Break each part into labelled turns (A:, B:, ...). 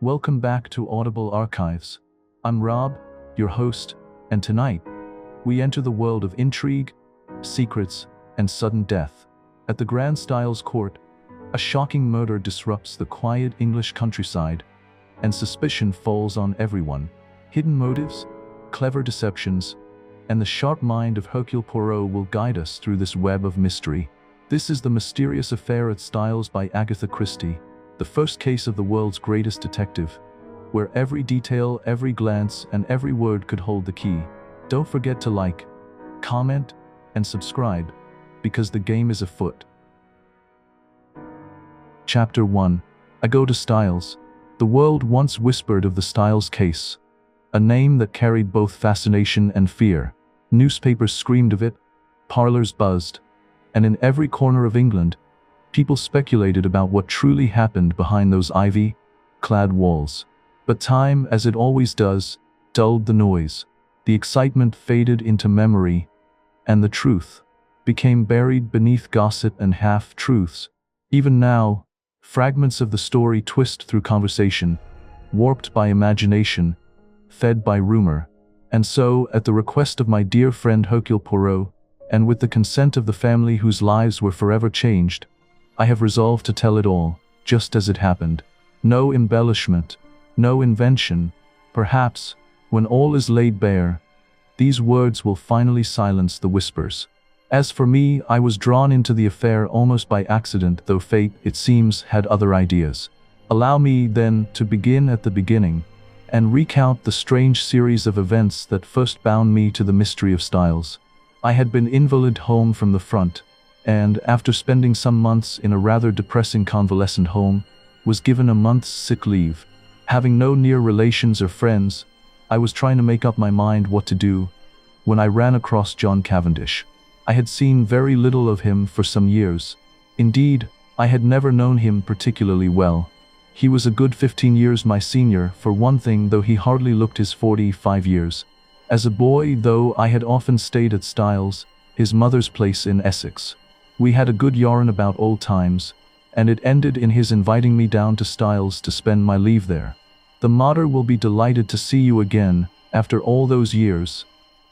A: Welcome back to Audible Archives. I'm Rob, your host, and tonight, we enter the world of intrigue, secrets, and sudden death. At the Grand Styles Court, a shocking murder disrupts the quiet English countryside, and suspicion falls on everyone. Hidden motives, clever deceptions, and the sharp mind of Hercule Poirot will guide us through this web of mystery. This is The Mysterious Affair at Styles by Agatha Christie, the first case of the world's greatest detective, where every detail, every glance, and every word could hold the key. Don't forget to like, comment, and subscribe, because the game is afoot. Chapter 1. I Go to Styles. The world once whispered of the Styles case, a name that carried both fascination and fear. Newspapers screamed of it, parlors buzzed, and in every corner of England, people speculated about what truly happened behind those ivy-clad walls. But time, as it always does, dulled the noise. The excitement faded into memory, and the truth became buried beneath gossip and half-truths. Even now, fragments of the story twist through conversation, warped by imagination, fed by rumor. And so, at the request of my dear friend Hercule Poirot, and with the consent of the family whose lives were forever changed, I have resolved to tell it all, just as it happened. No embellishment, no invention. Perhaps, when all is laid bare, these words will finally silence the whispers. As for me, I was drawn into the affair almost by accident, though fate, it seems, had other ideas. Allow me, then, to begin at the beginning, and recount the strange series of events that first bound me to the mystery of Styles. I had been invalid home from the front, and, after spending some months in a rather depressing convalescent home, was given a month's sick leave. Having no near relations or friends, I was trying to make up my mind what to do, when I ran across John Cavendish. I had seen very little of him for some years. Indeed, I had never known him particularly well. He was a good 15 years my senior, for one thing, though he hardly looked his 45 years. As a boy, though, I had often stayed at Styles, his mother's place in Essex. We had a good yarn about old times, and it ended in his inviting me down to Styles to spend my leave there. "The mater will be delighted to see you again, after all those years,"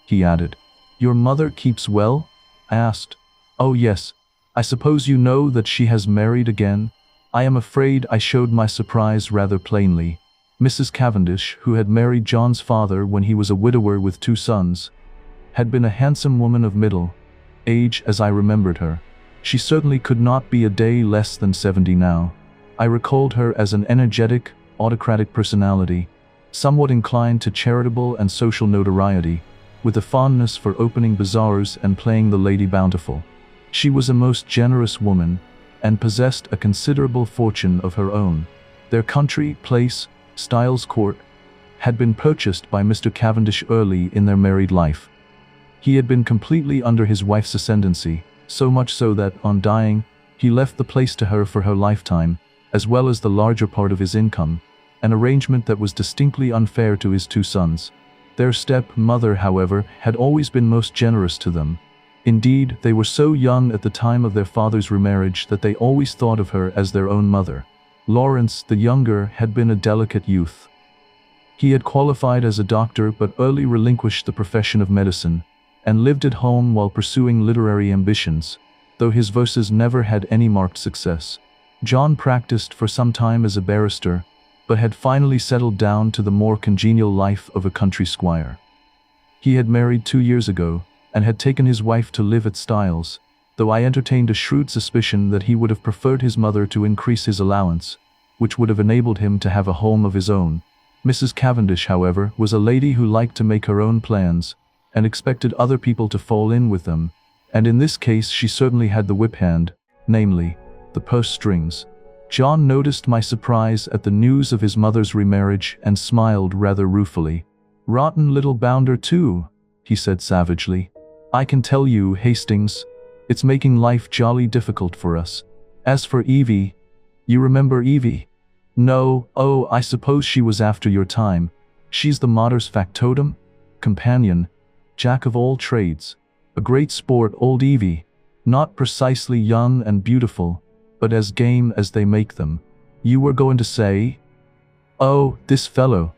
A: he added. "Your mother keeps well?" I asked. "Oh yes, I suppose you know that she has married again?" I am afraid I showed my surprise rather plainly. Mrs. Cavendish, who had married John's father when he was a widower with 2 sons, had been a handsome woman of middle age as I remembered her. She certainly could not be a day less than 70 now. I recalled her as an energetic, autocratic personality, somewhat inclined to charitable and social notoriety, with a fondness for opening bazaars and playing the Lady Bountiful. She was a most generous woman, and possessed a considerable fortune of her own. Their country place, Styles Court, had been purchased by Mr. Cavendish early in their married life. He had been completely under his wife's ascendancy, so much so that, on dying, he left the place to her for her lifetime, as well as the larger part of his income, an arrangement that was distinctly unfair to his 2 sons. Their step-mother, however, had always been most generous to them. Indeed, they were so young at the time of their father's remarriage that they always thought of her as their own mother. Lawrence, the younger, had been a delicate youth. He had qualified as a doctor but early relinquished the profession of medicine, and lived at home while pursuing literary ambitions, though his verses never had any marked success. John practiced for some time as a barrister, but had finally settled down to the more congenial life of a country squire. He had married 2 years ago, and had taken his wife to live at Styles, though I entertained a shrewd suspicion that he would have preferred his mother to increase his allowance, which would have enabled him to have a home of his own. Mrs. Cavendish, however, was a lady who liked to make her own plans, and expected other people to fall in with them, and in this case she certainly had the whip hand, namely, the purse strings. John noticed my surprise at the news of his mother's remarriage and smiled rather ruefully. "Rotten little bounder too," he said savagely. "I can tell you, Hastings, it's making life jolly difficult for us. As for Evie, you remember Evie? No, oh, I suppose she was after your time. She's the mater's factotum, companion, jack of all trades. A great sport, old Evie. Not precisely young and beautiful, but as game as they make them. You were going to say? Oh, this fellow.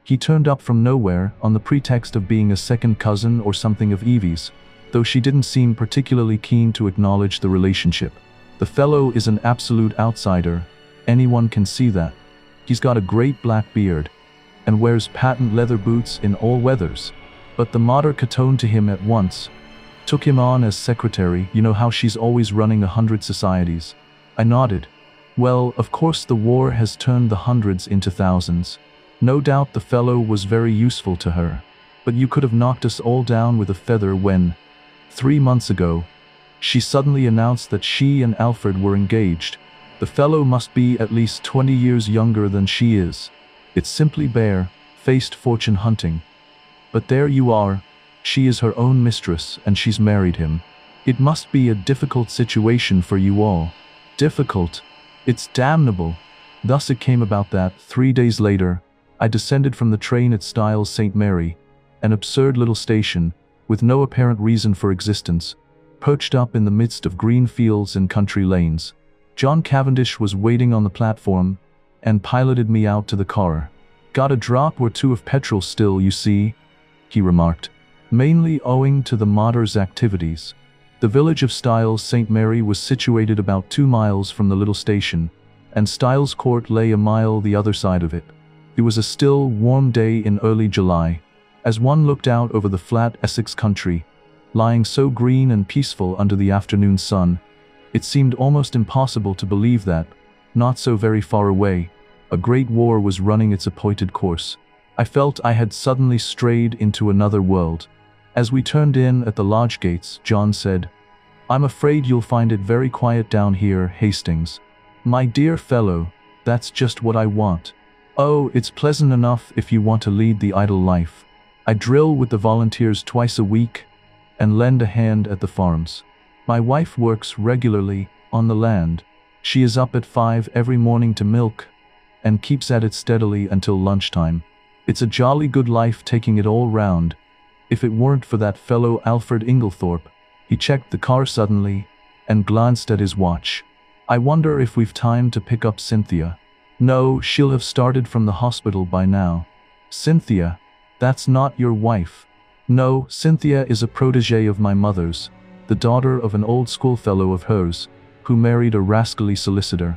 A: He turned up from nowhere on the pretext of being a second cousin or something of Evie's, though she didn't seem particularly keen to acknowledge the relationship. The fellow is an absolute outsider. Anyone can see that. He's got a great black beard, and wears patent leather boots in all weathers. But the mater catoned to him at once. Took him on as secretary. You know how she's always running 100 societies. I nodded. Well, of course the war has turned the hundreds into thousands. No doubt the fellow was very useful to her. But you could have knocked us all down with a feather when, 3 months ago, she suddenly announced that she and Alfred were engaged. The fellow must be at least 20 years younger than she is. It's simply bare-faced fortune hunting. But there you are. She is her own mistress, and she's married him. It must be a difficult situation for you all. Difficult. It's damnable. Thus it came about that, 3 days later, I descended from the train at Styles St. Mary, an absurd little station, with no apparent reason for existence, perched up in the midst of green fields and country lanes. John Cavendish was waiting on the platform, and piloted me out to the car. Got a drop or two of petrol still, you see, he remarked. Mainly owing to the mater's activities. The village of Styles St. Mary was situated about 2 miles from the little station, and Styles Court lay a mile the other side of it. It was a still, warm day in early July. As one looked out over the flat Essex country, lying so green and peaceful under the afternoon sun, it seemed almost impossible to believe that, not so very far away, a great war was running its appointed course. I felt I had suddenly strayed into another world. As we turned in at the lodge gates, John said, "I'm afraid you'll find it very quiet down here, Hastings." "My dear fellow, that's just what I want." "Oh, it's pleasant enough if you want to lead the idle life. I drill with the volunteers twice a week and lend a hand at the farms. My wife works regularly on the land. She is up at 5 every morning to milk and keeps at it steadily until lunchtime. It's a jolly good life taking it all round. If it weren't for that fellow Alfred Inglethorp." He checked the car suddenly and glanced at his watch. "I wonder if we've time to pick up Cynthia." "No, she'll have started from the hospital by now." "Cynthia? That's not your wife." "No, Cynthia is a protégée of my mother's, the daughter of an old schoolfellow of hers, who married a rascally solicitor.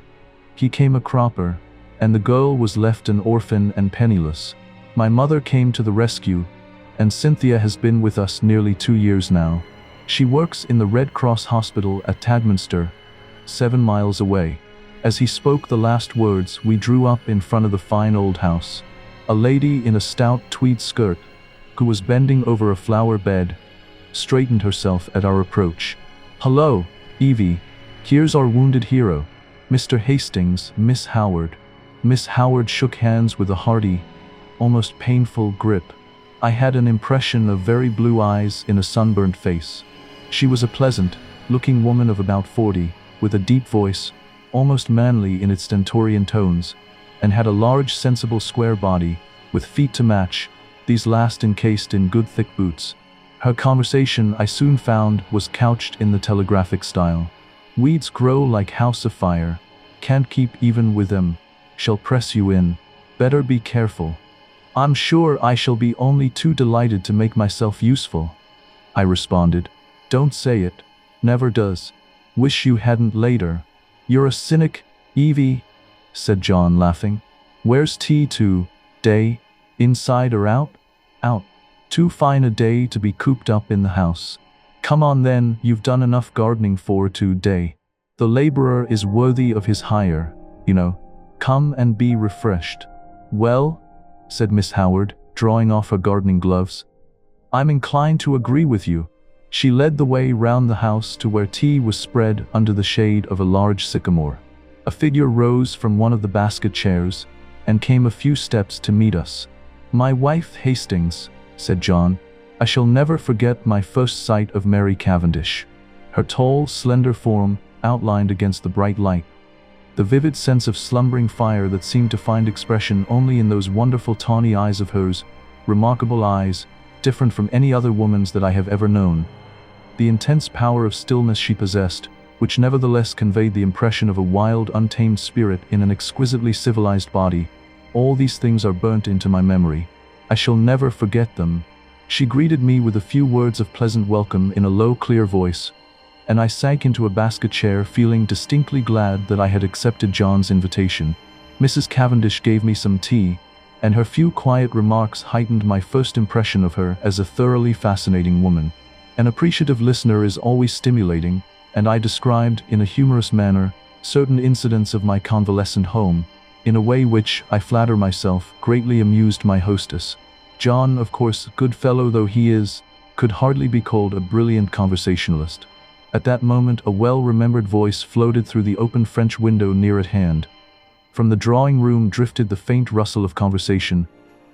A: He came a cropper, and the girl was left an orphan and penniless. My mother came to the rescue, and Cynthia has been with us nearly 2 years now. She works in the Red Cross hospital at Tadminster, 7 miles away." As he spoke the last words, we drew up in front of the fine old house. A lady in a stout tweed skirt, who was bending over a flower bed, straightened herself at our approach. "Hello, Evie. Here's our wounded hero, Mr. Hastings, Miss Howard." Miss Howard shook hands with a hearty, almost painful grip. I had an impression of very blue eyes in a sunburnt face. She was a pleasant-looking woman of about 40, with a deep voice, almost manly in its stentorian tones, and had a large, sensible, square body, with feet to match, these last encased in good thick boots. Her conversation, I soon found, was couched in the telegraphic style. "Weeds grow like house afire. Can't keep even with them. Shall press you in. Better be careful." "I'm sure I shall be only too delighted to make myself useful," I responded. "Don't say it. Never does. Wish you hadn't later." "You're a cynic, Evie," said John, laughing. "Where's tea to-day? Inside or out?" "Out. Too fine a day to be cooped up in the house." "Come on then, you've done enough gardening for today. The laborer is worthy of his hire, you know. Come and be refreshed." "Well," said Miss Howard, drawing off her gardening gloves, "I'm inclined to agree with you." She led the way round the house to where tea was spread under the shade of a large sycamore. A figure rose from one of the basket chairs and came a few steps to meet us. "My wife, Hastings," said John. "I shall never forget my first sight of Mary Cavendish. Her tall, slender form outlined against the bright light. the vivid sense of slumbering fire that seemed to find expression only in those wonderful tawny eyes of hers, remarkable eyes, different from any other woman's that I have ever known. The intense power of stillness she possessed, which nevertheless conveyed the impression of a wild, untamed spirit in an exquisitely civilized body. All these things are burnt into my memory. I shall never forget them. She greeted me with a few words of pleasant welcome in a low, clear voice, and I sank into a basket chair feeling distinctly glad that I had accepted John's invitation. Mrs. Cavendish gave me some tea, and her few quiet remarks heightened my first impression of her as a thoroughly fascinating woman. An appreciative listener is always stimulating, and I described, in a humorous manner, certain incidents of my convalescent home, in a way which, I flatter myself, greatly amused my hostess. John, of course, good fellow though he is, could hardly be called a brilliant conversationalist. At that moment a well-remembered voice floated through the open French window near at hand. From the drawing room drifted the faint rustle of conversation,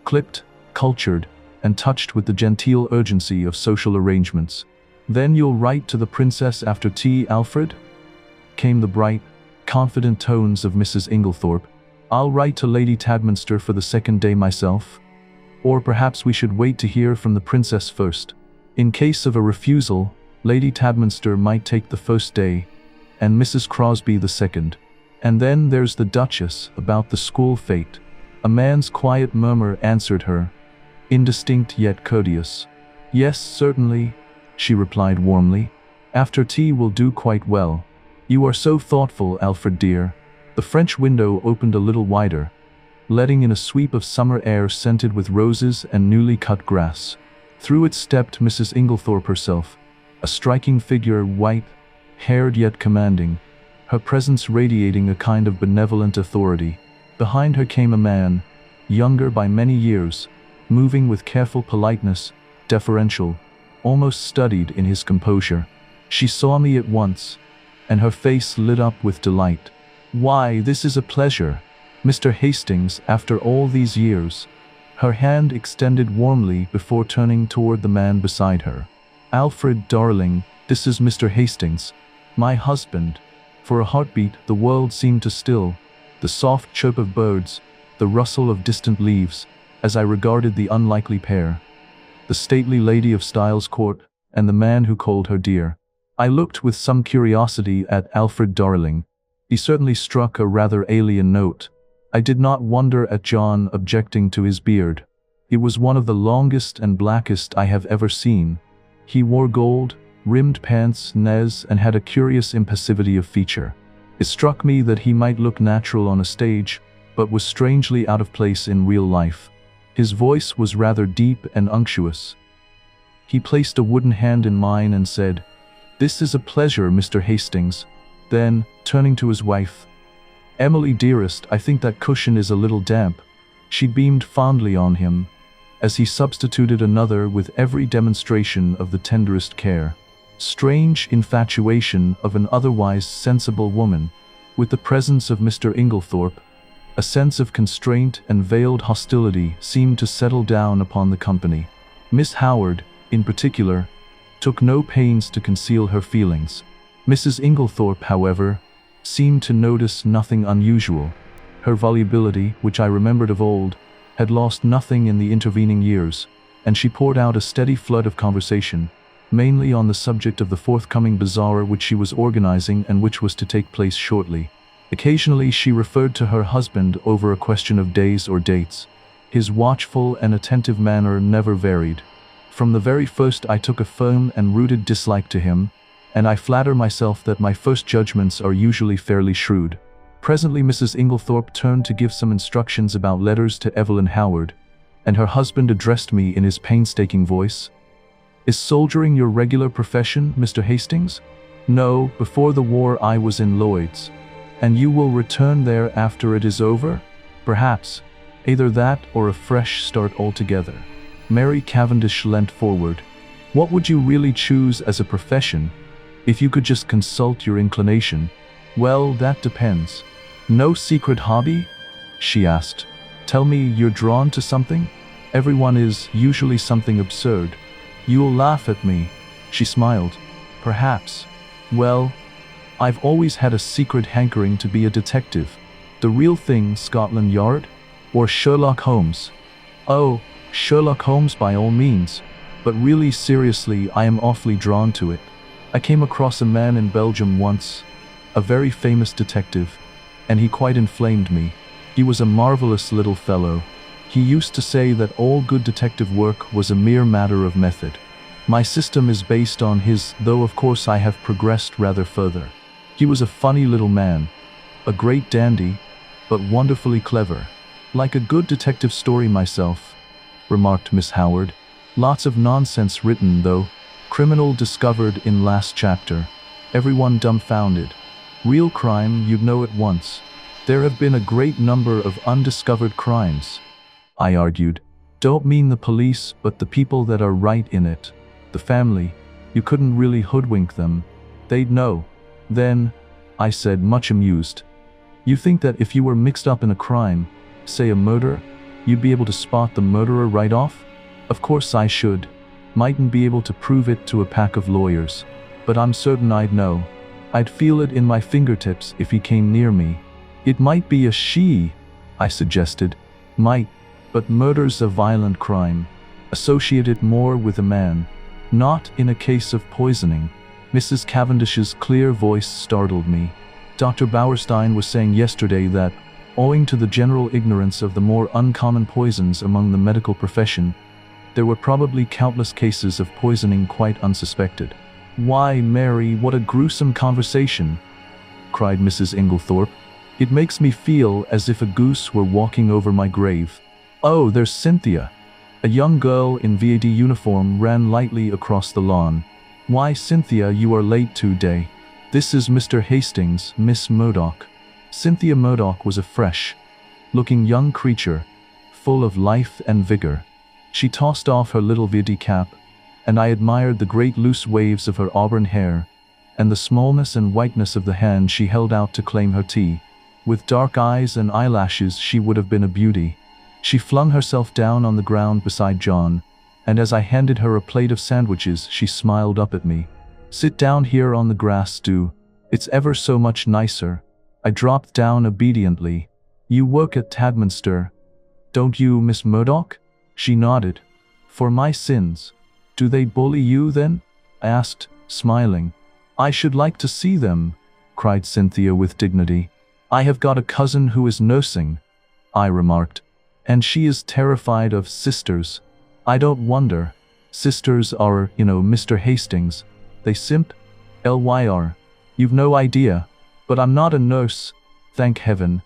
A: clipped, cultured, and touched with the genteel urgency of social arrangements. "Then you'll write to the princess after tea, Alfred?" came the bright, confident tones of Mrs. Inglethorp. "I'll write to Lady Tadminster for the second day myself. Or perhaps we should wait to hear from the princess first. In case of a refusal, Lady Tadminster might take the first day, and Mrs. Crosby the second. And then there's the Duchess, about the school fete." A man's quiet murmur answered her, indistinct yet courteous. "Yes, certainly," she replied warmly. "After tea will do quite well. You are so thoughtful, Alfred dear." The French window opened a little wider, letting in a sweep of summer air scented with roses and newly cut grass. Through it stepped Mrs. Inglethorp herself, a striking figure, white-haired yet commanding, her presence radiating a kind of benevolent authority. Behind her came a man, younger by many years, moving with careful politeness, deferential, almost studied in his composure. She saw me at once, and her face lit up with delight. "Why, this is a pleasure, Mr. Hastings, after all these years." Her hand extended warmly before turning toward the man beside her. "Alfred, darling, this is Mr. Hastings, my husband." For a heartbeat, the world seemed to still, the soft chirp of birds, the rustle of distant leaves, as I regarded the unlikely pair, the stately lady of Styles Court, and the man who called her dear. I looked with some curiosity at Alfred darling. He certainly struck a rather alien note. I did not wonder at John objecting to his beard. It was one of the longest and blackest I have ever seen. He wore gold-rimmed pince-nez and had a curious impassivity of feature. It struck me that he might look natural on a stage, but was strangely out of place in real life. His voice was rather deep and unctuous. He placed a wooden hand in mine and said, "This is a pleasure, Mr. Hastings." Then, turning to his wife, "Emily dearest, I think that cushion is a little damp." She beamed fondly on him, as he substituted another with every demonstration of the tenderest care. Strange infatuation of an otherwise sensible woman. With the presence of Mr. Inglethorp, a sense of constraint and veiled hostility seemed to settle down upon the company. Miss Howard, in particular, took no pains to conceal her feelings. Mrs. Inglethorp, however, seemed to notice nothing unusual. Her volubility, which I remembered of old, had lost nothing in the intervening years, and she poured out a steady flood of conversation, mainly on the subject of the forthcoming bazaar which she was organizing and which was to take place shortly. Occasionally she referred to her husband over a question of days or dates. His watchful and attentive manner never varied. From the very first I took a firm and rooted dislike to him, and I flatter myself that my first judgments are usually fairly shrewd. Presently Mrs. Inglethorp turned to give some instructions about letters to Evelyn Howard, and her husband addressed me in his painstaking voice. "Is soldiering your regular profession, Mr. Hastings?" "No, before the war I was in Lloyd's." "And you will return there after it is over?" "Perhaps. Either that or a fresh start altogether." Mary Cavendish leant forward. "What would you really choose as a profession, if you could just consult your inclination?" "Well, that depends." "No secret hobby?" she asked. "Tell me you're drawn to something?" "Everyone is, usually something absurd." "You'll laugh at me." She smiled. "Perhaps. Well, I've always had a secret hankering to be a detective. The real thing, Scotland Yard? Or Sherlock Holmes? Oh, Sherlock Holmes by all means. But really seriously, I am awfully drawn to it. I came across a man in Belgium once, a very famous detective, and he quite inflamed me. He was a marvelous little fellow. He used to say that all good detective work was a mere matter of method. My system is based on his, though of course I have progressed rather further. He was a funny little man, a great dandy, but wonderfully clever. Like a good detective story myself, remarked Miss Howard. Lots of nonsense written, though. Criminal discovered in last chapter. Everyone dumbfounded. Real crime, you'd know at once. There have been a great number of undiscovered crimes. I argued. Don't mean the police, but the people that are right in it. The family. You couldn't really hoodwink them. They'd know. Then, I said, much amused, you think that if you were mixed up in a crime, say a murder, you'd be able to spot the murderer right off? Of course I should. Mightn't be able to prove it to a pack of lawyers, but I'm certain I'd know. I'd feel it in my fingertips if he came near me. It might be a she, I suggested. Might, but murder's a violent crime. Associate it more with a man. Not in a case of poisoning. Mrs. Cavendish's clear voice startled me. Dr. Bauerstein was saying yesterday that, owing to the general ignorance of the more uncommon poisons among the medical profession, there were probably countless cases of poisoning quite unsuspected. Why, Mary, what a gruesome conversation, cried Mrs. Inglethorp. It makes me feel as if a goose were walking over my grave. Oh, there's Cynthia. A young girl in VAD uniform ran lightly across the lawn. Why, Cynthia, you are late today. This is Mr. Hastings, Miss Murdoch. Cynthia Murdoch was a fresh-looking young creature, full of life and vigor. She tossed off her little VAD cap, and I admired the great loose waves of her auburn hair, and the smallness and whiteness of the hand she held out to claim her tea. With dark eyes and eyelashes, she would have been a beauty. She flung herself down on the ground beside John, and as I handed her a plate of sandwiches, she smiled up at me. Sit down here on the grass, do. It's ever so much nicer. I dropped down obediently. You work at Tadminster, don't you, Miss Murdoch? She nodded. For my sins. Do they bully you then? I asked, smiling. I should like to see them, cried Cynthia with dignity. I have got a cousin who is nursing, I remarked, and she is terrified of sisters. I don't wonder. Sisters are, Mr. Hastings. They simp? LYR. You've no idea. But I'm not a nurse, thank heaven.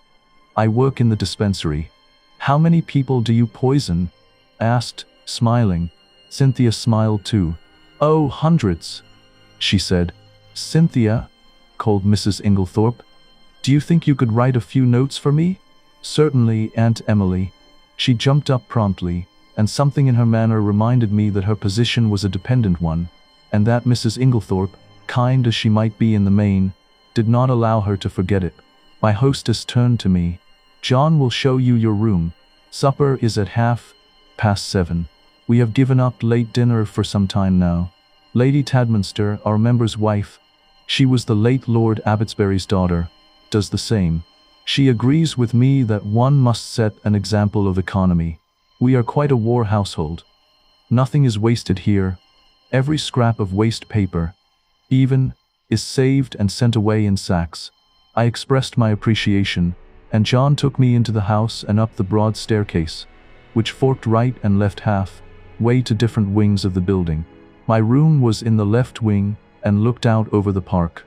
A: I work in the dispensary. How many people do you poison? I asked, smiling. Cynthia smiled too. Oh, hundreds, she said. Cynthia, called Mrs. Inglethorp, do you think you could write a few notes for me? Certainly, Aunt Emily. She jumped up promptly, and something in her manner reminded me that her position was a dependent one, and that Mrs. Inglethorp, kind as she might be in the main, did not allow her to forget it. My hostess turned to me. John will show you your room. Supper is at 7:30. We have given up late dinner for some time now. Lady Tadminster, our member's wife, she was the late Lord Abbotsbury's daughter, does the same. She agrees with me that one must set an example of economy. We are quite a war household. Nothing is wasted here. Every scrap of waste paper, even, is saved and sent away in sacks. I expressed my appreciation, and John took me into the house and up the broad staircase, which forked right and left half-way to different wings of the building. My room was in the left wing and looked out over the park.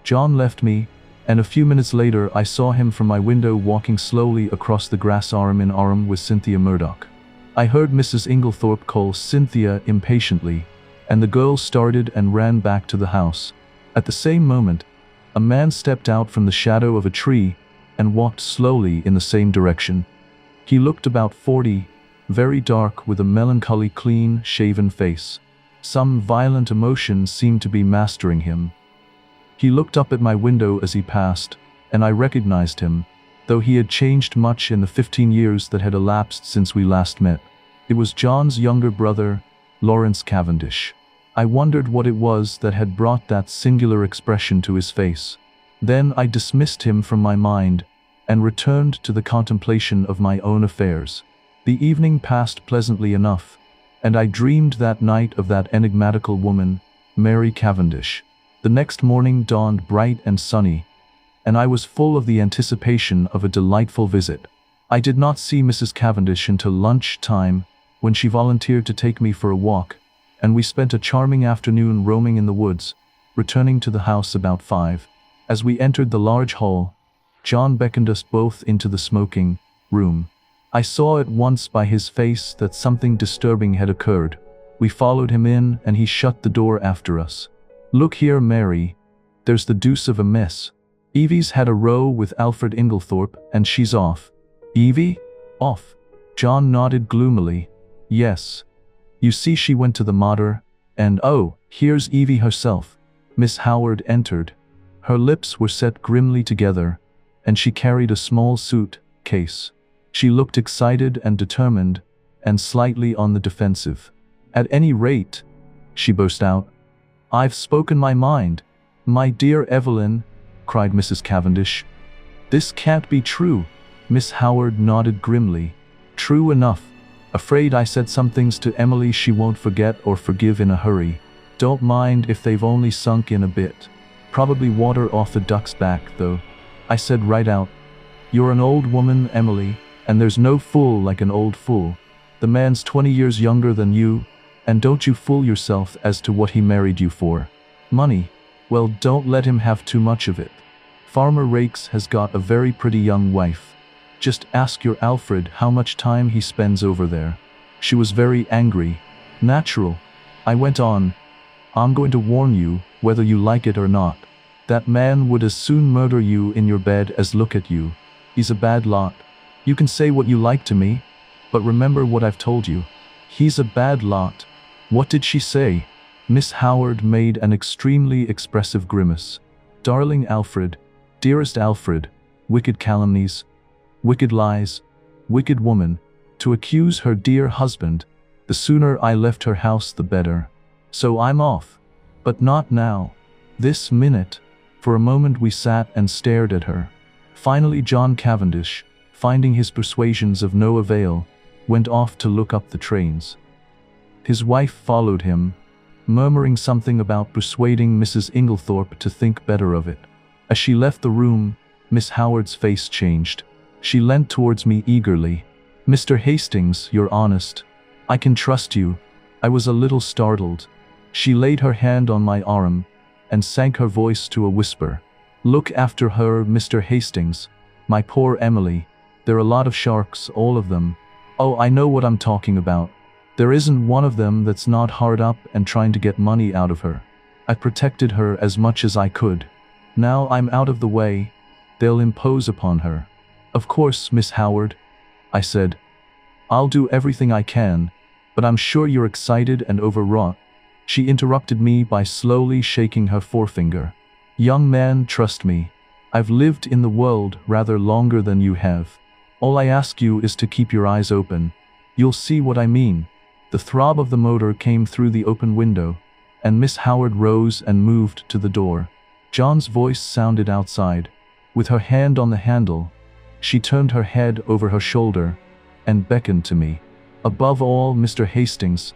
A: John left me, and a few minutes later I saw him from my window walking slowly across the grass arm in arm with Cynthia Murdoch. I heard Mrs. Inglethorp call Cynthia impatiently, and the girl started and ran back to the house. At the same moment, a man stepped out from the shadow of a tree and walked slowly in the same direction. He looked about 40, very dark, with a melancholy, clean-shaven face. Some violent emotion seemed to be mastering him. He looked up at my window as he passed, and I recognized him, though he had changed much in the 15 years that had elapsed since we last met. It was John's younger brother, Lawrence Cavendish. I wondered what it was that had brought that singular expression to his face. Then I dismissed him from my mind and returned to the contemplation of my own affairs. The evening passed pleasantly enough, and I dreamed that night of that enigmatical woman, Mary Cavendish. The next morning dawned bright and sunny, and I was full of the anticipation of a delightful visit. I did not see Mrs. Cavendish until lunch time, when she volunteered to take me for a walk, and we spent a charming afternoon roaming in the woods, returning to the house about 5. As we entered the large hall, John beckoned us both into the smoking room. I saw at once by his face that something disturbing had occurred. We followed him in, and he shut the door after us. "Look here, Mary, there's the deuce of a mess. Evie's had a row with Alfred Inglethorp, and she's off." "Evie? Off?" John nodded gloomily. "Yes. You see, she went to the mater, and oh, here's Evie herself." Miss Howard entered. Her lips were set grimly together, and she carried a small suit-case. She looked excited and determined, and slightly on the defensive. "At any rate," she burst out, "I've spoken my mind." "My dear Evelyn," cried Mrs. Cavendish. "This can't be true." Miss Howard nodded grimly. "True enough. Afraid I said some things to Emily she won't forget or forgive in a hurry. Don't mind if they've only sunk in a bit. Probably water off the duck's back, though. I said right out, 'You're an old woman, Emily, and there's no fool like an old fool. The man's 20 years younger than you, and don't you fool yourself as to what he married you for. Money? Well, don't let him have too much of it. Farmer Rakes has got a very pretty young wife. Just ask your Alfred how much time he spends over there.' She was very angry. Natural. I went on, 'I'm going to warn you, whether you like it or not. That man would as soon murder you in your bed as look at you. He's a bad lot. You can say what you like to me, but remember what I've told you. He's a bad lot.'" "What did she say?" Miss Howard made an extremely expressive grimace. "Darling Alfred, dearest Alfred, wicked calumnies, wicked lies, wicked woman, to accuse her dear husband. The sooner I left her house the better. So I'm off. But not now. This minute." For a moment we sat and stared at her. Finally John Cavendish, finding his persuasions of no avail, went off to look up the trains. His wife followed him, murmuring something about persuading Mrs. Inglethorp to think better of it. As she left the room, Miss Howard's face changed. She leant towards me eagerly. "Mr. Hastings, you're honest. I can trust you." I was a little startled. She laid her hand on my arm and sank her voice to a whisper. "Look after her, Mr. Hastings. My poor Emily. They're a lot of sharks, all of them. Oh, I know what I'm talking about. There isn't one of them that's not hard up and trying to get money out of her. I protected her as much as I could. Now I'm out of the way, they'll impose upon her." "Of course, Miss Howard," I said. "I'll do everything I can, but I'm sure you're excited and overwrought." She interrupted me by slowly shaking her forefinger. "Young man, trust me. I've lived in the world rather longer than you have. All I ask you is to keep your eyes open. You'll see what I mean." The throb of the motor came through the open window, and Miss Howard rose and moved to the door. John's voice sounded outside. With her hand on the handle, she turned her head over her shoulder and beckoned to me. "Above all, Mr. Hastings,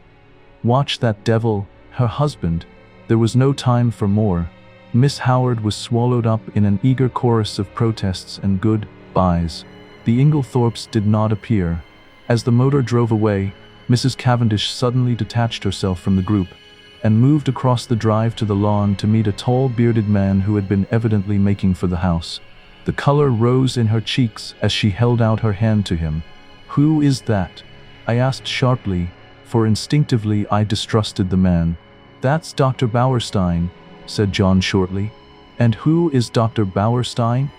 A: watch that devil, her husband." There was no time for more. Miss Howard was swallowed up in an eager chorus of protests and good-byes. The Inglethorpes did not appear. As the motor drove away, Mrs. Cavendish suddenly detached herself from the group and moved across the drive to the lawn to meet a tall, bearded man who had been evidently making for the house. The color rose in her cheeks as she held out her hand to him. "Who is that?" I asked sharply, for instinctively I distrusted the man. "That's Dr. Bauerstein," said John shortly. "And who is Dr. Bauerstein?"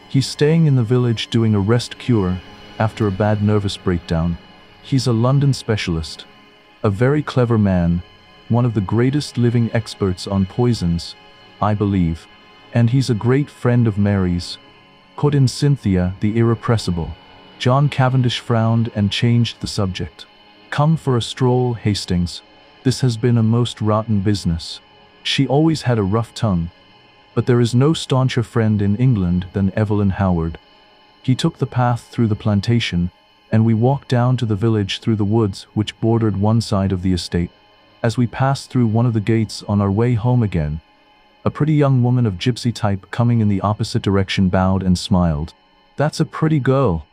A: "He's staying in the village doing a rest cure after a bad nervous breakdown. He's a London specialist. A very clever man, one of the greatest living experts on poisons, I believe. And he's a great friend of Mary's," put in Cynthia the irrepressible. John Cavendish frowned and changed the subject. "Come for a stroll, Hastings. This has been a most rotten business." She always had a rough tongue. But there is no stauncher friend in England than Evelyn Howard. He took the path through the plantation, and we walked down to the village through the woods which bordered one side of the estate. As we passed through one of the gates on our way home again, a pretty young woman of gypsy type coming in the opposite direction bowed and smiled. "That's a pretty girl,"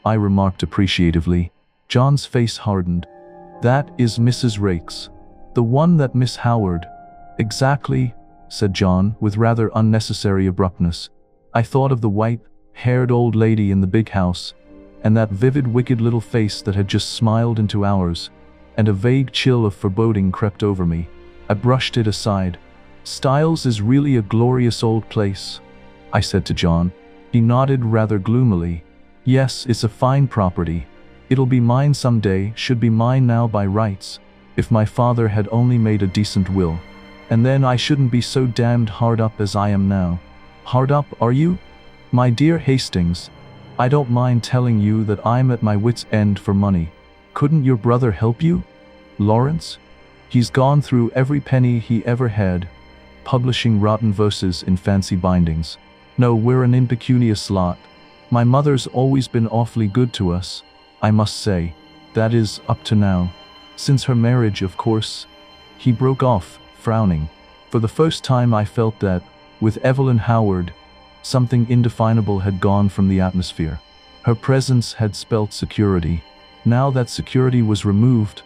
A: I remarked appreciatively. John's face hardened. "That is Mrs. Raikes. The one that Miss Howard—" "Exactly," said John, with rather unnecessary abruptness. I thought of the white-haired old lady in the big house, and that vivid, wicked little face that had just smiled into ours, and a vague chill of foreboding crept over me. I brushed it aside. "Styles is really a glorious old place," I said to John. He nodded rather gloomily. "Yes, it's a fine property. It'll be mine someday, should be mine now by rights, if my father had only made a decent will. And then I shouldn't be so damned hard up as I am now." "Hard up, are you?" "My dear Hastings, I don't mind telling you that I'm at my wit's end for money. Couldn't your brother help you? Lawrence? He's gone through every penny he ever had, publishing rotten verses in fancy bindings. No, we're an impecunious lot. My mother's always been awfully good to us, I must say. That is, up to now. Since her marriage, of course." He broke off, frowning. For the first time I felt that, with Evelyn Howard, something indefinable had gone from the atmosphere. Her presence had spelt security. Now that security was removed,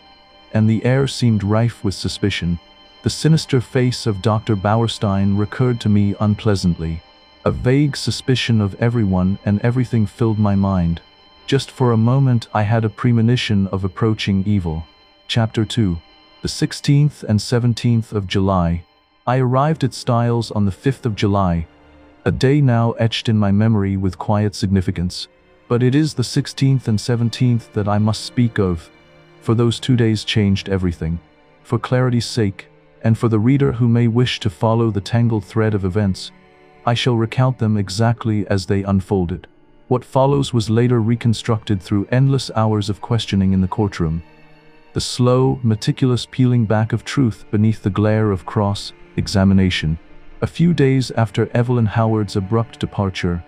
A: and the air seemed rife with suspicion, the sinister face of Dr. Bauerstein recurred to me unpleasantly. A vague suspicion of everyone and everything filled my mind. Just for a moment I had a premonition of approaching evil. Chapter 2. The 16th and 17th of July. I arrived at Styles on the 5th of July, a day now etched in my memory with quiet significance. But it is the 16th and 17th that I must speak of, for those 2 days changed everything. For clarity's sake, and for the reader who may wish to follow the tangled thread of events, I shall recount them exactly as they unfolded. What follows was later reconstructed through endless hours of questioning in the courtroom. The slow, meticulous peeling back of truth beneath the glare of cross-examination. A few days after Evelyn Howard's abrupt departure,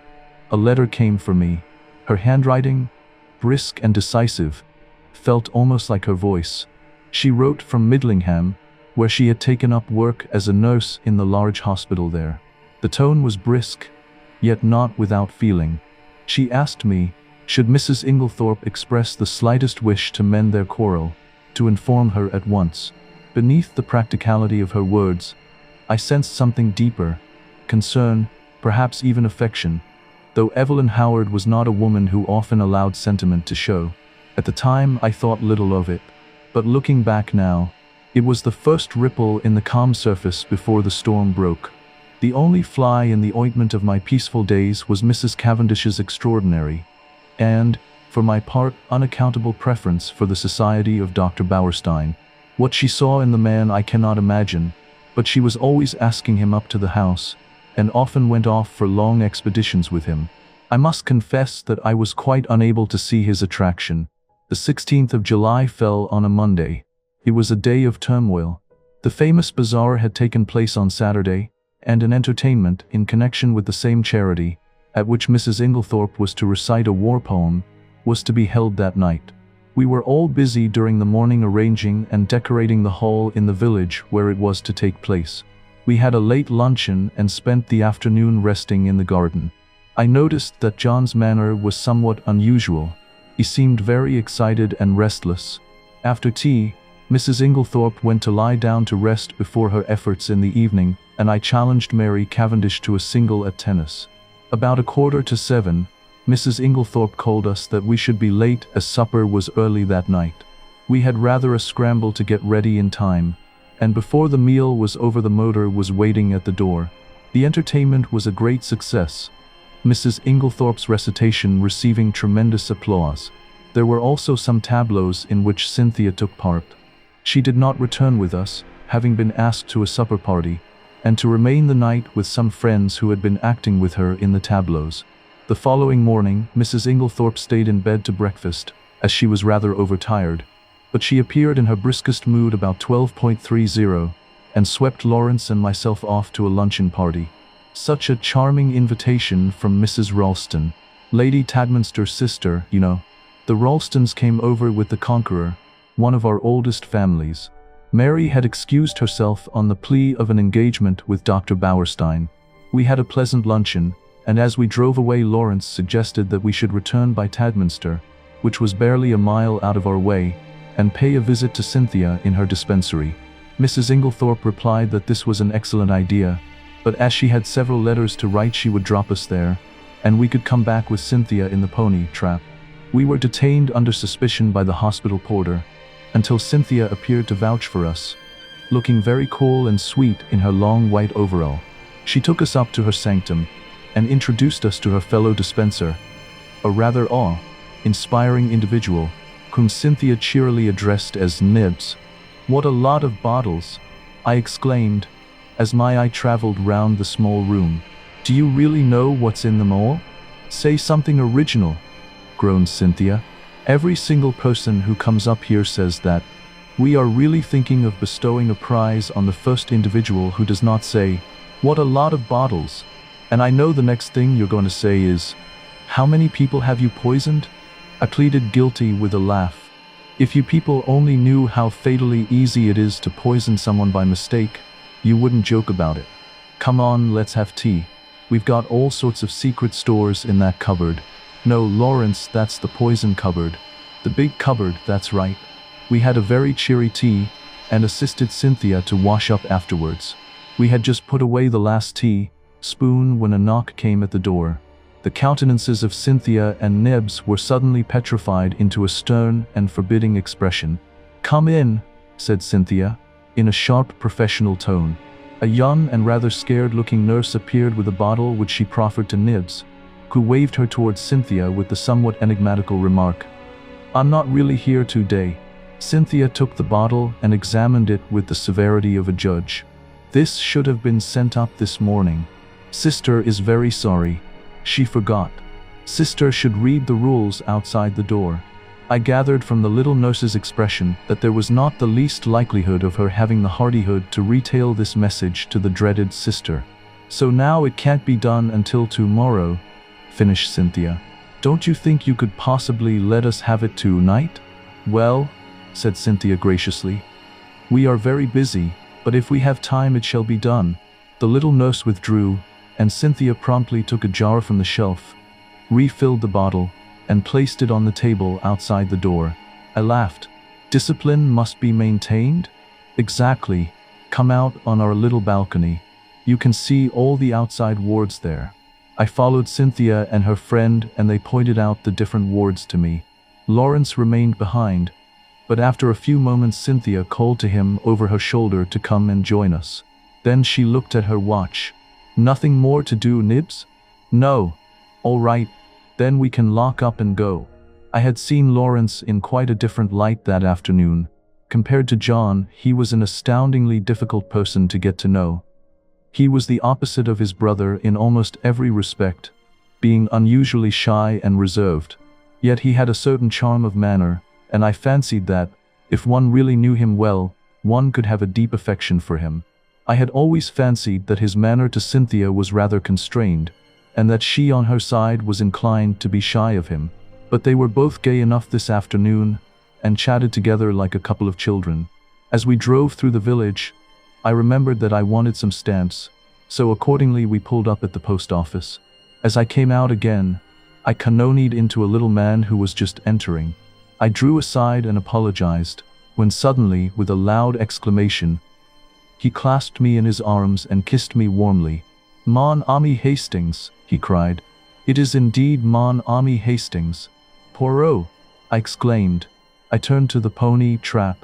A: a letter came for me. Her handwriting, brisk and decisive, felt almost like her voice. She wrote from Midlingham, where she had taken up work as a nurse in the large hospital there. The tone was brisk, yet not without feeling. She asked me, should Mrs. Inglethorp express the slightest wish to mend their quarrel, to inform her at once. Beneath the practicality of her words, I sensed something deeper, concern, perhaps even affection, though Evelyn Howard was not a woman who often allowed sentiment to show. At the time I thought little of it, but looking back now, it was the first ripple in the calm surface before the storm broke. The only fly in the ointment of my peaceful days was Mrs. Cavendish's extraordinary, and, for my part, unaccountable preference for the society of Dr. Bauerstein. What she saw in the man I cannot imagine, but she was always asking him up to the house, and often went off for long expeditions with him. I must confess that I was quite unable to see his attraction. The 16th of July fell on a Monday. It was a day of turmoil. The famous bazaar had taken place on Saturday, and an entertainment in connection with the same charity, at which Mrs. Inglethorp was to recite a war poem, was to be held that night. We were all busy during the morning arranging and decorating the hall in the village where it was to take place. We had a late luncheon and spent the afternoon resting in the garden. I noticed that John's manner was somewhat unusual. He seemed very excited and restless. After tea, Mrs. Inglethorp went to lie down to rest before her efforts in the evening, and I challenged Mary Cavendish to a single at tennis. About 6:45, Mrs. Inglethorp called us that we should be late as supper was early that night. We had rather a scramble to get ready in time, and before the meal was over the motor was waiting at the door. The entertainment was a great success, Mrs. Inglethorp's recitation receiving tremendous applause. There were also some tableaux in which Cynthia took part. She did not return with us, having been asked to a supper party, and to remain the night with some friends who had been acting with her in the tableaux. The following morning, Mrs. Inglethorp stayed in bed to breakfast, as she was rather overtired, but she appeared in her briskest mood about 12:30, and swept Lawrence and myself off to a luncheon party. Such a charming invitation from Mrs. Ralston. Lady Tadminster's sister, you know. The Ralstons came over with the Conqueror, one of our oldest families. Mary had excused herself on the plea of an engagement with Dr. Bauerstein. We had a pleasant luncheon, and as we drove away Lawrence suggested that we should return by Tadminster, which was barely a mile out of our way, and pay a visit to Cynthia in her dispensary. Mrs. Inglethorp replied that this was an excellent idea, but as she had several letters to write she would drop us there, and we could come back with Cynthia in the pony trap. We were detained under suspicion by the hospital porter, until Cynthia appeared to vouch for us, looking very cool and sweet in her long white overall. She took us up to her sanctum, and introduced us to her fellow dispenser, a rather awe-inspiring individual, whom Cynthia cheerily addressed as Nibs. "What a lot of bottles!" I exclaimed, as my eye traveled round the small room. "Do you really know what's in them all? Say something original," groaned Cynthia. "Every single person who comes up here says that. We are really thinking of bestowing a prize on the first individual who does not say, 'What a lot of bottles.' And I know the next thing you're going to say is, 'How many people have you poisoned?'" I pleaded guilty with a laugh. "If you people only knew how fatally easy it is to poison someone by mistake, you wouldn't joke about it. Come on, let's have tea. We've got all sorts of secret stores in that cupboard." "No, Lawrence, that's the poison cupboard. The big cupboard, that's right." We had a very cheery tea, and assisted Cynthia to wash up afterwards. We had just put away the last tea spoon when a knock came at the door. The countenances of Cynthia and Nibs were suddenly petrified into a stern and forbidding expression. "Come in," said Cynthia, in a sharp professional tone. A young and rather scared-looking nurse appeared with a bottle which she proffered to Nibs, who waved her towards Cynthia with the somewhat enigmatical remark, "I'm not really here today." Cynthia took the bottle and examined it with the severity of a judge. "This should have been sent up this morning. Sister is very sorry. She forgot. Sister should read the rules outside the door." I gathered from the little nurse's expression that there was not the least likelihood of her having the hardihood to retail this message to the dreaded sister. "So now it can't be done until tomorrow," finished Cynthia. "Don't you think you could possibly let us have it tonight?" "Well," said Cynthia graciously, "we are very busy, but if we have time it shall be done." The little nurse withdrew, and Cynthia promptly took a jar from the shelf, refilled the bottle, and placed it on the table outside the door. I laughed. "Discipline must be maintained?" "Exactly. Come out on our little balcony. You can see all the outside wards there." I followed Cynthia and her friend, and they pointed out the different wards to me. Lawrence remained behind, but after a few moments Cynthia called to him over her shoulder to come and join us. Then she looked at her watch. "Nothing more to do, Nibs?" "No." "All right, then we can lock up and go." I had seen Lawrence in quite a different light that afternoon. Compared to John, he was an astoundingly difficult person to get to know. He was the opposite of his brother in almost every respect, being unusually shy and reserved. Yet he had a certain charm of manner, and I fancied that, if one really knew him well, one could have a deep affection for him. I had always fancied that his manner to Cynthia was rather constrained, and that she on her side was inclined to be shy of him. But they were both gay enough this afternoon, and chatted together like a couple of children. As we drove through the village, I remembered that I wanted some stamps, so accordingly we pulled up at the post office. As I came out again, I cannonied into a little man who was just entering. I drew aside and apologized, when suddenly, with a loud exclamation, he clasped me in his arms and kissed me warmly. "Mon ami Hastings," he cried. "It is indeed mon ami Hastings." "Poirot," I exclaimed. I turned to the pony trap.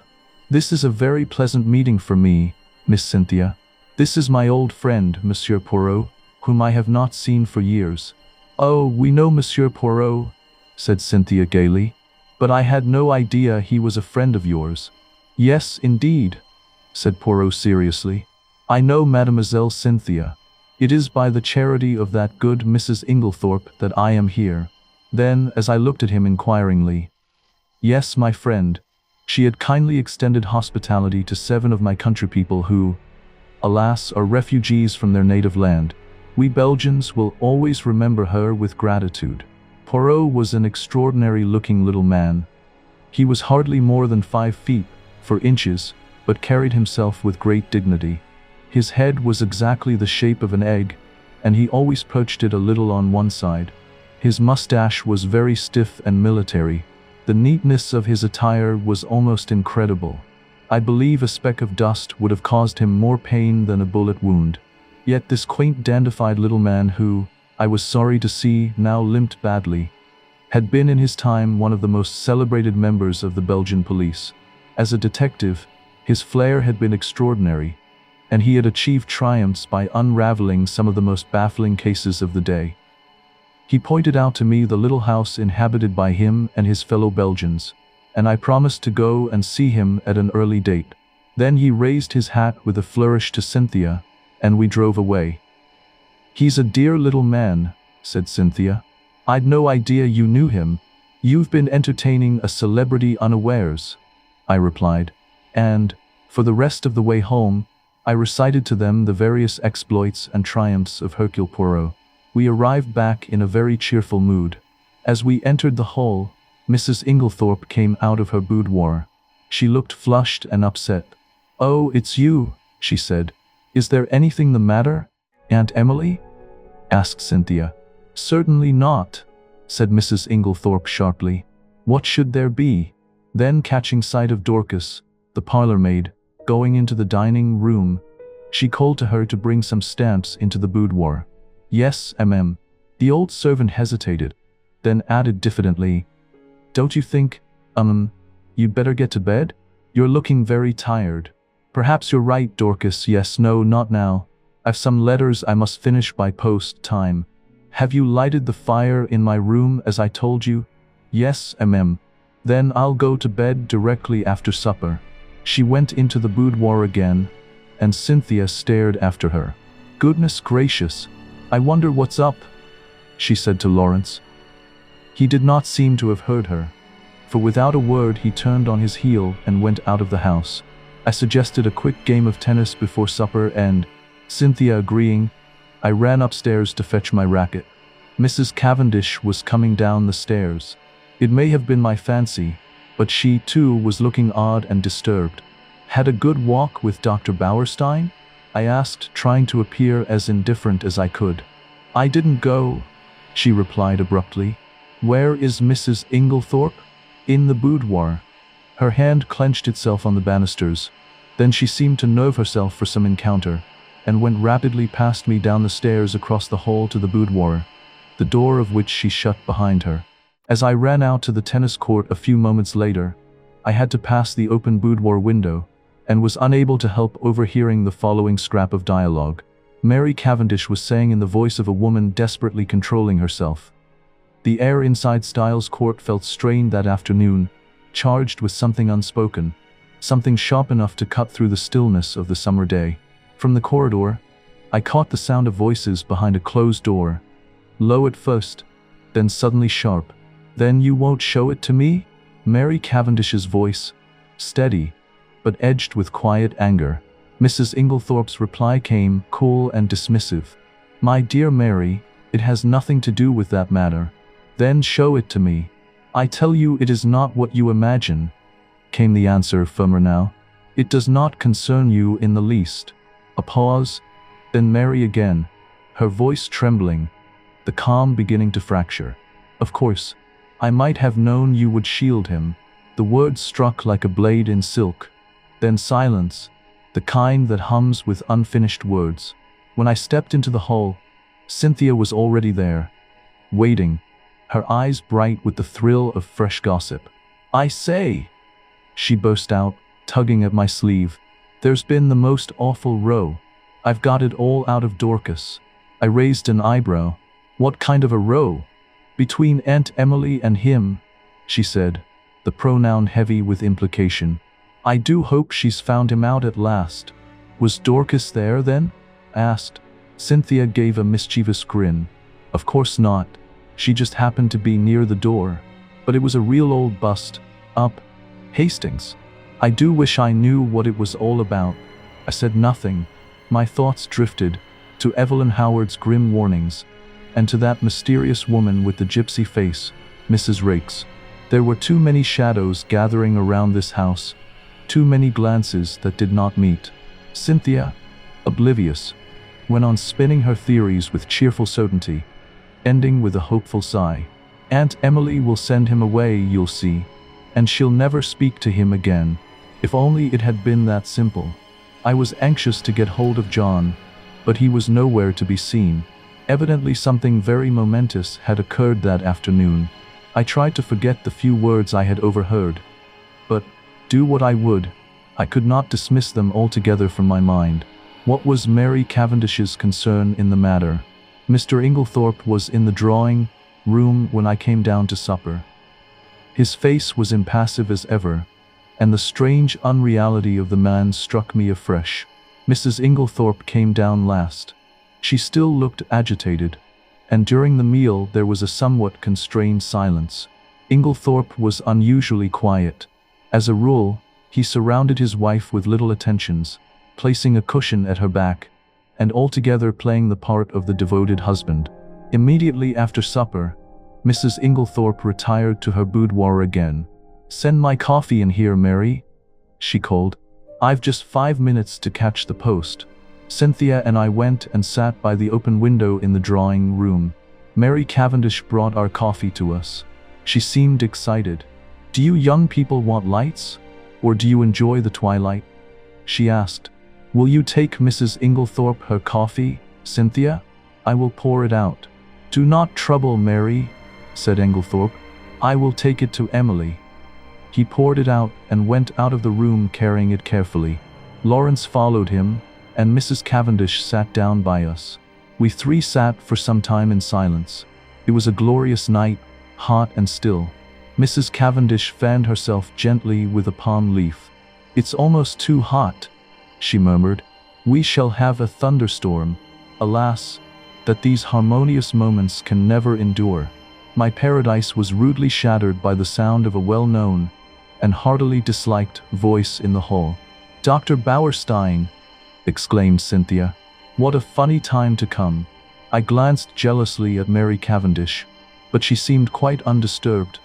A: "This is a very pleasant meeting for me, Miss Cynthia. This is my old friend, Monsieur Poirot, whom I have not seen for years." "Oh, we know Monsieur Poirot," said Cynthia gaily. "But I had no idea he was a friend of yours." "Yes, indeed," said Poirot seriously. "I know Mademoiselle Cynthia. It is by the charity of that good Mrs. Inglethorp that I am here." Then, as I looked at him inquiringly, "Yes, my friend. She had kindly extended hospitality to 7 of my countrypeople who, alas, are refugees from their native land. We Belgians will always remember her with gratitude. Poirot was an extraordinary-looking little man. He was hardly more than 5 feet, 4 inches, but carried himself with great dignity. His head was exactly the shape of an egg, and he always perched it a little on one side. His mustache was very stiff and military. The neatness of his attire was almost incredible. I believe a speck of dust would have caused him more pain than a bullet wound. Yet this quaint dandified little man who, I was sorry to see, now limped badly, had been in his time one of the most celebrated members of the Belgian police. As a detective, his flair had been extraordinary, and he had achieved triumphs by unraveling some of the most baffling cases of the day. He pointed out to me the little house inhabited by him and his fellow Belgians, and I promised to go and see him at an early date. Then he raised his hat with a flourish to Cynthia, and we drove away. "He's a dear little man," said Cynthia. "I'd no idea you knew him. You've been entertaining a celebrity unawares," I replied, and, for the rest of the way home, I recited to them the various exploits and triumphs of Hercule Poirot. We arrived back in a very cheerful mood. As we entered the hall, Mrs. Inglethorp came out of her boudoir. She looked flushed and upset. "Oh, it's you," she said. "Is there anything the matter, Aunt Emily?" asked Cynthia. "Certainly not," said Mrs. Inglethorp sharply. "What should there be?" Then, catching sight of Dorcas, the parlor maid, going into the dining room, she called to her to bring some stamps into the boudoir. "Yes, ma'am." The old servant hesitated, then added diffidently, "Don't you think, you'd better get to bed? You're looking very tired." "Perhaps you're right, Dorcas. Yes, no, not now. I've some letters I must finish by post time. Have you lighted the fire in my room as I told you?" "Yes, ma'am." "Then I'll go to bed directly after supper." She went into the boudoir again, and Cynthia stared after her. "Goodness gracious, I wonder what's up," she said to Lawrence. He did not seem to have heard her, for without a word he turned on his heel and went out of the house. I suggested a quick game of tennis before supper and, Cynthia agreeing, I ran upstairs to fetch my racket. Mrs. Cavendish was coming down the stairs. It may have been my fancy, but she, too, was looking odd and disturbed. "Had a good walk with Dr. Bauerstein?" I asked, trying to appear as indifferent as I could. "I didn't go," she replied abruptly. "Where is Mrs. Inglethorp?" "In the boudoir." Her hand clenched itself on the banisters. Then she seemed to nerve herself for some encounter, and went rapidly past me down the stairs across the hall to the boudoir, the door of which she shut behind her. As I ran out to the tennis court a few moments later, I had to pass the open boudoir window, and was unable to help overhearing the following scrap of dialogue. Mary Cavendish was saying in the voice of a woman desperately controlling herself. The air inside Styles Court felt strained that afternoon, charged with something unspoken, something sharp enough to cut through the stillness of the summer day. From the corridor, I caught the sound of voices behind a closed door, low at first, then suddenly sharp. "Then you won't show it to me?" Mary Cavendish's voice, steady, but edged with quiet anger. Mrs. Inglethorpe's reply came, cool and dismissive. "My dear Mary, it has nothing to do with that matter." "Then show it to me." "I tell you it is not what you imagine," came the answer, firmer now. "It does not concern you in the least." A pause, then Mary again, her voice trembling, the calm beginning to fracture. "Of course, I might have known you would shield him." The words struck like a blade in silk. Then silence, the kind that hums with unfinished words. When I stepped into the hall, Cynthia was already there, waiting, her eyes bright with the thrill of fresh gossip. "I say," she burst out, tugging at my sleeve, "there's been the most awful row. I've got it all out of Dorcas." I raised an eyebrow. "What kind of a row?" "Between Aunt Emily and him," she said, the pronoun heavy with implication. "I do hope she's found him out at last." "Was Dorcas there then?" I asked. Cynthia gave a mischievous grin. "Of course not. She just happened to be near the door. But it was a real old bust, up Hastings. I do wish I knew what it was all about." I said nothing. My thoughts drifted, to Evelyn Howard's grim warnings, and to that mysterious woman with the gypsy face, Mrs. Raikes. There were too many shadows gathering around this house, too many glances that did not meet. Cynthia, oblivious, went on spinning her theories with cheerful certainty, ending with a hopeful sigh. Aunt Emily will send him away, you'll see, and she'll never speak to him again. If only it had been that simple. I was anxious to get hold of John, but he was nowhere to be seen. Evidently something very momentous had occurred that afternoon. I tried to forget the few words I had overheard, but, do what I would, I could not dismiss them altogether from my mind. What was Mary Cavendish's concern in the matter? Mr. Inglethorp was in the drawing room when I came down to supper. His face was impassive as ever, and the strange unreality of the man struck me afresh. Mrs. Inglethorp came down last. She still looked agitated, and during the meal there was a somewhat constrained silence. Inglethorp was unusually quiet. As a rule, he surrounded his wife with little attentions, placing a cushion at her back, and altogether playing the part of the devoted husband. Immediately after supper, Mrs. Inglethorp retired to her boudoir again. "Send my coffee in here, Mary," she called. "I've just 5 minutes to catch the post." Cynthia and I went and sat by the open window in the drawing room. Mary Cavendish brought our coffee to us. She seemed excited. "Do you young people want lights? Or do you enjoy the twilight?" she asked. "Will you take Mrs. Inglethorp her coffee, Cynthia? I will pour it out." "Do not trouble, Mary," said Inglethorp. "I will take it to Emily." He poured it out and went out of the room carrying it carefully. Lawrence followed him, and Mrs. Cavendish sat down by us. We three sat for some time in silence. It was a glorious night, hot and still. Mrs. Cavendish fanned herself gently with a palm leaf. "It's almost too hot," she murmured. "We shall have a thunderstorm. Alas, that these harmonious moments can never endure." My paradise was rudely shattered by the sound of a well-known and heartily disliked voice in the hall. "Dr. Bauerstein!" exclaimed Cynthia. "What a funny time to come." I glanced jealously at Mary Cavendish, but she seemed quite undisturbed.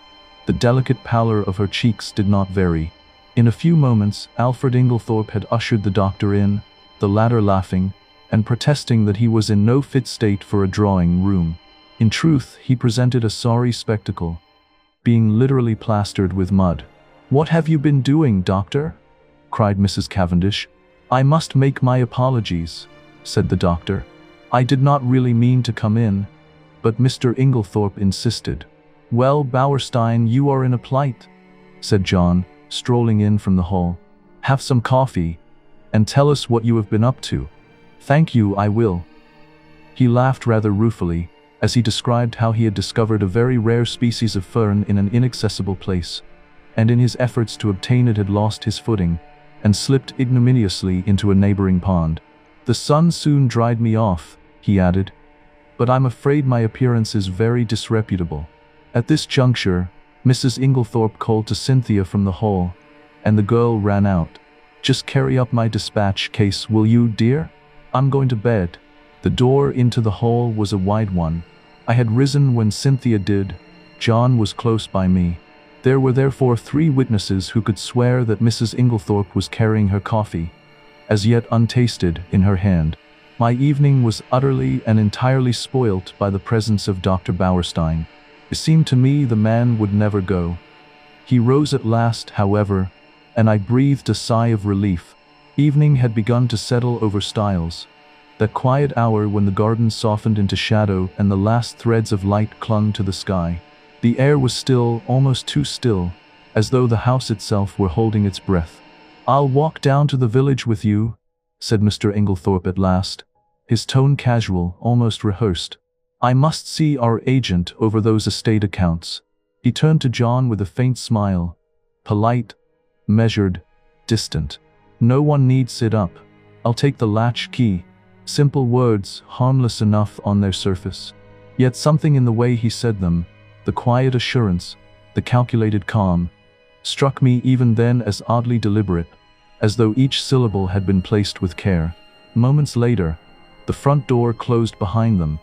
A: The delicate pallor of her cheeks did not vary. In a few moments, Alfred Inglethorp had ushered the doctor in, the latter laughing, and protesting that he was in no fit state for a drawing room. In truth, he presented a sorry spectacle, being literally plastered with mud. "What have you been doing, doctor?" cried Mrs. Cavendish. "I must make my apologies," said the doctor. "I did not really mean to come in, but Mr. Inglethorp insisted." "Well, Bauerstein, you are in a plight," said John, strolling in from the hall. "Have some coffee, and tell us what you have been up to." "Thank you, I will." He laughed rather ruefully, as he described how he had discovered a very rare species of fern in an inaccessible place, and in his efforts to obtain it had lost his footing, and slipped ignominiously into a neighboring pond. "The sun soon dried me off," he added, "but I'm afraid my appearance is very disreputable." At this juncture, Mrs. Inglethorp called to Cynthia from the hall, and the girl ran out. "Just carry up my dispatch case, will you, dear? I'm going to bed." The door into the hall was a wide one. I had risen when Cynthia did. John was close by me. There were therefore 3 witnesses who could swear that Mrs. Inglethorp was carrying her coffee, as yet untasted, in her hand. My evening was utterly and entirely spoilt by the presence of Dr. Bauerstein. It seemed to me the man would never go. He rose at last, however, and I breathed a sigh of relief. Evening had begun to settle over Styles, that quiet hour when the garden softened into shadow and the last threads of light clung to the sky. The air was still, almost too still, as though the house itself were holding its breath. "I'll walk down to the village with you," said Mr. Inglethorp at last, his tone casual, almost rehearsed. "I must see our agent over those estate accounts." He turned to John with a faint smile, polite, measured, distant. "No one need sit up. I'll take the latch key." Simple words, harmless enough on their surface. Yet something in the way he said them, the quiet assurance, the calculated calm, struck me even then as oddly deliberate, as though each syllable had been placed with care. Moments later, The front door closed behind them,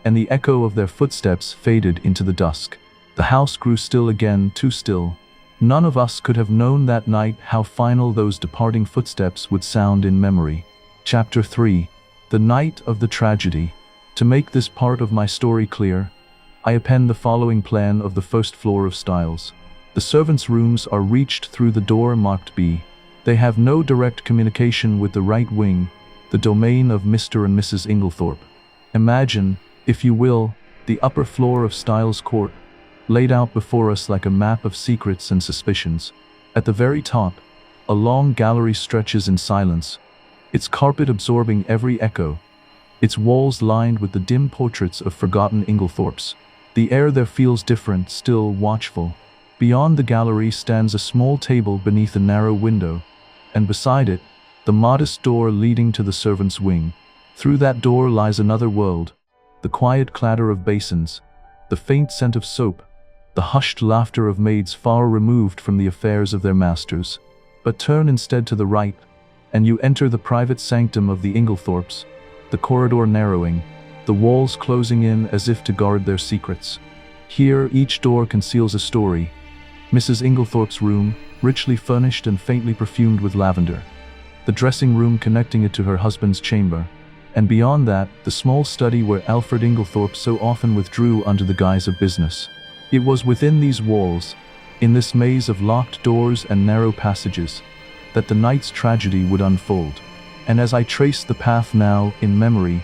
A: and the echo of their footsteps faded into the dusk. The house grew still again, too still. None of us could have known that night how final those departing footsteps would sound in memory. Chapter 3. The Night of the Tragedy. To make this part of my story clear, I append the following plan of the first floor of Styles. The servants' rooms are reached through the door marked B. They have no direct communication with the right wing, the domain of Mr. and Mrs. Inglethorp. Imagine, if you will, the upper floor of Styles Court, laid out before us like a map of secrets and suspicions. At the very top, a long gallery stretches in silence, its carpet absorbing every echo, its walls lined with the dim portraits of forgotten Inglethorpes. The air there feels different, still, watchful. Beyond the gallery stands a small table beneath a narrow window, and beside it, the modest door leading to the servants' wing. Through that door lies another world, the quiet clatter of basins, the faint scent of soap, the hushed laughter of maids far removed from the affairs of their masters. But turn instead to the right, and you enter the private sanctum of the Inglethorpes, the corridor narrowing, the walls closing in as if to guard their secrets. Here each door conceals a story. Mrs. Inglethorpe's room, richly furnished and faintly perfumed with lavender. The dressing room connecting it to her husband's chamber. And beyond that, the small study where Alfred Inglethorpe so often withdrew under the guise of business. It was within these walls, in this maze of locked doors and narrow passages, that the night's tragedy would unfold. And as I trace the path now, in memory,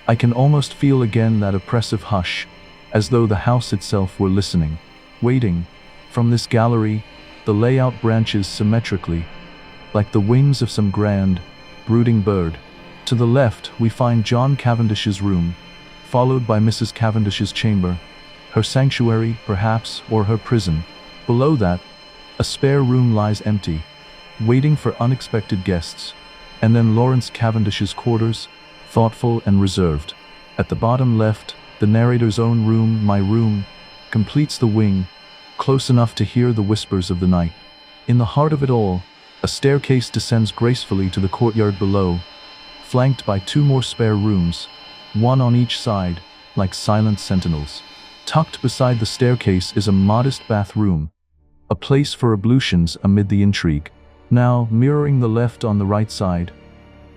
A: I can almost feel again that oppressive hush, as though the house itself were listening, waiting. From this gallery, the layout branches symmetrically, like the wings of some grand, brooding bird. To the left, we find John Cavendish's room, followed by Mrs. Cavendish's chamber, her sanctuary, perhaps, or her prison. Below that, a spare room lies empty, waiting for unexpected guests. And then Lawrence Cavendish's quarters, thoughtful and reserved. At the bottom left, the narrator's own room, my room, completes the wing, close enough to hear the whispers of the night. In the heart of it all, a staircase descends gracefully to the courtyard below, flanked by two more spare rooms, one on each side, like silent sentinels. Tucked beside the staircase is a modest bathroom, a place for ablutions amid the intrigue. Now, mirroring the left on the right side,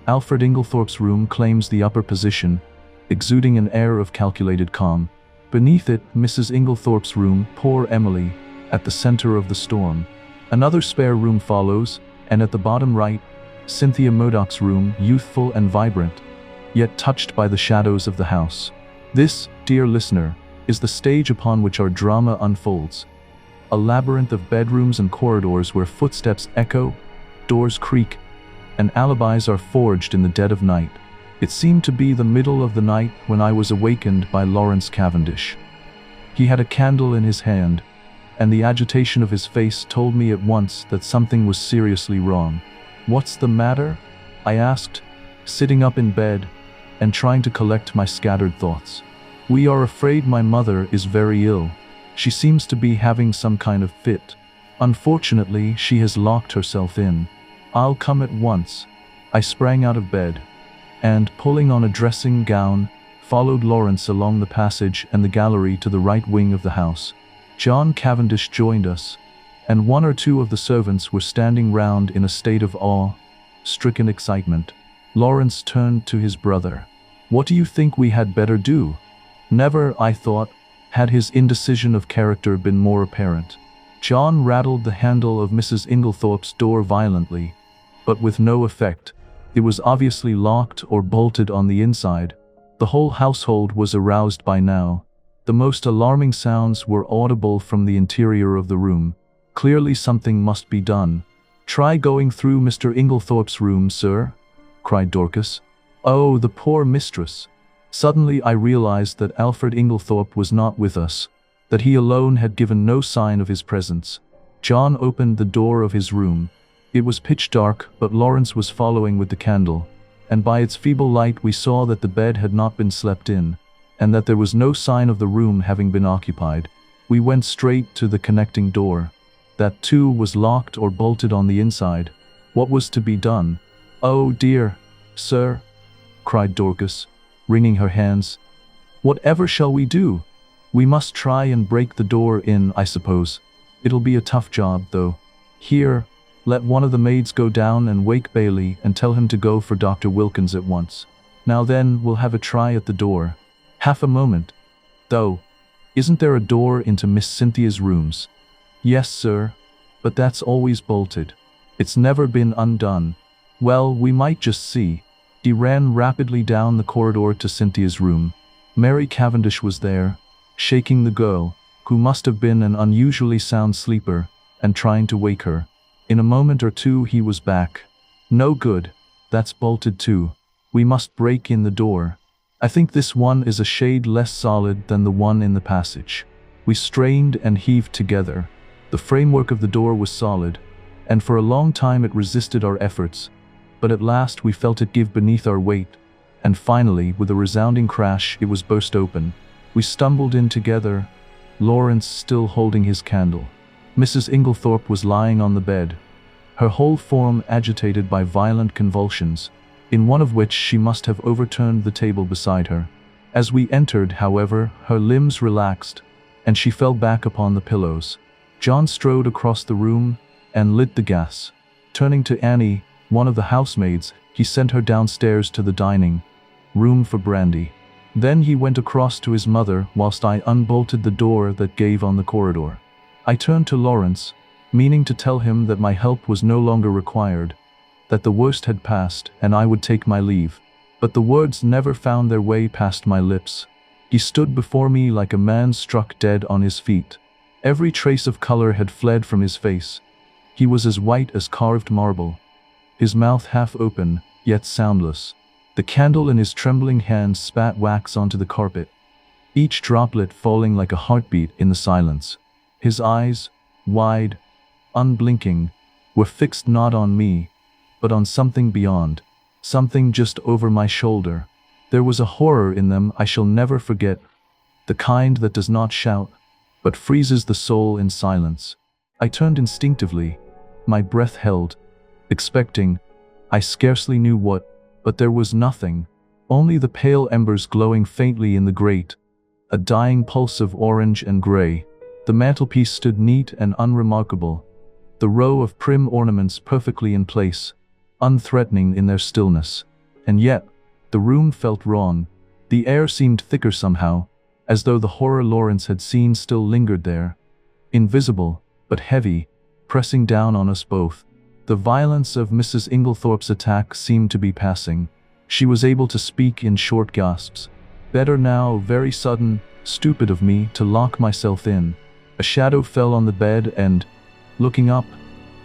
A: Alfred Inglethorpe's room claims the upper position, exuding an air of calculated calm. Beneath it, Mrs. Inglethorpe's room, poor Emily, at the center of the storm. Another spare room follows, and at the bottom right, Cynthia Murdoch's room, youthful and vibrant, yet touched by the shadows of the house. This, dear listener, is the stage upon which our drama unfolds. A labyrinth of bedrooms and corridors where footsteps echo, doors creak, and alibis are forged in the dead of night. It seemed to be the middle of the night when I was awakened by Lawrence Cavendish. He had a candle in his hand, and the agitation of his face told me at once that something was seriously wrong. "What's the matter?" I asked, sitting up in bed and trying to collect my scattered thoughts. "We are afraid my mother is very ill. She seems to be having some kind of fit. Unfortunately, she has locked herself in. I'll come at once." I sprang out of bed, and, pulling on a dressing gown, followed Lawrence along the passage and the gallery to the right wing of the house. John Cavendish joined us, and one or two of the servants were standing round in a state of awe-stricken excitement. Lawrence turned to his brother. "What do you think we had better do?" Never, I thought, had his indecision of character been more apparent. John rattled the handle of Mrs. Inglethorpe's door violently, but with no effect. It was obviously locked or bolted on the inside. The whole household was aroused by now. The most alarming sounds were audible from the interior of the room. Clearly something must be done. "Try going through Mr. Inglethorpe's room, sir," cried Dorcas. "Oh, the poor mistress." Suddenly I realized that Alfred Inglethorpe was not with us, that he alone had given no sign of his presence. John opened the door of his room. It was pitch dark, but Lawrence was following with the candle, and by its feeble light we saw that the bed had not been slept in, and that there was no sign of the room having been occupied. We went straight to the connecting door. That too was locked or bolted on the inside. What was to be done? "Oh dear, sir," cried Dorcas, wringing her hands. "Whatever shall we do? We must try and break the door in, I suppose. It'll be a tough job, though. Here, let one of the maids go down and wake Bailey and tell him to go for Dr. Wilkins at once. Now then, we'll have a try at the door. Half a moment, though. Isn't there a door into Miss Cynthia's rooms?" "Yes, sir, but that's always bolted. It's never been undone." "Well, we might just see." He ran rapidly down the corridor to Cynthia's room. Mary Cavendish was there, shaking the girl, who must have been an unusually sound sleeper, and trying to wake her. In a moment or two he was back. "No good. That's bolted too. We must break in the door. I think this one is a shade less solid than the one in the passage." We strained and heaved together. The framework of the door was solid, and for a long time it resisted our efforts, but at last we felt it give beneath our weight, and finally, with a resounding crash, it was burst open. We stumbled in together, Lawrence still holding his candle. Mrs. Inglethorp was lying on the bed, her whole form agitated by violent convulsions, in one of which she must have overturned the table beside her. As we entered, however, her limbs relaxed, and she fell back upon the pillows. John strode across the room and lit the gas. Turning to Annie, one of the housemaids, he sent her downstairs to the dining room for brandy. Then he went across to his mother whilst I unbolted the door that gave on the corridor. I turned to Lawrence, meaning to tell him that my help was no longer required, that the worst had passed and I would take my leave. But the words never found their way past my lips. He stood before me like a man struck dead on his feet. Every trace of color had fled from his face. He was as white as carved marble, his mouth half open, yet soundless. The candle in his trembling hands spat wax onto the carpet, each droplet falling like a heartbeat in the silence. His eyes, wide, unblinking, were fixed not on me, but on something beyond, something just over my shoulder. There was a horror in them I shall never forget, the kind that does not shout, but freezes the soul in silence. I turned instinctively, my breath held, expecting, I scarcely knew what, but there was nothing, only the pale embers glowing faintly in the grate, a dying pulse of orange and gray. The mantelpiece stood neat and unremarkable, the row of prim ornaments perfectly in place, unthreatening in their stillness. And yet, the room felt wrong. The air seemed thicker somehow, as though the horror Lawrence had seen still lingered there, invisible, but heavy, pressing down on us both. The violence of Mrs. Inglethorpe's attack seemed to be passing. She was able to speak in short gasps. "Better now, very sudden, stupid of me to lock myself in." A shadow fell on the bed and, looking up,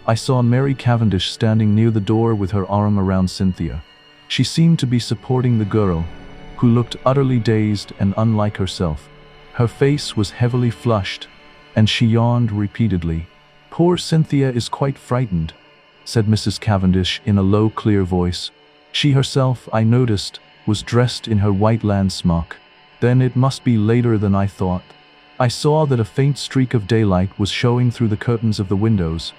A: I saw Mary Cavendish standing near the door with her arm around Cynthia. She seemed to be supporting the girl, who looked utterly dazed and unlike herself. Her face was heavily flushed, and she yawned repeatedly. "Poor Cynthia is quite frightened," said Mrs. Cavendish in a low, clear voice. She herself, I noticed, was dressed in her white lawn smock. Then it must be later than I thought. I saw that a faint streak of daylight was showing through the curtains of the windows,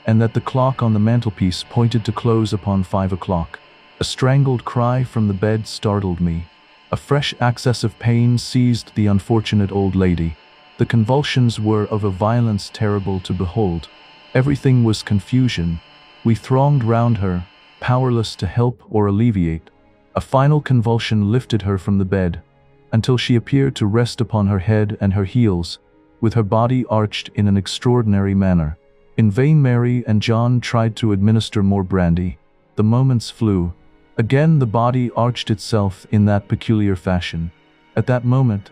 A: and that the clock on the mantelpiece pointed to close upon 5 o'clock. A strangled cry from the bed startled me. A fresh access of pain seized the unfortunate old lady. The convulsions were of a violence terrible to behold. Everything was confusion. We thronged round her, powerless to help or alleviate. A final convulsion lifted her from the bed, until she appeared to rest upon her head and her heels, with her body arched in an extraordinary manner. In vain Mary and John tried to administer more brandy. The moments flew. Again the body arched itself in that peculiar fashion. At that moment,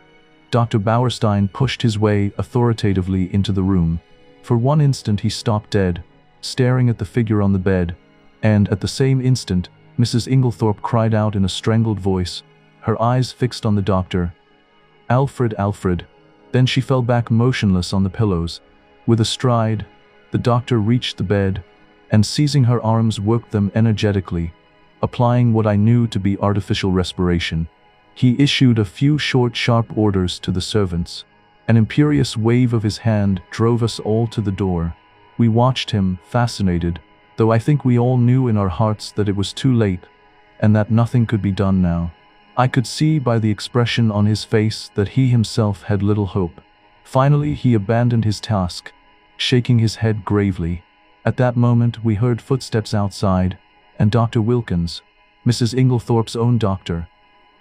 A: Dr. Bauerstein pushed his way authoritatively into the room. For one instant he stopped dead, staring at the figure on the bed, and at the same instant, Mrs. Inglethorpe cried out in a strangled voice, her eyes fixed on the doctor, "Alfred, Alfred." Then she fell back motionless on the pillows. With a stride, the doctor reached the bed, and seizing her arms worked them energetically, applying what I knew to be artificial respiration. He issued a few short, sharp orders to the servants. An imperious wave of his hand drove us all to the door. We watched him, fascinated, though I think we all knew in our hearts that it was too late. and that nothing could be done now. I could see by the expression on his face that he himself had little hope. Finally, he abandoned his task, shaking his head gravely. At that moment, we heard footsteps outside, and Dr. Wilkins, Mrs. Inglethorpe's own doctor,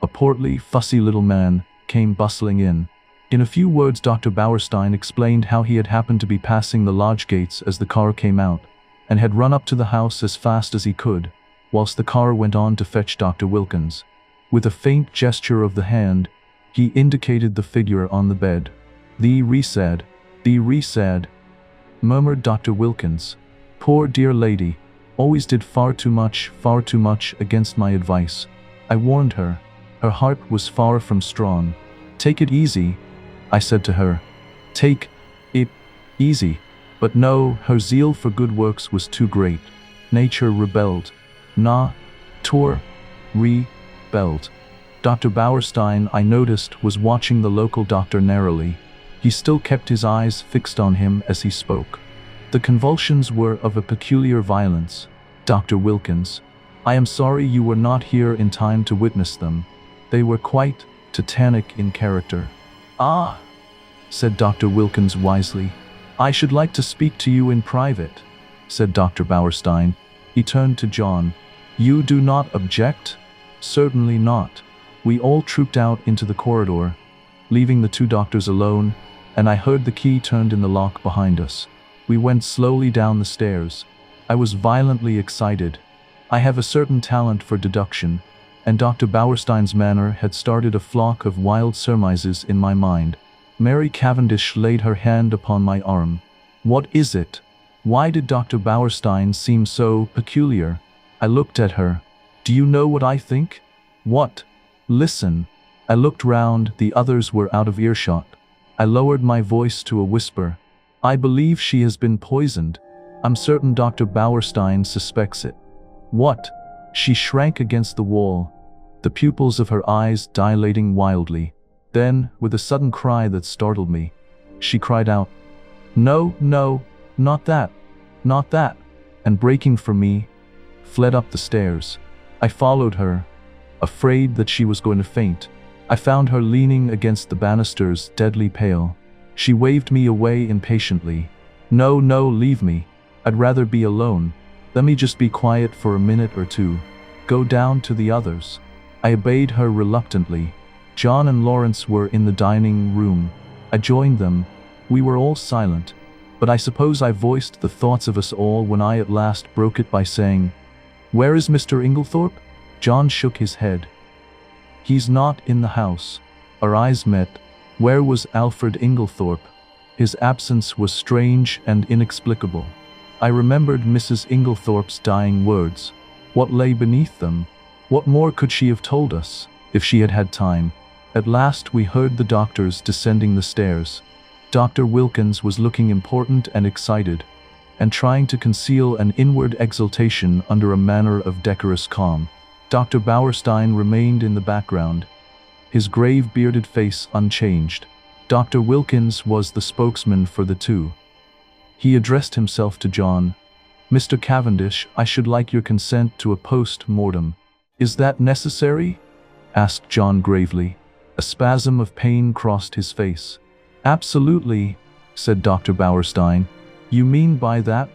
A: a portly, fussy little man, came bustling in. In a few words, Dr. Bauerstein explained how he had happened to be passing the lodge gates as the car came out, and had run up to the house as fast as he could, whilst the car went on to fetch Dr. Wilkins. With a faint gesture of the hand, he indicated the figure on the bed. "The re-sad," murmured Dr. Wilkins. "Poor dear lady, always did far too much against my advice. I warned her. Her heart was far from strong. Take it easy, I said to her. Take it easy. But no, her zeal for good works was too great. Nature rebelled. Rebelled. Dr. Bauerstein, I noticed, was watching the local doctor narrowly. He still kept his eyes fixed on him as he spoke. The convulsions were of a peculiar violence. Dr. Wilkins, I am sorry you were not here in time to witness them. They were quite titanic in character. Ah, said Dr. Wilkins wisely. I should like to speak to you in private, said Dr. Bauerstein. He turned to John. You do not object? Certainly not. We all trooped out into the corridor, leaving the two doctors alone, and I heard the key turned in the lock behind us. We went slowly down the stairs. I was violently excited. I have a certain talent for deduction, and Dr. Bauerstein's manner had started a flock of wild surmises in my mind. Mary Cavendish laid her hand upon my arm. What is it? Why did Dr. Bauerstein seem so peculiar? I looked at her. Do you know what I think? What? Listen. I looked round, the others were out of earshot. I lowered my voice to a whisper. I believe she has been poisoned. I'm certain Dr. Bauerstein suspects it. What? She shrank against the wall, the pupils of her eyes dilating wildly. Then, with a sudden cry that startled me, she cried out, No, no, not that, and breaking from me, fled up the stairs. I followed her, afraid that she was going to faint. I found her leaning against the banisters, deadly pale. She waved me away impatiently. No, no, leave me. I'd rather be alone. Let me just be quiet for a minute or two. Go down to the others. I obeyed her reluctantly. John and Lawrence were in the dining room. I joined them. We were all silent, but I suppose I voiced the thoughts of us all when I at last broke it by saying, Where is Mr. Inglethorpe? John shook his head. He's not in the house. Our eyes met. Where was Alfred Inglethorpe? His absence was strange and inexplicable. I remembered Mrs. Inglethorpe's dying words. What lay beneath them? What more could she have told us, if she had had time? At last we heard the doctors descending the stairs. Dr. Wilkins was looking important and excited, and trying to conceal an inward exultation under a manner of decorous calm. Dr. Bauerstein remained in the background, his grave bearded face unchanged. Dr. Wilkins was the spokesman for the two. He addressed himself to John. Mr. Cavendish, I should like your consent to a post-mortem. Is that necessary? Asked John gravely. A spasm of pain crossed his face. Absolutely, said Dr. Bauerstein. You mean by that?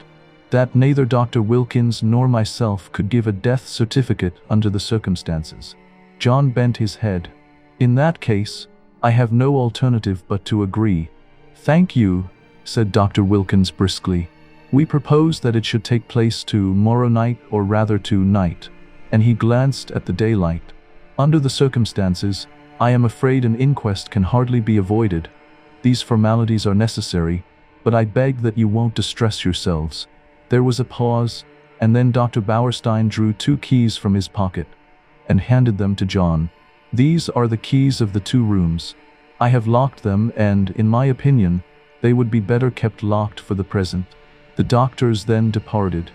A: That neither Dr. Wilkins nor myself could give a death certificate under the circumstances. John bent his head. In that case, I have no alternative but to agree. Thank you, said Dr. Wilkins briskly. We propose that it should take place tomorrow night, or rather tonight. And he glanced at the daylight. Under the circumstances, I am afraid an inquest can hardly be avoided. These formalities are necessary, but I beg that you won't distress yourselves. There was a pause, and then Dr. Bauerstein drew 2 keys from his pocket and handed them to John. These are the keys of the 2 rooms. I have locked them, and, in my opinion, they would be better kept locked for the present. The doctors then departed.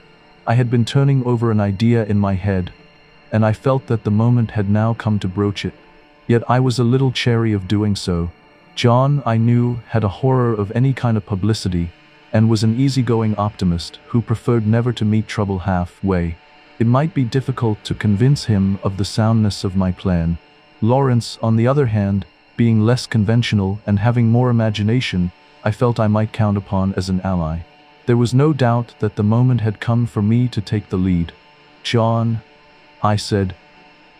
A: I had been turning over an idea in my head, and I felt that the moment had now come to broach it. Yet I was a little chary of doing so. John, I knew, had a horror of any kind of publicity, and was an easygoing optimist who preferred never to meet trouble halfway. It might be difficult to convince him of the soundness of my plan. Lawrence, on the other hand, being less conventional and having more imagination, I felt I might count upon as an ally. There was no doubt that the moment had come for me to take the lead. "John," I said,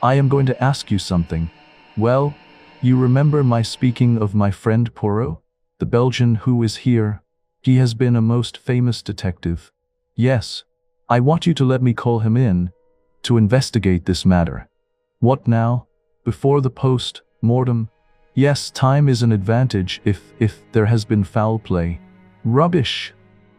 A: "I am going to ask you something." "Well, you remember my speaking of my friend Poirot, the Belgian who is here? He has been a most famous detective." "Yes. I want you to let me call him in to investigate this matter." "What now? Before the post-mortem?" "Yes, time is an advantage if there has been foul play." "Rubbish!"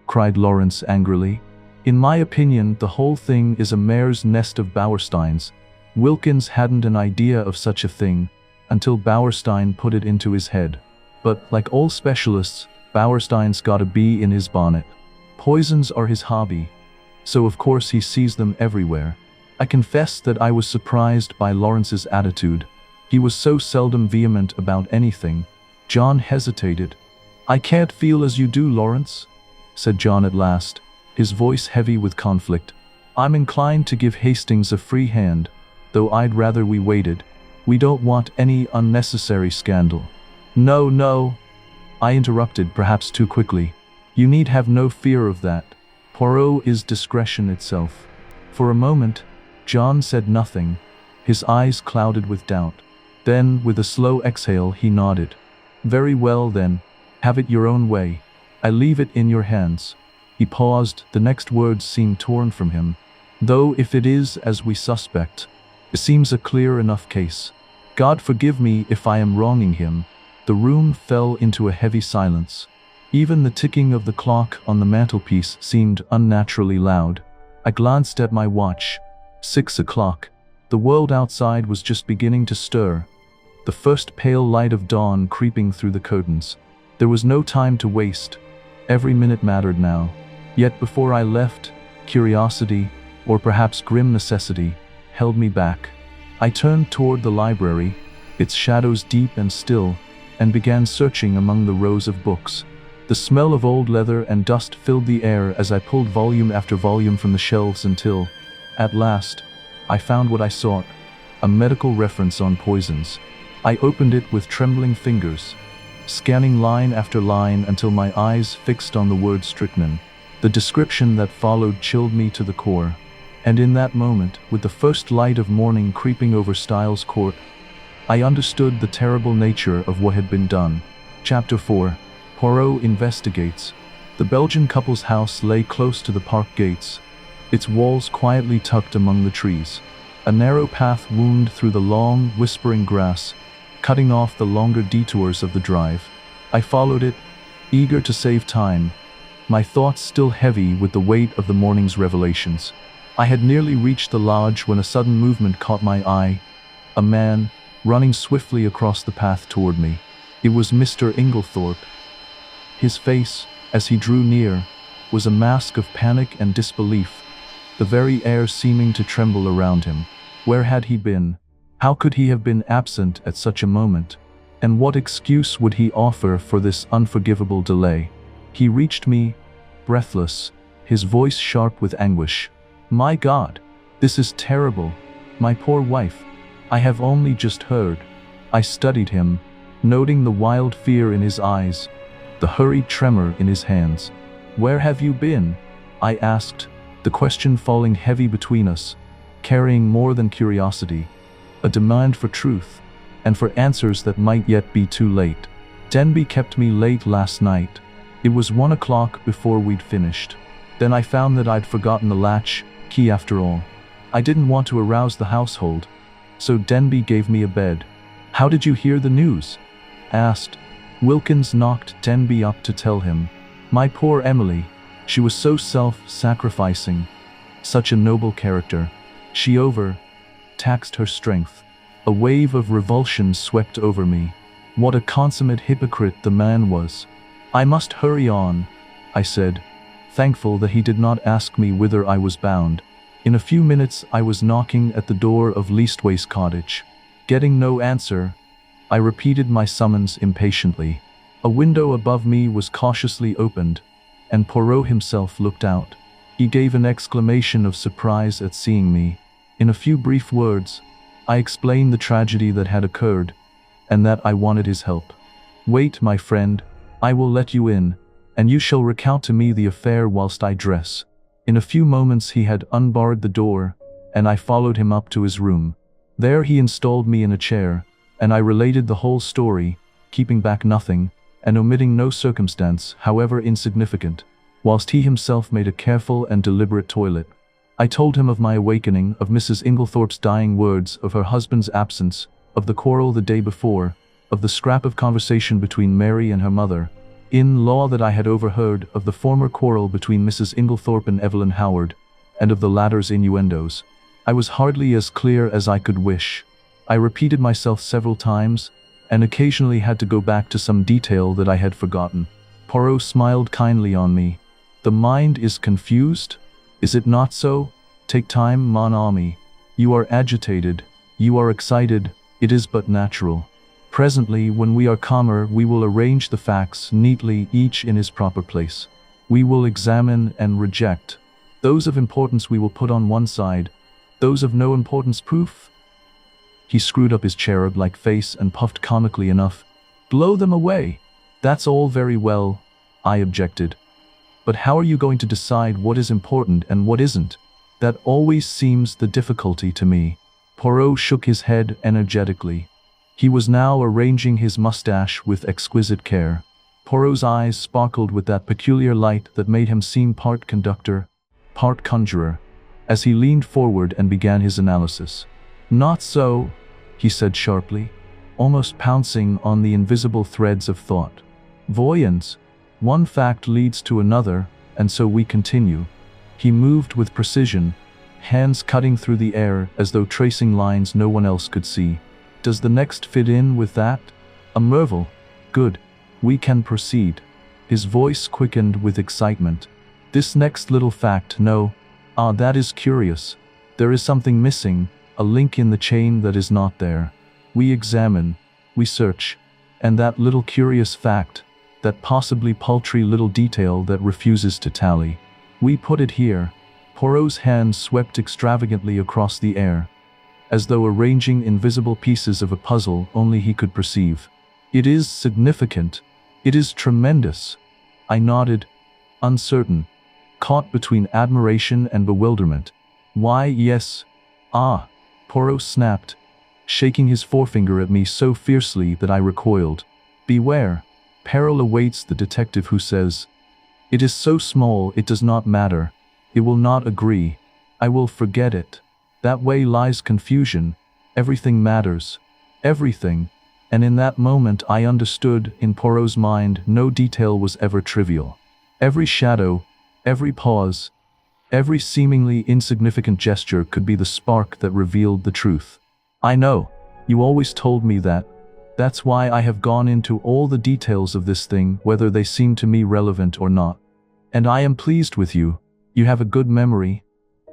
A: cried Lawrence angrily. "In my opinion, the whole thing is a mare's nest of Bauerstein's. Wilkins hadn't an idea of such a thing until Bauerstein put it into his head. But, like all specialists, Bauerstein's got a bee in his bonnet. Poisons are his hobby, so of course he sees them everywhere." I confess that I was surprised by Lawrence's attitude. He was so seldom vehement about anything. John hesitated. "I can't feel as you do, Lawrence," said John at last, his voice heavy with conflict. "I'm inclined to give Hastings a free hand, though I'd rather we waited. We don't want any unnecessary scandal." "No, no," I interrupted, perhaps too quickly. "You need have no fear of that. Poirot is discretion itself." For a moment, John said nothing, his eyes clouded with doubt. Then, with a slow exhale, he nodded. "Very well then, have it your own way. I leave it in your hands." He paused, the next words seemed torn from him. "Though if it is as we suspect, it seems a clear enough case. God forgive me if I am wronging him." The room fell into a heavy silence. Even the ticking of the clock on the mantelpiece seemed unnaturally loud. I glanced at my watch. 6 o'clock. The world outside was just beginning to stir, the first pale light of dawn creeping through the curtains. There was no time to waste. Every minute mattered now. Yet before I left, curiosity, or perhaps grim necessity, held me back. I turned toward the library, its shadows deep and still, and began searching among the rows of books. The smell of old leather and dust filled the air as I pulled volume after volume from the shelves until, at last, I found what I sought, a medical reference on poisons. I opened it with trembling fingers, scanning line after line until my eyes fixed on the word strychnine. The description that followed chilled me to the core. And in that moment, with the first light of morning creeping over Styles Court, I understood the terrible nature of what had been done. Chapter 4. Poirot investigates. The Belgian couple's house lay close to the park gates, its walls quietly tucked among the trees. A narrow path wound through the long, whispering grass, cutting off the longer detours of the drive. I followed it, eager to save time, my thoughts still heavy with the weight of the morning's revelations. I had nearly reached the lodge when a sudden movement caught my eye. A man, running swiftly across the path toward me. It was Mr. Inglethorp. His face, as he drew near, was a mask of panic and disbelief, the very air seeming to tremble around him. Where had he been? How could he have been absent at such a moment? And what excuse would he offer for this unforgivable delay? He reached me, breathless, his voice sharp with anguish. "My God, this is terrible. My poor wife. I have only just heard." I studied him, noting the wild fear in his eyes, the hurried tremor in his hands. "Where have you been?" I asked, the question falling heavy between us, carrying more than curiosity, a demand for truth, and for answers that might yet be too late. "Denby kept me late last night. It was 1 o'clock before we'd finished. Then I found that I'd forgotten the latch key after all. I didn't want to arouse the household, so Denby gave me a bed." "How did you hear the news?" asked. "Wilkins knocked Denby up to tell him. My poor Emily, she was so self-sacrificing, such a noble character. She overtaxed her strength." A wave of revulsion swept over me. What a consummate hypocrite the man was. "I must hurry on," I said, thankful that he did not ask me whither I was bound. In a few minutes I was knocking at the door of Leastways Cottage. Getting no answer, I repeated my summons impatiently. A window above me was cautiously opened, and Poirot himself looked out. He gave an exclamation of surprise at seeing me. In a few brief words, I explained the tragedy that had occurred, and that I wanted his help. "Wait, my friend, I will let you in, and you shall recount to me the affair whilst I dress." In a few moments he had unbarred the door, and I followed him up to his room. There he installed me in a chair, and I related the whole story, keeping back nothing, and omitting no circumstance, however insignificant, whilst he himself made a careful and deliberate toilet. I told him of my awakening, of Mrs. Inglethorp's dying words, of her husband's absence, of the quarrel the day before, of the scrap of conversation between Mary and her mother-in-law that I had overheard, of the former quarrel between Mrs. Inglethorp and Evelyn Howard, and of the latter's innuendos. I was hardly as clear as I could wish. I repeated myself several times, and occasionally had to go back to some detail that I had forgotten. Poirot smiled kindly on me. "The mind is confused? Is it not so? Take time, mon ami. You are agitated, you are excited, it is but natural. Presently, when we are calmer, we will arrange the facts neatly, each in his proper place. We will examine and reject. Those of importance we will put on one side, those of no importance poof." He screwed up his cherub-like face and puffed comically enough. "Blow them away. That's all very well," I objected. "But how are you going to decide what is important and what isn't? That always seems the difficulty to me." Poirot shook his head energetically. He was now arranging his mustache with exquisite care. Poirot's eyes sparkled with that peculiar light that made him seem part conductor, part conjurer, as he leaned forward and began his analysis. "Not so," he said sharply, almost pouncing on the invisible threads of thought. "Voyons, one fact leads to another, and so we continue." He moved with precision, hands cutting through the air as though tracing lines no one else could see. "Does the next fit in with that? A merveille. Good. We can proceed." His voice quickened with excitement. "This next little fact, no. Ah, that is curious. There is something missing, a link in the chain that is not there. We examine, we search, and that little curious fact, that possibly paltry little detail that refuses to tally, we put it here." Poirot's hand swept extravagantly across the air, as though arranging invisible pieces of a puzzle only he could perceive. "It is significant. It is tremendous." I nodded, uncertain, caught between admiration and bewilderment. "Why, yes." "Ah," Poirot snapped, shaking his forefinger at me so fiercely that I recoiled. "Beware. Peril awaits the detective who says, 'It is so small it does not matter. It will not agree. I will forget it.' That way lies confusion. Everything matters. Everything." And in that moment I understood, in Poirot's mind no detail was ever trivial. Every shadow, every pause, every seemingly insignificant gesture could be the spark that revealed the truth. "I know. You always told me that. That's why I have gone into all the details of this thing, whether they seem to me relevant or not. And I am pleased with you. You have a good memory,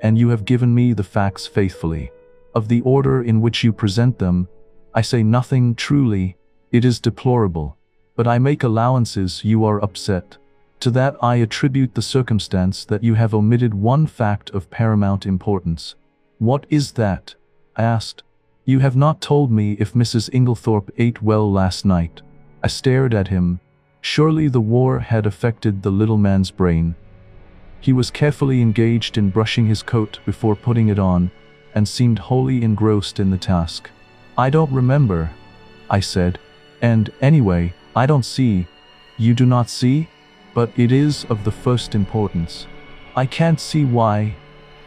A: and you have given me the facts faithfully. Of the order in which you present them, I say nothing. Truly, it is deplorable. But I make allowances. You are upset. To that I attribute the circumstance that you have omitted one fact of paramount importance." "What is that?" I asked. "You have not told me if Mrs. Inglethorp ate well last night." I stared at him. Surely the war had affected the little man's brain. He was carefully engaged in brushing his coat before putting it on, and seemed wholly engrossed in the task. "I don't remember," I said. "And, anyway, I don't see." "You do not see? But it is of the first importance." "I can't see why,"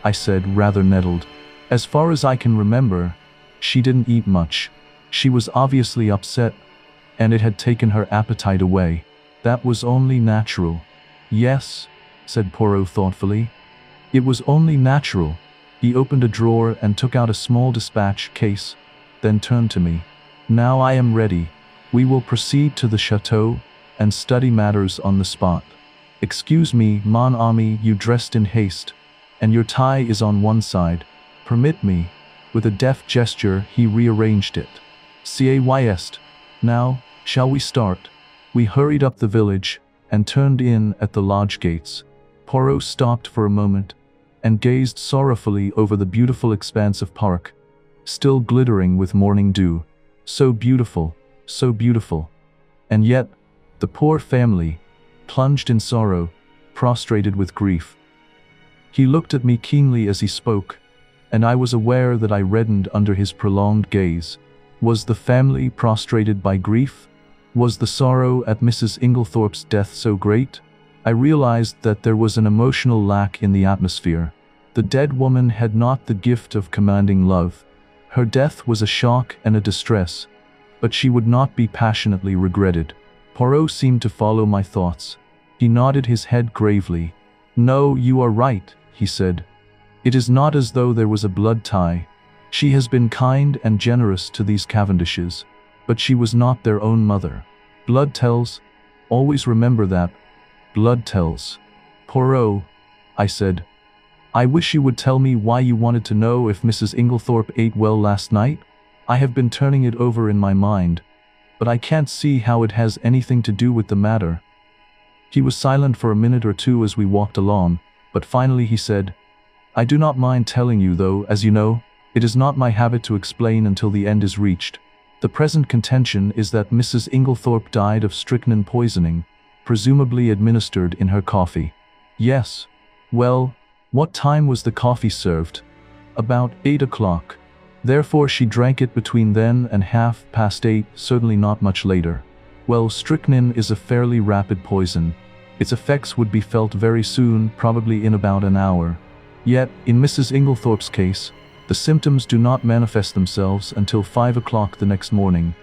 A: I said, rather nettled. "As far as I can remember, she didn't eat much. She was obviously upset, and it had taken her appetite away. That was only natural." "Yes," said Poirot thoughtfully. "It was only natural." He opened a drawer and took out a small dispatch case, then turned to me. "Now I am ready. We will proceed to the chateau and study matters on the spot. Excuse me, mon ami, you dressed in haste, and your tie is on one side. Permit me." With a deft gesture, he rearranged it. "Est. Now, shall we start?" We hurried up the village and turned in at the lodge gates. Poirot stopped for a moment and gazed sorrowfully over the beautiful expanse of park, still glittering with morning dew. So beautiful, so beautiful. And yet, the poor family, plunged in sorrow, prostrated with grief. He looked at me keenly as he spoke, and I was aware that I reddened under his prolonged gaze. Was the family prostrated by grief? Was the sorrow at Mrs. Inglethorpe's death so great? I realized that there was an emotional lack in the atmosphere. The dead woman had not the gift of commanding love. Her death was a shock and a distress, but she would not be passionately regretted. Poirot seemed to follow my thoughts. He nodded his head gravely. "No, you are right," he said. "It is not as though there was a blood tie. She has been kind and generous to these Cavendishes, but she was not their own mother. Blood tells. Always remember that. Blood tells." "Poirot," I said, "I wish you would tell me why you wanted to know if Mrs. Inglethorpe ate well last night. I have been turning it over in my mind, but I can't see how it has anything to do with the matter." He was silent for a minute or two as we walked along, but finally he said, "I do not mind telling you, though, as you know, it is not my habit to explain until the end is reached. The present contention is that Mrs. Inglethorpe died of strychnine poisoning, presumably administered in her coffee." "Yes. Well, what time was the coffee served?" "About 8 o'clock. Therefore she drank it between then and 8:30, certainly not much later. Well, strychnine is a fairly rapid poison. Its effects would be felt very soon, probably in about an hour. Yet, in Mrs. Inglethorpe's case, the symptoms do not manifest themselves until 5 o'clock the next morning.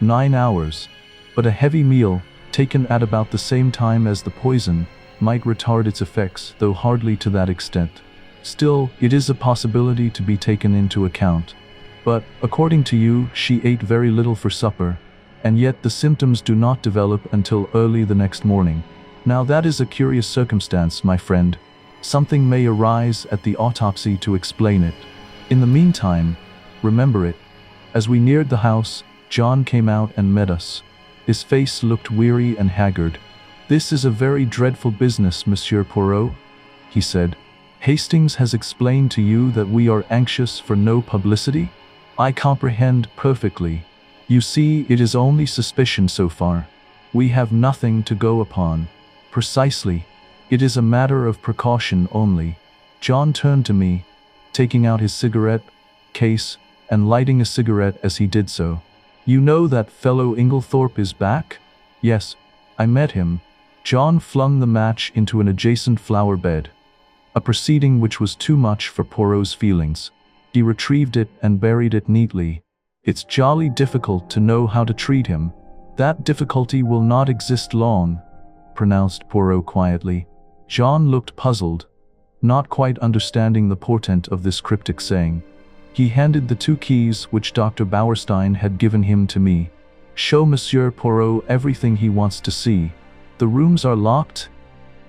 A: 9 hours. But a heavy meal, taken at about the same time as the poison, might retard its effects, though hardly to that extent. Still, it is a possibility to be taken into account. But, according to you, she ate very little for supper, and yet the symptoms do not develop until early the next morning. Now that is a curious circumstance, my friend. Something may arise at the autopsy to explain it. In the meantime, remember it. As we neared the house, John came out and met us. His face looked weary and haggard. "This is a very dreadful business, Monsieur Poirot," he said. "Hastings has explained to you that we are anxious for no publicity?" "I comprehend perfectly. You see, it is only suspicion so far. We have nothing to go upon." "Precisely. It is a matter of precaution only." John turned to me, taking out his cigarette case and lighting a cigarette as he did so. "You know that fellow Inglethorpe is back?" "Yes, I met him." John flung the match into an adjacent flower bed, a proceeding which was too much for Poirot's feelings. He retrieved it and buried it neatly. "It's jolly difficult to know how to treat him." "That difficulty will not exist long," pronounced Poirot quietly. John looked puzzled, not quite understanding the portent of this cryptic saying. He handed the 2 keys which Dr. Bauerstein had given him to me. "Show Monsieur Poirot everything he wants to see." "The rooms are locked?"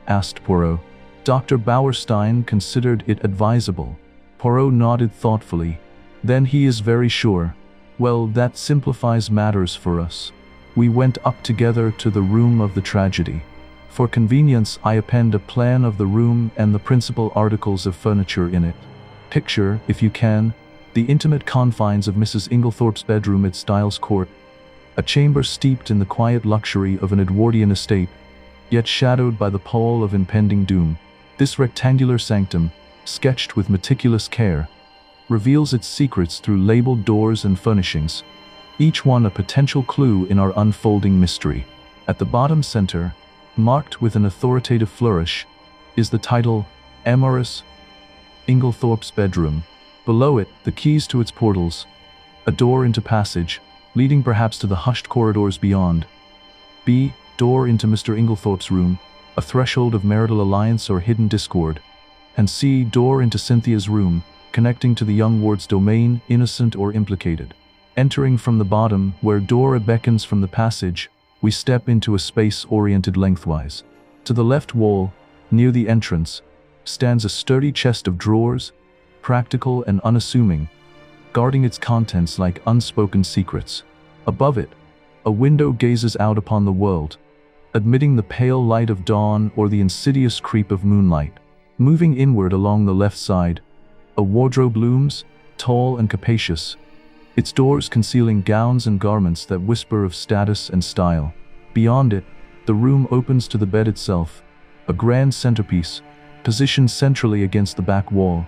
A: asked Poirot. Dr. Bauerstein considered it advisable. Poirot nodded thoughtfully. "Then he is very sure. Well, that simplifies matters for us." We went up together to the room of the tragedy. For convenience, I append a plan of the room and the principal articles of furniture in it. Picture, if you can, the intimate confines of Mrs. Inglethorpe's bedroom at Styles Court, a chamber steeped in the quiet luxury of an Edwardian estate, yet shadowed by the pall of impending doom. This rectangular sanctum, sketched with meticulous care, reveals its secrets through labeled doors and furnishings, each one a potential clue in our unfolding mystery. At the bottom center, marked with an authoritative flourish, is the title, Mrs. Inglethorpe's Bedroom. Below it, the keys to its portals, a door into passage, leading perhaps to the hushed corridors beyond. B. Door into Mr. Inglethorpe's room, a threshold of marital alliance or hidden discord. And C. Door into Cynthia's room, connecting to the young ward's domain, innocent or implicated. Entering from the bottom, where door beckons from the passage, we step into a space oriented lengthwise. To the left wall, near the entrance, stands a sturdy chest of drawers, practical and unassuming, guarding its contents like unspoken secrets. Above it, a window gazes out upon the world, admitting the pale light of dawn or the insidious creep of moonlight. Moving inward along the left side, a wardrobe looms, tall and capacious, its doors concealing gowns and garments that whisper of status and style. Beyond it, the room opens to the bed itself, a grand centerpiece, positioned centrally against the back wall,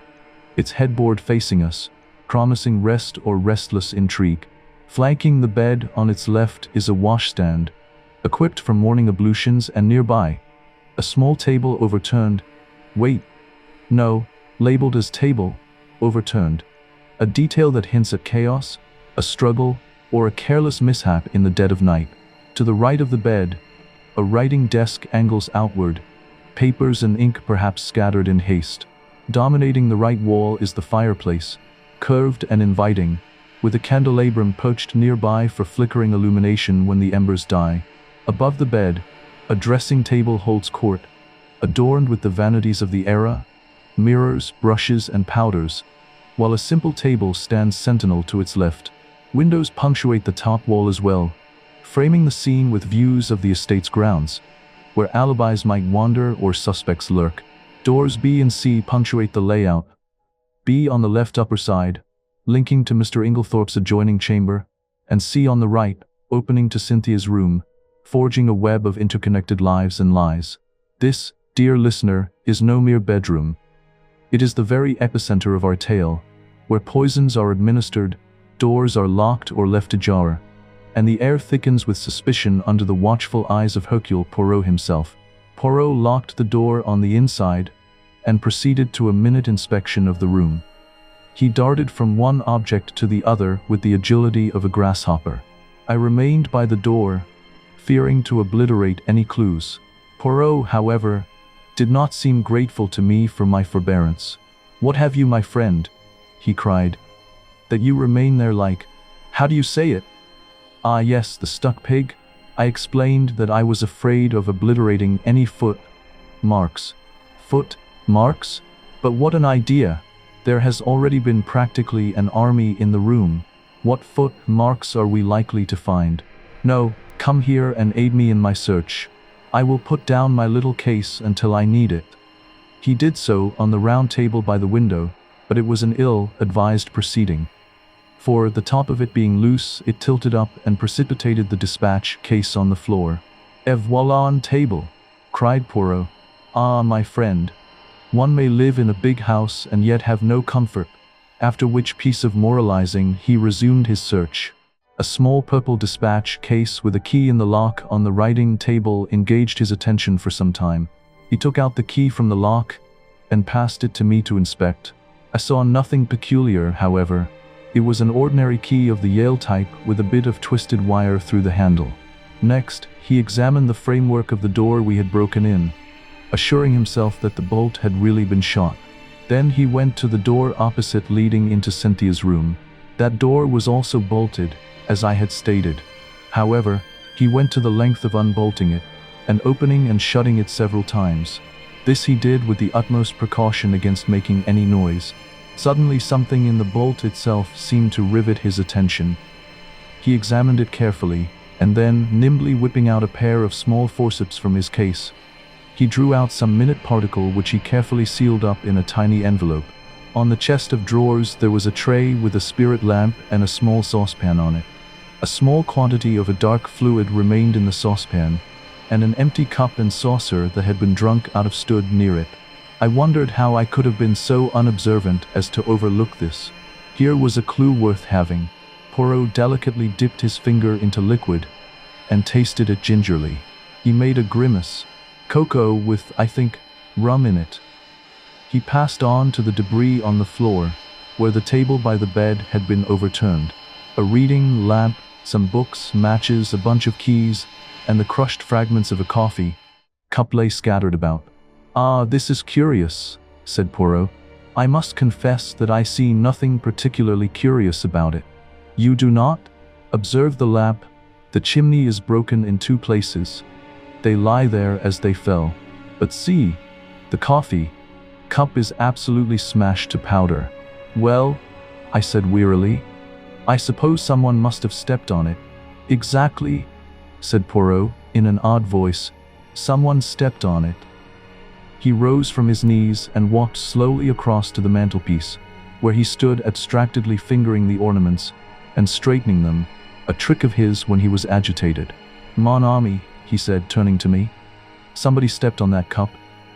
A: its headboard facing us, promising rest or restless intrigue. Flanking the bed on its left is a washstand, equipped for morning ablutions, and nearby, a small table overturned. Wait, no, labeled as table, overturned. A detail that hints at chaos, a struggle, or a careless mishap in the dead of night. To the right of the bed, a writing desk angles outward, papers and ink perhaps scattered in haste. Dominating the right wall is the fireplace, curved and inviting, with a candelabrum perched nearby for flickering illumination when the embers die. Above the bed, a dressing table holds court, adorned with the vanities of the era, mirrors, brushes, and powders, while a simple table stands sentinel to its left. Windows punctuate the top wall as well, framing the scene with views of the estate's grounds, where alibis might wander or suspects lurk. Doors B and C punctuate the layout, B on the left upper side, linking to Mr. Inglethorp's adjoining chamber, and C on the right, opening to Cynthia's room, forging a web of interconnected lives and lies. This, dear listener, is no mere bedroom. It is the very epicenter of our tale, where poisons are administered, doors are locked or left ajar, and the air thickens with suspicion under the watchful eyes of Hercule Poirot himself. Poirot locked the door on the inside and proceeded to a minute inspection of the room. He darted from one object to the other with the agility of a grasshopper. I remained by the door, fearing to obliterate any clues. Poirot, however, did not seem grateful to me for my forbearance. "What have you, my friend?" he cried. "That you remain there like, how do you say it?" "Ah yes, the stuck pig." I explained that I was afraid of obliterating any foot marks. Foot marks? But what an idea! There has already been practically an army in the room. What foot marks are we likely to find? No, come here and aid me in my search. I will put down my little case until I need it. He did so on the round table by the window, but it was an ill-advised proceeding. For, the top of it being loose, it tilted up and precipitated the dispatch case on the floor. "Et voilà un table!" cried Poirot. "Ah, my friend, one may live in a big house and yet have no comfort." After which piece of moralizing, he resumed his search. A small purple dispatch case with a key in the lock on the writing table engaged his attention for some time. He took out the key from the lock and passed it to me to inspect. I saw nothing peculiar, however. It was an ordinary key of the Yale type with a bit of twisted wire through the handle. Next, he examined the framework of the door we had broken in, assuring himself that the bolt had really been shot. Then he went to the door opposite leading into Cynthia's room. That door was also bolted, as I had stated. However, he went to the length of unbolting it, and opening and shutting it several times. This he did with the utmost precaution against making any noise. Suddenly something in the bolt itself seemed to rivet his attention. He examined it carefully, and then, nimbly whipping out a pair of small forceps from his case, he drew out some minute particle which he carefully sealed up in a tiny envelope. On the chest of drawers there was a tray with a spirit lamp and a small saucepan on it. A small quantity of a dark fluid remained in the saucepan, and an empty cup and saucer that had been drunk out of stood near it. I wondered how I could have been so unobservant as to overlook this. Here was a clue worth having. Poirot delicately dipped his finger into liquid and tasted it gingerly. He made a grimace. Cocoa with, I think, rum in it. He passed on to the debris on the floor, where the table by the bed had been overturned. A reading lamp, some books, matches, a bunch of keys, and the crushed fragments of a coffee cup lay scattered about. "Ah, this is curious," said Poirot. "I must confess that I see nothing particularly curious about it." "You do not?" "Observe the lamp. The chimney is broken in 2 places. They lie there as they fell. But see, the coffee cup is absolutely smashed to powder." "Well," I said wearily, "I suppose someone must have stepped on it." "Exactly. said Poirot, in an odd voice. Someone stepped on it. He rose from his knees and walked slowly across to the mantelpiece, where he stood abstractedly fingering the ornaments and straightening them, a trick of his when he was agitated. "Mon ami," he said, turning to me. "Somebody stepped on that cup,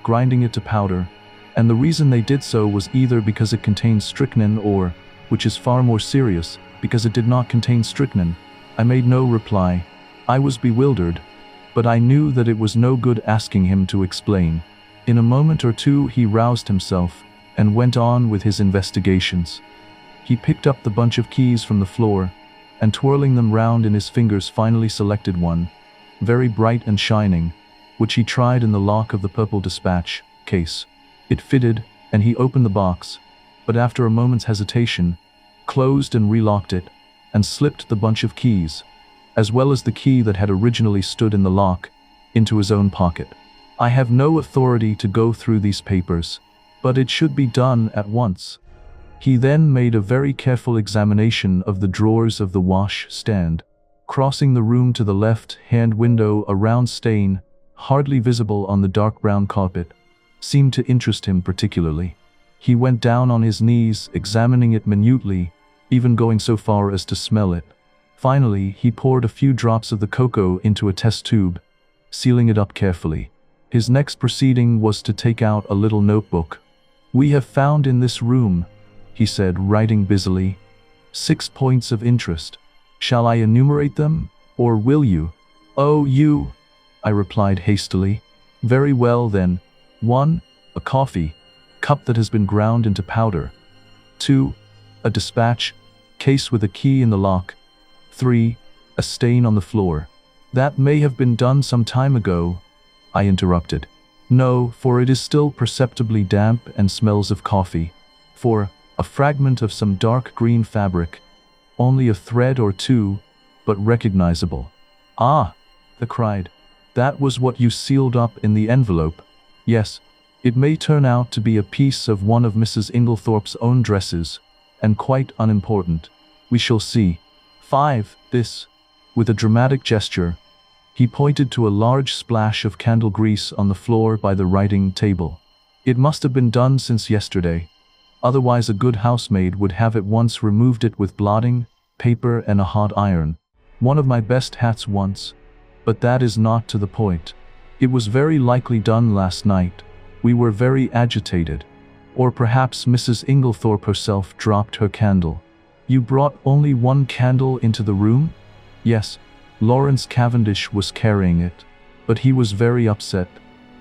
A: grinding it to powder, and the reason they did so was either because it contained strychnine or, which is far more serious, because it did not contain strychnine." I made no reply. I was bewildered, but I knew that it was no good asking him to explain. In a moment or two he roused himself and went on with his investigations. He picked up the bunch of keys from the floor, and twirling them round in his fingers finally selected one, very bright and shining, which he tried in the lock of the purple dispatch case. It fitted, and he opened the box, but after a moment's hesitation, closed and relocked it, and slipped the bunch of keys, as well as the key that had originally stood in the lock, into his own pocket. I have no authority to go through these papers, but it should be done at once. He then made a very careful examination of the drawers of the wash stand. Crossing the room to the left-hand window, a round stain, hardly visible on the dark brown carpet, seemed to interest him particularly. He went down on his knees, examining it minutely, even going so far as to smell it. Finally, he poured a few drops of the cocoa into a test tube, sealing it up carefully. His next proceeding was to take out a little notebook. "We have found in this room," he said, writing busily, "6 points of interest. Shall I enumerate them, or will you?" "Oh, you," I replied hastily. "Very well then. 1. A coffee cup that has been ground into powder. 2. A dispatch case with a key in the lock. 3. A stain on the floor." "That may have been done some time ago," I interrupted. "No, for it is still perceptibly damp and smells of coffee. 4. A fragment of some dark green fabric, only a thread or two, but recognizable." "Ah!" I cried. "That was what you sealed up in the envelope." "Yes. It may turn out to be a piece of one of Mrs. Inglethorp's own dresses, and quite unimportant. We shall see." 5. This, with a dramatic gesture, he pointed to a large splash of candle grease on the floor by the writing table. "It must have been done since yesterday. Otherwise a good housemaid would have at once removed it with blotting paper and a hot iron. One of my best hats once. But that is not to the point. It was very likely done last night. We were very agitated. Or perhaps Mrs. Inglethorp herself dropped her candle." "You brought only one candle into the room?" "Yes. Lawrence Cavendish was carrying it, but he was very upset.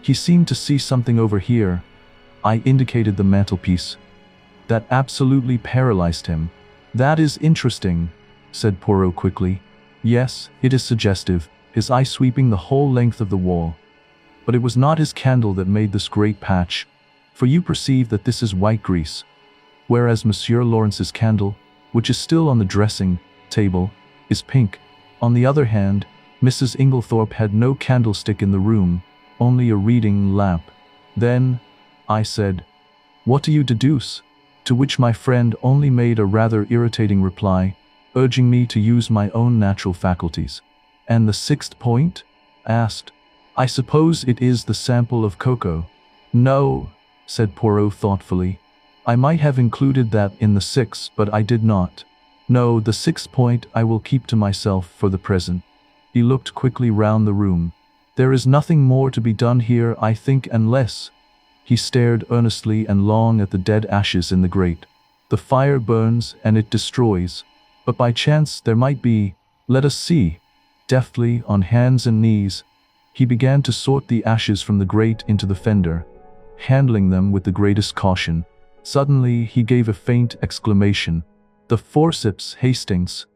A: He seemed to see something over here." I indicated the mantelpiece. "That absolutely paralyzed him." "That is interesting," said Poirot quickly. "Yes, it is suggestive, his eye sweeping the whole length of the wall. But it was not his candle that made this great patch, for you perceive that this is white grease, whereas Monsieur Lawrence's candle, which is still on the dressing table, is pink. On the other hand, Mrs. Inglethorp had no candlestick in the room, only a reading lamp." "Then," I said, "what do you deduce?" To which my friend only made a rather irritating reply, urging me to use my own natural faculties. "And the 6th point?" I asked. "I suppose it is the sample of cocoa." "No," said Poirot thoughtfully. "I might have included that in the 6th, but I did not. No, the 6th point I will keep to myself for the present." He looked quickly round the room. "There is nothing more to be done here, I think, unless—" He stared earnestly and long at the dead ashes in the grate. "The fire burns and it destroys, but by chance there might be— let us see." Deftly, on hands and knees, he began to sort the ashes from the grate into the fender, handling them with the greatest caution. Suddenly he gave a faint exclamation. "The forceps, Hastings."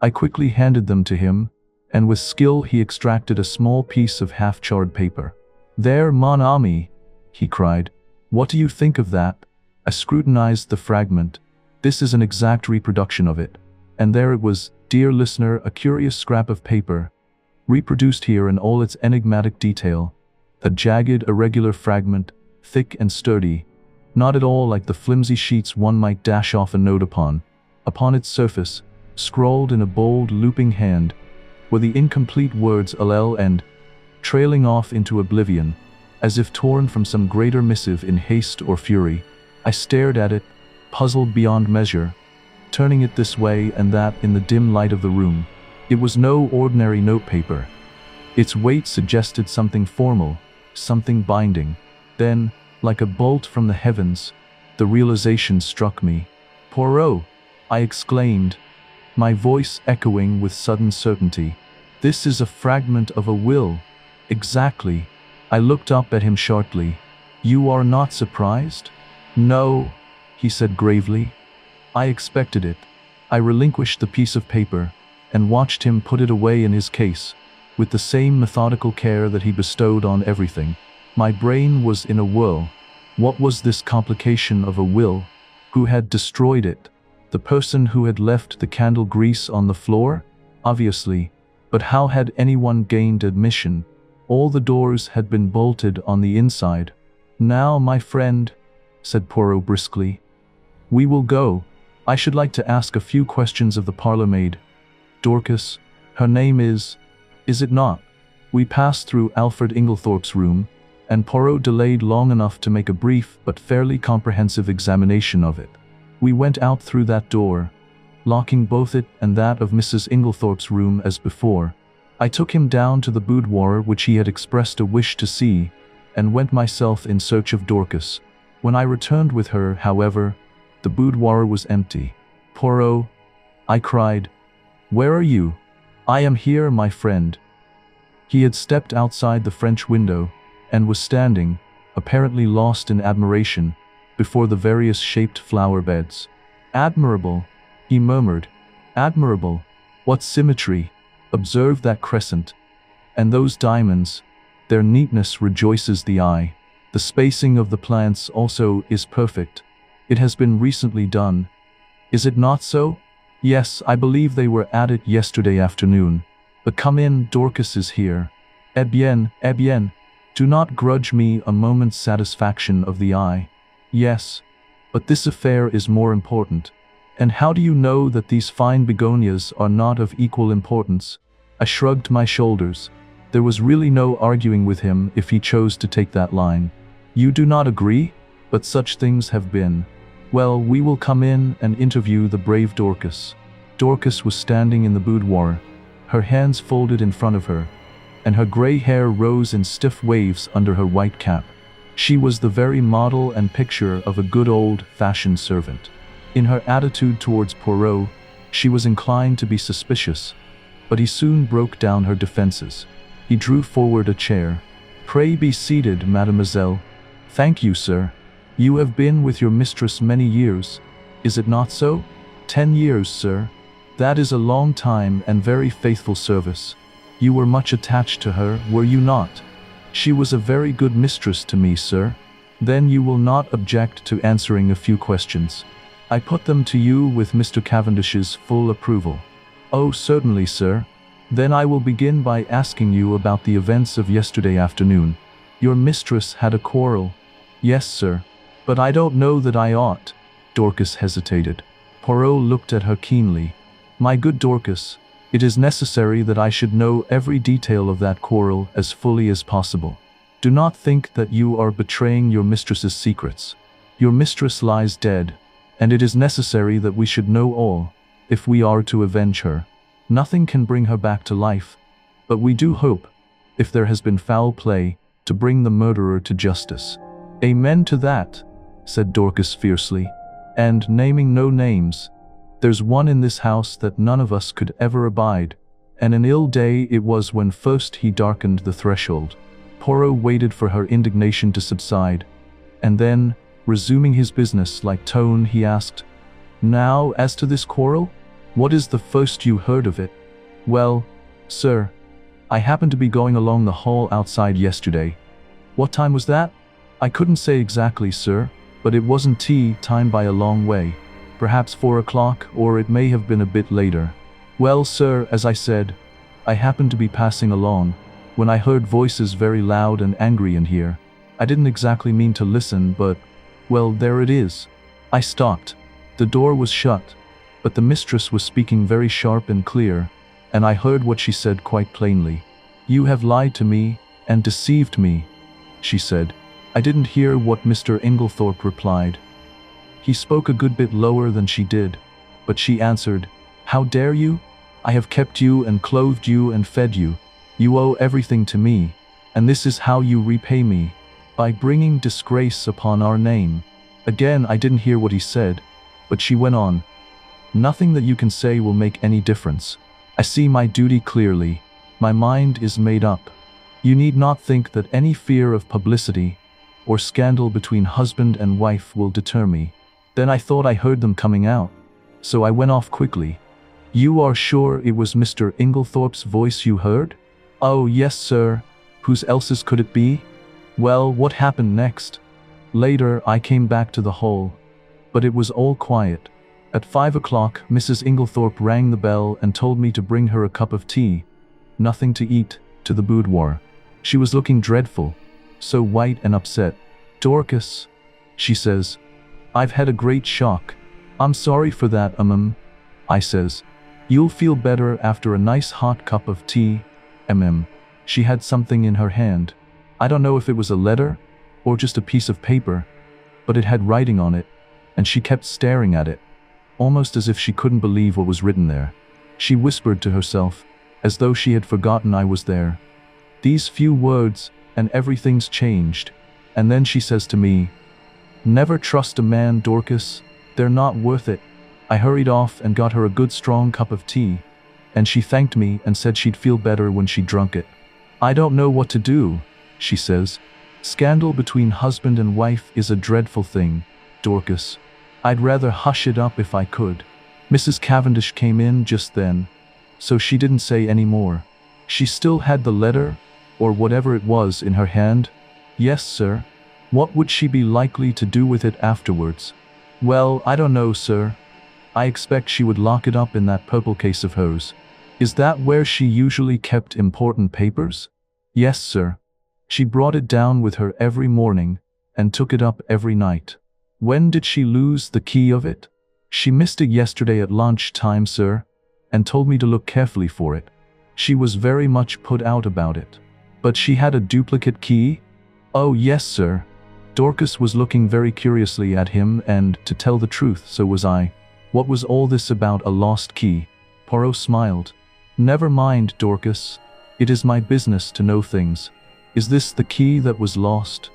A: I quickly handed them to him, and with skill he extracted a small piece of half-charred paper. "There, mon ami," he cried. "What do you think of that?" I scrutinized the fragment. This is an exact reproduction of it. And there it was, dear listener, a curious scrap of paper, reproduced here in all its enigmatic detail. A jagged, irregular fragment, thick and sturdy, not at all like the flimsy sheets one might dash off a note upon. Upon its surface, scrawled in a bold, looping hand, were the incomplete words "ll" and trailing off into oblivion, as if torn from some greater missive in haste or fury. I stared at it, puzzled beyond measure, turning it this way and that in the dim light of the room. It was no ordinary notepaper. Its weight suggested something formal, something binding. Then, like a bolt from the heavens, the realization struck me. "Poirot!" I exclaimed, my voice echoing with sudden certainty. "This is a fragment of a will." "Exactly." I looked up at him sharply. "You are not surprised?" "No," he said gravely. "I expected it." I relinquished the piece of paper and watched him put it away in his case, with the same methodical care that he bestowed on everything. My brain was in a whirl. What was this complication of a will? Who had destroyed it? The person who had left the candle grease on the floor? Obviously. But how had anyone gained admission? All the doors had been bolted on the inside. "Now, my friend," said Poirot briskly, "we will go. I should like to ask a few questions of the parlor maid. Dorcas, her name is it not?" We passed through Alfred Inglethorp's room, and Poirot delayed long enough to make a brief but fairly comprehensive examination of it. We went out through that door, locking both it and that of Mrs. Inglethorp's room as before. I took him down to the boudoir which he had expressed a wish to see, and went myself in search of Dorcas. When I returned with her, however, the boudoir was empty. "Poirot," I cried, "where are you?" "I am here, my friend." He had stepped outside the French window, and was standing, apparently lost in admiration, before the various shaped flower beds. "Admirable," he murmured. "Admirable. What symmetry. Observe that crescent. And those diamonds. Their neatness rejoices the eye. The spacing of the plants also is perfect. It has been recently done. Is it not so?" "Yes, I believe they were added yesterday afternoon. But come in, Dorcas is here." "Eh bien, eh bien. Do not grudge me a moment's satisfaction of the eye." "Yes, but this affair is more important." "And how do you know that these fine begonias are not of equal importance?" I shrugged my shoulders. There was really no arguing with him if he chose to take that line. "You do not agree? But such things have been. Well, we will come in and interview the brave Dorcas." Dorcas was standing in the boudoir, her hands folded in front of her, and her gray hair rose in stiff waves under her white cap. She was the very model and picture of a good old-fashioned servant. In her attitude towards Poirot, she was inclined to be suspicious, but he soon broke down her defenses. He drew forward a chair. "Pray be seated, mademoiselle." "Thank you, sir. You have been with your mistress many years, is it not so?" 10 years, sir." "That is a long time and very faithful service. You were much attached to her, were you not?" "She was a very good mistress to me, sir." "Then you will not object to answering a few questions. I put them to you with Mr. Cavendish's full approval." "Oh, certainly, sir. Then I will begin by asking you about the events of yesterday afternoon. Your mistress had a quarrel." "Yes, sir. But I don't know that I ought." Dorcas hesitated. Poirot looked at her keenly. "My good Dorcas, it is necessary that I should know every detail of that quarrel as fully as possible. Do not think that you are betraying your mistress's secrets. Your mistress lies dead, and it is necessary that we should know all, if we are to avenge her. Nothing can bring her back to life, but we do hope, if there has been foul play, to bring the murderer to justice." "Amen to that," said Dorcas fiercely, "and naming no names. There's one in this house that none of us could ever abide, and an ill day it was when first he darkened the threshold." Poirot waited for her indignation to subside, and then, resuming his business-like tone, he asked, "Now, as to this quarrel, what is the first you heard of it?" "Well, sir, I happened to be going along the hall outside yesterday." "What time was that?" "I couldn't say exactly, sir, but it wasn't tea time by a long way. Perhaps 4 o'clock, or it may have been a bit later." "Well, sir, as I said, I happened to be passing along, when I heard voices very loud and angry in here. I didn't exactly mean to listen, but, well, there it is." I stopped. The door was shut, but the mistress was speaking very sharp and clear, and I heard what she said quite plainly. "You have lied to me and deceived me," she said. I didn't hear what Mr. Inglethorp replied. He spoke a good bit lower than she did, but she answered, "How dare you? I have kept you and clothed you and fed you. You owe everything to me, and this is how you repay me, by bringing disgrace upon our name." Again, I didn't hear what he said, but she went on. "Nothing that you can say will make any difference. I see my duty clearly. My mind is made up. You need not think that any fear of publicity or scandal between husband and wife will deter me." Then I thought I heard them coming out, so I went off quickly. "You are sure it was Mr. Inglethorp's voice you heard?" "Oh, yes, sir. Whose else's could it be?" "Well, what happened next?" "Later, I came back to the hall, but it was all quiet. At 5 o'clock, Mrs. Inglethorp rang the bell and told me to bring her a cup of tea, nothing to eat, to the boudoir. She was looking dreadful, so white and upset. "Dorcas," she says, "I've had a great shock." "I'm sorry for that, I says. "You'll feel better after a nice hot cup of tea, She had something in her hand. I don't know if it was a letter or just a piece of paper, but it had writing on it, and she kept staring at it, almost as if she couldn't believe what was written there. She whispered to herself, as though she had forgotten I was there. These few words, and everything's changed. And then she says to me, "Never trust a man, Dorcas. They're not worth it." I hurried off and got her a good strong cup of tea, and she thanked me and said she'd feel better when she drunk it. "I don't know what to do," she says. "Scandal between husband and wife is a dreadful thing, Dorcas. I'd rather hush it up if I could." Mrs. Cavendish came in just then, so she didn't say any more. She still had the letter, or whatever it was, in her hand. "Yes, sir." "What would she be likely to do with it afterwards?" "Well, I don't know, sir. I expect she would lock it up in that purple case of hers." "Is that where she usually kept important papers?" "Yes, sir. She brought it down with her every morning, and took it up every night." "When did she lose the key of it?" "She missed it yesterday at lunch time, sir, and told me to look carefully for it. She was very much put out about it." "But she had a duplicate key?" "Oh, yes, sir." Dorcas was looking very curiously at him, and, to tell the truth, so was I. What was all this about a lost key? Poirot smiled. "Never mind, Dorcas. It is my business to know things. Is this the key that was lost?"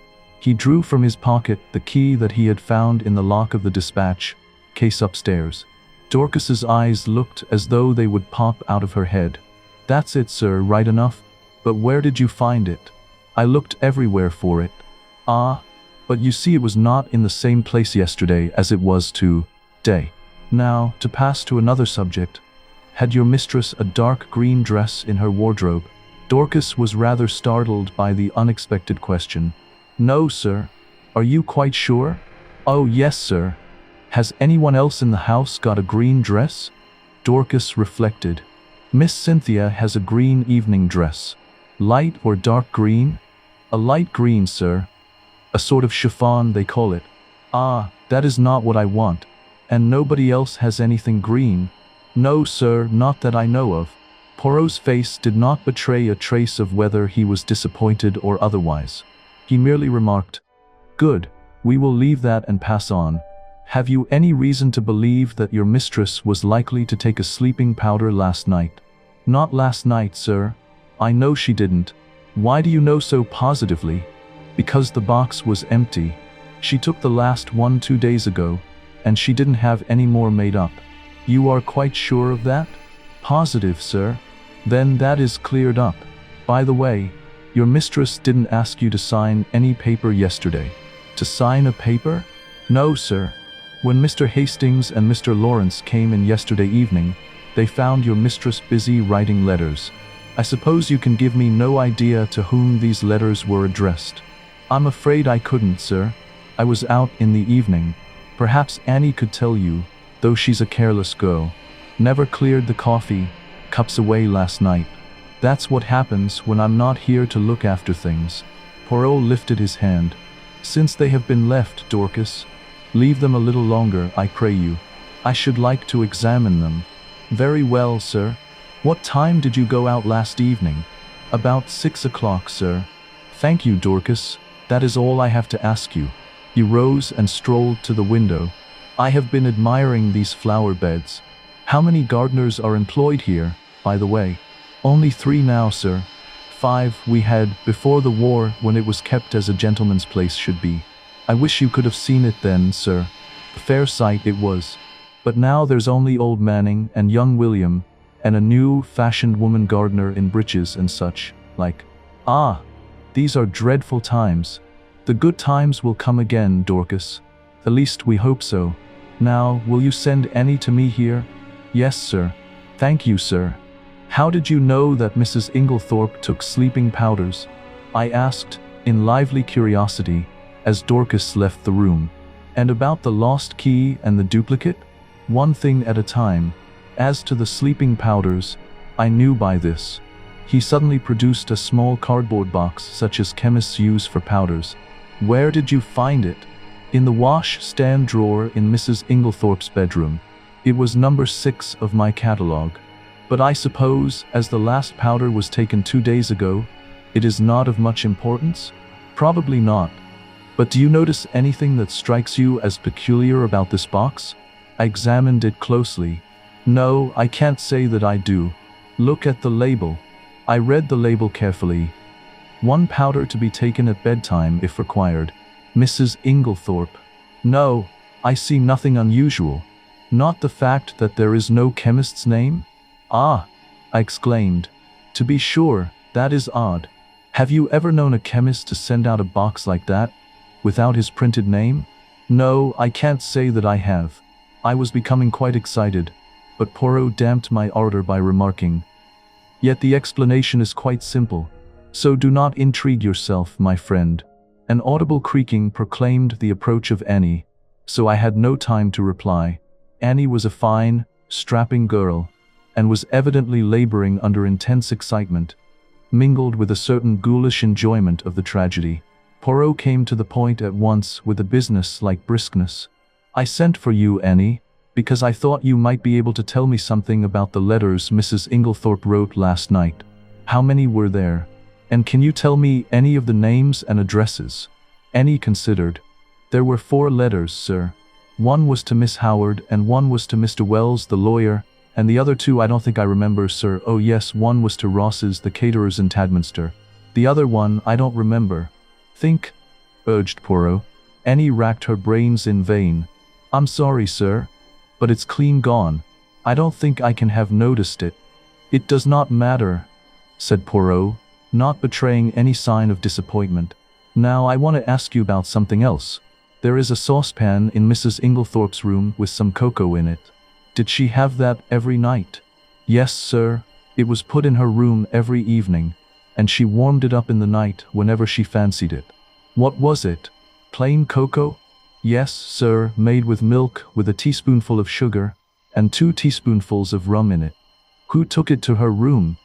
A: He drew from his pocket the key that he had found in the lock of the dispatch case upstairs. Dorcas's eyes looked as though they would pop out of her head. "That's it, sir, right enough. But where did you find it?" "I looked everywhere for it." "Ah, but you see it was not in the same place yesterday as it was today. Now, to pass to another subject. Had your mistress a dark green dress in her wardrobe?" Dorcas was rather startled by the unexpected question. "No, sir." "Are you quite sure?" "Oh, yes, sir." "Has anyone else in the house got a green dress?" Dorcas reflected. "Miss Cynthia has a green evening dress." "Light or dark green?" "A light green, sir. A sort of chiffon, they call it." "Ah, that is not what I want. And nobody else has anything green?" "No, sir, not that I know of." Poirot's face did not betray a trace of whether he was disappointed or otherwise. He merely remarked, "Good, we will leave that and pass on. Have you any reason to believe that your mistress was likely to take a sleeping powder last night?" "Not last night, sir. I know she didn't." "Why do you know so positively?" "Because the box was empty. She took the last one 2 days ago, and she didn't have any more made up." "You are quite sure of that?" "Positive, sir." "Then that is cleared up. By the way, your mistress didn't ask you to sign any paper yesterday." "To sign a paper?" "No, sir. When Mr. Hastings and Mr. Lawrence came in yesterday evening, they found your mistress busy writing letters. I suppose you can give me no idea to whom these letters were addressed." "I'm afraid I couldn't, sir. I was out in the evening. Perhaps Annie could tell you, though she's a careless girl. Never cleared the coffee cups away last night. That's what happens when I'm not here to look after things." Poirot lifted his hand. "Since they have been left, Dorcas, leave them a little longer, I pray you. I should like to examine them." "Very well, sir." What time did you go out last evening? About 6 o'clock, sir. Thank you, Dorcas. That is all I have to ask you. He rose and strolled to the window. I have been admiring these flower beds. How many gardeners are employed here, by the way? Only 3 now, sir. 5 we had before the war, when it was kept as a gentleman's place should be. I wish you could have seen it then, sir. A fair sight it was. But now there's only old Manning and young William, and a new-fashioned woman gardener in breeches and such, like. Ah, these are dreadful times. The good times will come again, Dorcas. At least we hope so. Now, will you send Annie to me here? Yes, sir. Thank you, sir. How did you know that Mrs. Inglethorp took sleeping powders? I asked, in lively curiosity, as Dorcas left the room. And about the lost key and the duplicate? One thing at a time. As to the sleeping powders, I knew by this. He suddenly produced a small cardboard box such as chemists use for powders. Where did you find it? In the wash-stand drawer in Mrs. Inglethorp's bedroom. It was number 6 of my catalogue. But I suppose, as the last powder was taken 2 days ago, it is not of much importance? Probably not. But do you notice anything that strikes you as peculiar about this box? I examined it closely. No, I can't say that I do. Look at the label. I read the label carefully. 1 powder to be taken at bedtime if required. Mrs. Inglethorp. No, I see nothing unusual. Not the fact that there is no chemist's name? Ah, I exclaimed. To be sure, that is odd. Have you ever known a chemist to send out a box like that, without his printed name? No, I can't say that I have. I was becoming quite excited, but Poirot damped my ardor by remarking, "Yet the explanation is quite simple, so do not intrigue yourself, my friend." An audible creaking proclaimed the approach of Annie, so I had no time to reply. Annie was a fine, strapping girl, and was evidently laboring under intense excitement, mingled with a certain ghoulish enjoyment of the tragedy. Poirot came to the point at once with a business-like briskness. "I sent for you, Annie, because I thought you might be able to tell me something about the letters Mrs. Inglethorp wrote last night. How many were there? And can you tell me any of the names and addresses?" Annie considered. "There were 4 letters, sir. 1 was to Miss Howard, and 1 was to Mr. Wells, the lawyer, and the other 2 I don't think I remember, sir. Oh yes, 1 was to Ross's, the caterers in Tadminster. The other one I don't remember." "Think," urged Poirot. Annie racked her brains in vain. "I'm sorry, sir, but it's clean gone. I don't think I can have noticed it." "It does not matter," said Poirot, not betraying any sign of disappointment. "Now I want to ask you about something else. There is a saucepan in Mrs. Inglethorp's room with some cocoa in it. Did she have that every night?" "Yes, sir. It was put in her room every evening, and she warmed it up in the night whenever she fancied it." "What was it? Plain cocoa?" "Yes, sir, made with milk with a teaspoonful of sugar and 2 teaspoonfuls of rum in it." "Who took it to her room?"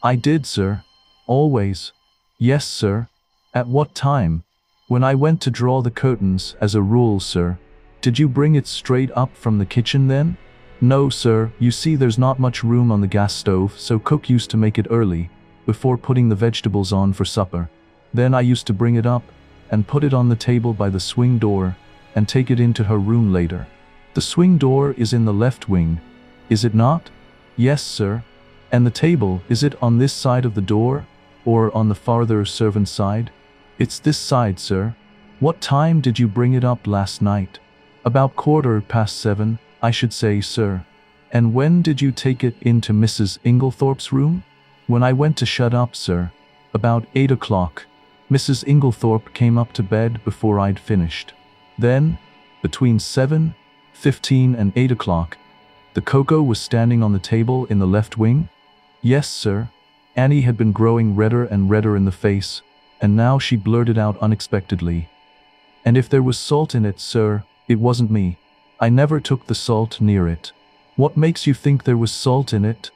A: "I did, sir." "Always?" "Yes, sir." "At what time?" "When I went to draw the curtains, as a rule, sir." "Did you bring it straight up from the kitchen then?" "No, sir. You see there's not much room on the gas stove, so cook used to make it early, before putting the vegetables on for supper. Then I used to bring it up, and put it on the table by the swing door, and take it into her room later." "The swing door is in the left wing, is it not?" "Yes, sir." "And the table, is it on this side of the door, or on the farther servant's side?" "It's this side, sir." "What time did you bring it up last night?" "About 7:15, I should say, sir." "And when did you take it into Mrs. Inglethorp's room?" "When I went to shut up, sir. About 8 o'clock. Mrs. Inglethorp came up to bed before I'd finished. Then, between 7:15 and 8 o'clock, the cocoa was standing on the table in the left wing?" "Yes, sir." Annie had been growing redder and redder in the face, and now she blurted out unexpectedly, "And if there was salt in it, sir, it wasn't me. I never took the salt near it." "What makes you think there was salt in it?"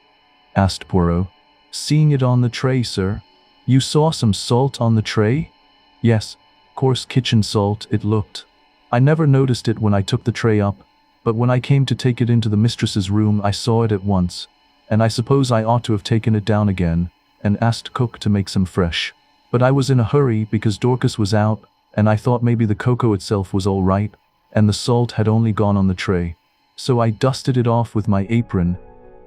A: asked Poirot. "Seeing it on the tray, sir." "You saw some salt on the tray?" "Yes, coarse kitchen salt it looked. I never noticed it when I took the tray up, but when I came to take it into the mistress's room I saw it at once. and I suppose I ought to have taken it down again and asked cook to make some fresh. But I was in a hurry because Dorcas was out, and I thought maybe the cocoa itself was all right, and the salt had only gone on the tray. So I dusted it off with my apron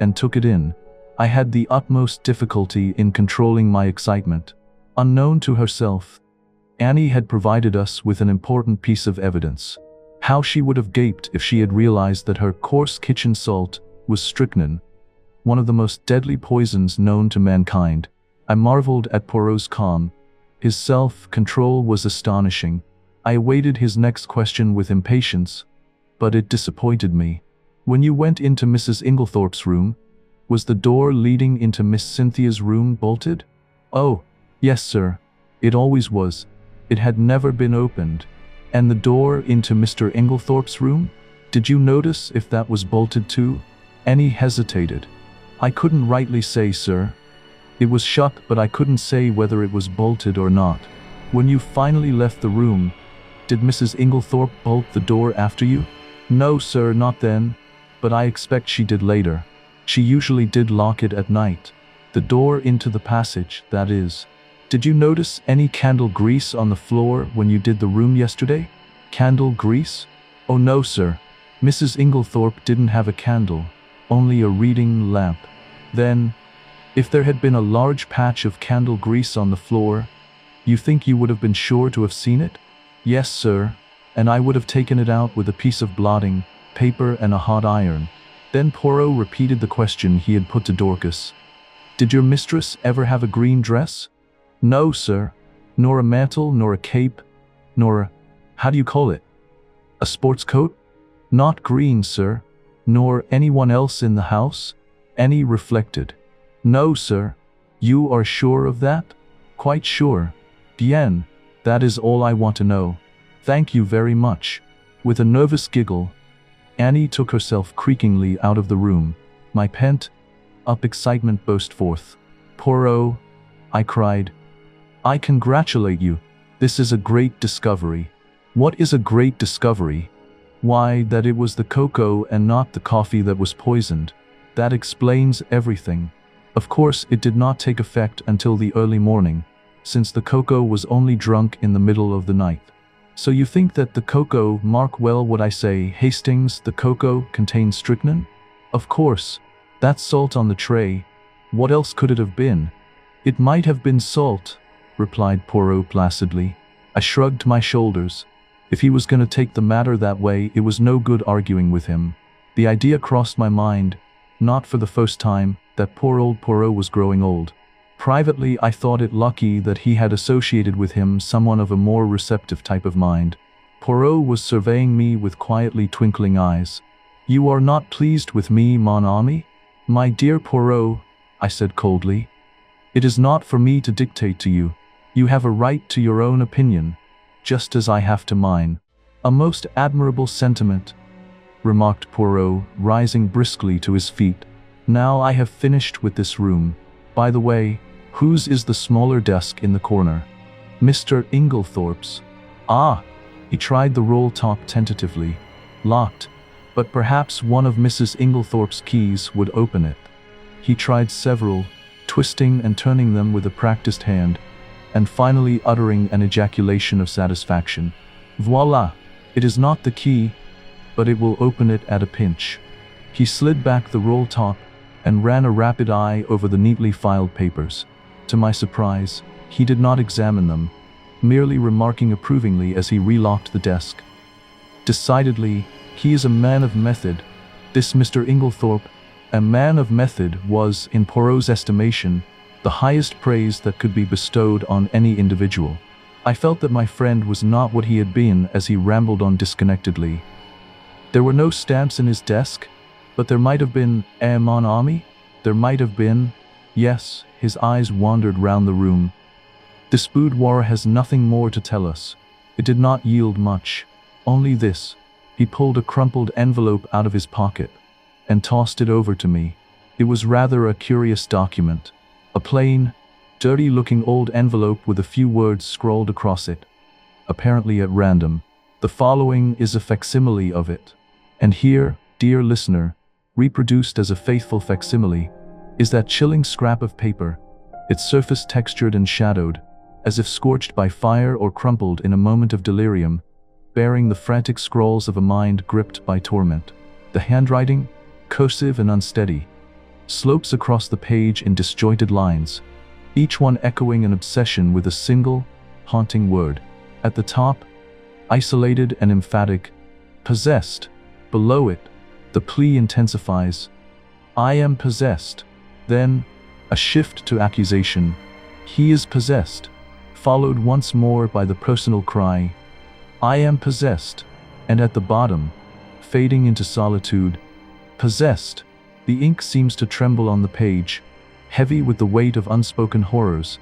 A: and took it in. I had the utmost difficulty in controlling my excitement. Unknown to herself, Annie had provided us with an important piece of evidence. How she would have gaped if she had realized that her coarse kitchen salt was strychnine, one of the most deadly poisons known to mankind. I marveled at Poirot's calm. His self-control was astonishing. I awaited his next question with impatience, but it disappointed me. When you went into Mrs. Inglethorp's room, was the door leading into Miss Cynthia's room bolted? Oh, yes, sir. It always was. It had never been opened. And the door into Mr. Inglethorp's room? Did you notice if that was bolted too? Annie hesitated. I couldn't rightly say, sir. It was shut, but I couldn't say whether it was bolted or not. When you finally left the room, did Mrs. Inglethorp bolt the door after you? No, sir, not then, but I expect she did later. She usually did lock it at night. The door into the passage, that is. Did you notice any candle grease on the floor when you did the room yesterday? Candle grease? Oh no, sir. Mrs. Inglethorp didn't have a candle, only a reading lamp. Then, if there had been a large patch of candle grease on the floor, you think you would have been sure to have seen it? Yes, sir, and I would have taken it out with a piece of blotting paper and a hot iron. Then Poirot repeated the question he had put to Dorcas. Did your mistress ever have a green dress? No, sir, nor a mantle, nor a cape, nor a, how do you call it? A sports coat? Not green, sir, nor anyone else in the house? Annie reflected. No, sir. You are sure of that? Quite sure. Bien, that is all I want to know. Thank you very much. With a nervous giggle, Annie took herself creakingly out of the room. My pent-up excitement burst forth. Poirot, I cried. I congratulate you. This is a great discovery. What is a great discovery? Why, that it was the cocoa and not the coffee that was poisoned. That explains everything. Of course, it did not take effect until the early morning, since the cocoa was only drunk in the middle of the night. So you think that the cocoa, mark well what I say, Hastings, the cocoa contains strychnine? Of course. That salt on the tray. What else could it have been? It might have been salt, replied Poirot placidly. I shrugged my shoulders. If he was going to take the matter that way, it was no good arguing with him. The idea crossed my mind, not for the first time, that poor old Poirot was growing old. Privately, I thought it lucky that he had associated with him someone of a more receptive type of mind. Poirot was surveying me with quietly twinkling eyes. You are not pleased with me, mon ami? My dear Poirot, I said coldly. It is not for me to dictate to you. You have a right to your own opinion, just as I have to mine. A most admirable sentiment, remarked Poirot, rising briskly to his feet. Now I have finished with this room. By the way, whose is the smaller desk in the corner? Mr. Inglethorp's. Ah! He tried the roll top tentatively. Locked, but perhaps one of Mrs. Inglethorp's keys would open it. He tried several, twisting and turning them with a practiced hand, and finally uttering an ejaculation of satisfaction. Voila! It is not the key, but it will open it at a pinch. He slid back the roll top and ran a rapid eye over the neatly filed papers. To my surprise, he did not examine them, merely remarking approvingly as he relocked the desk. Decidedly, he is a man of method. This Mr. Inglethorp, a man of method, was, in Poirot's estimation, the highest praise that could be bestowed on any individual. I felt that my friend was not what he had been as he rambled on disconnectedly. There were no stamps in his desk, but there might have been, mon ami? There might have been. Yes, his eyes wandered round the room. This boudoir has nothing more to tell us. It did not yield much. Only this. He pulled a crumpled envelope out of his pocket and tossed it over to me. It was rather a curious document. A plain, dirty-looking old envelope with a few words scrawled across it, apparently at random. The following is a facsimile of it. And here, dear listener, reproduced as a faithful facsimile, is that chilling scrap of paper, its surface textured and shadowed, as if scorched by fire or crumpled in a moment of delirium, bearing the frantic scrawls of a mind gripped by torment. The handwriting, cursive and unsteady, slopes across the page in disjointed lines, each one echoing an obsession with a single, haunting word. At the top, isolated and emphatic, possessed. Below it, the plea intensifies. I am possessed. Then, a shift to accusation. He is possessed. Followed once more by the personal cry, I am possessed. And at the bottom, fading into solitude, possessed. The ink seems to tremble on the page, heavy with the weight of unspoken horrors,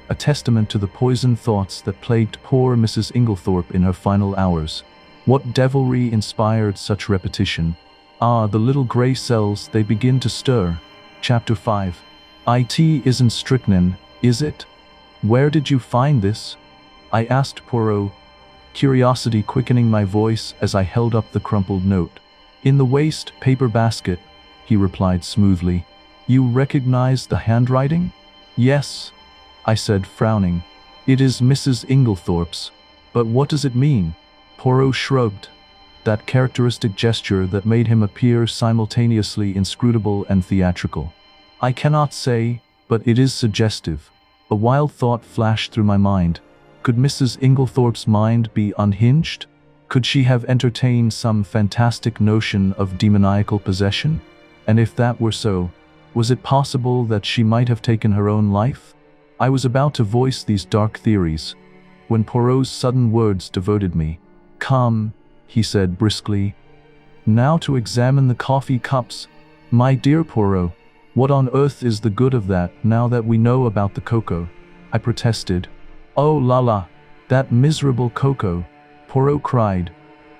A: a testament to the poisoned thoughts that plagued poor Mrs. Inglethorp in her final hours. What devilry inspired such repetition? Ah, the little gray cells, they begin to stir. Chapter 5. It isn't strychnine, is it? Where did you find this? I asked Poirot, curiosity quickening my voice as I held up the crumpled note. In the waste paper basket, he replied smoothly. You recognize the handwriting? Yes, I said, frowning. It is Mrs. Inglethorp's. But what does it mean? Poirot shrugged, that characteristic gesture that made him appear simultaneously inscrutable and theatrical. I cannot say, but it is suggestive. A wild thought flashed through my mind. Could Mrs. Inglethorp's mind be unhinged? Could she have entertained some fantastic notion of demoniacal possession? And if that were so, was it possible that she might have taken her own life? I was about to voice these dark theories, when Poirot's sudden words diverted me. Come, he said briskly. Now to examine the coffee cups. My dear Poirot, what on earth is the good of that now that we know about the cocoa? I protested. Oh la la, that miserable cocoa, Poirot cried,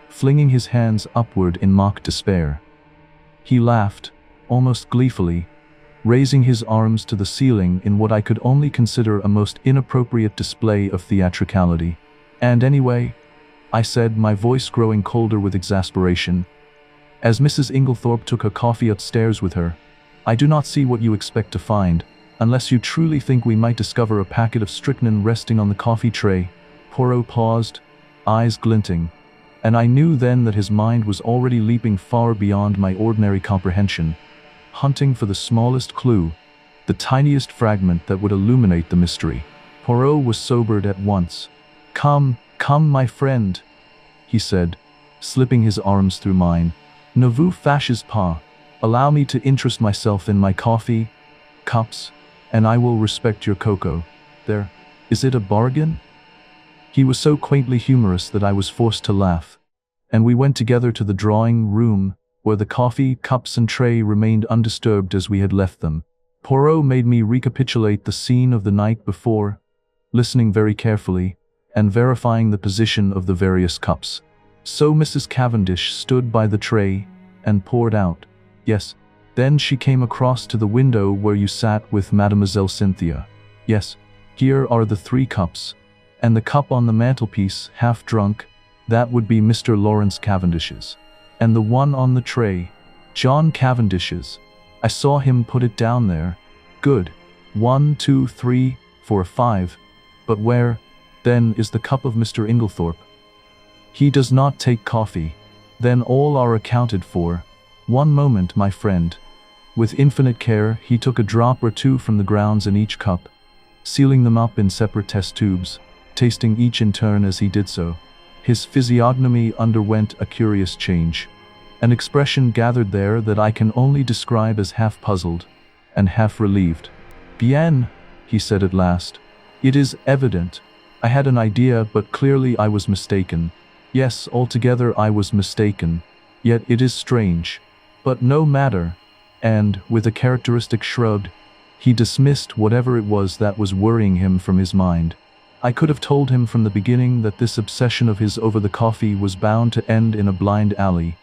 A: flinging his hands upward in mock despair. He laughed, almost gleefully, raising his arms to the ceiling in what I could only consider a most inappropriate display of theatricality. And anyway, I said, my voice growing colder with exasperation, as Mrs. Inglethorp took her coffee upstairs with her, I do not see what you expect to find, unless you truly think we might discover a packet of strychnine resting on the coffee tray. Poirot paused, eyes glinting, and I knew then that his mind was already leaping far beyond my ordinary comprehension, hunting for the smallest clue, the tiniest fragment that would illuminate the mystery. Poirot was sobered at once. Come, my friend, he said, slipping his arms through mine. Ne vous fâchez pas. Allow me to interest myself in my coffee, cups, and I will respect your cocoa. There, is it a bargain? He was so quaintly humorous that I was forced to laugh, and we went together to the drawing room, where the coffee, cups and tray remained undisturbed as we had left them. Poirot made me recapitulate the scene of the night before, listening very carefully, and verifying the position of the various cups. So Mrs. Cavendish stood by the tray and poured out. Yes, then she came across to the window where you sat with Mademoiselle Cynthia. Yes, here are the 3 cups, and the cup on the mantelpiece, half drunk, that would be Mr. Lawrence Cavendish's. And the one on the tray, John Cavendish's. I saw him put it down there. Good. 1, 2, 3, 4, 5. But where, then, is the cup of Mr. Inglethorp? He does not take coffee. Then all are accounted for. One moment, my friend. With infinite care, he took a drop or 2 from the grounds in each cup, sealing them up in separate test tubes, tasting each in turn as he did so. His physiognomy underwent a curious change. An expression gathered there that I can only describe as half puzzled and half relieved. Bien, he said at last. It is evident. I had an idea, but clearly I was mistaken. Yes, altogether I was mistaken. Yet it is strange. But no matter. And, with a characteristic shrug, he dismissed whatever it was that was worrying him from his mind. I could have told him from the beginning that this obsession of his over the coffee was bound to end in a blind alley,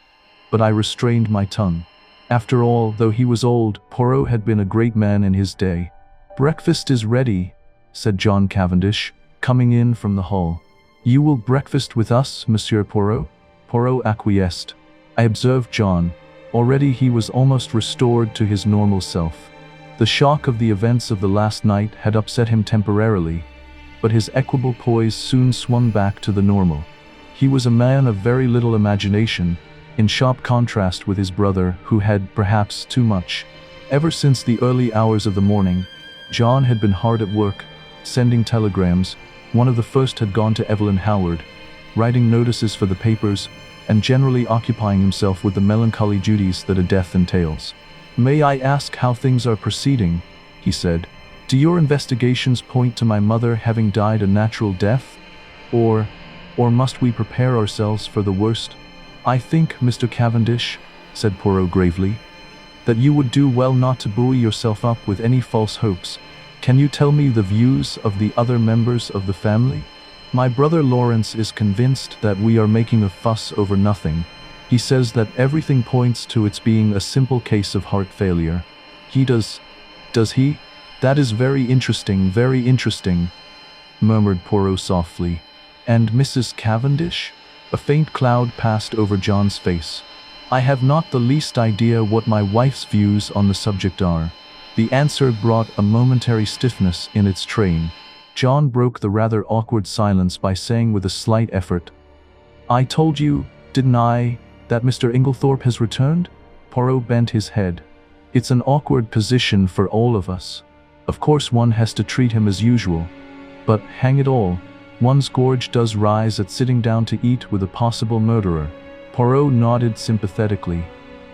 A: but I restrained my tongue. After all, though he was old, Poirot had been a great man in his day. Breakfast is ready, said John Cavendish, coming in from the hall. You will breakfast with us, Monsieur Poirot? Poirot acquiesced. I observed John. Already he was almost restored to his normal self. The shock of the events of the last night had upset him temporarily, but his equable poise soon swung back to the normal. He was a man of very little imagination, in sharp contrast with his brother, who had, perhaps, too much. Ever since the early hours of the morning, John had been hard at work, sending telegrams. One of the first had gone to Evelyn Howard, writing notices for the papers, and generally occupying himself with the melancholy duties that a death entails. "May I ask how things are proceeding?" he said. "Do your investigations point to my mother having died a natural death? Or must we prepare ourselves for the worst?" "I think, Mr. Cavendish," said Poirot gravely, "that you would do well not to buoy yourself up with any false hopes. Can you tell me the views of the other members of the family? My brother Lawrence is convinced that we are making a fuss over nothing. He says that everything points to its being a simple case of heart failure." "He does he? That is very interesting, murmured Poirot softly. "And Mrs. Cavendish?" A faint cloud passed over John's face. "I have not the least idea what my wife's views on the subject are." The answer brought a momentary stiffness in its train. John broke the rather awkward silence by saying with a slight effort, "I told you, didn't I, that Mr. Inglethorp has returned?" Poirot bent his head. "It's an awkward position for all of us. Of course one has to treat him as usual. But, hang it all, one's gorge does rise at sitting down to eat with a possible murderer." Poirot nodded sympathetically.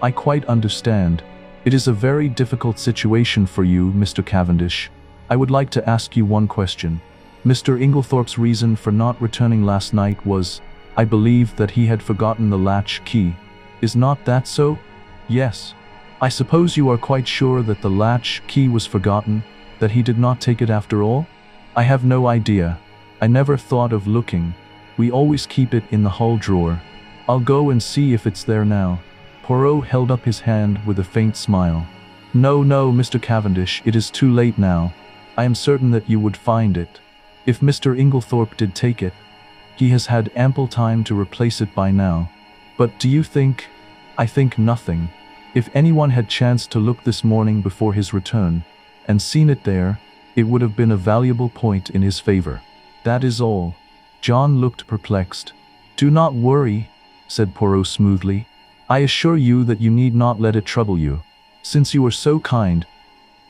A: "I quite understand. It is a very difficult situation for you, Mr. Cavendish. I would like to ask you one question. Mr. Inglethorpe's reason for not returning last night was, I believe, that he had forgotten the latch key. Is not that so?" "Yes." "I suppose you are quite sure that the latch key was forgotten, that he did not take it after all?" "I have no idea. I never thought of looking. We always keep it in the hall drawer. I'll go and see if it's there now." Poirot held up his hand with a faint smile. No, Mr. Cavendish, it is too late now. I am certain that you would find it. If Mr. Inglethorpe did take it, he has had ample time to replace it by now. But do you think?" "I think nothing. If anyone had chanced to look this morning before his return, and seen it there, it would have been a valuable point in his favor. That is all." John looked perplexed. "Do not worry," said Poirot smoothly. "I assure you that you need not let it trouble you. Since you are so kind,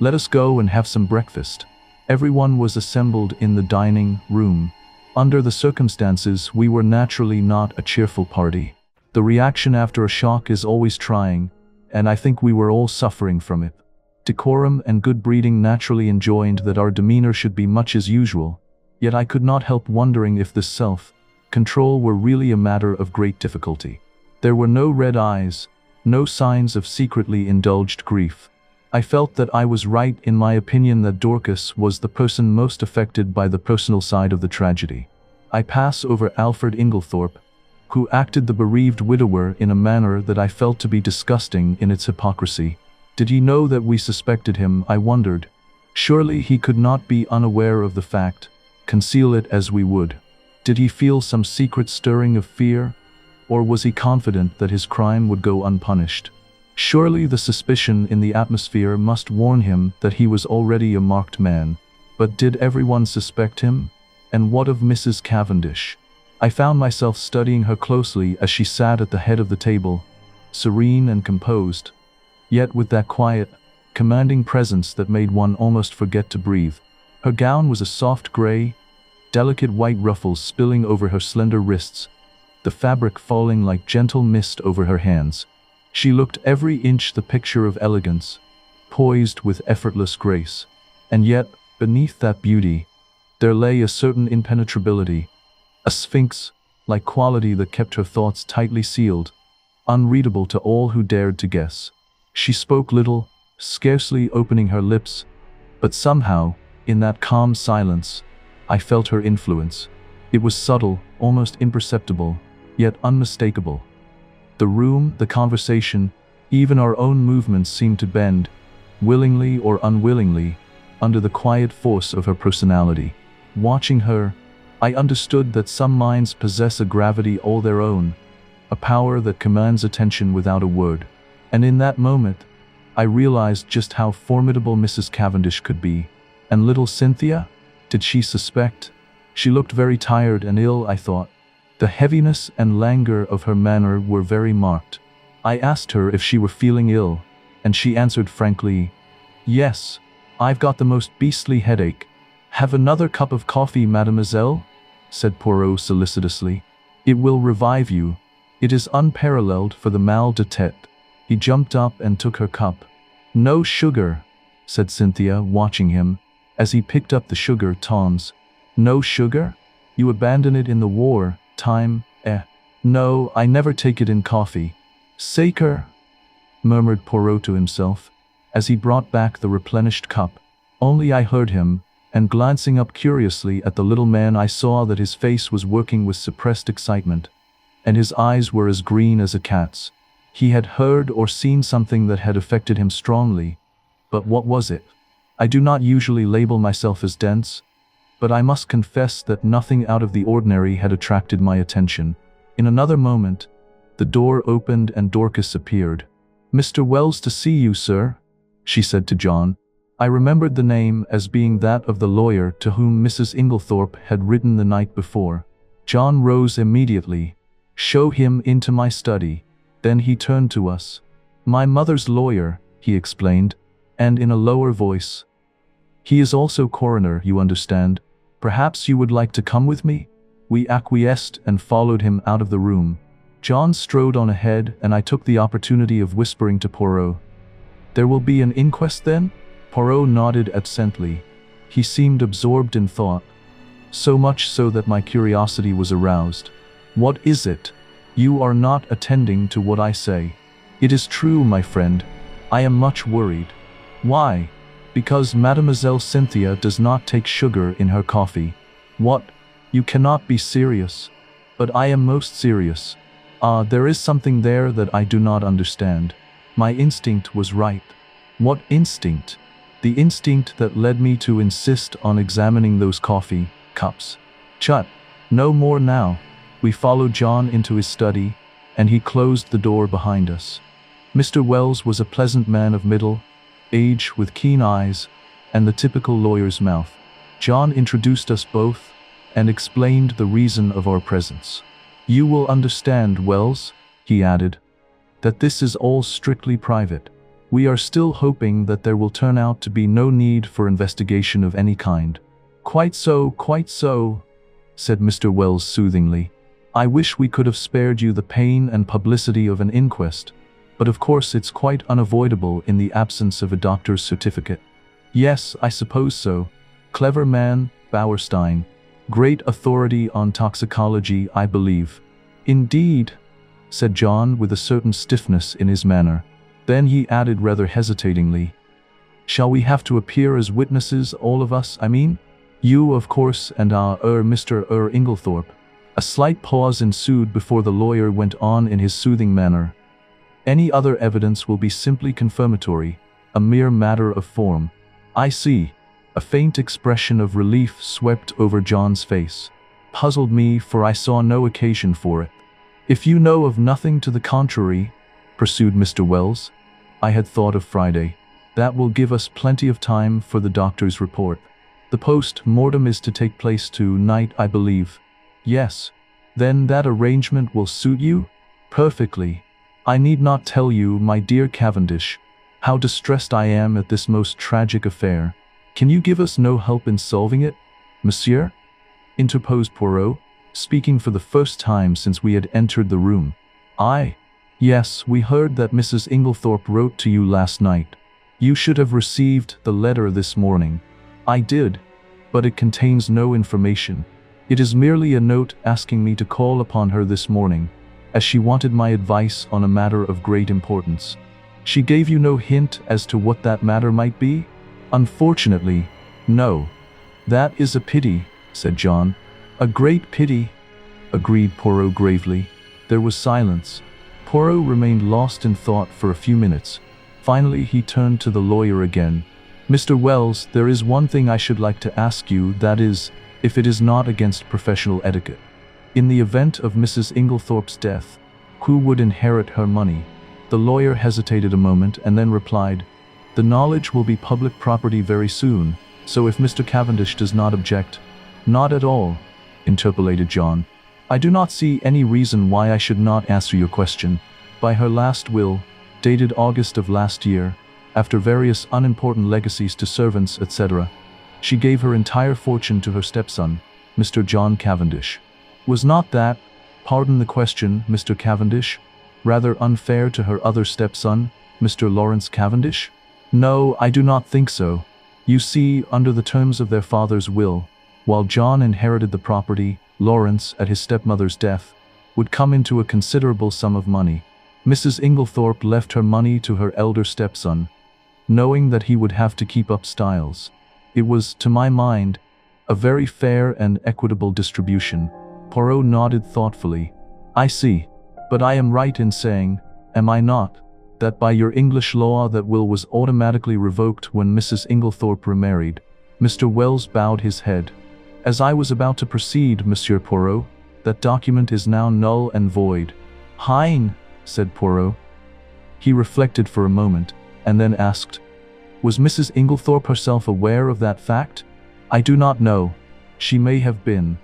A: let us go and have some breakfast." Everyone was assembled in the dining room. Under the circumstances, we were naturally not a cheerful party. The reaction after a shock is always trying, and I think we were all suffering from it. Decorum and good breeding naturally enjoined that our demeanor should be much as usual, yet I could not help wondering if this self-control were really a matter of great difficulty. There were no red eyes, no signs of secretly indulged grief. I felt that I was right in my opinion that Dorcas was the person most affected by the personal side of the tragedy. I pass over Alfred Inglethorpe, who acted the bereaved widower in a manner that I felt to be disgusting in its hypocrisy. Did he know that we suspected him, I wondered? Surely he could not be unaware of the fact, conceal it as we would. Did he feel some secret stirring of fear? Or was he confident that his crime would go unpunished? Surely the suspicion in the atmosphere must warn him that he was already a marked man. But did everyone suspect him? And what of Mrs. Cavendish? I found myself studying her closely as she sat at the head of the table, serene and composed, yet with that quiet, commanding presence that made one almost forget to breathe. Her gown was a soft gray, delicate white ruffles spilling over her slender wrists, the fabric falling like gentle mist over her hands. She looked every inch the picture of elegance, poised with effortless grace. And yet, beneath that beauty, there lay a certain impenetrability, a sphinx-like quality that kept her thoughts tightly sealed, unreadable to all who dared to guess. She spoke little, scarcely opening her lips, but somehow, in that calm silence, I felt her influence. It was subtle, almost imperceptible, yet unmistakable. The room, the conversation, even our own movements seemed to bend, willingly or unwillingly, under the quiet force of her personality. Watching her, I understood that some minds possess a gravity all their own, a power that commands attention without a word. And in that moment, I realized just how formidable Mrs. Cavendish could be. And little Cynthia? Did she suspect? She looked very tired and ill, I thought. The heaviness and languor of her manner were very marked. I asked her if she were feeling ill, and she answered frankly, "Yes, I've got the most beastly headache." "Have another cup of coffee, mademoiselle?" said Poirot solicitously. "It will revive you. It is unparalleled for the mal de tête." He jumped up and took her cup. "No sugar," said Cynthia, watching him, as he picked up the sugar tongs. "No sugar? You abandon it in the war time, eh?" "No, I never take it in coffee." "Sacre," murmured Poirot to himself, as he brought back the replenished cup. Only I heard him, and glancing up curiously at the little man, I saw that his face was working with suppressed excitement, and his eyes were as green as a cat's. He had heard or seen something that had affected him strongly, but what was it? I do not usually label myself as dense, but I must confess that nothing out of the ordinary had attracted my attention. In another moment, the door opened and Dorcas appeared. "Mr. Wells to see you, sir," she said to John. I remembered the name as being that of the lawyer to whom Mrs. Inglethorp had written the night before. John rose immediately. "Show him into my study." Then he turned to us. "My mother's lawyer," he explained, and in a lower voice. "He is also coroner, you understand. Perhaps you would like to come with me?" We acquiesced and followed him out of the room. John strode on ahead, and I took the opportunity of whispering to Poirot, "There will be an inquest then?" Poirot nodded absently. He seemed absorbed in thought, so much so that my curiosity was aroused. "What is it? You are not attending to what I say." "It is true, my friend. I am much worried." "Why?" "Because Mademoiselle Cynthia does not take sugar in her coffee." "What? You cannot be serious." "But I am most serious. There is something there that I do not understand." My instinct was right. What instinct? The instinct that led me to insist on examining those coffee cups. Chut! No more now. We followed John into his study, and he closed the door behind us. Mr. Wells was a pleasant man of middle age with keen eyes and the typical lawyer's mouth. John introduced us both and explained the reason of our presence. "You will understand, Wells," he added, "that this is all strictly private. We are still hoping that there will turn out to be no need for investigation of any kind." Quite so, said Mr. Wells soothingly. "I wish we could have spared you the pain and publicity of an inquest, but of course it's quite unavoidable in the absence of a doctor's certificate." "Yes, I suppose so. Clever man, Bauerstein. Great authority on toxicology, I believe." "Indeed," said John with a certain stiffness in his manner. Then he added rather hesitatingly, "Shall we have to appear as witnesses, all of us, I mean? You, of course, and Mr. Inglethorp." A slight pause ensued before the lawyer went on in his soothing manner. "Any other evidence will be simply confirmatory, a mere matter of form." "I see." A faint expression of relief swept over John's face. Puzzled me, for I saw no occasion for it. "If you know of nothing to the contrary," pursued Mr. Wells, "I had thought of Friday. That will give us plenty of time for the doctor's report. The post-mortem is to take place tonight, I believe." "Yes." "Then that arrangement will suit you?" "Perfectly. I need not tell you, my dear Cavendish, how distressed I am at this most tragic affair. Can you give us no help in solving it, monsieur?" interposed Poirot, speaking for the first time since we had entered the room. Yes, we heard that Mrs. Inglethorp wrote to you last night. You should have received the letter this morning." "I did, but it contains no information. It is merely a note asking me to call upon her this morning, as she wanted my advice on a matter of great importance." "She gave you no hint as to what that matter might be?" "Unfortunately, no." "That is a pity," said John. "A great pity," agreed Poirot gravely. There was silence. Poirot remained lost in thought for a few minutes. Finally, he turned to the lawyer again. "Mr. Wells, there is one thing I should like to ask you, that is, if it is not against professional etiquette. In the event of Mrs. Inglethorp's death, who would inherit her money?" The lawyer hesitated a moment and then replied, "The knowledge will be public property very soon, so if Mr. Cavendish does not object—" "Not at all," interpolated John. "I do not see any reason why I should not answer your question. By her last will, dated August of last year, after various unimportant legacies to servants, etc., she gave her entire fortune to her stepson, Mr. John Cavendish. Was not that, pardon the question, Mr. Cavendish, rather unfair to her other stepson, Mr. Lawrence Cavendish? No, I do not think so. You see, under the terms of their father's will, while John inherited the property, Lawrence, at his stepmother's death, would come into a considerable sum of money. Mrs. Inglethorp left her money to her elder stepson, knowing that he would have to keep up Styles. It was, to my mind, a very fair and equitable distribution." Poirot nodded thoughtfully. "I see. But I am right in saying, am I not, that by your English law that will was automatically revoked when Mrs. Inglethorp remarried?" Mr. Wells bowed his head. "As I was about to proceed, Monsieur Poirot, that document is now null and void." "Hein," said Poirot. He reflected for a moment, and then asked, "Was Mrs. Inglethorp herself aware of that fact?" "I do not know. She may have been."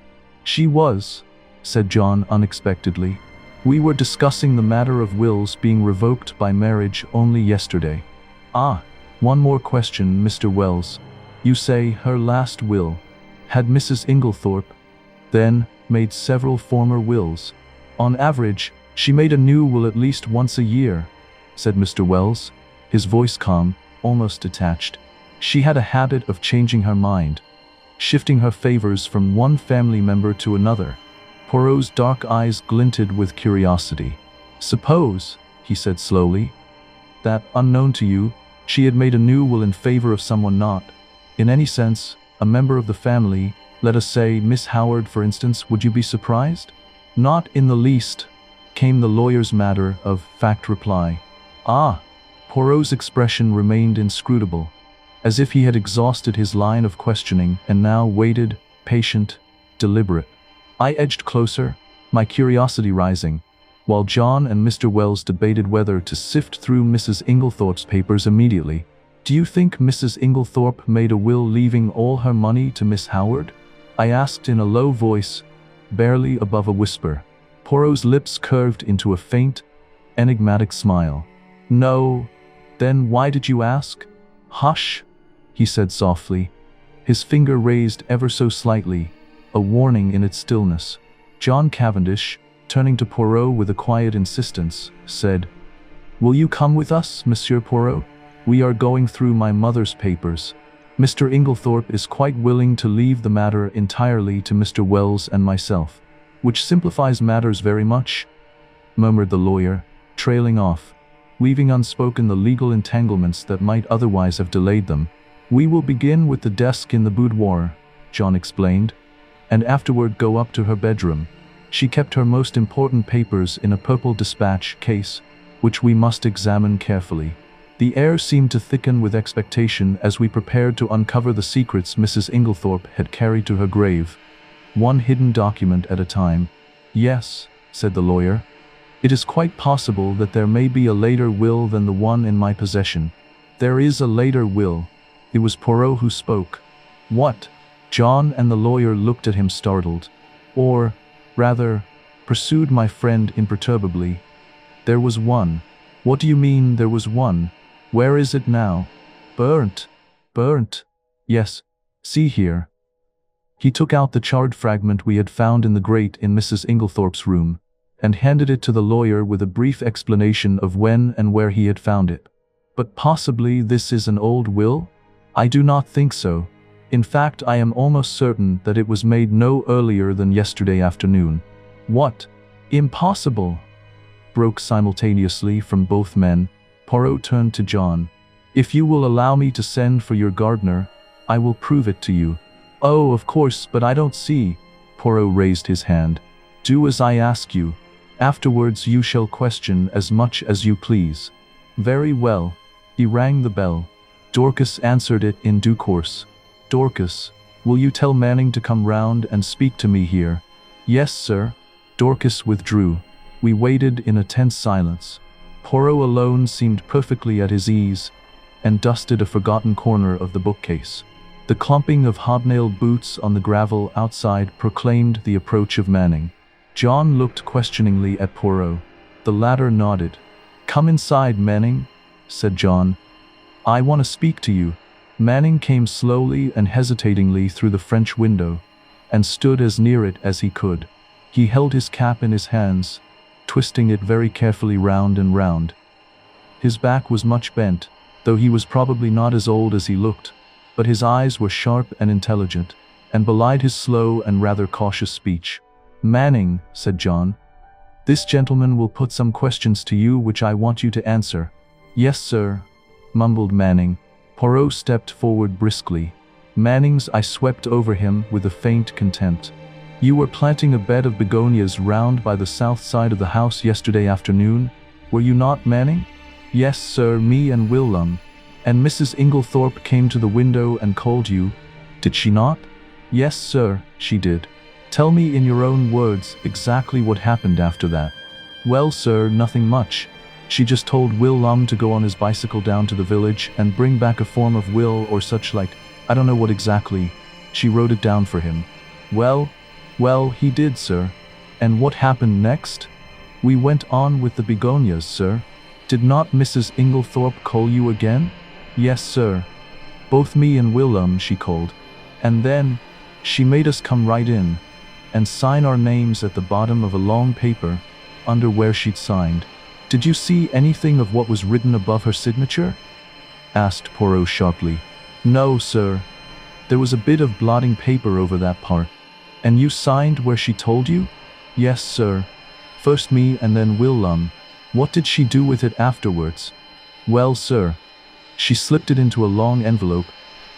A: "She was," said John unexpectedly. "We were discussing the matter of wills being revoked by marriage only yesterday." "Ah, one more question, Mr. Wells. You say her last will. Had Mrs. Inglethorp, then, made several former wills?" "On average, she made a new will at least once a year," said Mr. Wells, his voice calm, almost detached. "She had a habit of changing her mind, shifting her favors from one family member to another." Poirot's dark eyes glinted with curiosity. "Suppose," he said slowly, "that, unknown to you, she had made a new will in favor of someone not, in any sense, a member of the family, let us say Miss Howard, for instance, would you be surprised?" "Not in the least," came the lawyer's matter-of-fact reply. "Ah!" Poirot's expression remained inscrutable, as if he had exhausted his line of questioning and now waited, patient, deliberate. I edged closer, my curiosity rising, while John and Mr. Wells debated whether to sift through Mrs. Inglethorpe's papers immediately. "Do you think Mrs. Inglethorpe made a will leaving all her money to Miss Howard?" I asked in a low voice, barely above a whisper. Poirot's lips curved into a faint, enigmatic smile. "No. Then why did you ask?" "Hush," he said softly, his finger raised ever so slightly, a warning in its stillness. John Cavendish, turning to Poirot with a quiet insistence, said, "Will you come with us, Monsieur Poirot? We are going through my mother's papers. Mr. Inglethorpe is quite willing to leave the matter entirely to Mr. Wells and myself." "Which simplifies matters very much," murmured the lawyer, trailing off, leaving unspoken the legal entanglements that might otherwise have delayed them. "We will begin with the desk in the boudoir," John explained, "and afterward go up to her bedroom. She kept her most important papers in a purple dispatch case, which we must examine carefully." The air seemed to thicken with expectation as we prepared to uncover the secrets Mrs. Inglethorpe had carried to her grave, one hidden document at a time. "Yes," said the lawyer. "It is quite possible that there may be a later will than the one in my possession." "There is a later will." It was Poirot who spoke. "What?" John and the lawyer looked at him startled. "Or, rather," pursued my friend imperturbably, "there was one." "What do you mean, there was one? Where is it now?" "Burnt." "Burnt?" "Yes. See here." He took out the charred fragment we had found in the grate in Mrs. Inglethorpe's room, and handed it to the lawyer with a brief explanation of when and where he had found it. "But possibly this is an old will?" "I do not think so. In fact, I am almost certain that it was made no earlier than yesterday afternoon." "What? Impossible!" broke simultaneously from both men. Poirot turned to John. "If you will allow me to send for your gardener, I will prove it to you." "Oh, of course, but I don't see." Poirot raised his hand. "Do as I ask you. Afterwards you shall question as much as you please." "Very well." He rang the bell. Dorcas answered it in due course. "Dorcas, will you tell Manning to come round and speak to me here?" "Yes, sir." Dorcas withdrew. We waited in a tense silence. Poirot alone seemed perfectly at his ease, and dusted a forgotten corner of the bookcase. The clumping of hobnailed boots on the gravel outside proclaimed the approach of Manning. John looked questioningly at Poirot. The latter nodded. "Come inside, Manning," said John. "I want to speak to you." Manning came slowly and hesitatingly through the French window, and stood as near it as he could. He held his cap in his hands, twisting it very carefully round and round. His back was much bent, though he was probably not as old as he looked, but his eyes were sharp and intelligent, and belied his slow and rather cautious speech. "Manning," said John, "this gentleman will put some questions to you which I want you to answer." "Yes, sir," mumbled Manning. Poirot stepped forward briskly. Manning's eye swept over him with a faint contempt. "You were planting a bed of begonias round by the south side of the house yesterday afternoon, were you not, Manning?" "Yes, sir, me and Willum. And Mrs. Inglethorp came to the window and called you, did she not?" "Yes, sir, she did." "Tell me in your own words exactly what happened after that." "Well, sir, nothing much. She just told Willum to go on his bicycle down to the village and bring back a form of will or such like. I don't know what exactly. She wrote it down for him." Well, he did, sir." "And what happened next?" "We went on with the begonias, sir." "Did not Mrs. Inglethorp call you again?" "Yes, sir. Both me and Willum she called. And then she made us come right in and sign our names at the bottom of a long paper under where she'd signed." "Did you see anything of what was written above her signature?" asked Poirot sharply. "No, sir. There was a bit of blotting paper over that part." "And you signed where she told you?" "Yes, sir. First me and then Willum." "What did she do with it afterwards?" "Well, sir, she slipped it into a long envelope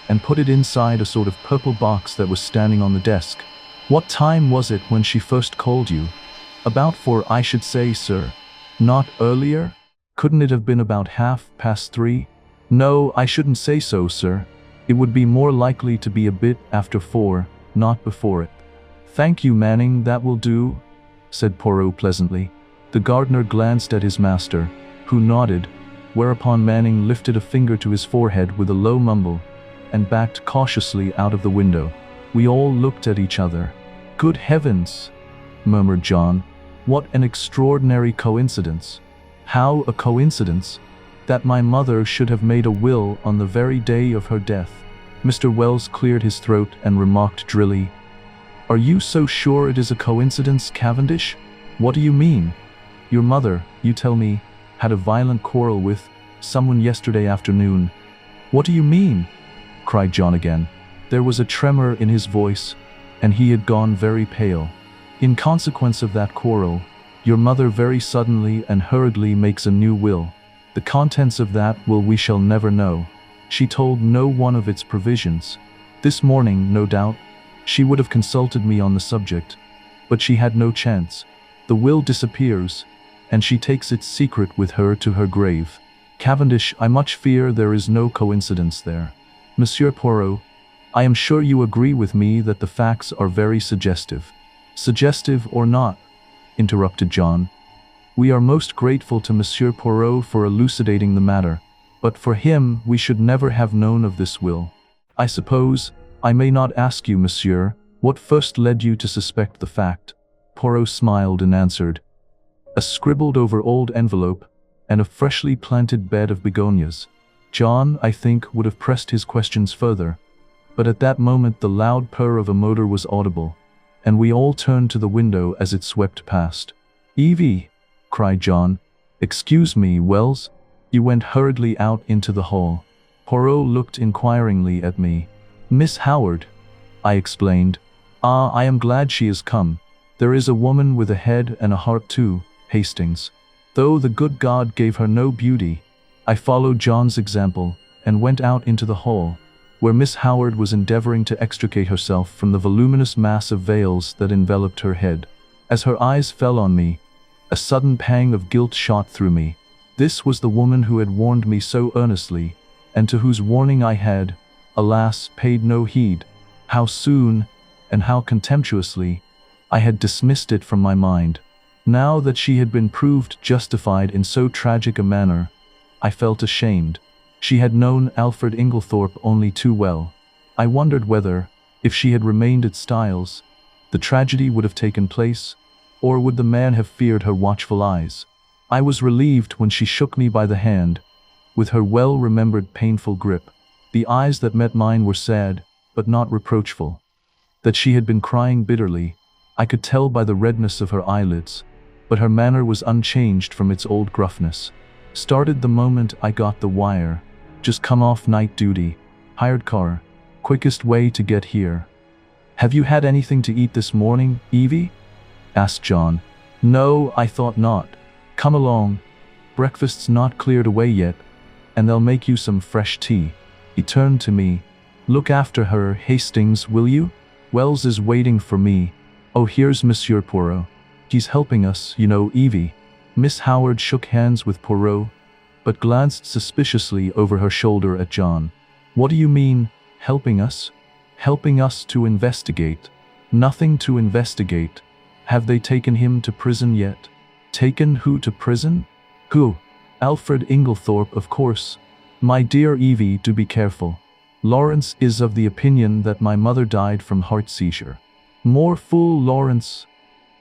A: and put it inside a sort of purple box that was standing on the desk." "What time was it when she first called you?" "About 4, I should say, sir." "Not earlier? Couldn't it have been about 3:30? "No, I shouldn't say so, sir. It would be more likely to be a bit after 4, not before it." "Thank you, Manning, that will do," said Poirot pleasantly. The gardener glanced at his master, who nodded, whereupon Manning lifted a finger to his forehead with a low mumble, and backed cautiously out of the window. We all looked at each other. "Good heavens," murmured John. "What an extraordinary coincidence." "How a coincidence?" "That my mother should have made a will on the very day of her death." Mr. Wells cleared his throat and remarked drily, "Are you so sure it is a coincidence, Cavendish? What do you mean?" "Your mother, you tell me, had a violent quarrel with someone yesterday afternoon." "What do you mean?" cried John again. There was a tremor in his voice, and he had gone very pale. "In consequence of that quarrel, your mother very suddenly and hurriedly makes a new will. The contents of that will we shall never know. She told no one of its provisions. This morning, no doubt, she would have consulted me on the subject, but she had no chance. The will disappears, and she takes its secret with her to her grave. Cavendish, I much fear there is no coincidence there. Monsieur Poirot, I am sure you agree with me that the facts are very suggestive." "Suggestive or not," interrupted John, "we are most grateful to Monsieur Poirot for elucidating the matter, but for him we should never have known of this will. I suppose I may not ask you, monsieur, what first led you to suspect the fact?" Poirot smiled and answered, "A scribbled over old envelope and a freshly planted bed of begonias." John, I think, would have pressed his questions further, but at that moment the loud purr of a motor was audible, and we all turned to the window as it swept past. "Evie!" cried John. "Excuse me, Wells." He went hurriedly out into the hall. Poirot looked inquiringly at me. "Miss Howard," I explained. "Ah, I am glad she has come. There is a woman with a head and a heart too, Hastings. Though the good God gave her no beauty." I followed John's example and went out into the hall, where Miss Howard was endeavoring to extricate herself from the voluminous mass of veils that enveloped her head. As her eyes fell on me, a sudden pang of guilt shot through me. This was the woman who had warned me so earnestly, and to whose warning I had, alas, paid no heed. How soon, and how contemptuously, I had dismissed it from my mind. Now that she had been proved justified in so tragic a manner, I felt ashamed. She had known Alfred Inglethorp only too well. I wondered whether, if she had remained at Styles, the tragedy would have taken place, or would the man have feared her watchful eyes. I was relieved when she shook me by the hand, with her well-remembered painful grip. The eyes that met mine were sad, but not reproachful. That she had been crying bitterly, I could tell by the redness of her eyelids, but her manner was unchanged from its old gruffness. Started the moment I got the wire. Just come off night duty. Hired car. Quickest way to get here. Have you had anything to eat this morning, Evie? Asked John. No, I thought not. Come along. Breakfast's not cleared away yet, and they'll make you some fresh tea. He turned to me. Look after her, Hastings, will you? Wells is waiting for me. Oh, here's Monsieur Poirot. He's helping us, you know, Evie. Miss Howard shook hands with Poirot, but glanced suspiciously over her shoulder at John. What do you mean, helping us? Helping us to investigate. Nothing to investigate. Have they taken him to prison yet? Taken who to prison? Who? Alfred Inglethorp, of course. My dear Evie, do be careful. Lawrence is of the opinion that my mother died from heart seizure. More fool Lawrence,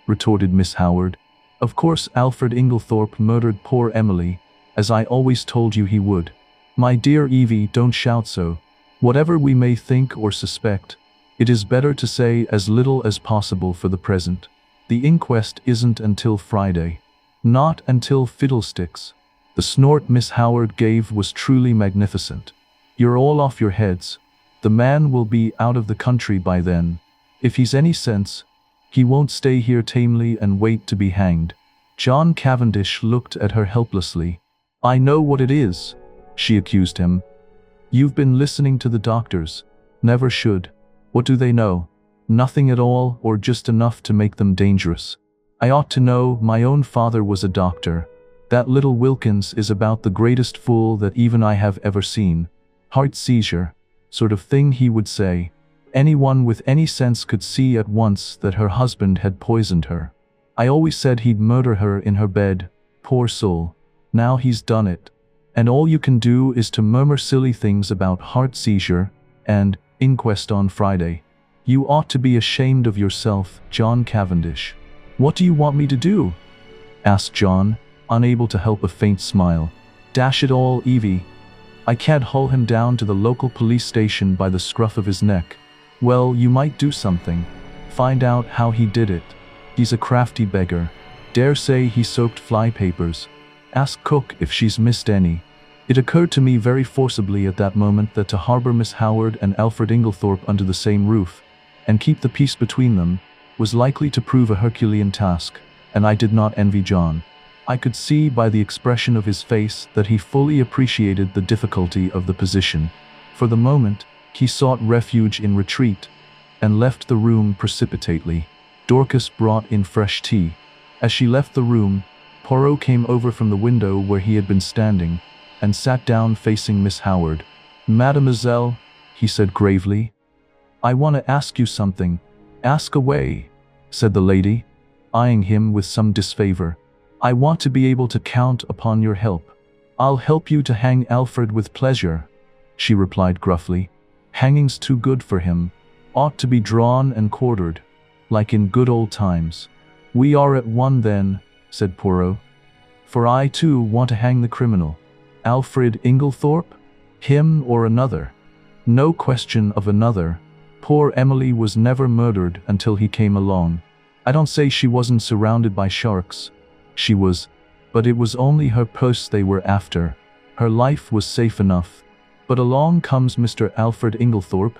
A: retorted Miss Howard. Of course Alfred Inglethorp murdered poor Emily, as I always told you he would. My dear Evie, don't shout so. Whatever we may think or suspect, it is better to say as little as possible for the present. The inquest isn't until Friday. Not until fiddlesticks. The snort Miss Howard gave was truly magnificent. You're all off your heads. The man will be out of the country by then. If he's any sense, he won't stay here tamely and wait to be hanged. John Cavendish looked at her helplessly. I know what it is, she accused him. You've been listening to the doctors. Never should. What do they know? Nothing at all, or just enough to make them dangerous. I ought to know, my own father was a doctor. That little Wilkins is about the greatest fool that even I have ever seen. Heart seizure, sort of thing he would say. Anyone with any sense could see at once that her husband had poisoned her. I always said he'd murder her in her bed, poor soul. Now he's done it. And all you can do is to murmur silly things about heart seizure and inquest on Friday. You ought to be ashamed of yourself, John Cavendish. What do you want me to do? Asked John, unable to help a faint smile. Dash it all, Evie. I can't haul him down to the local police station by the scruff of his neck. Well, you might do something. Find out how he did it. He's a crafty beggar. Dare say he soaked flypapers. Ask Cook if she's missed any. It occurred to me very forcibly at that moment that to harbor Miss Howard and Alfred Inglethorp under the same roof, and keep the peace between them, was likely to prove a Herculean task, and I did not envy John. I could see by the expression of his face that he fully appreciated the difficulty of the position. For the moment, he sought refuge in retreat, and left the room precipitately. Dorcas brought in fresh tea. As she left the room, Poirot came over from the window where he had been standing, and sat down facing Miss Howard. Mademoiselle, he said gravely, I want to ask you something. Ask away, said the lady, eyeing him with some disfavor. I want to be able to count upon your help. I'll help you to hang Alfred with pleasure, she replied gruffly. Hanging's too good for him. Ought to be drawn and quartered, like in good old times. We are at one then, said Poirot. For I too want to hang the criminal. Alfred Inglethorp? Him or another? No question of another. Poor Emily was never murdered until he came along. I don't say she wasn't surrounded by sharks. She was, but it was only her purse they were after. Her life was safe enough. But along comes Mr. Alfred Inglethorp,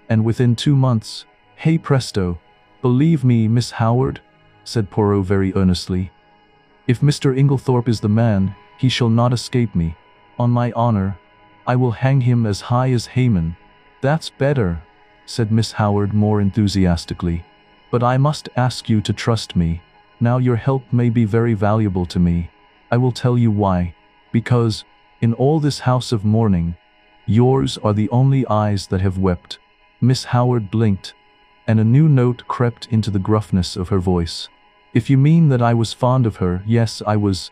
A: and within 2 months, hey presto. Believe me, Miss Howard, said Poirot very earnestly. If Mr. Inglethorp is the man, he shall not escape me. On my honor, I will hang him as high as Haman. That's better, said Miss Howard more enthusiastically. But I must ask you to trust me. Now your help may be very valuable to me. I will tell you why. Because, in all this house of mourning, yours are the only eyes that have wept. Miss Howard blinked, and a new note crept into the gruffness of her voice. If you mean that I was fond of her, yes, I was.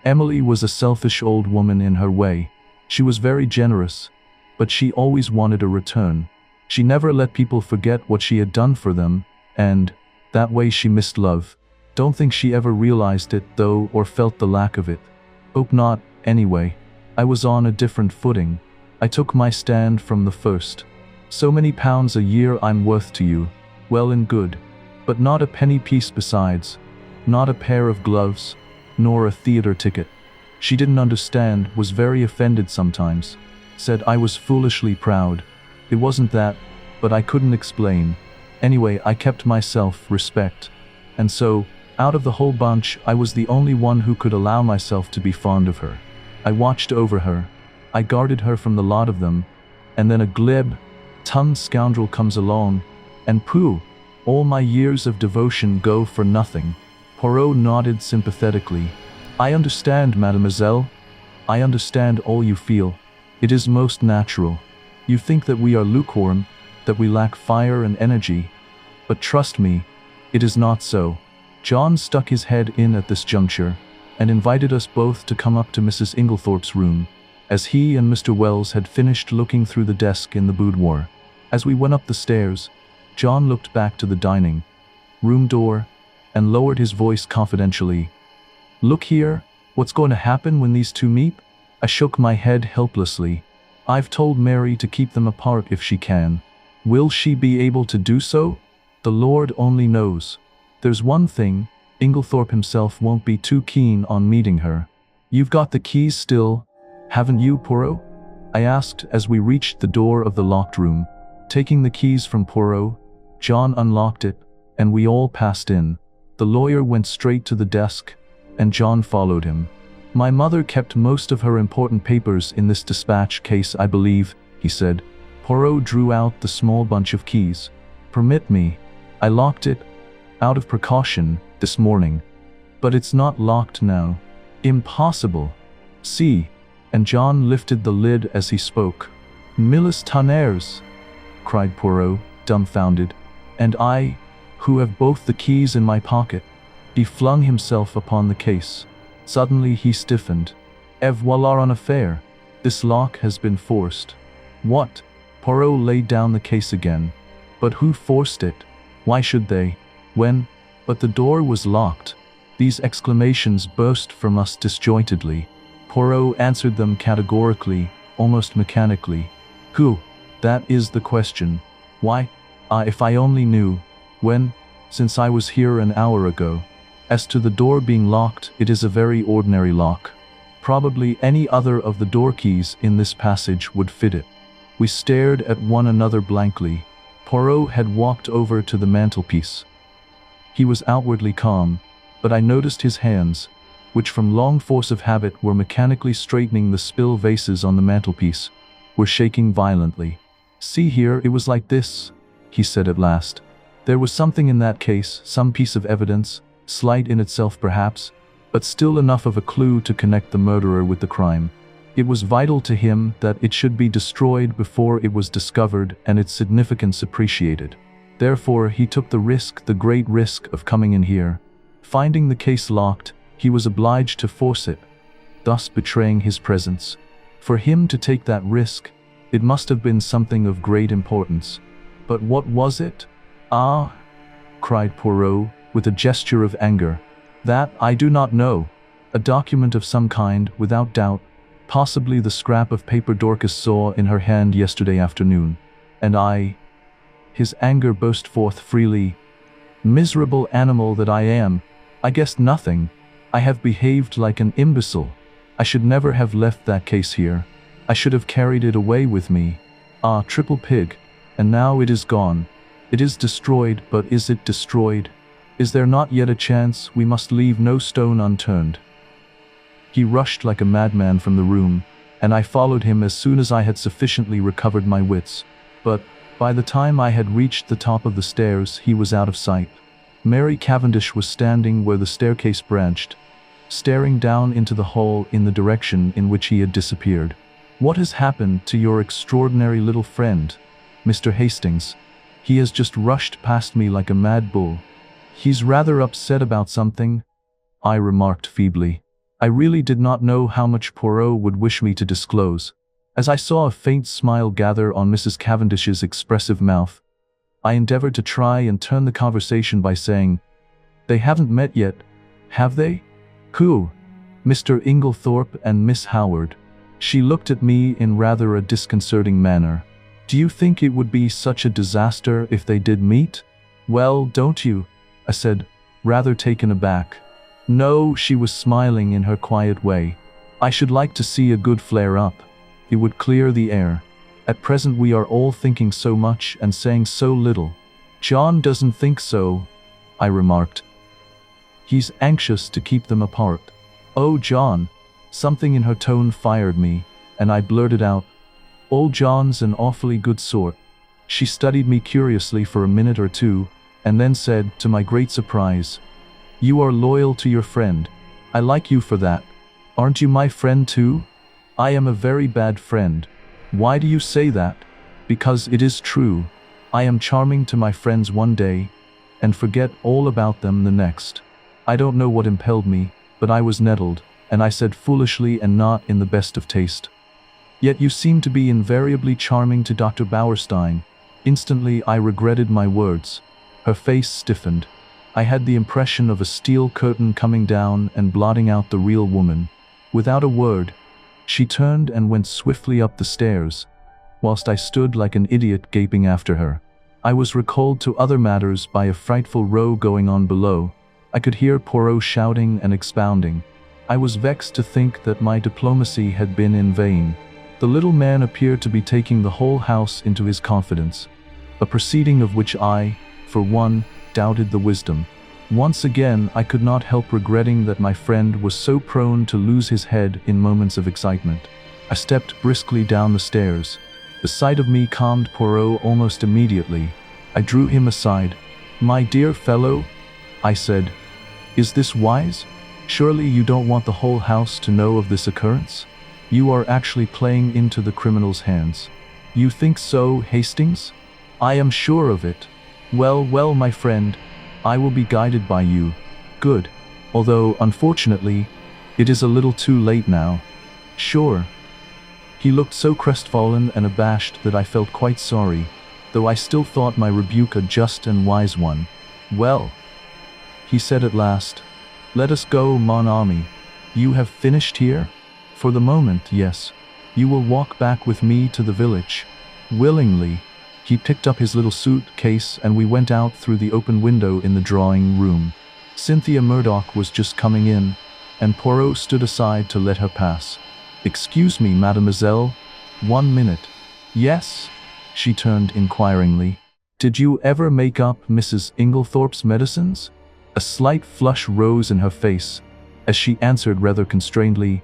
A: Emily was a selfish old woman in her way. She was very generous, but she always wanted a return. She never let people forget what she had done for them, and that way she missed love. Don't think she ever realized it, though, or felt the lack of it. Hope not, anyway. I was on a different footing. I took my stand from the first. So many pounds a year I'm worth to you. Well and good. But not a penny piece besides. Not a pair of gloves, nor a theater ticket. She didn't understand, was very offended sometimes. Said I was foolishly proud. It wasn't that, but I couldn't explain. Anyway, I kept my self-respect. And so, out of the whole bunch, I was the only one who could allow myself to be fond of her. I watched over her. I guarded her from the lot of them. And then a glib, tongued scoundrel comes along, and pooh, all my years of devotion go for nothing. Poirot nodded sympathetically. I understand, mademoiselle. I understand all you feel. It is most natural. You think that we are lukewarm, that we lack fire and energy. But trust me, it is not so. John stuck his head in at this juncture, and invited us both to come up to Mrs. Inglethorp's room, as he and Mr. Wells had finished looking through the desk in the boudoir. As we went up the stairs, John looked back to the dining room door, and lowered his voice confidentially. Look here, what's going to happen when these two meet? I shook my head helplessly. I've told Mary to keep them apart if she can. Will she be able to do so? The Lord only knows. There's one thing, Inglethorp himself won't be too keen on meeting her. You've got the keys still, haven't you, Poirot? I asked as we reached the door of the locked room. Taking the keys from Poirot, John unlocked it, and we all passed in. The lawyer went straight to the desk, and John followed him. My mother kept most of her important papers in this dispatch case, I believe, he said. Poirot drew out the small bunch of keys. Permit me. I locked it, out of precaution, this morning. But it's not locked now. Impossible. See. And John lifted the lid as he spoke. Milles tonnerres, cried Poirot, dumbfounded. And I, who have both the keys in my pocket. He flung himself upon the case. Suddenly he stiffened. Et voilà un affaire. This lock has been forced. What? Poirot laid down the case again. But who forced it? Why should they? When? But the door was locked. These exclamations burst from us disjointedly. Poirot answered them categorically, almost mechanically. Who? That is the question. Why? If I only knew. When? Since I was here an hour ago. As to the door being locked, it is a very ordinary lock. Probably any other of the door keys in this passage would fit it. We stared at one another blankly. Poirot had walked over to the mantelpiece. He was outwardly calm, but I noticed his hands, which from long force of habit were mechanically straightening the spill vases on the mantelpiece, were shaking violently. See here, it was like this, he said at last. There was something in that case, some piece of evidence, slight in itself perhaps, but still enough of a clue to connect the murderer with the crime. It was vital to him that it should be destroyed before it was discovered and its significance appreciated. Therefore, he took the risk, the great risk of coming in here. Finding the case locked, he was obliged to force it, thus betraying his presence. For him to take that risk, it must have been something of great importance. But what was it? Ah, cried Poirot, with a gesture of anger. That I do not know. A document of some kind, without doubt, possibly the scrap of paper Dorcas saw in her hand yesterday afternoon. And I... His anger burst forth freely. Miserable animal that I am, I guessed nothing. I have behaved like an imbecile. I should never have left that case here. I should have carried it away with me. Ah, triple pig. And now it is gone. It is destroyed, but is it destroyed? Is there not yet a chance? We must leave no stone unturned. He rushed like a madman from the room, and I followed him as soon as I had sufficiently recovered my wits. But, by the time I had reached the top of the stairs, he was out of sight. Mary Cavendish was standing where the staircase branched, staring down into the hall in the direction in which he had disappeared. What has happened to your extraordinary little friend, Mr. Hastings? He has just rushed past me like a mad bull. He's rather upset about something, I remarked feebly. I really did not know how much Poirot would wish me to disclose. As I saw a faint smile gather on Mrs. Cavendish's expressive mouth, I endeavored to try and turn the conversation by saying, "They haven't met yet, have they? Who? Mr. Inglethorp and Miss Howard?" She looked at me in rather a disconcerting manner. "Do you think it would be such a disaster if they did meet?" "Well, don't you?" I said, rather taken aback. "No," she was smiling in her quiet way. "I should like to see a good flare-up. It would clear the air. At present we are all thinking so much and saying so little." "John doesn't think so," I remarked. "He's anxious to keep them apart." "Oh, John." Something in her tone fired me, and I blurted out, "Old John's an awfully good sort." She studied me curiously for a minute or two, and then said, to my great surprise, "You are loyal to your friend. I like you for that. Aren't you my friend too?" "I am a very bad friend." "Why do you say that?" "Because it is true. I am charming to my friends one day, and forget all about them the next." I don't know what impelled me, but I was nettled, and I said foolishly and not in the best of taste, "Yet you seem to be invariably charming to Dr. Bauerstein." Instantly I regretted my words. Her face stiffened. I had the impression of a steel curtain coming down and blotting out the real woman. Without a word, she turned and went swiftly up the stairs, whilst I stood like an idiot gaping after her. I was recalled to other matters by a frightful row going on below. I could hear Poirot shouting and expounding. I was vexed to think that my diplomacy had been in vain. The little man appeared to be taking the whole house into his confidence, a proceeding of which I, for one, doubted the wisdom. Once again, I could not help regretting that my friend was so prone to lose his head in moments of excitement. I stepped briskly down the stairs. The sight of me calmed Poirot almost immediately. I drew him aside. "My dear fellow," I said, "is this wise? Surely you don't want the whole house to know of this occurrence? You are actually playing into the criminal's hands." "You think so, Hastings?" "I am sure of it." "Well, well, my friend, I will be guided by you." "Good. Although, unfortunately, it is a little too late now." "Sure." He looked so crestfallen and abashed that I felt quite sorry, though I still thought my rebuke a just and wise one. "Well," he said at last, "let us go, mon ami. You have finished here?" "For the moment, yes. You will walk back with me to the village?" "Willingly." He picked up his little suitcase and we went out through the open window in the drawing room. Cynthia Murdoch was just coming in, and Poirot stood aside to let her pass. "Excuse me, mademoiselle. 1 minute." "Yes?" She turned inquiringly. "Did you ever make up Mrs. Inglethorp's medicines?" A slight flush rose in her face, as she answered rather constrainedly,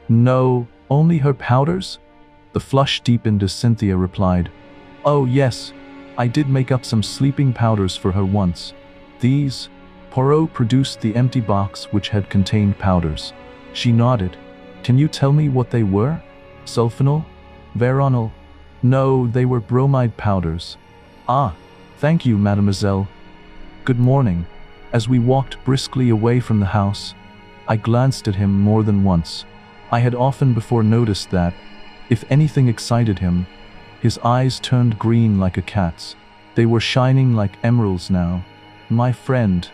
A: "No, only her powders?" The flush deepened as Cynthia replied, "Oh yes, I did make up some sleeping powders for her once. These..." Poirot produced the empty box which had contained powders. She nodded. "Can you tell me what they were? Sulfonal? Veronal?" "No, they were bromide powders." "Ah, thank you, mademoiselle. Good morning." As we walked briskly away from the house, I glanced at him more than once. I had often before noticed that, if anything excited him, his eyes turned green like a cat's. They were shining like emeralds now. "My friend,"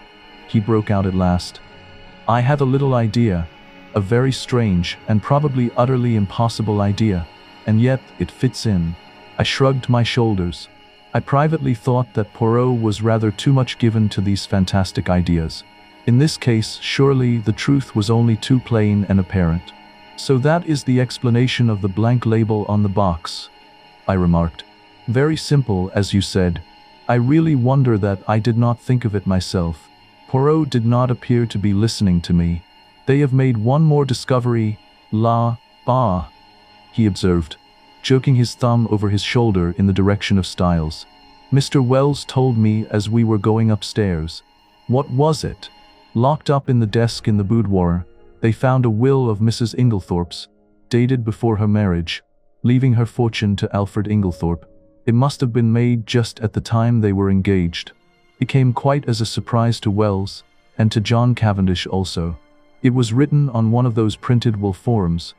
A: he broke out at last, "I have a little idea, a very strange and probably utterly impossible idea, and yet it fits in." I shrugged my shoulders. I privately thought that Poirot was rather too much given to these fantastic ideas. In this case, surely the truth was only too plain and apparent. "So that is the explanation of the blank label on the box," I remarked. "Very simple, as you said. I really wonder that I did not think of it myself." Poirot did not appear to be listening to me. "They have made one more discovery, la, bah," he observed, jerking his thumb over his shoulder in the direction of Styles. "Mr. Wells told me as we were going upstairs." "What was it?" "Locked up in the desk in the boudoir, they found a will of Mrs. Inglethorp's, dated before her marriage, leaving her fortune to Alfred Inglethorp. It must have been made just at the time they were engaged." It came quite as a surprise to Wells, and to John Cavendish also. It was written on one of those printed will forms,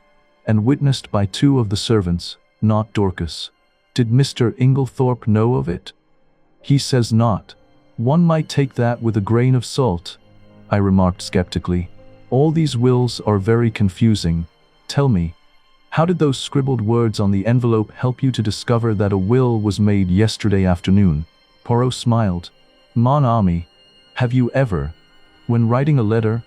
A: and witnessed by 2 of the servants, not Dorcas. Did Mr. Inglethorp know of it? He says not. One might take that with a grain of salt, I remarked skeptically. All these wills are very confusing. Tell me, how did those scribbled words on the envelope help you to discover that a will was made yesterday afternoon? Poirot smiled. Mon ami, have you ever, when writing a letter,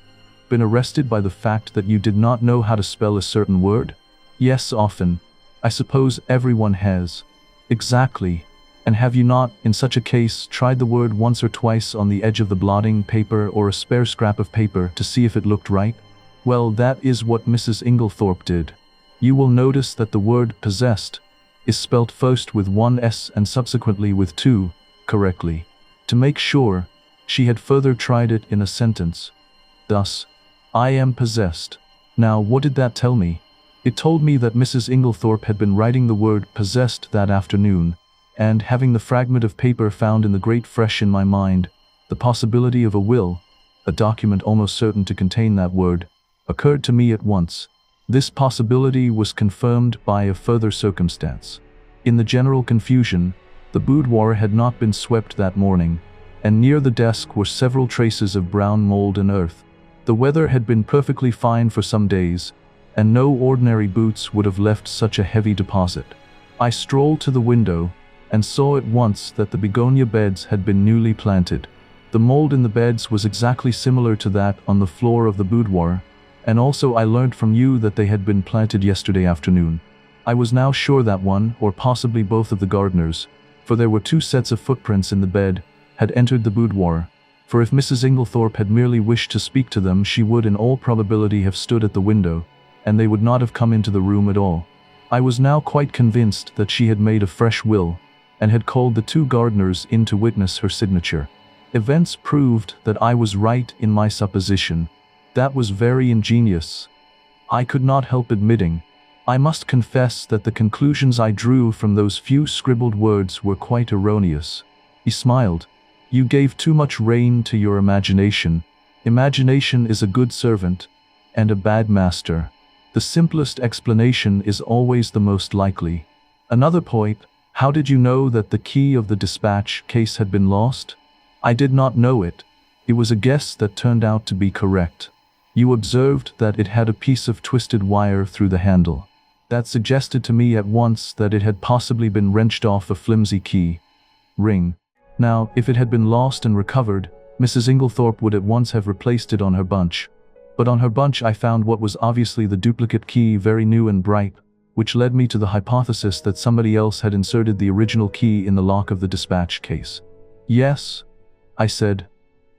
A: been arrested by the fact that you did not know how to spell a certain word? Yes, often. I suppose everyone has. Exactly. And have you not, in such a case, tried the word once or twice on the edge of the blotting paper or a spare scrap of paper to see if it looked right? Well, that is what Mrs. Inglethorp did. You will notice that the word possessed is spelt first with 1 S and subsequently with 2, correctly. To make sure, she had further tried it in a sentence. Thus, I am possessed. Now, what did that tell me? It told me that Mrs. Inglethorp had been writing the word possessed that afternoon, and having the fragment of paper found in the grate fresh in my mind, the possibility of a will, a document almost certain to contain that word, occurred to me at once. This possibility was confirmed by a further circumstance. In the general confusion, the boudoir had not been swept that morning, and near the desk were several traces of brown mold and earth. The weather had been perfectly fine for some days, and no ordinary boots would have left such a heavy deposit. I strolled to the window, and saw at once that the begonia beds had been newly planted. The mold in the beds was exactly similar to that on the floor of the boudoir, and also I learned from you that they had been planted yesterday afternoon. I was now sure that one, or possibly both of the gardeners, for there were 2 sets of footprints in the bed, had entered the boudoir, for if Mrs. Inglethorp had merely wished to speak to them, she would in all probability have stood at the window, and they would not have come into the room at all. I was now quite convinced that she had made a fresh will, and had called the 2 gardeners in to witness her signature. Events proved that I was right in my supposition. That was very ingenious. I could not help admitting. I must confess that the conclusions I drew from those few scribbled words were quite erroneous. He smiled. You gave too much rein to your imagination. Imagination is a good servant, and a bad master. The simplest explanation is always the most likely. Another point, how did you know that the key of the dispatch case had been lost? I did not know it. It was a guess that turned out to be correct. You observed that it had a piece of twisted wire through the handle. That suggested to me at once that it had possibly been wrenched off a flimsy key ring. Now, if it had been lost and recovered, Mrs. Inglethorp would at once have replaced it on her bunch. But on her bunch I found what was obviously the duplicate key, very new and bright, which led me to the hypothesis that somebody else had inserted the original key in the lock of the dispatch case. Yes, I said.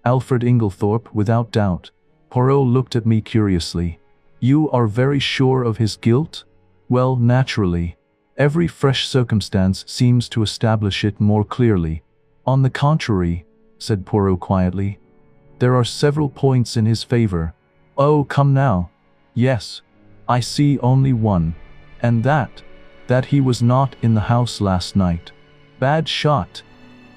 A: Alfred Inglethorp, without doubt. Poirot looked at me curiously. You are very sure of his guilt? Well, naturally. Every fresh circumstance seems to establish it more clearly. On the contrary, said Poirot quietly, there are several points in his favor. Oh, come now. Yes, I see only one. And that he was not in the house last night. Bad shot,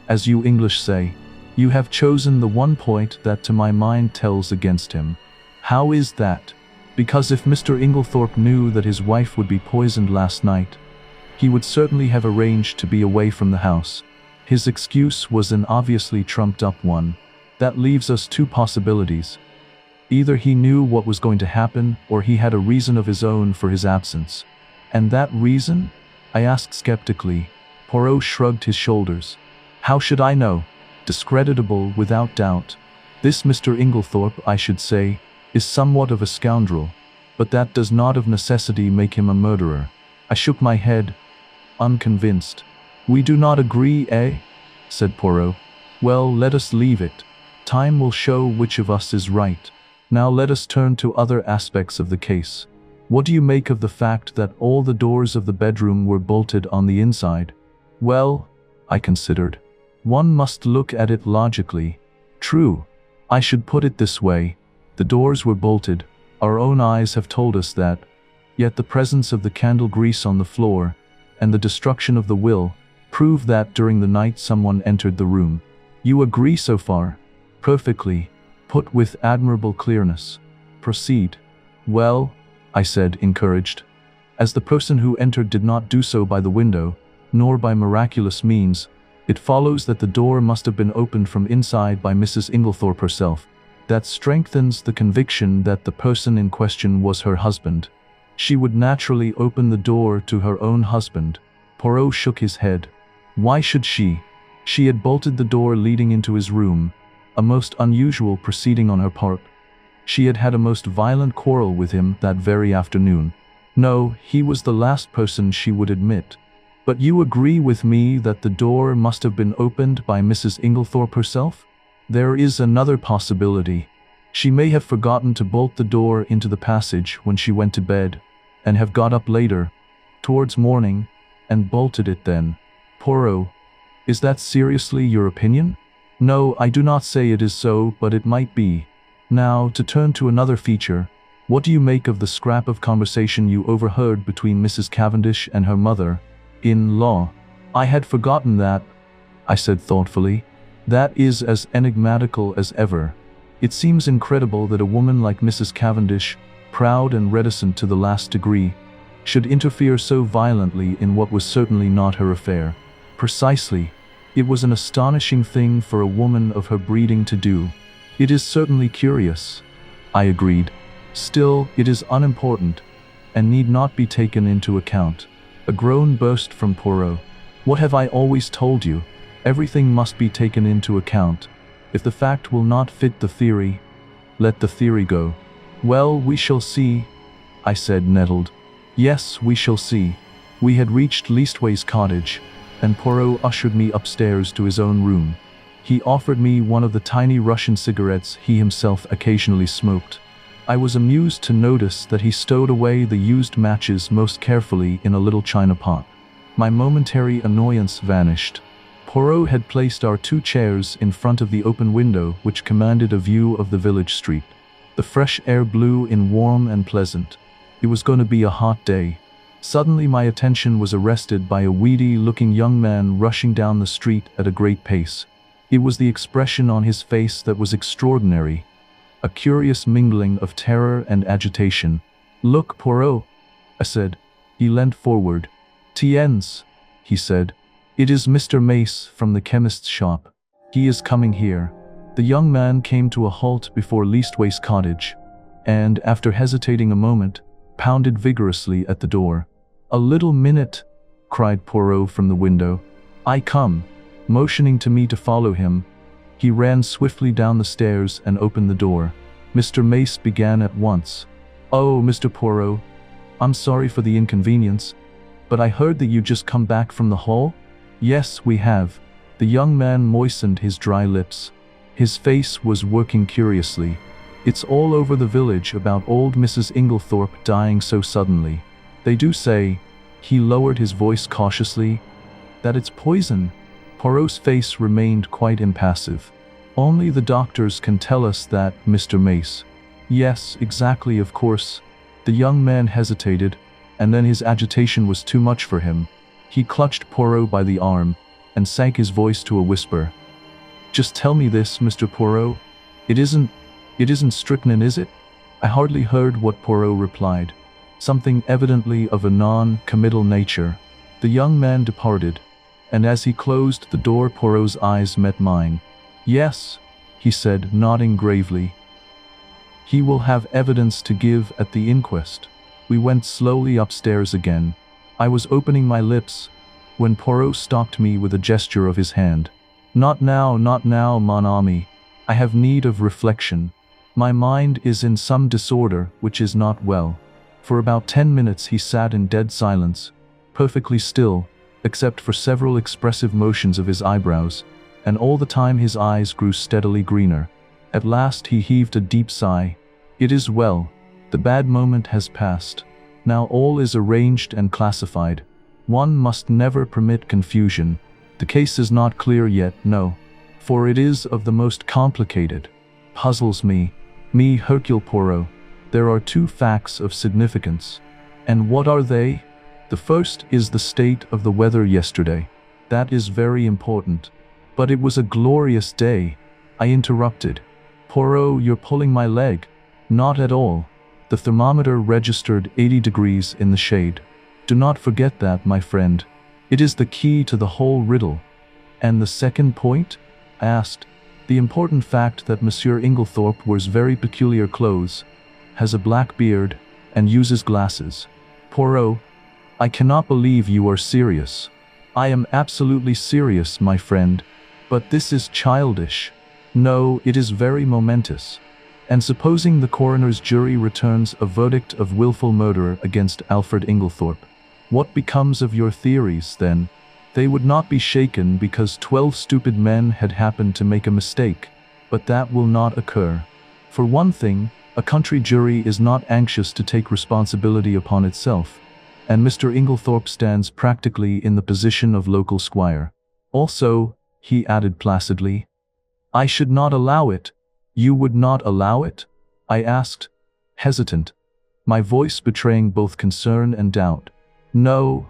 A: as you English say. You have chosen the one point that to my mind tells against him. How is that? Because if Mr. Inglethorp knew that his wife would be poisoned last night, he would certainly have arranged to be away from the house. His excuse was an obviously trumped-up one. That leaves us 2 possibilities. Either he knew what was going to happen, or he had a reason of his own for his absence. And that reason? I asked skeptically. Poirot shrugged his shoulders. How should I know? Discreditable without doubt. This Mr. Inglethorp, I should say, is somewhat of a scoundrel, but that does not of necessity make him a murderer. I shook my head, unconvinced. We do not agree, eh? Said Poirot. Well, let us leave it. Time will show which of us is right. Now let us turn to other aspects of the case. What do you make of the fact that all the doors of the bedroom were bolted on the inside? Well, I considered. One must look at it logically. True. I should put it this way. The doors were bolted. Our own eyes have told us that. Yet the presence of the candle grease on the floor, and the destruction of the will, prove that during the night someone entered the room. You agree so far? Perfectly. Put with admirable clearness. Proceed. Well, I said, encouraged. As the person who entered did not do so by the window, nor by miraculous means, it follows that the door must have been opened from inside by Mrs. Inglethorp herself. That strengthens the conviction that the person in question was her husband. She would naturally open the door to her own husband. Poirot shook his head. Why should she? She had bolted the door leading into his room, a most unusual proceeding on her part. She had had a most violent quarrel with him that very afternoon. No, he was the last person she would admit. But you agree with me that the door must have been opened by Mrs. Inglethorp herself? There is another possibility. She may have forgotten to bolt the door into the passage when she went to bed, and have got up later, towards morning, and bolted it then. Poirot, is that seriously your opinion? No, I do not say it is so, but it might be. Now, to turn to another feature, what do you make of the scrap of conversation you overheard between Mrs. Cavendish and her mother-in-law? I had forgotten that, I said thoughtfully. That is as enigmatical as ever. It seems incredible that a woman like Mrs. Cavendish, proud and reticent to the last degree, should interfere so violently in what was certainly not her affair. Precisely. It was an astonishing thing for a woman of her breeding to do. It is certainly curious, I agreed. Still, it is unimportant, and need not be taken into account. A groan burst from Poirot. What have I always told you? Everything must be taken into account. If the fact will not fit the theory, let the theory go. Well, we shall see, I said, nettled. Yes, we shall see. We had reached Leastways Cottage, and Poirot ushered me upstairs to his own room. He offered me one of the tiny Russian cigarettes he himself occasionally smoked. I was amused to notice that he stowed away the used matches most carefully in a little china pot. My momentary annoyance vanished. Poirot had placed our 2 chairs in front of the open window which commanded a view of the village street. The fresh air blew in warm and pleasant. It was going to be a hot day. Suddenly my attention was arrested by a weedy-looking young man rushing down the street at a great pace. It was the expression on his face that was extraordinary, a curious mingling of terror and agitation. Look, Poirot, I said. He leant forward. Tiens, he said. It is Mr. Mace from the chemist's shop. He is coming here. The young man came to a halt before Leastways Cottage, and, after hesitating a moment, pounded vigorously at the door. A little minute, cried Poirot from the window. I come. Motioning to me to follow him, he ran swiftly down the stairs and opened the door. Mr. Mace began at once. Oh, Mr. Poirot, I'm sorry for the inconvenience, but I heard that you just come back from the hall? Yes, we have. The young man moistened his dry lips. His face was working curiously. It's all over the village about old Mrs. Inglethorp dying so suddenly. They do say, he lowered his voice cautiously, that it's poison. Poirot's face remained quite impassive. Only the doctors can tell us that, Mr. Mace. Yes, exactly, of course. The young man hesitated, and then his agitation was too much for him. He clutched Poirot by the arm, and sank his voice to a whisper. Just tell me this, Mr. Poirot. It isn't strychnine, is it? I hardly heard what Poirot replied. Something evidently of a non-committal nature. The young man departed, and as he closed the door, Poirot's eyes met mine. Yes, he said, nodding gravely. He will have evidence to give at the inquest. We went slowly upstairs again. I was opening my lips, when Poirot stopped me with a gesture of his hand. Not now, mon ami. I have need of reflection. My mind is in some disorder which is not well. For about 10 minutes he sat in dead silence, perfectly still, except for several expressive motions of his eyebrows, and all the time his eyes grew steadily greener. At last he heaved a deep sigh. It is well. The bad moment has passed. Now all is arranged and classified. One must never permit confusion. The case is not clear yet, no, for it is of the most complicated. Puzzles me, Hercule Poirot. There are 2 facts of significance. And what are they? The first is the state of the weather yesterday. That is very important. But it was a glorious day, I interrupted. Poirot, you're pulling my leg. Not at all. The thermometer registered 80 degrees in the shade. Do not forget that, my friend. It is the key to the whole riddle. And the second point? I asked. The important fact that Monsieur Inglethorp wears very peculiar clothes, has a black beard, and uses glasses. Poirot, I cannot believe you are serious. I am absolutely serious, my friend. But this is childish. No, it is very momentous. And supposing the coroner's jury returns a verdict of willful murder against Alfred Inglethorp, what becomes of your theories, then? They would not be shaken because 12 stupid men had happened to make a mistake, but that will not occur. For one thing, a country jury is not anxious to take responsibility upon itself, and Mr. Inglethorp stands practically in the position of local squire. Also, he added placidly, I should not allow it. You would not allow it? I asked, hesitant, my voice betraying both concern and doubt. No,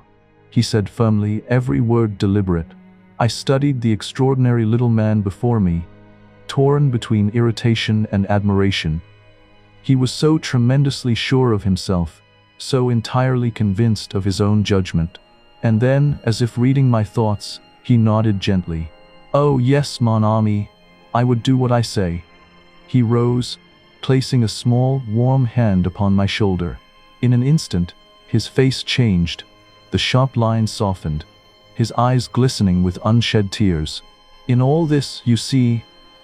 A: he said firmly, every word deliberate. I studied the extraordinary little man before me, torn between irritation and admiration. He was so tremendously sure of himself, so entirely convinced of his own judgment. And then, as if reading my thoughts, he nodded gently. Oh yes, mon ami, I would do what I say. He rose, placing a small, warm hand upon my shoulder. In an instant, his face changed. The sharp lines softened, his eyes glistening with unshed tears. In all this, you see,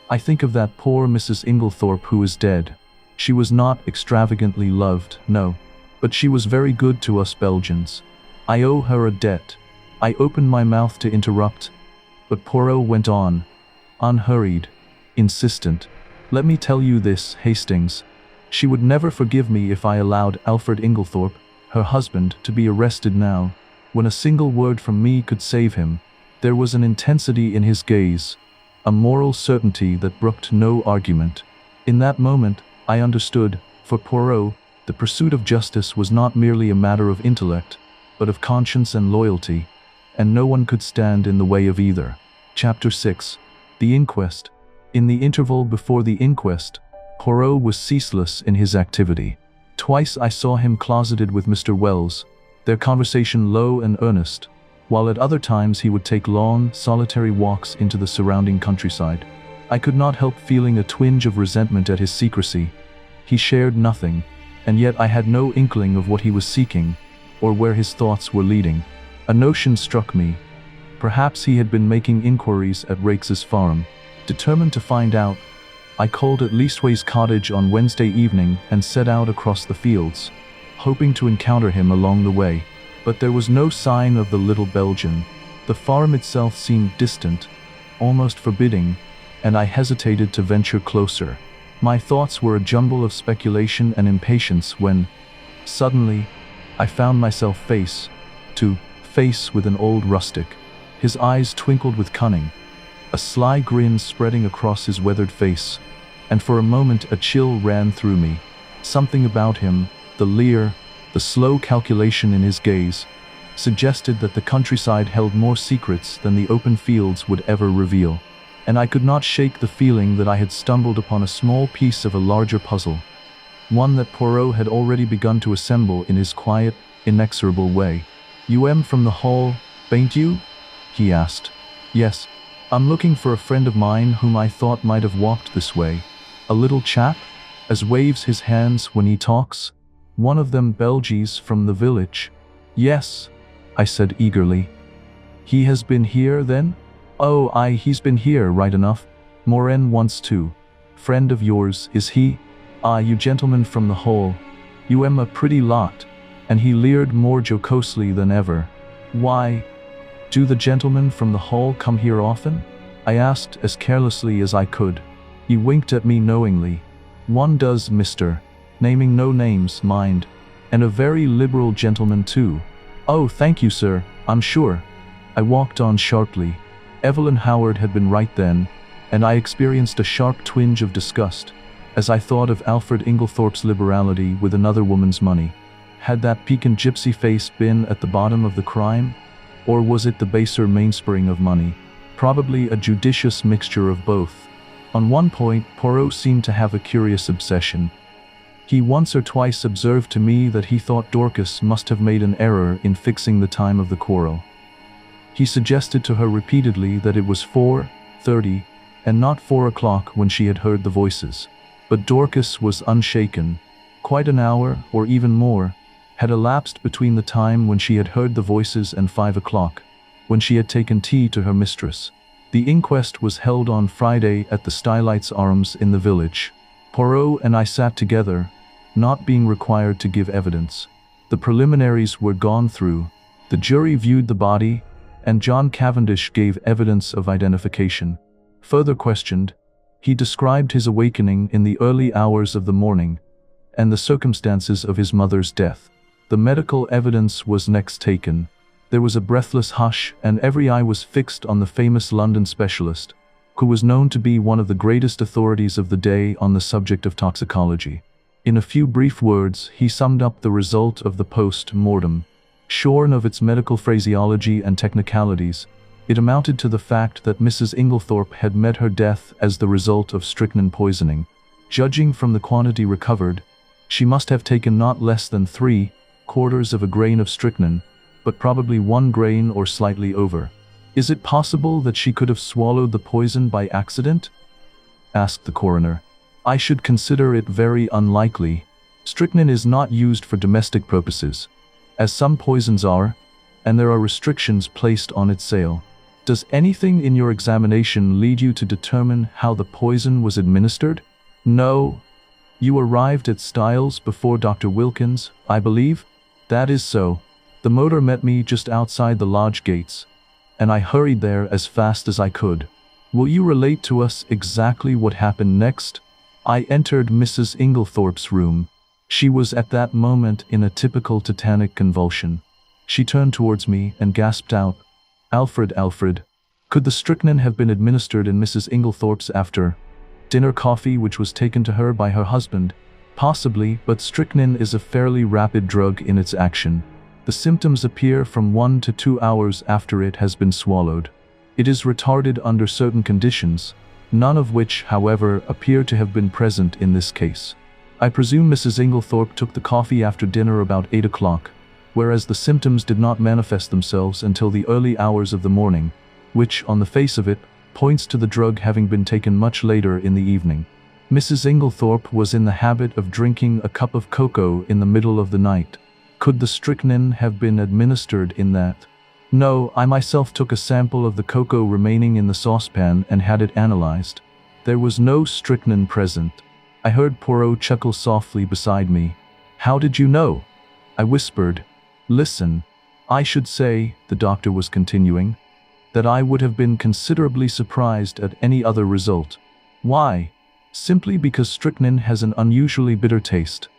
A: I think of that poor Mrs. Inglethorp who is dead. She was not extravagantly loved, no, but she was very good to us Belgians. I owe her a debt. I opened my mouth to interrupt, but Poirot went on, unhurried, insistent. Let me tell you this, Hastings. She would never forgive me if I allowed Alfred Inglethorp, her husband, to be arrested now, when a single word from me could save him. There was an intensity in his gaze, a moral certainty that brooked no argument. In that moment, I understood, for Poirot, the pursuit of justice was not merely a matter of intellect, but of conscience and loyalty, and no one could stand in the way of either. Chapter 6. The Inquest. In the interval before the inquest, Poirot was ceaseless in his activity. Twice I saw him closeted with Mr. Wells, their conversation low and earnest, while at other times he would take long, solitary walks into the surrounding countryside. I could not help feeling a twinge of resentment at his secrecy. He shared nothing, and yet I had no inkling of what he was seeking, or where his thoughts were leading. A notion struck me. Perhaps he had been making inquiries at Rakes's farm. Determined to find out, I called at Leastways Cottage on Wednesday evening and set out across the fields, hoping to encounter him along the way. But there was no sign of the little Belgian. The farm itself seemed distant, almost forbidding, and I hesitated to venture closer. My thoughts were a jumble of speculation and impatience when, suddenly, I found myself face to face with an old rustic. His eyes twinkled with cunning, a sly grin spreading across his weathered face, and for a moment a chill ran through me. Something about him, the leer, the slow calculation in his gaze, suggested that the countryside held more secrets than the open fields would ever reveal. And I could not shake the feeling that I had stumbled upon a small piece of a larger puzzle, one that Poirot had already begun to assemble in his quiet, inexorable way. "You am from the Hall, bain't you?" he asked. "Yes. I'm looking for a friend of mine whom I thought might have walked this way. A little chap, as waves his hands when he talks. One of them Belgies from the village." "Yes," I said eagerly. "He has been here, then?" "Oh, aye, he's been here, right enough. Morin wants to. Friend of yours, is he?" "Ah, you gentlemen from the Hall. You am a pretty lot." And he leered more jocosely than ever. "Why, do the gentlemen from the Hall come here often?" I asked as carelessly as I could. He winked at me knowingly. "One does, mister. Naming no names, mind. And a very liberal gentleman too." "Oh, thank you, sir, I'm sure." I walked on sharply. Evelyn Howard had been right then, and I experienced a sharp twinge of disgust as I thought of Alfred Inglethorpe's liberality with another woman's money. Had that piquant gypsy face been at the bottom of the crime? Or was it the baser mainspring of money? probably a judicious mixture of both. On one point, Poirot seemed to have a curious obsession. He once or twice observed to me that he thought Dorcas must have made an error in fixing the time of the quarrel. He suggested to her repeatedly that it was 4:30 and not 4 o'clock when she had heard the voices. But Dorcas was unshaken. Quite an hour, or even more, had elapsed between the time when she had heard the voices and 5 o'clock, when she had taken tea to her mistress. The inquest was held on Friday at the Stylites Arms in the village. Poirot and I sat together, not being required to give evidence. The preliminaries were gone through, the jury viewed the body, and John Cavendish gave evidence of identification. Further questioned, he described his awakening in the early hours of the morning, and the circumstances of his mother's death. The medical evidence was next taken. There was a breathless hush, and every eye was fixed on the famous London specialist, who was known to be one of the greatest authorities of the day on the subject of toxicology. In a few brief words, he summed up the result of the post-mortem. Shorn of its medical phraseology and technicalities, it amounted to the fact that Mrs. Inglethorp had met her death as the result of strychnine poisoning. Judging from the quantity recovered, she must have taken not less than 3/4 of a grain of strychnine, but probably 1 grain or slightly over. "Is it possible that she could have swallowed the poison by accident?" asked the coroner. "I should consider it very unlikely. Strychnine is not used for domestic purposes, as some poisons are, and there are restrictions placed on its sale. Does anything in your examination lead you to determine how the poison was administered?" "No. You arrived at Styles before Dr. Wilkins, I believe?" "That is so. The motor met me just outside the lodge gates, and I hurried there as fast as I could." "Will you relate to us exactly what happened next?" "I entered Mrs. Inglethorpe's room. She was at that moment in a typical tetanic convulsion. She turned towards me and gasped out, 'Alfred, Alfred.' Could the strychnine have been administered in Mrs. Inglethorpe's after-dinner coffee which was taken to her by her husband? Possibly, but strychnine is a fairly rapid drug in its action. The symptoms appear from 1 to 2 hours after it has been swallowed. It is retarded under certain conditions, none of which, however, appear to have been present in this case. I presume Mrs. Inglethorpe took the coffee after dinner about 8 o'clock, whereas the symptoms did not manifest themselves until the early hours of the morning, which, on the face of it, points to the drug having been taken much later in the evening. Mrs. Inglethorpe was in the habit of drinking a cup of cocoa in the middle of the night. Could the strychnine have been administered in that? No, I myself took a sample of the cocoa remaining in the saucepan and had it analyzed. There was no strychnine present. I heard Poirot chuckle softly beside me. "How did you know?" I whispered. "Listen. I should say," the doctor was continuing, "that I would have been considerably surprised at any other result." "Why?" "Simply because strychnine has an unusually bitter taste,"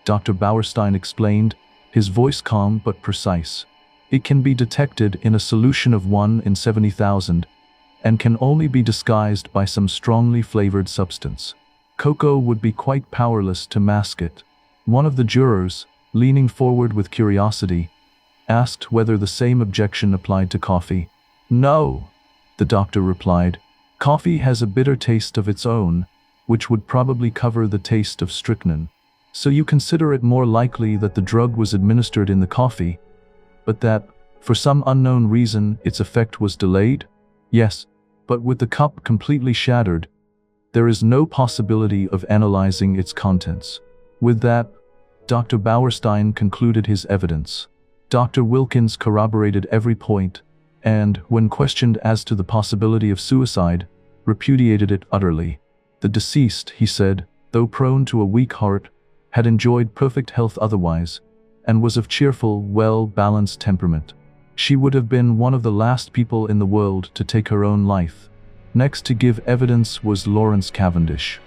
A: Dr. Bauerstein explained, his voice calm but precise. "It can be detected in a solution of 1 in 70,000, and can only be disguised by some strongly flavored substance. Cocoa would be quite powerless to mask it." One of the jurors, leaning forward with curiosity, asked whether the same objection applied to coffee. "No," the doctor replied. "Coffee has a bitter taste of its own, which would probably cover the taste of strychnine. So you consider it more likely that the drug was administered in the coffee, but that, for some unknown reason, its effect was delayed?" "Yes, but with the cup completely shattered, there is no possibility of analyzing its contents." With that, Dr. Bauerstein concluded his evidence. Dr. Wilkins corroborated every point, and, when questioned as to the possibility of suicide, repudiated it utterly. The deceased, he said, though prone to a weak heart, had enjoyed perfect health otherwise, and was of cheerful, well-balanced temperament. She would have been one of the last people in the world to take her own life. Next to give evidence was Lawrence Cavendish.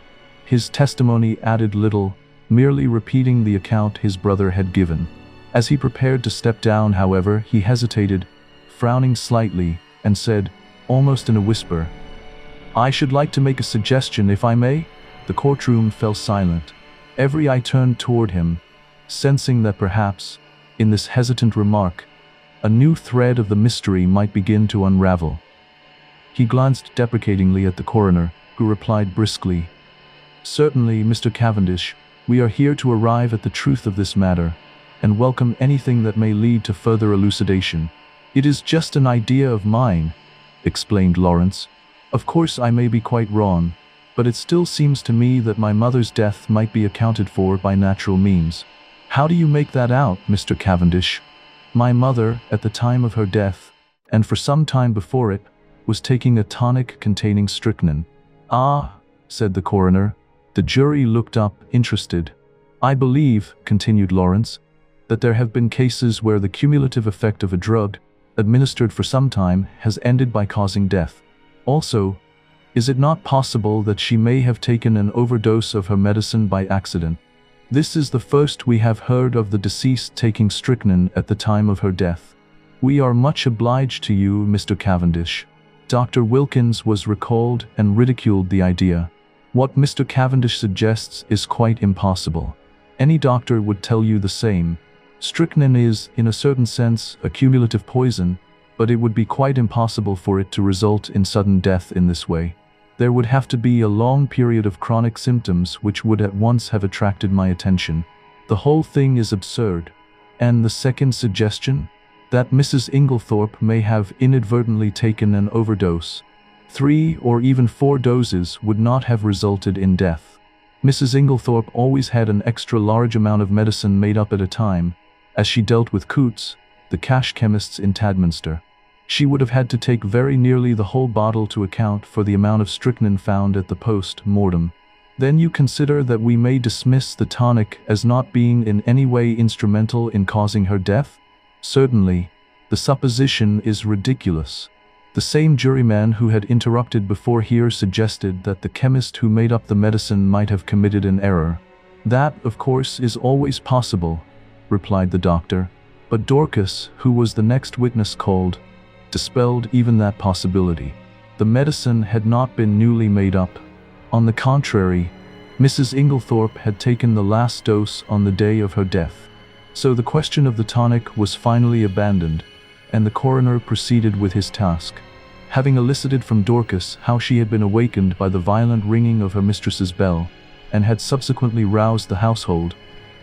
A: His testimony added little, merely repeating the account his brother had given. As he prepared to step down, however, he hesitated, frowning slightly, and said, almost in a whisper, "I should like to make a suggestion, if I may?" The courtroom fell silent. Every eye turned toward him, sensing that perhaps, in this hesitant remark, a new thread of the mystery might begin to unravel. He glanced deprecatingly at the coroner, who replied briskly, "Certainly, Mr. Cavendish, we are here to arrive at the truth of this matter, and welcome anything that may lead to further elucidation." "It is just an idea of mine," explained Lawrence. "Of course I may be quite wrong, but it still seems to me that my mother's death might be accounted for by natural means." "How do you make that out, Mr. Cavendish?" "My mother, at the time of her death, and for some time before it, was taking a tonic containing strychnine." "Ah," said the coroner. The jury looked up, interested. "I believe," continued Lawrence, "that there have been cases where the cumulative effect of a drug, administered for some time, has ended by causing death. Also, is it not possible that she may have taken an overdose of her medicine by accident? This is the first we have heard of the deceased taking strychnine at the time of her death." "We are much obliged to you, Mr. Cavendish." Dr. Wilkins was recalled and ridiculed the idea. "What Mr. Cavendish suggests is quite impossible. Any doctor would tell you the same. Strychnine is, in a certain sense, a cumulative poison, but it would be quite impossible for it to result in sudden death in this way. There would have to be a long period of chronic symptoms which would at once have attracted my attention. The whole thing is absurd." "And the second suggestion? That Mrs. Inglethorp may have inadvertently taken an overdose. 3 or even 4 doses would not have resulted in death. Mrs. Inglethorp always had an extra large amount of medicine made up at a time, as she dealt with Coots, the cash chemists in Tadminster. She would have had to take very nearly the whole bottle to account for the amount of strychnine found at the post-mortem. Then you consider that we may dismiss the tonic as not being in any way instrumental in causing her death? Certainly, the supposition is ridiculous. The same juryman who had interrupted before here suggested that the chemist who made up the medicine might have committed an error. That, of course, is always possible," replied the doctor, but Dorcas, who was the next witness called, dispelled even that possibility. The medicine had not been newly made up. On the contrary, Mrs. Inglethorp had taken the last dose on the day of her death. So the question of the tonic was finally abandoned, and the coroner proceeded with his task. Having elicited from Dorcas how she had been awakened by the violent ringing of her mistress's bell, and had subsequently roused the household,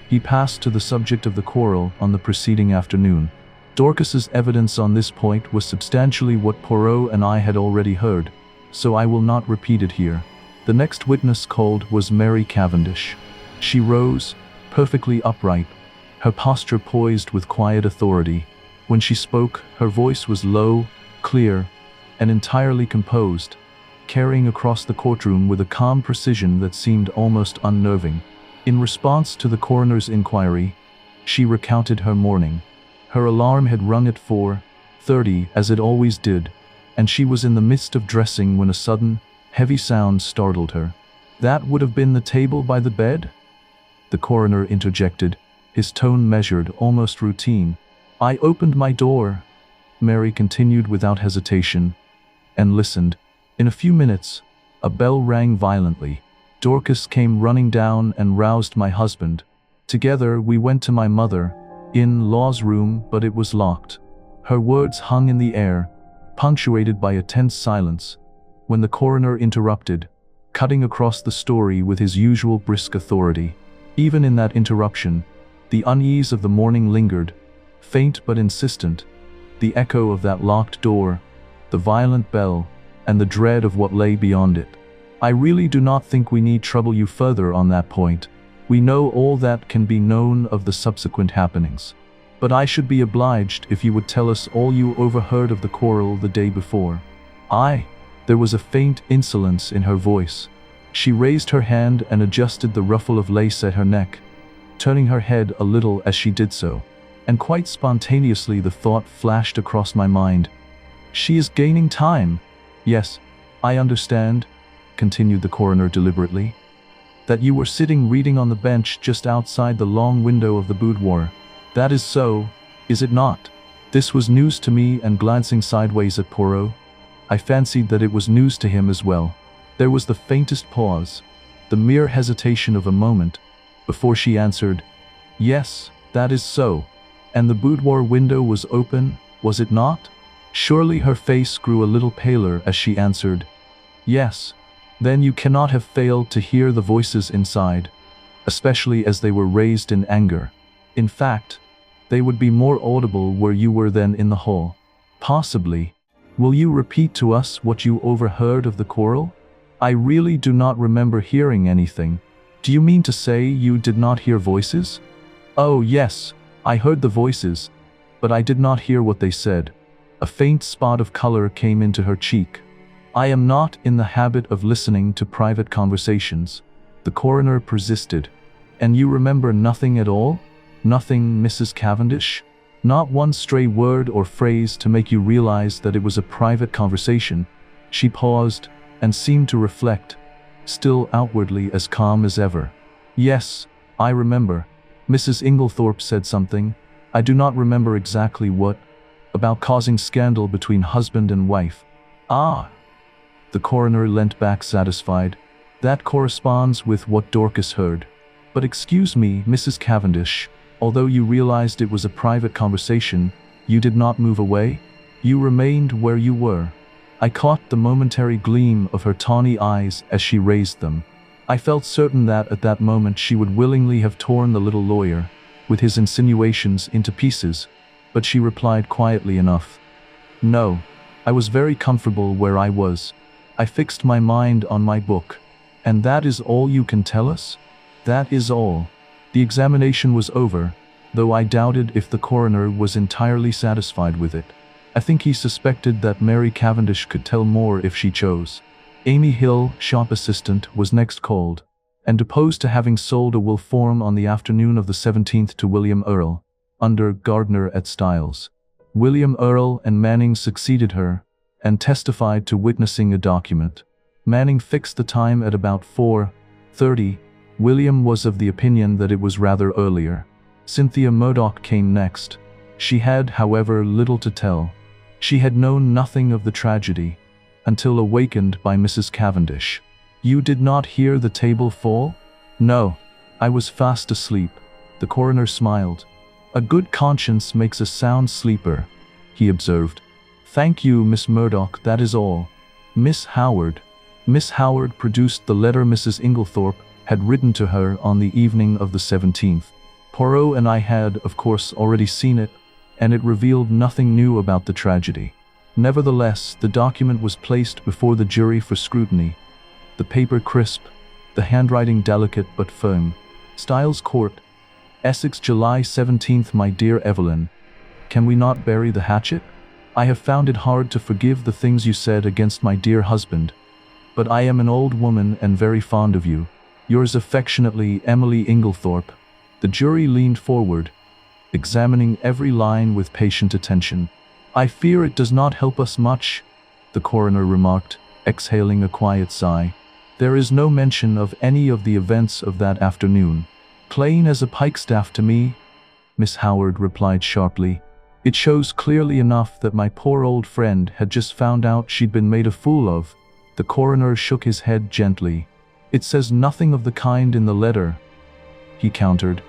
A: he passed to the subject of the quarrel on the preceding afternoon. Dorcas's evidence on this point was substantially what Poirot and I had already heard, so I will not repeat it here. The next witness called was Mary Cavendish. She rose, perfectly upright, her posture poised with quiet authority. When she spoke, her voice was low, clear, and entirely composed, carrying across the courtroom with a calm precision that seemed almost unnerving. In response to the coroner's inquiry, she recounted her morning. Her alarm had rung at 4:30, as it always did, and she was in the midst of dressing when a sudden, heavy sound startled her. "That would have been the table by the bed?" the coroner interjected, his tone measured, almost routine. "I opened my door," Mary continued without hesitation, "and listened. In a few minutes, a bell rang violently. Dorcas came running down and roused my husband. Together we went to my mother-in-law's room, but it was locked." Her words hung in the air, punctuated by a tense silence, when the coroner interrupted, cutting across the story with his usual brisk authority. Even in that interruption, the unease of the morning lingered, faint but insistent, the echo of that locked door, the violent bell, and the dread of what lay beyond it. "I really do not think we need trouble you further on that point. We know all that can be known of the subsequent happenings. But I should be obliged if you would tell us all you overheard of the quarrel the day before." There was a faint insolence in her voice. She raised her hand and adjusted the ruffle of lace at her neck, turning her head a little as she did so. And quite spontaneously the thought flashed across my mind, "She is gaining time." "Yes, I understand," continued the coroner deliberately, "that you were sitting reading on the bench just outside the long window of the boudoir. That is so, is it not?" This was news to me, and glancing sideways at Poirot, I fancied that it was news to him as well. There was the faintest pause, the mere hesitation of a moment, before she answered, "Yes, that is so. And the boudoir window was open, was it not?" Surely her face grew a little paler as she answered, "Yes." "Then you cannot have failed to hear the voices inside, especially as they were raised in anger. In fact, they would be more audible where you were than in the hall." "Possibly. Will you repeat to us what you overheard of the quarrel?" "I really do not remember hearing anything." "Do you mean to say you did not hear voices?" "Oh, yes, I heard the voices, but I did not hear what they said." A faint spot of color came into her cheek. "I am not in the habit of listening to private conversations," the coroner persisted. "And you remember nothing at all? Nothing, Mrs. Cavendish? Not one stray word or phrase to make you realize that it was a private conversation?" She paused and seemed to reflect, still outwardly as calm as ever. "Yes, I remember. Mrs. Inglethorp said something, I do not remember exactly what, about causing scandal between husband and wife." "Ah!" The coroner leant back satisfied. "That corresponds with what Dorcas heard. But excuse me, Mrs. Cavendish, although you realized it was a private conversation, you did not move away? You remained where you were." I caught the momentary gleam of her tawny eyes as she raised them. I felt certain that at that moment she would willingly have torn the little lawyer, with his insinuations, into pieces, but she replied quietly enough, "No, I was very comfortable where I was. I fixed my mind on my book." "And that is all you can tell us?" "That is all." The examination was over, though I doubted if the coroner was entirely satisfied with it. I think he suspected that Mary Cavendish could tell more if she chose. Amy Hill, shop assistant, was next called, and deposed to having sold a will form on the afternoon of the 17th to William Earle, under Gardner at Styles. William Earle and Manning succeeded her, and testified to witnessing a document. Manning fixed the time at about 4:30. William was of the opinion that it was rather earlier. Cynthia Murdoch came next. She had, however, little to tell. She had known nothing of the tragedy, until awakened by Mrs. Cavendish. "You did not hear the table fall?" "No, I was fast asleep." The coroner smiled. "A good conscience makes a sound sleeper," he observed. "Thank you, Miss Murdoch, that is all. Miss Howard." Miss Howard produced the letter Mrs. Inglethorp had written to her on the evening of the 17th. Poirot and I had, of course, already seen it, and it revealed nothing new about the tragedy. Nevertheless, the document was placed before the jury for scrutiny. The paper crisp, the handwriting delicate but firm. "Styles Court, Essex, July 17th. My dear Evelyn, can we not bury the hatchet? I have found it hard to forgive the things you said against my dear husband, but I am an old woman and very fond of you. Yours affectionately, Emily Inglethorp." The jury leaned forward, examining every line with patient attention. "I fear it does not help us much," the coroner remarked, exhaling a quiet sigh. "There is no mention of any of the events of that afternoon." "Plain as a pikestaff to me," Miss Howard replied sharply. "It shows clearly enough that my poor old friend had just found out she'd been made a fool of." The coroner shook his head gently. "It says nothing of the kind in the letter," he countered,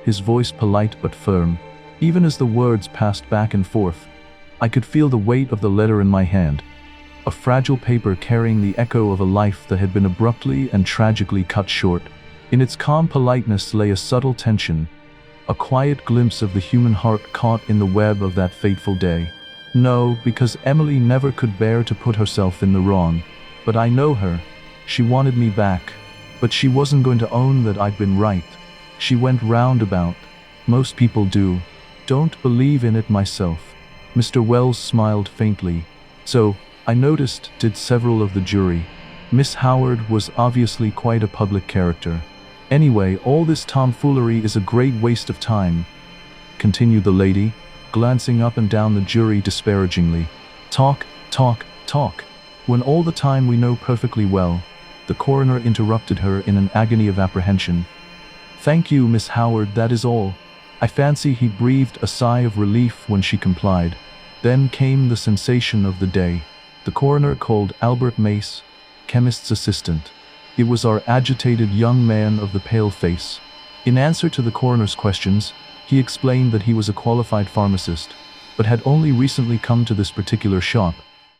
A: his voice polite but firm. Even as the words passed back and forth, I could feel the weight of the letter in my hand. A fragile paper carrying the echo of a life that had been abruptly and tragically cut short. In its calm politeness lay a subtle tension, a quiet glimpse of the human heart caught in the web of that fateful day. No, because Emily never could bear to put herself in the wrong. But I know her. She wanted me back. But she wasn't going to own that I'd been right. She went roundabout. Most people do. Don't believe in it myself. Mr. Wells smiled faintly. So, I noticed, did several of the jury. Miss Howard was obviously quite a public character. Anyway, all this tomfoolery is a great waste of time, continued the lady, glancing up and down the jury disparagingly. Talk, talk, talk. When all the time we know perfectly well. The coroner interrupted her in an agony of apprehension. Thank you, Miss Howard, that is all. I fancy he breathed a sigh of relief when she complied. Then came the sensation of the day. The coroner called Albert Mace, chemist's assistant. It was our agitated young man of the pale face. In answer to the coroner's questions, he explained that he was a qualified pharmacist, but had only recently come to this particular shop.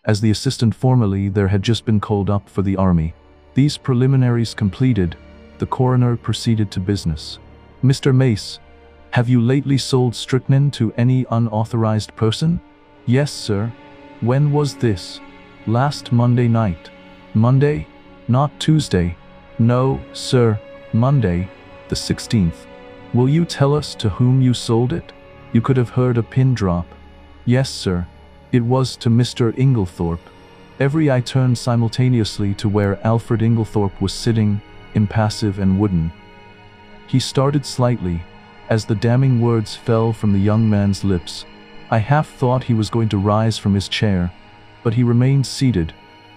A: As the assistant formerly there had just been called up for the army. These preliminaries completed, the coroner proceeded to business. Mr. Mace, have you lately sold strychnine to any unauthorized person? Yes, sir. When was this? Last Monday night. Monday? Not Tuesday. No, sir, Monday, the 16th. Will you tell us to whom you sold it? You could have heard a pin drop. Yes, sir. It was to Mr. Inglethorp. Every eye turned simultaneously to where Alfred Inglethorp was sitting, impassive and wooden. He started slightly, as the damning words fell from the young man's lips. I half thought he was going to rise from his chair, but he remained seated,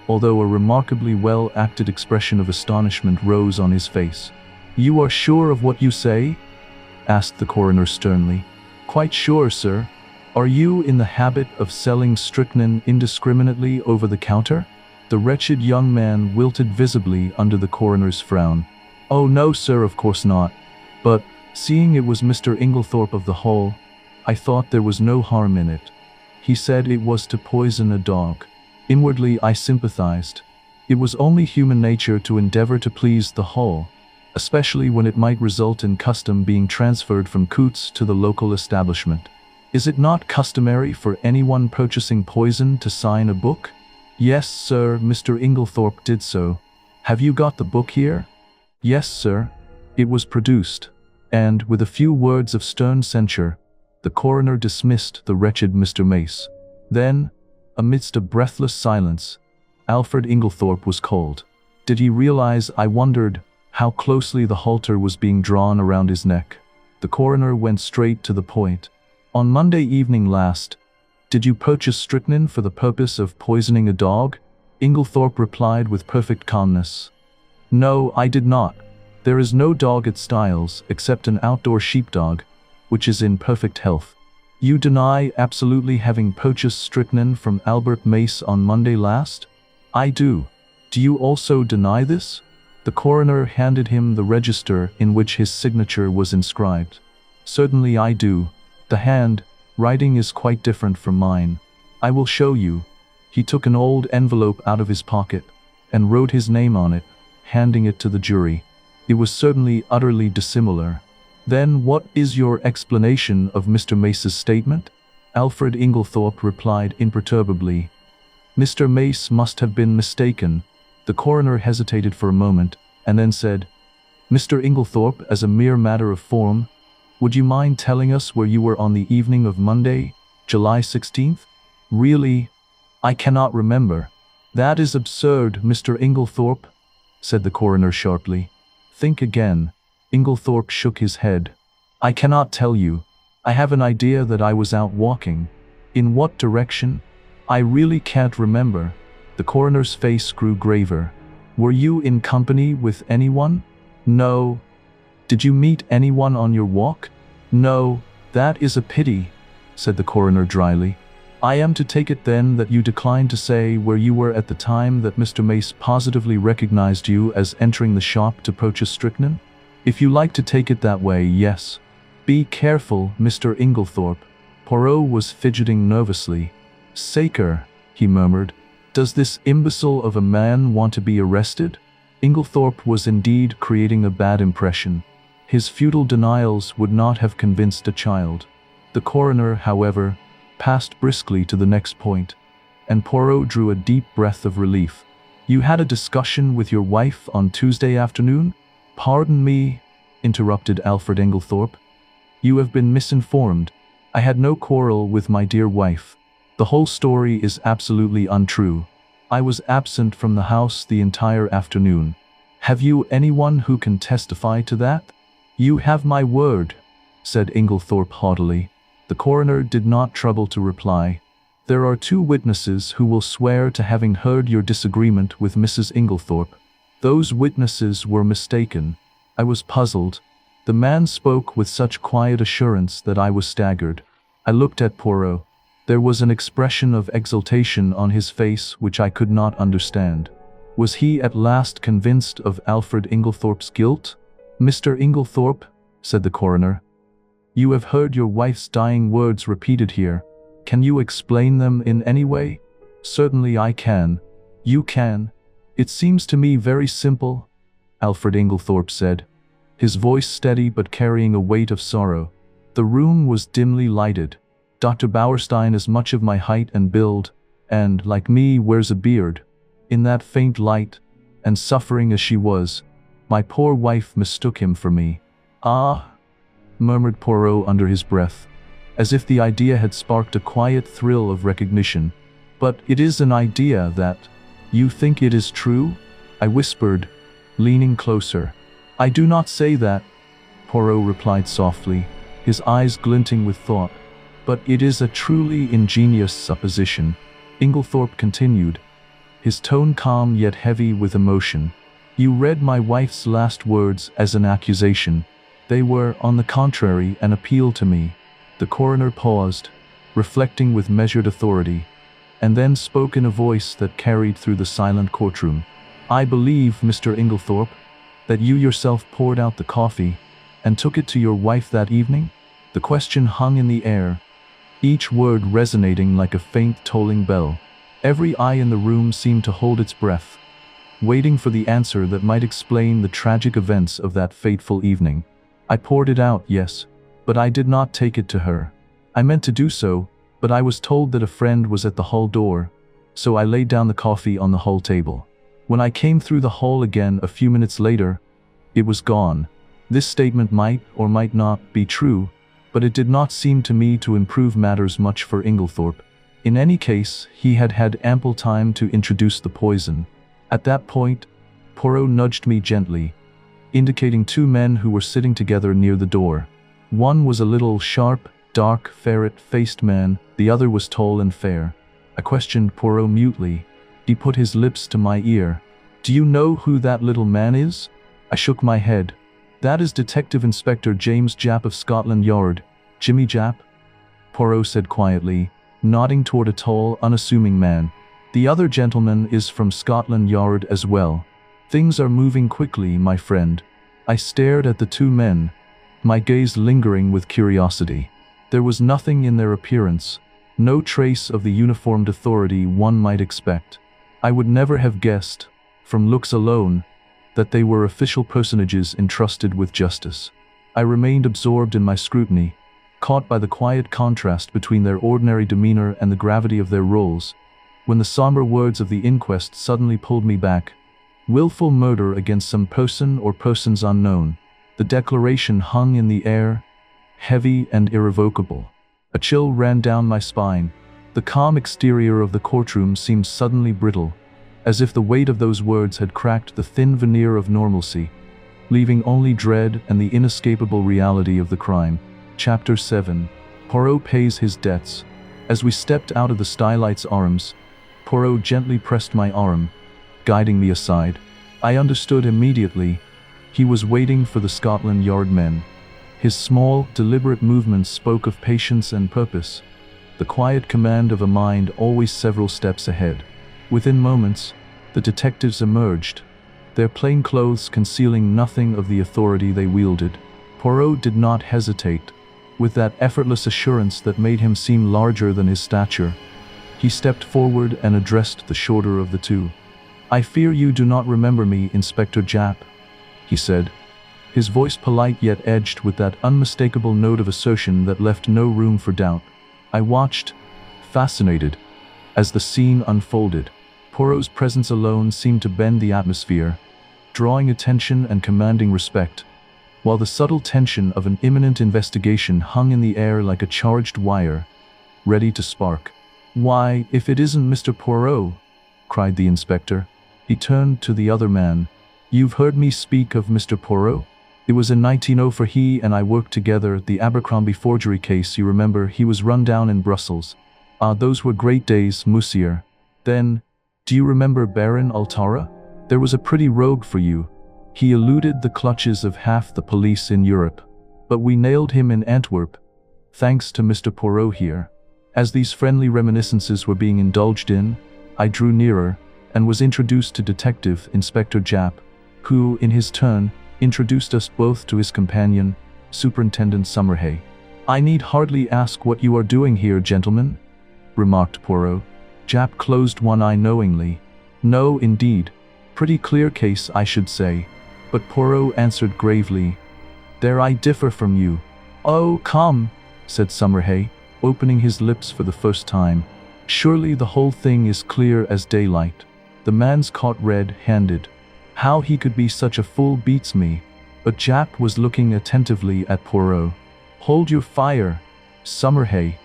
A: although a remarkably well-acted expression of astonishment rose on his face. You are sure of what you say? Asked the coroner sternly. Quite sure, sir. Are you in the habit of selling strychnine indiscriminately over the counter? The wretched young man wilted visibly under the coroner's frown. Oh no, sir, of course not. But, seeing it was Mr. Inglethorp of the Hall, I thought there was no harm in it. He said it was to poison a dog. Inwardly I sympathized. It was only human nature to endeavor to please the Hall, especially when it might result in custom being transferred from Coots to the local establishment. Is it not customary for anyone purchasing poison to sign a book? Yes, sir, Mr. Inglethorp did so. Have you got the book here? Yes, sir. It was produced, and, with a few words of stern censure, the coroner dismissed the wretched Mr. Mace. Then, amidst a breathless silence, Alfred Inglethorp was called. Did he realize, I wondered, how closely the halter was being drawn around his neck? The coroner went straight to the point. On Monday evening last, did you purchase strychnine for the purpose of poisoning a dog? Inglethorp replied with perfect calmness. No, I did not. There is no dog at Styles except an outdoor sheepdog, which is in perfect health. You deny absolutely having purchased strychnine from Albert Mace on Monday last? I do. Do you also deny this? The coroner handed him the register in which his signature was inscribed. Certainly I do. The handwriting is quite different from mine. I will show you. He took an old envelope out of his pocket and wrote his name on it, handing it to the jury. It was certainly utterly dissimilar. Then what is your explanation of Mr. Mace's statement? Alfred Inglethorp replied imperturbably. Mr. Mace must have been mistaken. The coroner hesitated for a moment, and then said, Mr. Inglethorp, as a mere matter of form, would you mind telling us where you were on the evening of Monday, July 16th? Really, I cannot remember. That is absurd, Mr. Inglethorp, said the coroner sharply. Think again. Inglethorp shook his head. I cannot tell you. I have an idea that I was out walking. In what direction? I really can't remember. The coroner's face grew graver. Were you in company with anyone? No. Did you meet anyone on your walk? No, that is a pity, said the coroner dryly. I am to take it then that you decline to say where you were at the time that Mr. Mace positively recognized you as entering the shop to purchase strychnine? If you like to take it that way, yes. Be careful, Mr. Inglethorp. Poirot was fidgeting nervously. Saker, he murmured. Does this imbecile of a man want to be arrested? Inglethorp was indeed creating a bad impression. His futile denials would not have convinced a child. The coroner, however, passed briskly to the next point, and Poirot drew a deep breath of relief. You had a discussion with your wife on Tuesday afternoon? Pardon me, interrupted Alfred Inglethorp. You have been misinformed. I had no quarrel with my dear wife. The whole story is absolutely untrue. I was absent from the house the entire afternoon. Have you anyone who can testify to that? You have my word, said Inglethorp haughtily. The coroner did not trouble to reply. There are 2 witnesses who will swear to having heard your disagreement with Mrs. Inglethorp. Those witnesses were mistaken. I was puzzled. The man spoke with such quiet assurance that I was staggered. I looked at Poirot. There was an expression of exultation on his face which I could not understand. Was he at last convinced of Alfred Inglethorp's guilt? Mr. Inglethorp, said the coroner, you have heard your wife's dying words repeated here. Can you explain them in any way? Certainly I can. You can. It seems to me very simple, Alfred Inglethorp said, his voice steady but carrying a weight of sorrow. The room was dimly lighted. Dr. Bauerstein is much of my height and build, and, like me, wears a beard. In that faint light, and suffering as she was, my poor wife mistook him for me. Ah, murmured Poirot under his breath, as if the idea had sparked a quiet thrill of recognition. But it is an idea that… You think it is true? I whispered, leaning closer. I do not say that, Poirot replied softly, his eyes glinting with thought. But it is a truly ingenious supposition, Inglethorp continued, his tone calm yet heavy with emotion. You read my wife's last words as an accusation. They were, on the contrary, an appeal to me. The coroner paused, reflecting with measured authority, and then spoke in a voice that carried through the silent courtroom. I believe, Mr. Inglethorp, that you yourself poured out the coffee and took it to your wife that evening? The question hung in the air, each word resonating like a faint tolling bell. Every eye in the room seemed to hold its breath, waiting for the answer that might explain the tragic events of that fateful evening. I poured it out, yes, but I did not take it to her. I meant to do so, but I was told that a friend was at the hall door, so I laid down the coffee on the hall table. When I came through the hall again a few minutes later, it was gone. This statement might or might not be true, but it did not seem to me to improve matters much for Inglethorp. In any case, he had had ample time to introduce the poison. At that point, Poirot nudged me gently, indicating two men who were sitting together near the door. One was a little sharp, dark, ferret-faced man, the other was tall and fair. I questioned Poirot mutely. He put his lips to my ear. Do you know who that little man is? I shook my head. That is Detective Inspector James Japp of Scotland Yard. Jimmy Japp? Poirot said quietly, nodding toward a tall, unassuming man. The other gentleman is from Scotland Yard as well. Things are moving quickly, my friend. I stared at the two men, my gaze lingering with curiosity. There was nothing in their appearance, no trace of the uniformed authority one might expect. I would never have guessed, from looks alone, that they were official personages entrusted with justice. I remained absorbed in my scrutiny, caught by the quiet contrast between their ordinary demeanor and the gravity of their roles, when the somber words of the inquest suddenly pulled me back. Willful murder against some person or persons unknown. The declaration hung in the air, heavy and irrevocable. A chill ran down my spine. The calm exterior of the courtroom seemed suddenly brittle, as if the weight of those words had cracked the thin veneer of normalcy, leaving only dread and the inescapable reality of the crime. Chapter 7. Poirot pays his debts. As we stepped out of the Stylight's arms, Poirot gently pressed my arm, guiding me aside. I understood immediately. He was waiting for the Scotland Yard men. His small, deliberate movements spoke of patience and purpose, the quiet command of a mind always several steps ahead. Within moments, the detectives emerged, their plain clothes concealing nothing of the authority they wielded. Poirot did not hesitate. With that effortless assurance that made him seem larger than his stature, he stepped forward and addressed the shorter of the two. I fear you do not remember me, Inspector Japp, he said, his voice polite yet edged with that unmistakable note of assertion that left no room for doubt. I watched, fascinated, as the scene unfolded. Poirot's presence alone seemed to bend the atmosphere, drawing attention and commanding respect, while the subtle tension of an imminent investigation hung in the air like a charged wire, ready to spark. Why, if it isn't Mr. Poirot, cried the inspector. He turned to the other man. You've heard me speak of Mr. Poirot? It was in 1904 for he and I worked together, the Abercrombie forgery case, you remember. He was run down in Brussels. Ah, those were great days, monsieur. Then, do you remember Baron Altara? There was a pretty rogue for you. He eluded the clutches of half the police in Europe. But we nailed him in Antwerp, thanks to Mr. Poirot here. As these friendly reminiscences were being indulged in, I drew nearer and was introduced to Detective Inspector Japp, who, in his turn, introduced us both to his companion, Superintendent Summerhay. I need hardly ask what you are doing here, gentlemen, remarked Poirot. Japp closed one eye knowingly. No, indeed. Pretty clear case, I should say. But Poirot answered gravely, there I differ from you. Oh, come, said Summerhay, opening his lips for the first time. Surely the whole thing is clear as daylight. The man's caught red-handed. How he could be such a fool beats me. But Japp was looking attentively at Poirot. Hold your fire, Summerhay,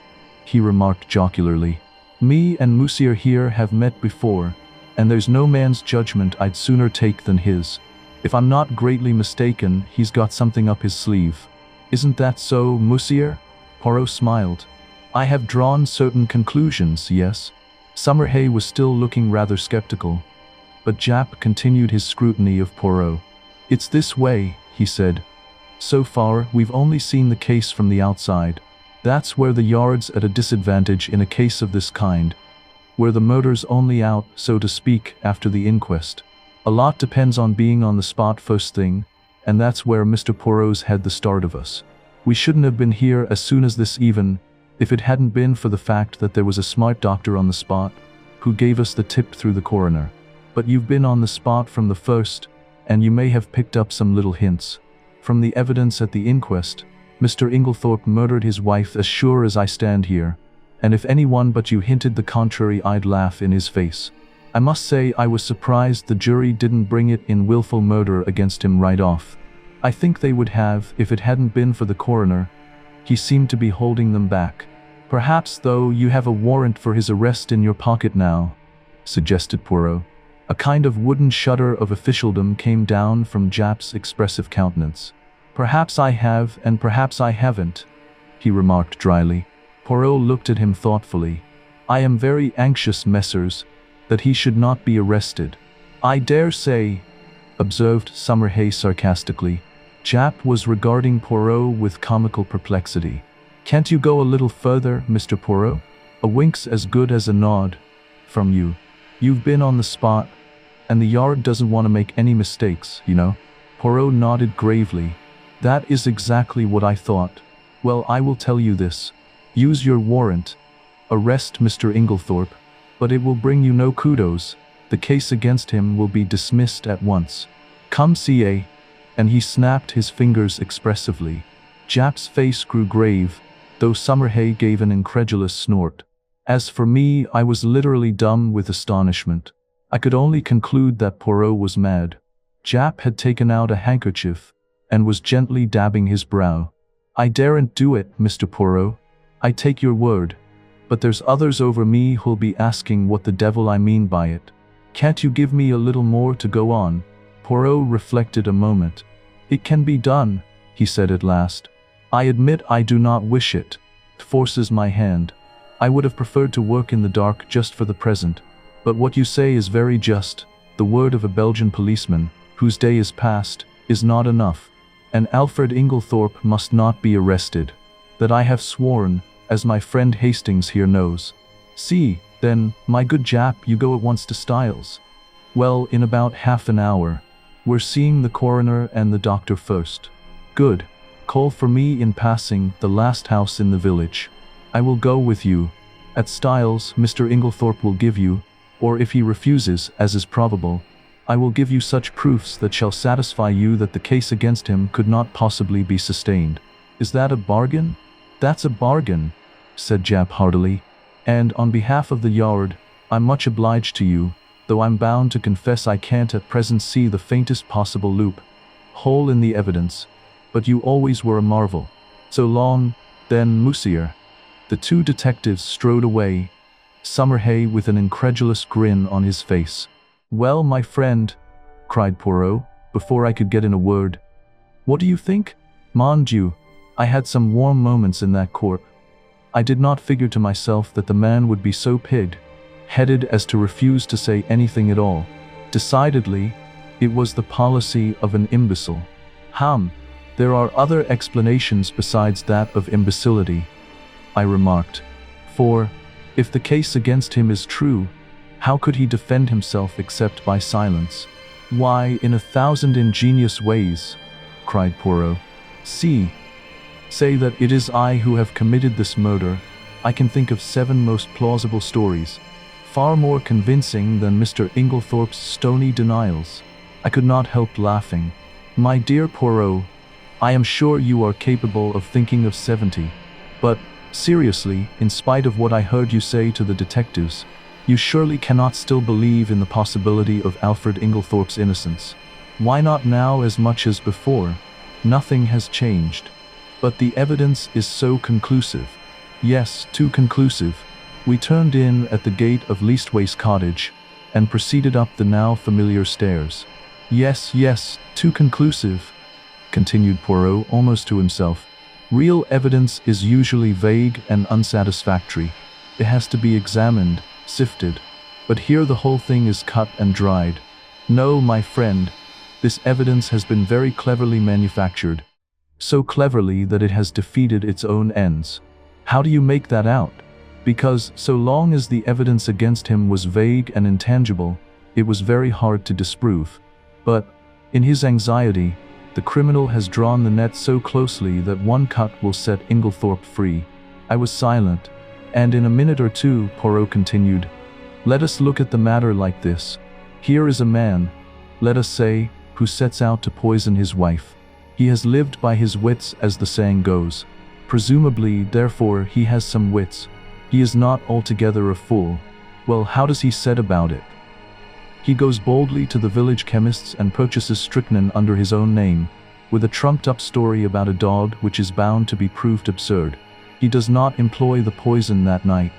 A: he remarked jocularly. Me and Monsieur here have met before, and there's no man's judgment I'd sooner take than his. If I'm not greatly mistaken, he's got something up his sleeve. Isn't that so, Monsieur? Poirot smiled. I have drawn certain conclusions, yes. Summerhay was still looking rather skeptical, but Japp continued his scrutiny of Poirot. It's this way, he said. So far, we've only seen the case from the outside. That's where the Yard's at a disadvantage in a case of this kind, where the murder's only out, so to speak, after the inquest. A lot depends on being on the spot first thing, and that's where Mr. Poirot's had the start of us. We shouldn't have been here as soon as this even, if it hadn't been for the fact that there was a smart doctor on the spot, who gave us the tip through the coroner. But you've been on the spot from the first, and you may have picked up some little hints. From the evidence at the inquest, Mr. Inglethorp murdered his wife as sure as I stand here, and if anyone but you hinted the contrary, I'd laugh in his face. I must say I was surprised the jury didn't bring it in willful murder against him right off. I think they would have if it hadn't been for the coroner. He seemed to be holding them back. Perhaps, though, you have a warrant for his arrest in your pocket now, suggested Poirot. A kind of wooden shudder of officialdom came down from Japp's expressive countenance. Perhaps I have, and perhaps I haven't, he remarked dryly. Poirot looked at him thoughtfully. I am very anxious, Messrs, that he should not be arrested. I dare say, observed Summerhay sarcastically. Japp was regarding Poirot with comical perplexity. Can't you go a little further, Mr. Poirot? A wink's as good as a nod from you. You've been on the spot, and the Yard doesn't want to make any mistakes, you know. Poirot nodded gravely. That is exactly what I thought. Well, I will tell you this. Use your warrant. Arrest Mr. Inglethorp, but it will bring you no kudos. The case against him will be dismissed at once. Come, CA. And he snapped his fingers expressively. Japp's face grew grave, though Summerhay gave an incredulous snort. As for me, I was literally dumb with astonishment. I could only conclude that Poirot was mad. Japp had taken out a handkerchief and was gently dabbing his brow. I daren't do it, Mr. Poirot. I take your word. But there's others over me who'll be asking what the devil I mean by it. Can't you give me a little more to go on? Poirot reflected a moment. It can be done, he said at last. I admit I do not wish it. It forces my hand. I would have preferred to work in the dark just for the present. But what you say is very just. The word of a Belgian policeman, whose day is past, is not enough. And Alfred Inglethorp must not be arrested. That I have sworn, as my friend Hastings here knows. See, then, my good Japp, you go at once to Styles. Well, in about half an hour. We're seeing the coroner and the doctor first. Good. Call for me in passing the last house in the village. I will go with you. At Styles, Mr. Inglethorp will give you, or if he refuses, as is probable, I will give you such proofs that shall satisfy you that the case against him could not possibly be sustained. Is that a bargain? That's a bargain, said Japp heartily. And on behalf of the Yard, I'm much obliged to you, though I'm bound to confess I can't at present see the faintest possible hole in the evidence. But you always were a marvel. So long, then, Monsieur. The two detectives strode away, Summerhay with an incredulous grin on his face. Well, my friend, cried Poirot, before I could get in a word. What do you think? Mon Dieu, I had some warm moments in that court. I did not figure to myself that the man would be so pig-headed as to refuse to say anything at all. Decidedly, it was the policy of an imbecile. There are other explanations besides that of imbecility, I remarked. For, if the case against him is true, how could he defend himself except by silence? Why, in 1,000 ingenious ways, cried Poirot. Say that it is I who have committed this murder. I can think of 7 most plausible stories, far more convincing than Mr. Inglethorpe's stony denials. I could not help laughing. My dear Poirot, I am sure you are capable of thinking of 70. But, seriously, in spite of what I heard you say to the detectives, you surely cannot still believe in the possibility of Alfred Inglethorpe's innocence. Why not now as much as before? Nothing has changed. But the evidence is so conclusive. Yes, too conclusive. We turned in at the gate of Leastways Cottage and proceeded up the now familiar stairs. Yes, too conclusive, continued Poirot almost to himself. Real evidence is usually vague and unsatisfactory. It has to be examined, sifted. But here the whole thing is cut and dried. No, my friend, this evidence has been very cleverly manufactured. So cleverly that it has defeated its own ends. How do you make that out? Because, so long as the evidence against him was vague and intangible, it was very hard to disprove. But, in his anxiety, the criminal has drawn the net so closely that one cut will set Inglethorpe free. I was silent, and in a minute or two, Poirot continued, let us look at the matter like this. Here is a man, let us say, who sets out to poison his wife. He has lived by his wits, as the saying goes. Presumably, therefore, he has some wits. He is not altogether a fool. Well, how does he set about it? He goes boldly to the village chemist's and purchases strychnine under his own name, with a trumped-up story about a dog which is bound to be proved absurd. He does not employ the poison that night.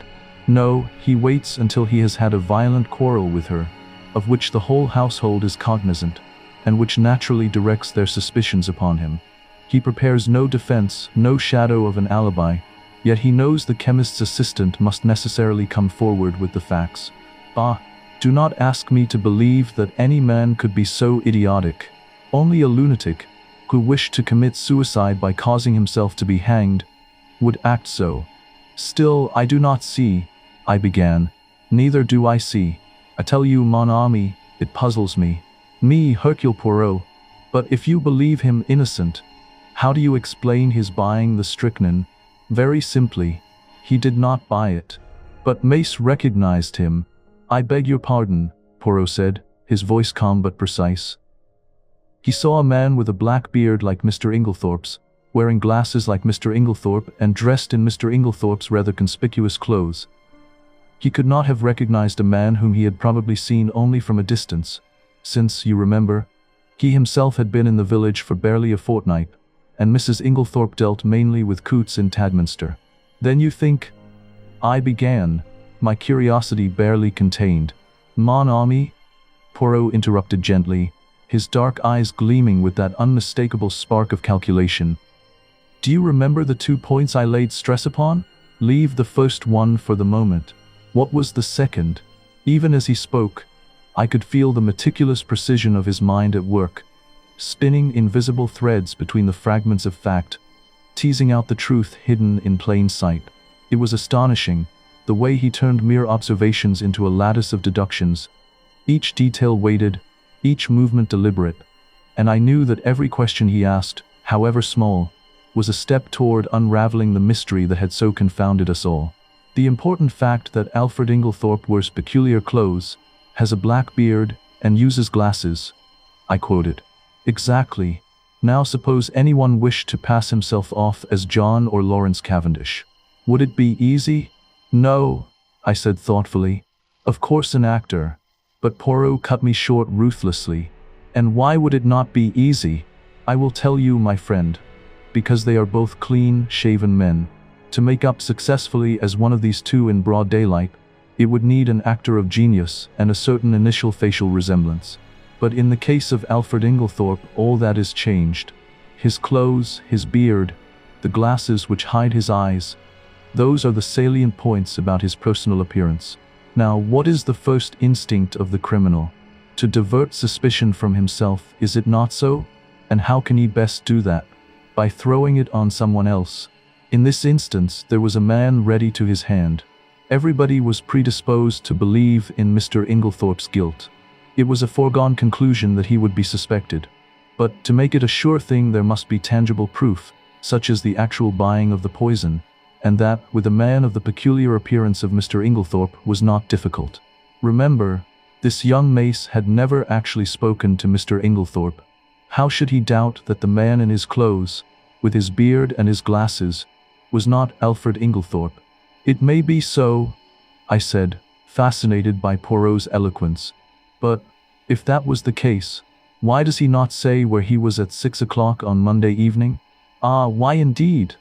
A: No, he waits until he has had a violent quarrel with her, of which the whole household is cognizant, and which naturally directs their suspicions upon him. He prepares no defense, no shadow of an alibi, yet he knows the chemist's assistant must necessarily come forward with the facts. Bah! Do not ask me to believe that any man could be so idiotic. Only a lunatic, who wished to commit suicide by causing himself to be hanged, would act so. Still, I do not see, I began. Neither do I see. I tell you, mon ami, it puzzles me. Me, Hercule Poirot. But if you believe him innocent, how do you explain his buying the strychnine? Very simply, he did not buy it. But Mace recognized him. I beg your pardon, Poirot said, his voice calm but precise. He saw a man with a black beard like Mr. Inglethorpe's, wearing glasses like Mr. Inglethorpe and dressed in Mr. Inglethorpe's rather conspicuous clothes. He could not have recognized a man whom he had probably seen only from a distance, since, you remember, he himself had been in the village for barely a fortnight, and Mrs. Inglethorpe dealt mainly with coots in Tadminster. Then you think, I began, my curiosity barely contained. Mon ami? Poirot interrupted gently, his dark eyes gleaming with that unmistakable spark of calculation. Do you remember the 2 points I laid stress upon? Leave the first one for the moment. What was the second? Even as he spoke, I could feel the meticulous precision of his mind at work, spinning invisible threads between the fragments of fact, teasing out the truth hidden in plain sight. It was astonishing, the way he turned mere observations into a lattice of deductions, each detail weighted, each movement deliberate, and I knew that every question he asked, however small, was a step toward unraveling the mystery that had so confounded us all. The important fact that Alfred Inglethorpe wears peculiar clothes, has a black beard, and uses glasses, I quoted. Exactly. Now suppose anyone wished to pass himself off as John or Lawrence Cavendish. Would it be easy? No, I said thoughtfully. Of course an actor. But Poirot cut me short ruthlessly. And why would it not be easy? I will tell you, my friend. Because they are both clean, shaven men. To make up successfully as one of these two in broad daylight, it would need an actor of genius and a certain initial facial resemblance. But in the case of Alfred Inglethorpe, all that is changed. His clothes, his beard, the glasses which hide his eyes, those are the salient points about his personal appearance. Now, what is the first instinct of the criminal? To divert suspicion from himself, is it not so? And how can he best do that? By throwing it on someone else. In this instance, there was a man ready to his hand. Everybody was predisposed to believe in Mr. Inglethorpe's guilt. It was a foregone conclusion that he would be suspected. But to make it a sure thing, there must be tangible proof, such as the actual buying of the poison. and that, with a man of the peculiar appearance of Mr. Inglethorp, was not difficult. Remember, this young mace had never actually spoken to Mr. Inglethorp. How should he doubt that the man in his clothes, with his beard and his glasses, was not Alfred Inglethorp? "It may be so," I said, fascinated by Poirot's eloquence. "But, if that was the case, why does he not say where he was at 6 o'clock on Monday evening?" "Ah, why indeed?"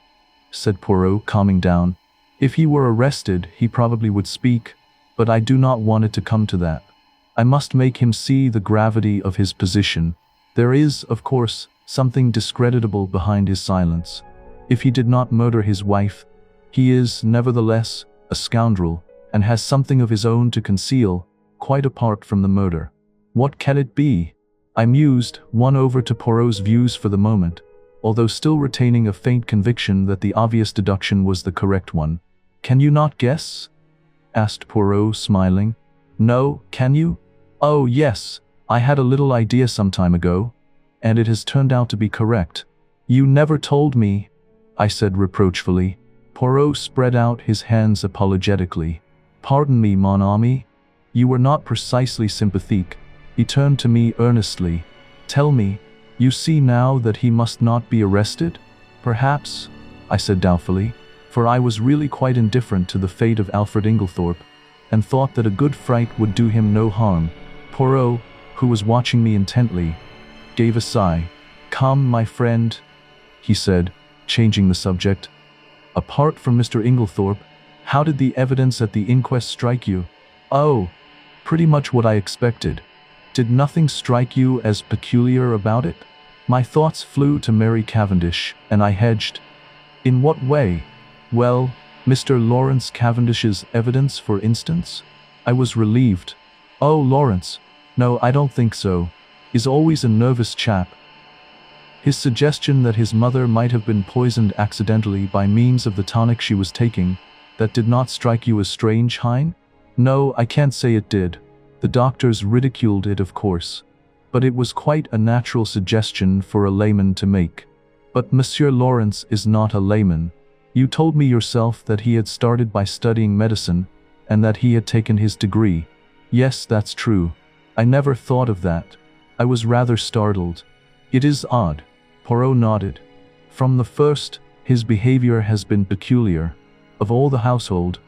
A: said Poirot, calming down. "If he were arrested, he probably would speak, but I do not want it to come to that. I must make him see the gravity of his position. There is, of course, something discreditable behind his silence. If he did not murder his wife, he is, nevertheless, a scoundrel, and has something of his own to conceal, quite apart from the murder. What can it be?" I mused, won over to Poirot's views for the moment, although still retaining a faint conviction that the obvious deduction was the correct one. "Can you not guess?" asked Poirot, smiling. "No, can you?" "Oh, yes, I had a little idea some time ago, and it has turned out to be correct." "You never told me," I said reproachfully. Poirot spread out his hands apologetically. "Pardon me, mon ami. You were not precisely sympathetic." He turned to me earnestly. "Tell me, you see now that he must not be arrested?" "Perhaps," I said doubtfully, for I was really quite indifferent to the fate of Alfred Inglethorp, and thought that a good fright would do him no harm. Poirot, who was watching me intently, gave a sigh. "Come, my friend," he said, changing the subject. "Apart from Mr. Inglethorp, how did the evidence at the inquest strike you?" "Oh, pretty much what I expected." "Did nothing strike you as peculiar about it?" My thoughts flew to Mary Cavendish, and I hedged. "In what way?" "Well, Mr. Lawrence Cavendish's evidence, for instance." I was relieved. "Oh, Lawrence. No, I don't think so. Is always a nervous chap." "His suggestion that his mother might have been poisoned accidentally by means of the tonic she was taking, that did not strike you as strange, Hein?" "No, I can't say it did. The doctors ridiculed it, of course. But it was quite a natural suggestion for a layman to make." "But Monsieur Lawrence is not a layman. You told me yourself that he had started by studying medicine, and that he had taken his degree." "Yes, that's true. I never thought of that. I was rather startled." "It is odd." Poirot nodded. "From the first, his behavior has been peculiar. Of all the household,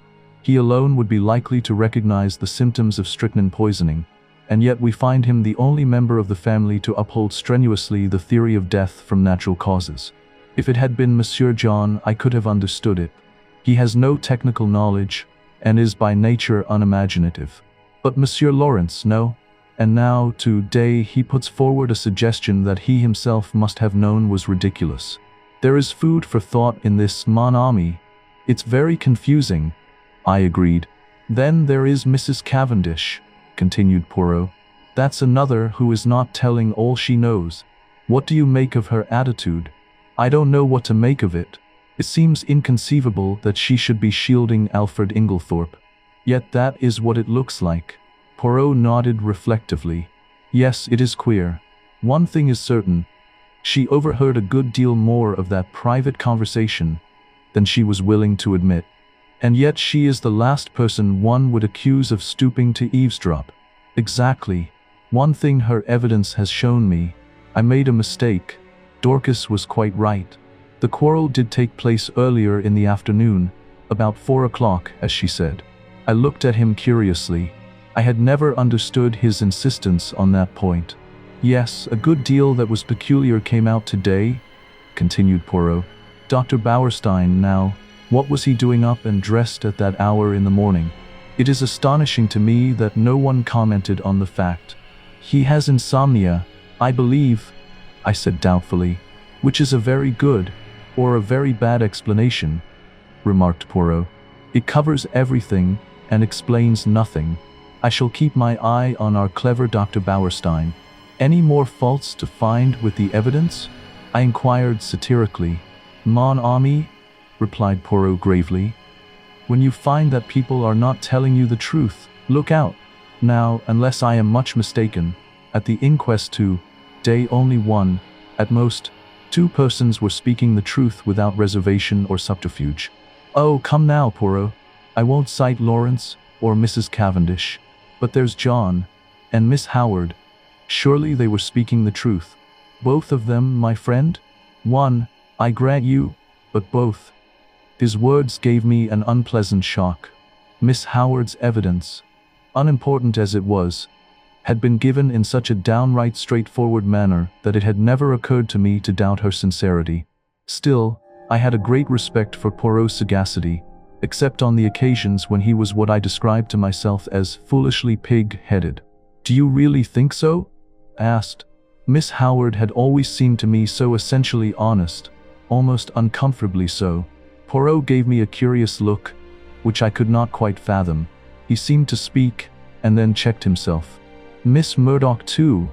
A: he alone would be likely to recognize the symptoms of strychnine poisoning, and yet we find him the only member of the family to uphold strenuously the theory of death from natural causes. If it had been Monsieur John, I could have understood it. He has no technical knowledge, and is by nature unimaginative. But Monsieur Lawrence, no. And now, today, he puts forward a suggestion that he himself must have known was ridiculous. There is food for thought in this, mon ami. It's very confusing." I agreed. "Then there is Mrs. Cavendish," continued Poirot. "That's another who is not telling all she knows. What do you make of her attitude?" "I don't know what to make of it. It seems inconceivable that she should be shielding Alfred Inglethorp. Yet that is what it looks like." Poirot nodded reflectively. "Yes, it is queer. One thing is certain. She overheard a good deal more of that private conversation than she was willing to admit. And yet she is the last person one would accuse of stooping to eavesdrop." "Exactly. One thing her evidence has shown me. I made a mistake. Dorcas was quite right. The quarrel did take place earlier in the afternoon, about 4 o'clock, as she said." I looked at him curiously. I had never understood his insistence on that point. "Yes, a good deal that was peculiar came out today," continued Poirot. "Dr. Bauerstein, now, what was he doing up and dressed at that hour in the morning? It is astonishing to me that no one commented on the fact." "He has insomnia, I believe," I said doubtfully. "Which is a very good, or a very bad explanation," remarked Poirot. "It covers everything, and explains nothing. I shall keep my eye on our clever Dr. Bauerstein. Any more faults to find with the evidence?" I inquired satirically. "Mon ami," replied Poirot gravely, "when you find that people are not telling you the truth, look out. Now, unless I am much mistaken, at the inquest today only one, at most, 2 persons were speaking the truth without reservation or subterfuge. "Oh, come now, Poirot. I won't cite Lawrence or Mrs. Cavendish. But there's John and Miss Howard. Surely they were speaking the truth. Both of them, my friend? One, I grant you, but both." His words gave me an unpleasant shock. Miss Howard's evidence, unimportant as it was, had been given in such a downright straightforward manner that it had never occurred to me to doubt her sincerity. Still, I had a great respect for Poirot's sagacity, except on the occasions when he was what I described to myself as foolishly pig-headed. "Do you really think so?" I asked. Miss Howard had always seemed to me so essentially honest, almost uncomfortably so. Poirot gave me a curious look, which I could not quite fathom. He seemed to speak, and then checked himself. "Miss Murdoch too,"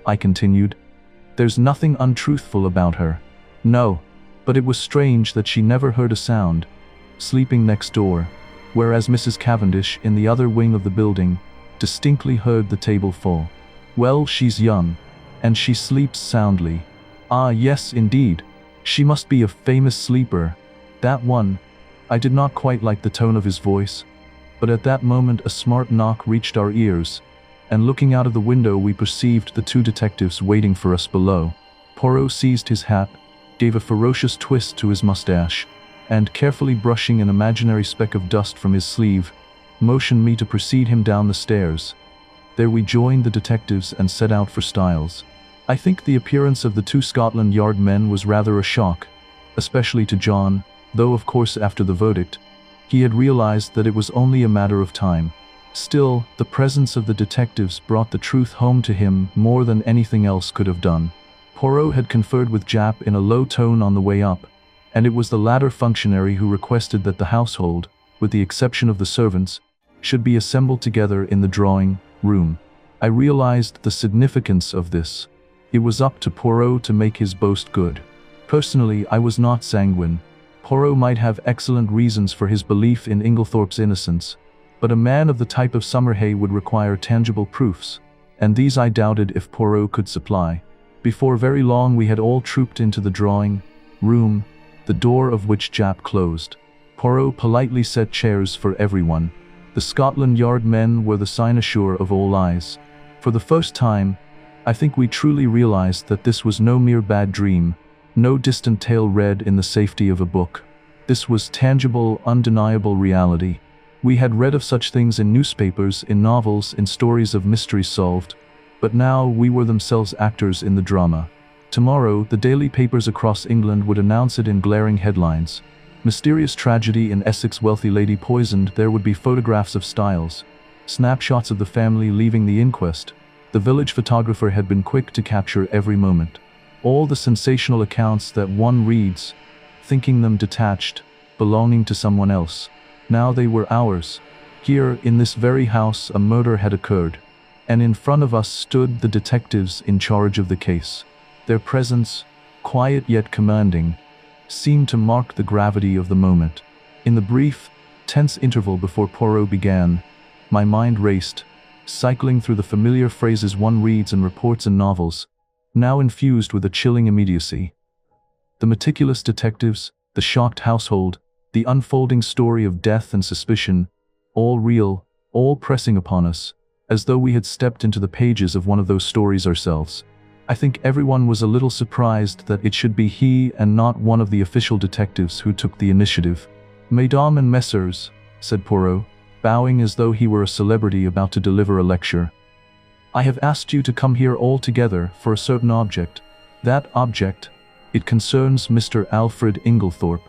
A: I continued. "There's nothing untruthful about her." "No, but it was strange that she never heard a sound, sleeping next door, whereas Mrs. Cavendish, in the other wing of the building, distinctly heard the table fall." "Well, she's young, and she sleeps soundly." "Ah, yes, indeed. She must be a famous sleeper. That one." I did not quite like the tone of his voice, but at that moment a smart knock reached our ears, and looking out of the window we perceived the two detectives waiting for us below. Poirot seized his hat, gave a ferocious twist to his mustache, and carefully brushing an imaginary speck of dust from his sleeve, motioned me to precede him down the stairs. There we joined the detectives and set out for Styles. I think the appearance of the two Scotland Yard men was rather a shock, especially to John, though of course after the verdict, he had realized that it was only a matter of time. Still, the presence of the detectives brought the truth home to him more than anything else could have done. Poirot had conferred with Japp in a low tone on the way up, and it was the latter functionary who requested that the household, with the exception of the servants, should be assembled together in the drawing room. I realized the significance of this. It was up to Poirot to make his boast good. Personally, I was not sanguine. Poirot might have excellent reasons for his belief in Inglethorp's innocence, but a man of the type of Summerhay would require tangible proofs, and these I doubted if Poirot could supply. Before very long we had all trooped into the drawing room, the door of which Japp closed. Poirot politely set chairs for everyone. The Scotland Yard men were the cynosure of all eyes. For the first time, I think we truly realized that this was no mere bad dream, no distant tale read in the safety of a book. This was tangible, undeniable reality. We had read of such things in newspapers, in novels, in stories of mysteries solved, but now we were themselves actors in the drama. Tomorrow, the daily papers across England would announce it in glaring headlines. Mysterious tragedy in Essex, wealthy lady poisoned. There would be photographs of Styles, snapshots of the family leaving the inquest. The village photographer had been quick to capture every moment. All the sensational accounts that one reads, thinking them detached, belonging to someone else. Now they were ours. Here, in this very house, a murder had occurred, and in front of us stood the detectives in charge of the case. Their presence, quiet yet commanding, seemed to mark the gravity of the moment. In the brief, tense interval before Poirot began, my mind raced, cycling through the familiar phrases one reads in reports and novels, now infused with a chilling immediacy. The meticulous detectives, the shocked household, the unfolding story of death and suspicion, all real, all pressing upon us, as though we had stepped into the pages of one of those stories ourselves. I think everyone was a little surprised that it should be he and not one of the official detectives who took the initiative. "Mesdames and messieurs," said Poirot, bowing as though he were a celebrity about to deliver a lecture. "I have asked you to come here all together for a certain object. That object, it concerns Mr. Alfred Inglethorp."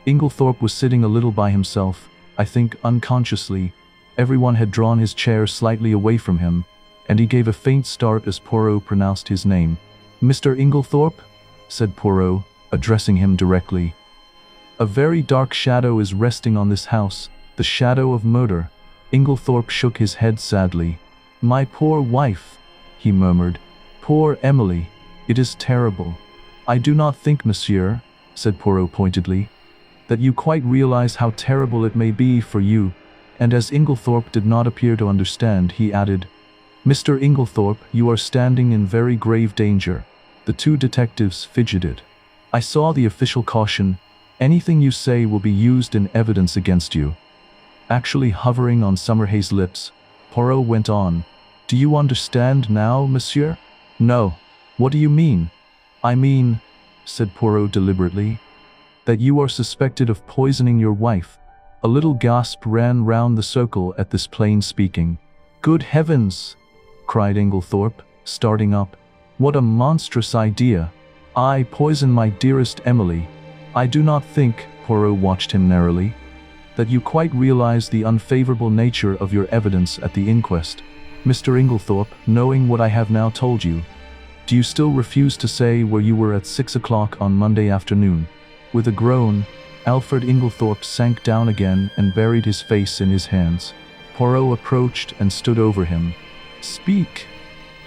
A: Inglethorp was sitting a little by himself, I think unconsciously. Everyone had drawn his chair slightly away from him, and he gave a faint start as Poirot pronounced his name. "Mr. Inglethorp?" said Poirot, addressing him directly. "A very dark shadow is resting on this house, the shadow of murder." Inglethorp shook his head sadly. "My poor wife," he murmured. "Poor Emily. It is terrible." "I do not think, monsieur," said Poirot pointedly, "that you quite realize how terrible it may be for you." And as Inglethorp did not appear to understand, he added, "Mr. Inglethorp, you are standing in very grave danger." The two detectives fidgeted. I saw the official caution, Anything you say will be used in evidence against you." Actually hovering on Summerhay's lips, Poirot went on, "Do you understand now, monsieur?" "No. What do you mean?" "I mean," said Poirot deliberately, "that you are suspected of poisoning your wife." A little gasp ran round the circle at this plain speaking. "Good heavens!" cried Inglethorp, starting up. "What a monstrous idea! I poison my dearest Emily. I do not think," Poirot watched him narrowly, "that you quite realize the unfavorable nature of your evidence at the inquest. Mr. Inglethorp, knowing what I have now told you, do you still refuse to say where you were at 6 o'clock on Monday afternoon?" With a groan, Alfred Inglethorp sank down again and buried his face in his hands. Poirot approached and stood over him. "Speak!"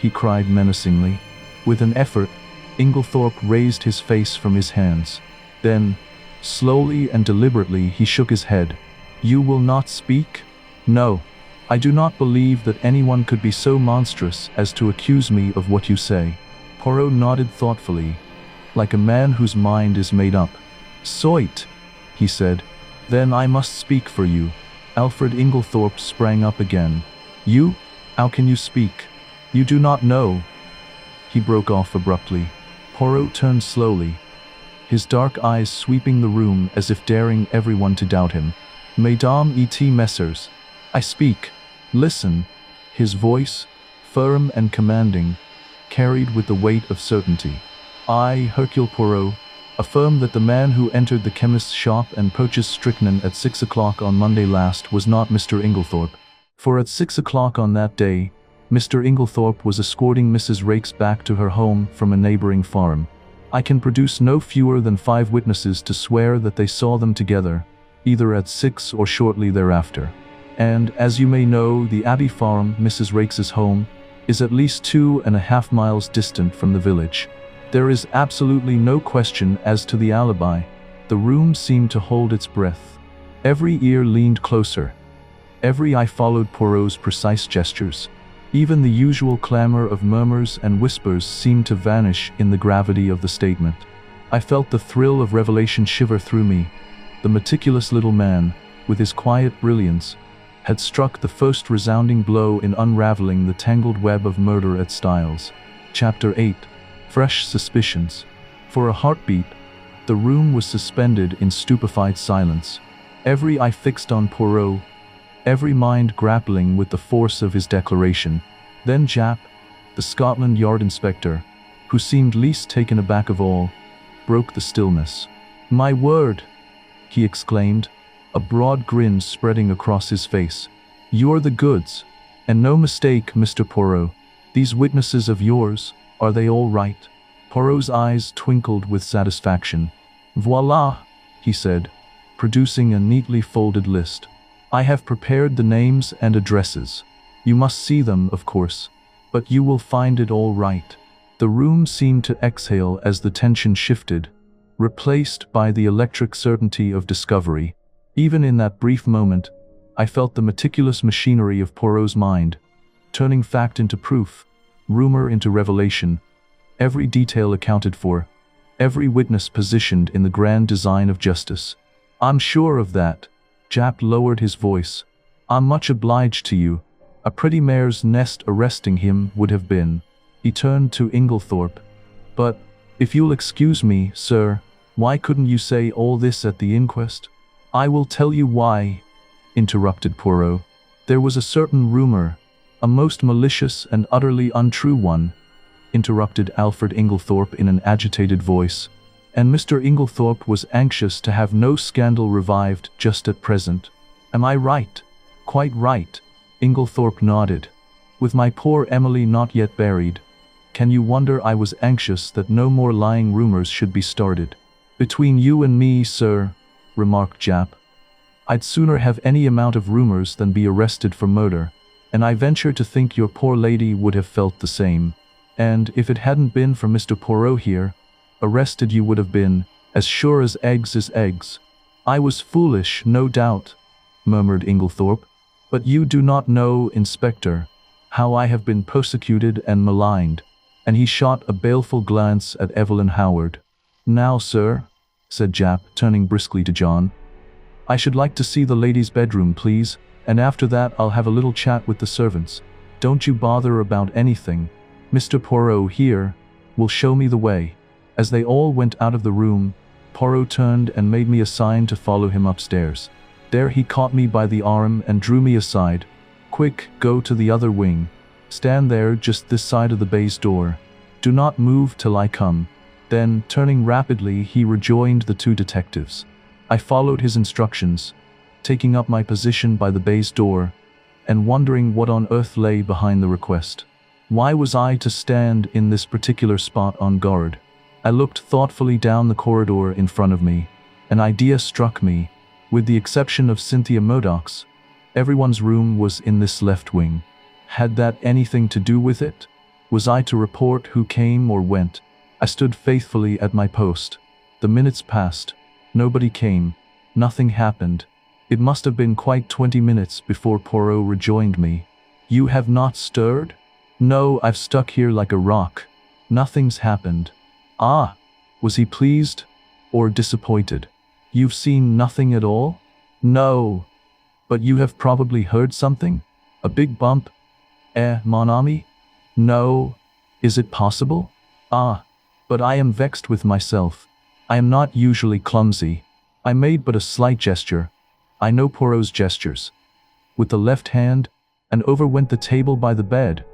A: he cried menacingly. With an effort, Inglethorp raised his face from his hands. Then, slowly and deliberately, he shook his head. "You will not speak?" "No. I do not believe that anyone could be so monstrous as to accuse me of what you say." Poirot nodded thoughtfully, like a man whose mind is made up. "Soit," he said. "Then I must speak for you." Alfred Inglethorp sprang up again. "You? How can you speak? You do not know—" He broke off abruptly. Poirot turned slowly, his dark eyes sweeping the room as if daring everyone to doubt him. "Mesdames et messieurs, I speak. Listen." His voice, firm and commanding, carried with the weight of certainty. "I, Hercule Poirot, affirm that the man who entered the chemist's shop and purchased strychnine at 6 o'clock on Monday last was not Mr. Inglethorp. For at 6 o'clock on that day, Mr. Inglethorp was escorting Mrs. Raikes back to her home from a neighboring farm. I can produce no fewer than 5 witnesses to swear that they saw them together, either at 6 or shortly thereafter. And, as you may know, the Abbey Farm, Mrs. Raikes's home, is at least 2.5 miles distant from the village. There is absolutely no question as to the alibi. The room seemed to hold its breath. Every ear leaned closer. Every eye followed Poirot's precise gestures. Even the usual clamor of murmurs and whispers seemed to vanish in the gravity of the statement. I felt the thrill of revelation shiver through me. The meticulous little man, with his quiet brilliance, had struck the first resounding blow in unraveling the tangled web of murder at Styles. Chapter 8. Fresh Suspicions. For a heartbeat, the room was suspended in stupefied silence. Every eye fixed on Poirot, every mind grappling with the force of his declaration. Then Japp, the Scotland Yard inspector, who seemed least taken aback of all, broke the stillness. "My word!" he exclaimed, a broad grin spreading across his face. "You're the goods. And no mistake, Mr. Poirot. These witnesses of yours, are they all right?" Poirot's eyes twinkled with satisfaction. "Voila," he said, producing a neatly folded list. "I have prepared the names and addresses. You must see them, of course, but you will find it all right." The room seemed to exhale as the tension shifted, replaced by the electric certainty of discovery. Even in that brief moment, I felt the meticulous machinery of Poirot's mind, turning fact into proof, rumor into revelation, every detail accounted for, every witness positioned in the grand design of justice. "I'm sure of that." Japp lowered his voice. "I'm much obliged to you. A pretty mare's nest arresting him would have been." He turned to Inglethorp. "But, if you'll excuse me, sir, why couldn't you say all this at the inquest?" "I will tell you why," interrupted Poirot. "There was a certain rumor, a most malicious and utterly untrue one," interrupted Alfred Inglethorp in an agitated voice, "and Mr. Inglethorp was anxious to have no scandal revived just at present. Am I right?" "Quite right," Inglethorp nodded. "With my poor Emily not yet buried, can you wonder I was anxious that no more lying rumors should be started?" "Between you and me, sir," remarked Japp, "I'd sooner have any amount of rumors than be arrested for murder, and I venture to think your poor lady would have felt the same. And if it hadn't been for Mr. Poirot here, arrested you would have been, as sure as eggs is eggs." "I was foolish, no doubt," murmured Inglethorp, "but you do not know, Inspector, how I have been persecuted and maligned," and he shot a baleful glance at Evelyn Howard. "Now, sir," said Jap, turning briskly to John. "I should like to see the lady's bedroom, please, and after that I'll have a little chat with the servants. Don't you bother about anything. Mr. Poirot here will show me the way." As they all went out of the room, Poirot turned and made me a sign to follow him upstairs. There he caught me by the arm and drew me aside. "Quick, go to the other wing. Stand there just this side of the baize door. Do not move till I come." Then, turning rapidly, he rejoined the two detectives. I followed his instructions, taking up my position by the baize door, and wondering what on earth lay behind the request. Why was I to stand in this particular spot on guard? I looked thoughtfully down the corridor in front of me. An idea struck me. With the exception of Cynthia Murdoch's, everyone's room was in this left wing. Had that anything to do with it? Was I to report who came or went? I stood faithfully at my post. The minutes passed. Nobody came. Nothing happened. It must have been quite 20 minutes before Poirot rejoined me. "You have not stirred?" "No, I've stuck here like a rock. Nothing's happened." "Ah." Was he pleased or disappointed? "You've seen nothing at all?" "No." "But you have probably heard something? A big bump?" Mon ami?" "No." "Is it possible?" "Ah." But I am vexed with myself. I am not usually clumsy. I made but a slight gesture. I know Poirot's gestures. With the left hand, and over went the table by the bed.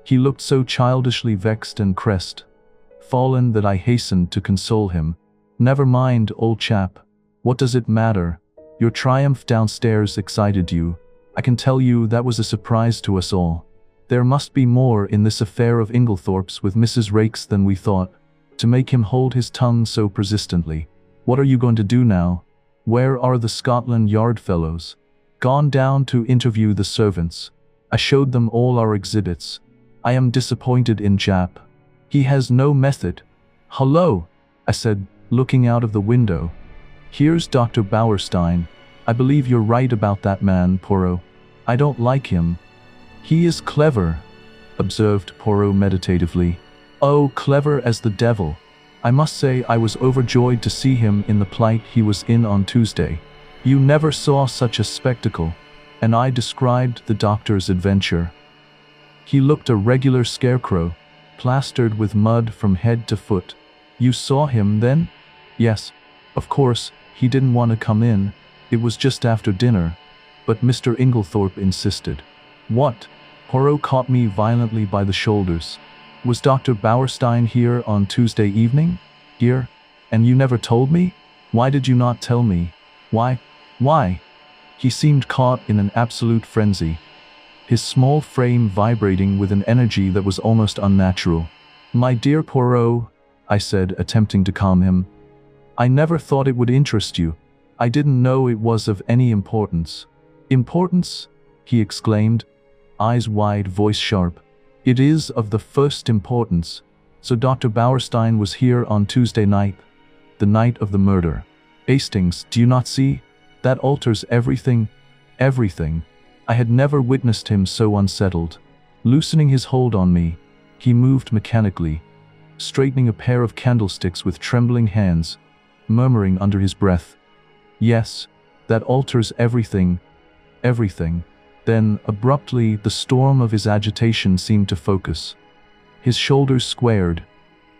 A: He looked so childishly vexed and crestfallen that I hastened to console him. "Never mind, old chap. What does it matter? Your triumph downstairs excited you. I can tell you that was a surprise to us all. There must be more in this affair of Inglethorpe's with Mrs. Raikes than we thought, to make him hold his tongue so persistently. What are you going to do now? Where are the Scotland Yard fellows?" "Gone down to interview the servants. I showed them all our exhibits. I am disappointed in Jap. He has no method." "Hullo," I said, looking out of the window. "Here's Dr. Bauerstein. I believe you're right about that man, Poirot. I don't like him." "He is clever," observed Poirot meditatively. "Oh, clever as the devil. I must say I was overjoyed to see him in the plight he was in on Tuesday. You never saw such a spectacle." And I described the doctor's adventure. He looked a regular scarecrow, plastered with mud from head to foot. "You saw him then?" "Yes. Of course, he didn't want to come in. It was just after dinner. But Mr. Inglethorpe insisted." "What?" Poirot caught me violently by the shoulders. "Was Dr. Bauerstein here on Tuesday evening?" "Here? And you never told me? Why did you not tell me? Why?" He seemed caught in an absolute frenzy, his small frame vibrating with an energy that was almost unnatural. "My dear Poirot," I said, attempting to calm him, "I never thought it would interest you. I didn't know it was of any importance." "Importance?" he exclaimed, eyes wide, voice sharp. "It is of the first importance. So Dr. Bauerstein was here on Tuesday night, the night of the murder. Hastings, do you not see? That alters everything, everything." I had never witnessed him so unsettled. Loosening his hold on me, he moved mechanically, straightening a pair of candlesticks with trembling hands, murmuring under his breath, "Yes, that alters everything, everything." Then, abruptly, the storm of his agitation seemed to focus. His shoulders squared,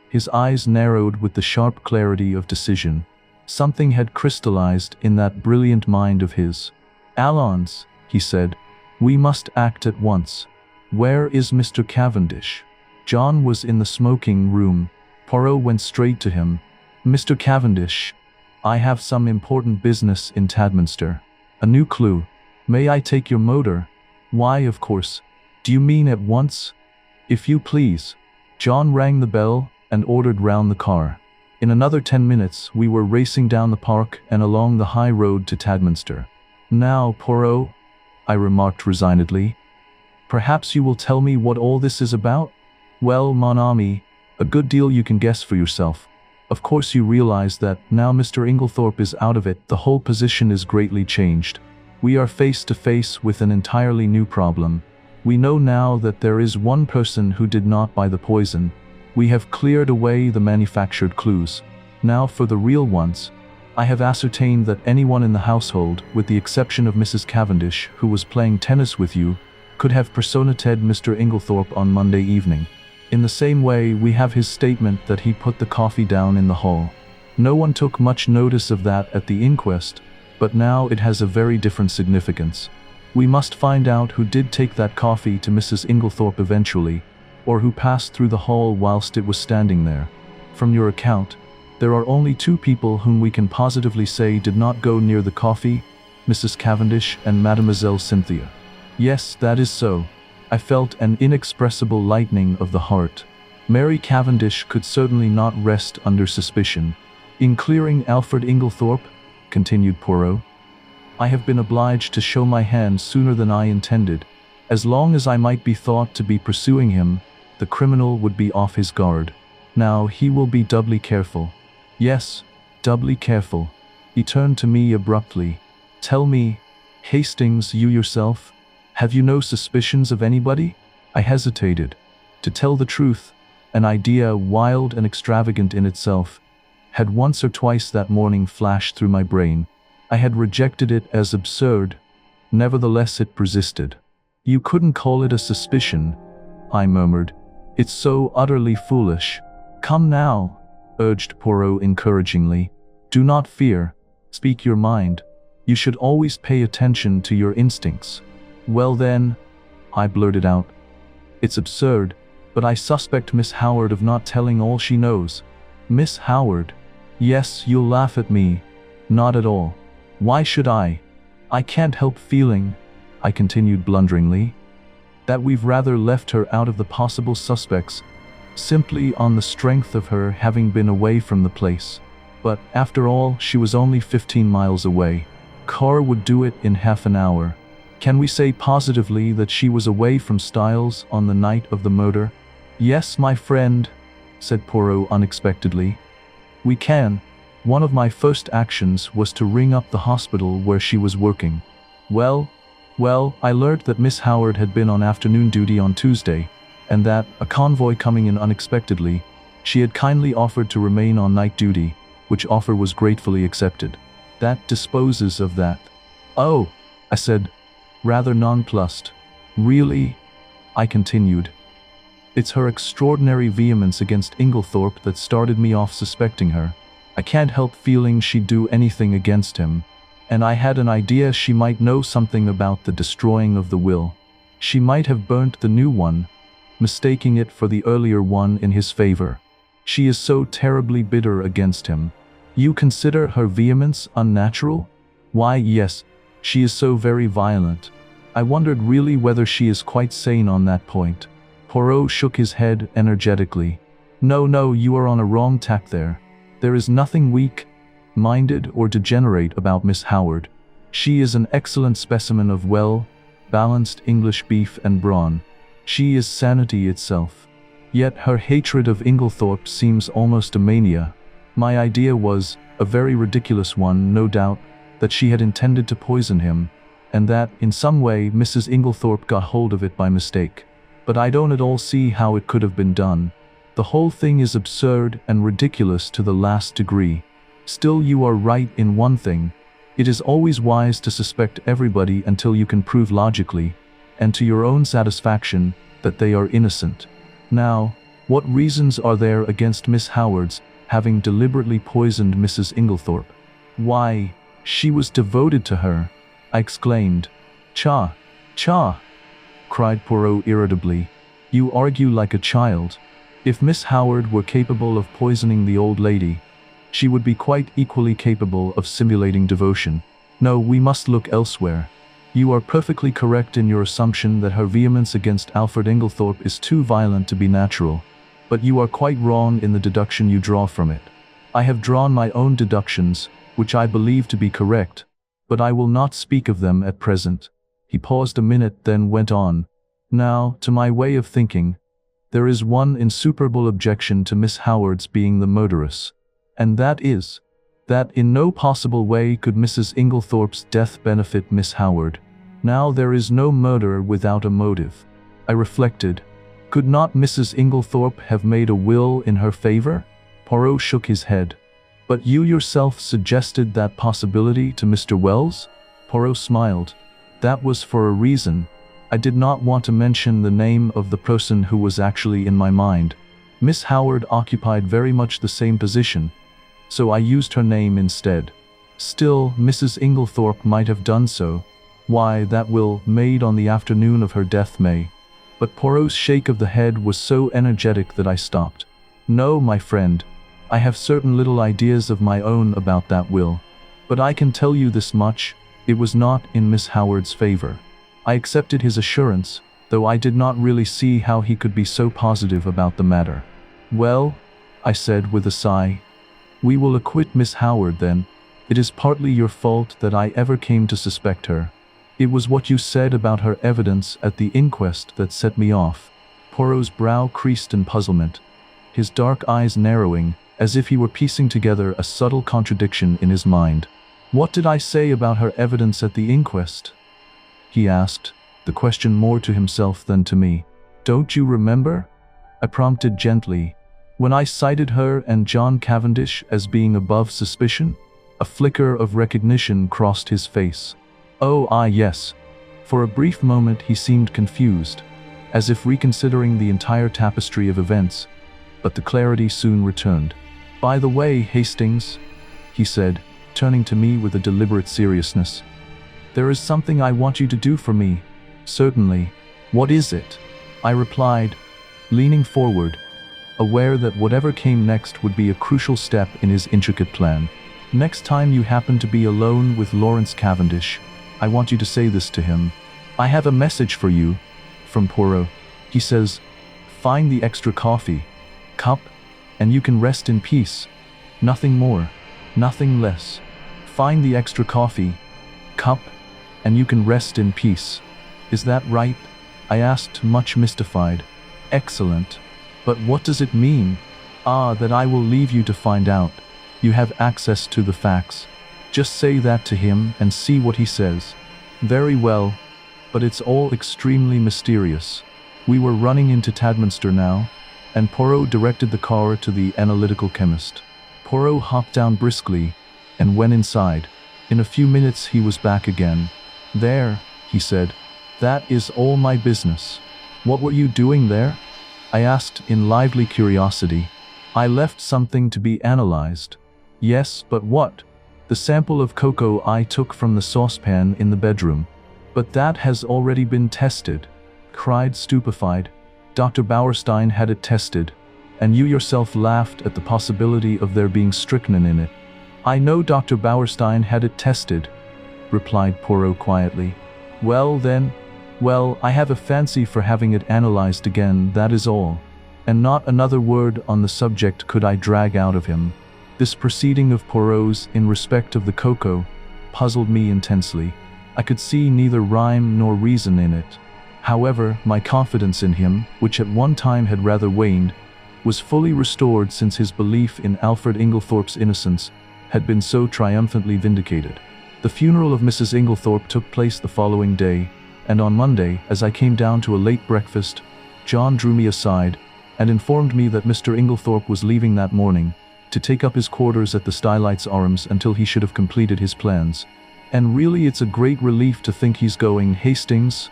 A: his eyes narrowed with the sharp clarity of decision. Something had crystallized in that brilliant mind of his. "Allons," he said, "we must act at once. Where is Mr. Cavendish?" John was in the smoking room. Poirot went straight to him. "Mr. Cavendish, I have some important business in Tadminster. A new clue. May I take your motor?" "Why, of course. Do you mean at once?" "If you please." John rang the bell and ordered round the car. In another 10 minutes we were racing down the park and along the high road to Tadminster. "Now, Poirot," I remarked resignedly, "perhaps you will tell me what all this is about?" "Well, mon ami, a good deal you can guess for yourself. Of course you realize that, now Mr. Inglethorpe is out of it, the whole position is greatly changed. We are face to face with an entirely new problem. We know now that there is one person who did not buy the poison. We have cleared away the manufactured clues. Now for the real ones. I have ascertained that anyone in the household, with the exception of Mrs. Cavendish, who was playing tennis with you, could have personated Mr. Inglethorp on Monday evening. In the same way, we have his statement that he put the coffee down in the hall. No one took much notice of that at the inquest, but now it has a very different significance. We must find out who did take that coffee to Mrs. Inglethorp eventually, or who passed through the hall whilst it was standing there. From your account, there are only two people whom we can positively say did not go near the coffee, Mrs. Cavendish and Mademoiselle Cynthia. Yes, that is so. I felt an inexpressible lightening of the heart. Mary Cavendish could certainly not rest under suspicion. In clearing Alfred Inglethorp, continued Poirot, I have been obliged to show my hand sooner than I intended. As long as I might be thought to be pursuing him, the criminal would be off his guard. Now he will be doubly careful. Yes, doubly careful. He turned to me abruptly. Tell me, Hastings, you yourself, have you no suspicions of anybody? I hesitated. To tell the truth, an idea wild and extravagant in itself had once or twice that morning flashed through my brain. I had rejected it as absurd. Nevertheless, it persisted. You couldn't call it a suspicion, I murmured. It's so utterly foolish. Come now, urged Poirot encouragingly. Do not fear. Speak your mind. You should always pay attention to your instincts. Well then, I blurted out. It's absurd, but I suspect Miss Howard of not telling all she knows. Miss Howard? Yes, you'll laugh at me. Not at all. Why should I? I can't help feeling, I continued blunderingly, that we've rather left her out of the possible suspects, simply on the strength of her having been away from the place. But, after all, she was only 15 miles away. Car would do it in half an hour. Can we say positively that she was away from Styles on the night of the murder? Yes, my friend, said Poirot unexpectedly. We can. One of my first actions was to ring up the hospital where she was working. Well, I learned that Miss Howard had been on afternoon duty on Tuesday, and that, a convoy coming in unexpectedly, she had kindly offered to remain on night duty, which offer was gratefully accepted. That disposes of that. Oh, I said, rather nonplussed. Really? I continued. It's her extraordinary vehemence against Inglethorp that started me off suspecting her. I can't help feeling she'd do anything against him, and I had an idea she might know something about the destroying of the will. She might have burnt the new one, mistaking it for the earlier one in his favor. She is so terribly bitter against him. You consider her vehemence unnatural? Why, yes, she is so very violent. I wondered really whether she is quite sane on that point. Poirot shook his head energetically. No, you are on a wrong tack there. There is nothing weak-minded or degenerate about Miss Howard. She is an excellent specimen of well-balanced English beef and brawn. She is sanity itself. Yet her hatred of Inglethorp seems almost a mania. My idea was, a very ridiculous one, no doubt, that she had intended to poison him, and that, in some way, Mrs. Inglethorp got hold of it by mistake. But I don't at all see how it could have been done. The whole thing is absurd and ridiculous to the last degree. Still, you are right in one thing. It is always wise to suspect everybody until you can prove logically, and to your own satisfaction, that they are innocent. Now, what reasons are there against Miss Howard's having deliberately poisoned Mrs. Inglethorp? Why, she was devoted to her, I exclaimed. Cha, cried Poirot irritably. You argue like a child. If Miss Howard were capable of poisoning the old lady, she would be quite equally capable of simulating devotion. No, we must look elsewhere. You are perfectly correct in your assumption that her vehemence against Alfred Inglethorp is too violent to be natural, but you are quite wrong in the deduction you draw from it. I have drawn my own deductions, which I believe to be correct, but I will not speak of them at present. He paused a minute, then went on. Now, to my way of thinking, there is one insuperable objection to Miss Howard's being the murderess, and that is, that in no possible way could Mrs. Inglethorp's death benefit Miss Howard. Now there is no murder without a motive. I reflected. Could not Mrs. Inglethorp have made a will in her favor? Poirot shook his head. But you yourself suggested that possibility to Mr. Wells? Poirot smiled. That was for a reason. I did not want to mention the name of the person who was actually in my mind. Miss Howard occupied very much the same position, so I used her name instead. Still, Mrs. Inglethorp might have done so. Why, that will, made on the afternoon of her death may. But Poirot's shake of the head was so energetic that I stopped. No, my friend. I have certain little ideas of my own about that will. But I can tell you this much, it was not in Miss Howard's favor. I accepted his assurance, though I did not really see how he could be so positive about the matter. Well, I said with a sigh, we will acquit Miss Howard then. It is partly your fault that I ever came to suspect her. It was what you said about her evidence at the inquest that set me off. Poirot's brow creased in puzzlement, his dark eyes narrowing, as if he were piecing together a subtle contradiction in his mind. What did I say about her evidence at the inquest? He asked, the question more to himself than to me. Don't you remember? I prompted gently. When I cited her and John Cavendish as being above suspicion? A flicker of recognition crossed his face. Oh, yes. For a brief moment he seemed confused, as if reconsidering the entire tapestry of events, but the clarity soon returned. By the way, Hastings, he said, turning to me with a deliberate seriousness, there is something I want you to do for me. Certainly. What is it? I replied, leaning forward, aware that whatever came next would be a crucial step in his intricate plan. Next time you happen to be alone with Lawrence Cavendish, I want you to say this to him. I have a message for you, from Poirot. He says, find the extra coffee cup, and you can rest in peace. Nothing more, nothing less. Find the extra coffee cup, and you can rest in peace. Is that right? I asked, much mystified. Excellent. But what does it mean? That I will leave you to find out. You have access to the facts. Just say that to him and see what he says. Very well, but it's all extremely mysterious. We were running into Tadminster now, and Poirot directed the car to the analytical chemist. Poirot hopped down briskly and went inside. In a few minutes he was back again. There, he said, that is all my business. What were you doing there? I asked in lively curiosity. I left something to be analyzed. Yes, but what? The sample of cocoa I took from the saucepan in the bedroom. But that has already been tested. Cried stupefied. Dr. Bauerstein had it tested, and you yourself laughed at the possibility of there being strychnine in it. I know Dr. Bauerstein had it tested, replied Poirot quietly. Well then, I have a fancy for having it analyzed again, that is all. And not another word on the subject could I drag out of him. This proceeding of Poirot's in respect of the cocoa puzzled me intensely. I could see neither rhyme nor reason in it. However, my confidence in him, which at one time had rather waned, was fully restored since his belief in Alfred Inglethorpe's innocence had been so triumphantly vindicated. The funeral of Mrs. Inglethorpe took place the following day, and on Monday, as I came down to a late breakfast, John drew me aside and informed me that Mr. Inglethorpe was leaving that morning to take up his quarters at the Stylites Arms until he should have completed his plans. And really it's a great relief to think he's going, Hastings,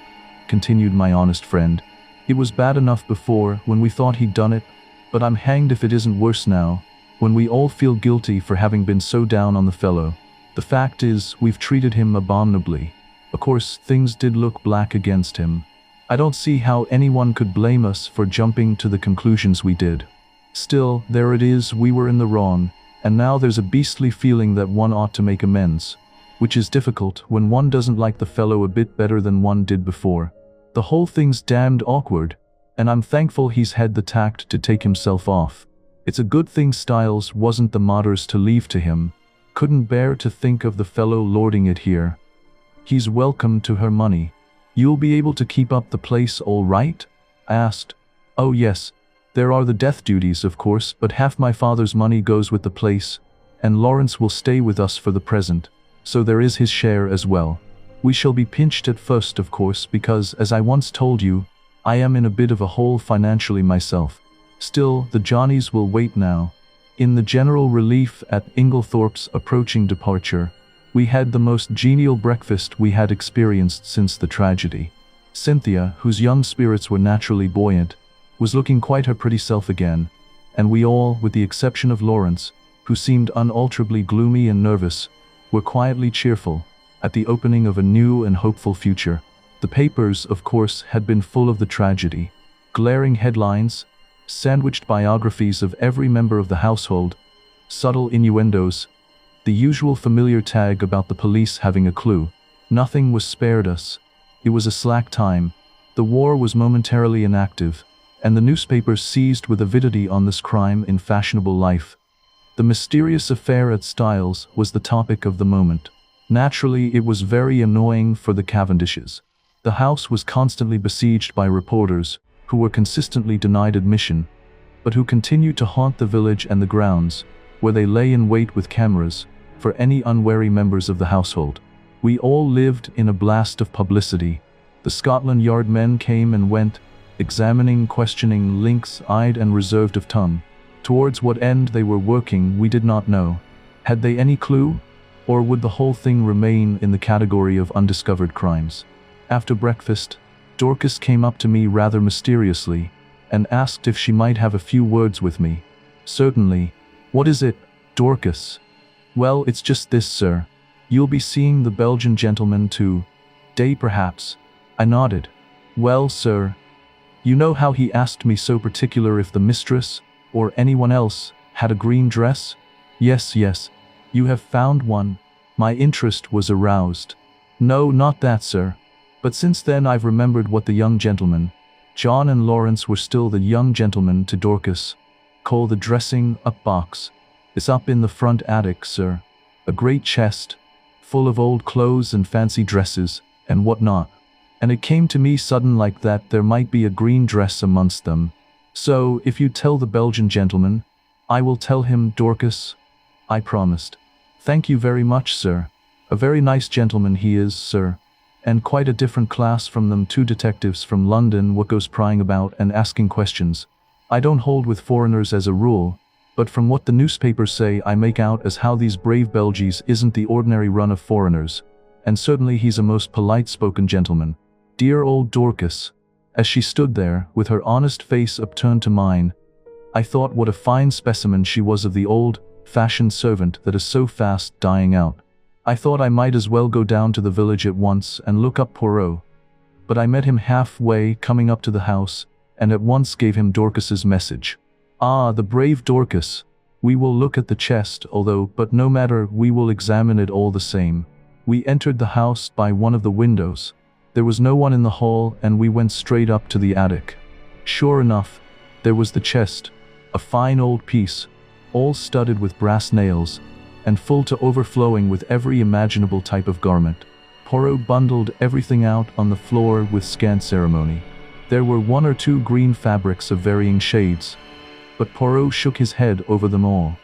A: continued my honest friend. It was bad enough before, when we thought he'd done it, but I'm hanged if it isn't worse now, when we all feel guilty for having been so down on the fellow. The fact is, we've treated him abominably. Of course, things did look black against him. I don't see how anyone could blame us for jumping to the conclusions we did. Still, there it is, we were in the wrong, and now there's a beastly feeling that one ought to make amends, which is difficult when one doesn't like the fellow a bit better than one did before. The whole thing's damned awkward, and I'm thankful he's had the tact to take himself off. It's a good thing Styles wasn't the martyrs to leave to him. Couldn't bear to think of the fellow lording it here. He's welcome to her money. You'll be able to keep up the place all right? I asked. Oh yes, there are the death duties of course, but half my father's money goes with the place, and Lawrence will stay with us for the present, so there is his share as well. We shall be pinched at first of course because, as I once told you, I am in a bit of a hole financially myself. Still, the Johnnies will wait now. In the general relief at Inglethorp's approaching departure, we had the most genial breakfast we had experienced since the tragedy. Cynthia, whose young spirits were naturally buoyant, was looking quite her pretty self again, and we all, with the exception of Lawrence, who seemed unalterably gloomy and nervous, were quietly cheerful at the opening of a new and hopeful future. The papers, of course, had been full of the tragedy. Glaring headlines, sandwiched biographies of every member of the household, subtle innuendos, the usual familiar tag about the police having a clue. Nothing was spared us. It was a slack time. The war was momentarily inactive, and the newspapers seized with avidity on this crime in fashionable life. The mysterious affair at Styles was the topic of the moment. Naturally, it was very annoying for the Cavendishes. The house was constantly besieged by reporters, who were consistently denied admission, but who continued to haunt the village and the grounds, where they lay in wait with cameras for any unwary members of the household. We all lived in a blast of publicity. The Scotland Yard men came and went, examining, questioning, lynx-eyed and reserved of tongue. Towards what end they were working we did not know. Had they any clue? Or would the whole thing remain in the category of undiscovered crimes? After breakfast, Dorcas came up to me rather mysteriously and asked if she might have a few words with me. Certainly. What is it, Dorcas? Well, it's just this, sir. You'll be seeing the Belgian gentleman today, perhaps. I nodded. Well, sir, you know how he asked me so particular if the mistress, or anyone else, had a green dress? Yes, you have found one. My interest was aroused. No, not that, sir. But since then I've remembered what the young gentleman, John and Lawrence were still the young gentleman to Dorcas, call the dressing-up box. It's up in the front attic, sir. A great chest, full of old clothes and fancy dresses, and what not. And it came to me sudden like that there might be a green dress amongst them. So, if you tell the Belgian gentleman, I will tell him, Dorcas. I promised. Thank you very much, sir. A very nice gentleman he is, sir. And quite a different class from them two detectives from London what goes prying about and asking questions. I don't hold with foreigners as a rule, but from what the newspapers say I make out as how these brave Belgies isn't the ordinary run of foreigners, and certainly he's a most polite-spoken gentleman. Dear old Dorcas. As she stood there, with her honest face upturned to mine, I thought what a fine specimen she was of the old-fashioned servant that is so fast dying out. I thought I might as well go down to the village at once and look up Poirot, but I met him halfway coming up to the house, and at once gave him Dorcas's message. Ah, the brave Dorcas. We will look at the chest, but no matter, we will examine it all the same. We entered the house by one of the windows. There was no one in the hall, and we went straight up to the attic. Sure enough, there was the chest, a fine old piece, all studded with brass nails, and full to overflowing with every imaginable type of garment. Poirot bundled everything out on the floor with scant ceremony. There were one or two green fabrics of varying shades, but Poirot shook his head over them all.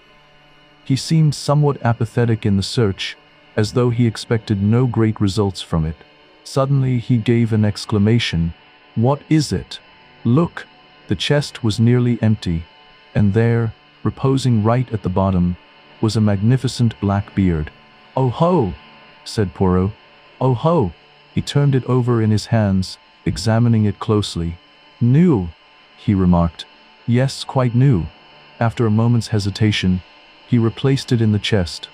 A: He seemed somewhat apathetic in the search, as though he expected no great results from it. Suddenly he gave an exclamation. What is it? Look! The chest was nearly empty, and there, reposing right at the bottom, was a magnificent black beard. Oh ho! Said Poirot. Oh ho! He turned it over in his hands, examining it closely. New, he remarked. Yes, quite new. After a moment's hesitation, he replaced it in the chest,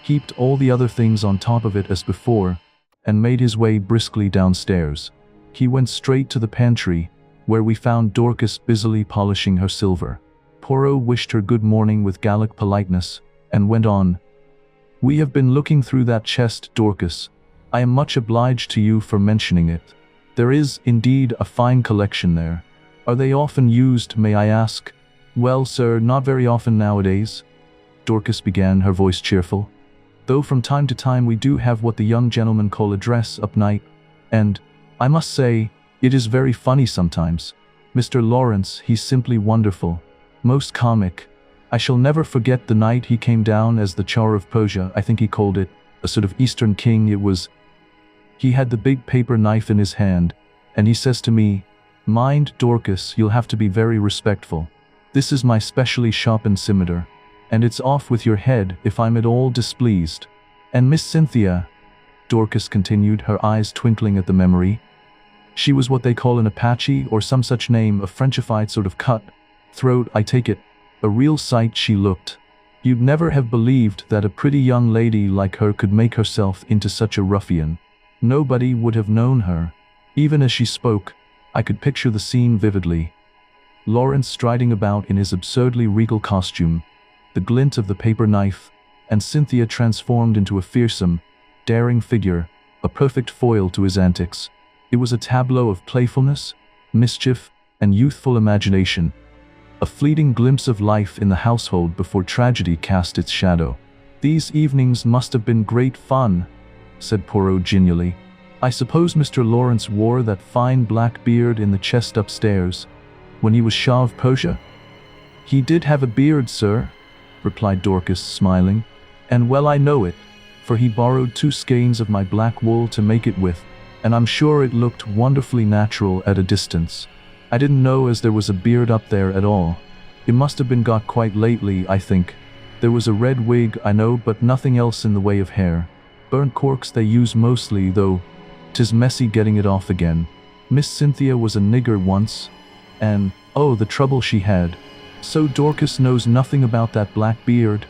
A: heaped all the other things on top of it as before, and made his way briskly downstairs. He went straight to the pantry, where we found Dorcas busily polishing her silver. Poirot wished her good morning with Gallic politeness, and went on. We have been looking through that chest, Dorcas. I am much obliged to you for mentioning it. There is, indeed, a fine collection there. Are they often used, may I ask? Well, sir, not very often nowadays, Dorcas began, her voice cheerful. Though from time to time we do have what the young gentlemen call a dress-up night, and, I must say, it is very funny sometimes. Mr. Lawrence, he's simply wonderful. Most comic. I shall never forget the night he came down as the Tsar of Persia, I think he called it, a sort of Eastern king it was. He had the big paper knife in his hand, and he says to me, Mind, Dorcas, you'll have to be very respectful. This is my specially sharpened scimitar. and it's off with your head if I'm at all displeased. And Miss Cynthia," Dorcas continued, her eyes twinkling at the memory. "She was what they call an Apache or some such name, a Frenchified sort of cut throat, I take it. A real sight she looked. You'd never have believed that a pretty young lady like her could make herself into such a ruffian. Nobody would have known her. Even as she spoke, I could picture the scene vividly. Lawrence striding about in his absurdly regal costume, the glint of the paper knife, and Cynthia transformed into a fearsome, daring figure, a perfect foil to his antics. It was a tableau of playfulness, mischief, and youthful imagination. A fleeting glimpse of life in the household before tragedy cast its shadow. "These evenings must have been great fun," said Poirot genially. "I suppose Mr. Lawrence wore that fine black beard in the chest upstairs, when he was Shah of Persia?" "He did have a beard, sir," replied Dorcas, smiling, "and well I know it, for he borrowed 2 skeins of my black wool to make it with, and I'm sure it looked wonderfully natural at a distance. I didn't know as there was a beard up there at all. It must have been got quite lately, I think. There was a red wig, I know, but nothing else in the way of hair. Burnt corks they use mostly, though 'tis messy getting it off again. Miss Cynthia was a nigger once, and, oh, the trouble she had." "So Dorcas knows nothing about that black beard,"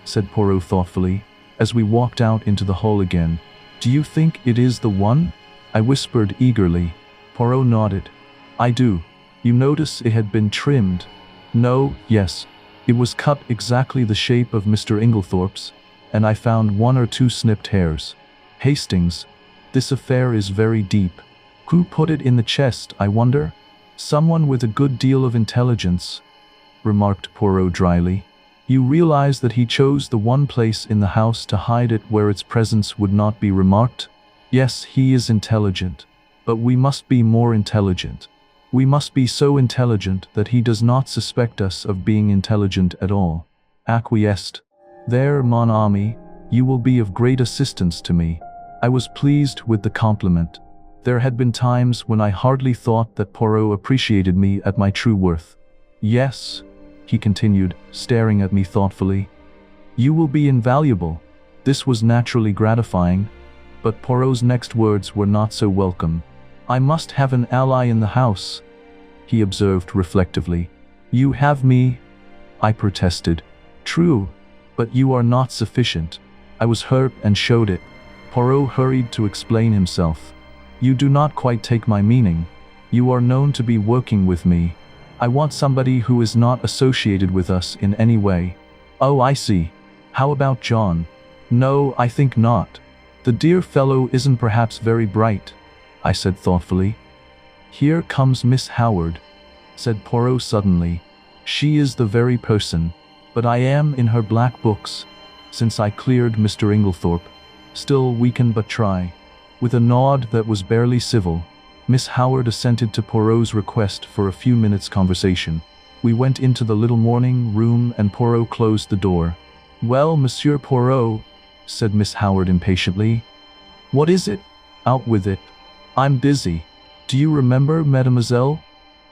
A: said Poirot thoughtfully, as we walked out into the hall again. "Do you think it is the one?" I whispered eagerly. Poirot nodded. "I do. You notice it had been trimmed?" "No, yes. It was cut exactly the shape of Mr. Inglethorp's, and I found 1 or 2 snipped hairs. Hastings, this affair is very deep. Who put it in the chest, I wonder?" "Someone with a good deal of intelligence," remarked Poirot dryly. "You realize that he chose the one place in the house to hide it where its presence would not be remarked? Yes, he is intelligent. But we must be more intelligent. We must be so intelligent that he does not suspect us of being intelligent at all." Acquiesced. "There, mon ami, you will be of great assistance to me." I was pleased with the compliment. There had been times when I hardly thought that Poirot appreciated me at my true worth. "Yes," he continued, staring at me thoughtfully. "You will be invaluable." This was naturally gratifying, but Poirot's next words were not so welcome. "I must have an ally in the house," he observed reflectively. "You have me," I protested. "True, but you are not sufficient." I was hurt and showed it. Poirot hurried to explain himself. "You do not quite take my meaning. You are known to be working with me. I want somebody who is not associated with us in any way." "Oh, I see. How about John?" "No, I think not. The dear fellow isn't perhaps very bright," I said thoughtfully. "Here comes Miss Howard," said Poirot suddenly. "She is the very person, but I am in her black books, since I cleared Mr. Inglethorp. Still, we can but try." With a nod that was barely civil, Miss Howard assented to Poirot's request for a few minutes' conversation. We went into the little morning room and Poirot closed the door. "Well, Monsieur Poirot," said Miss Howard impatiently. "What is it?" "Out with it." "I'm busy. Do you remember, mademoiselle,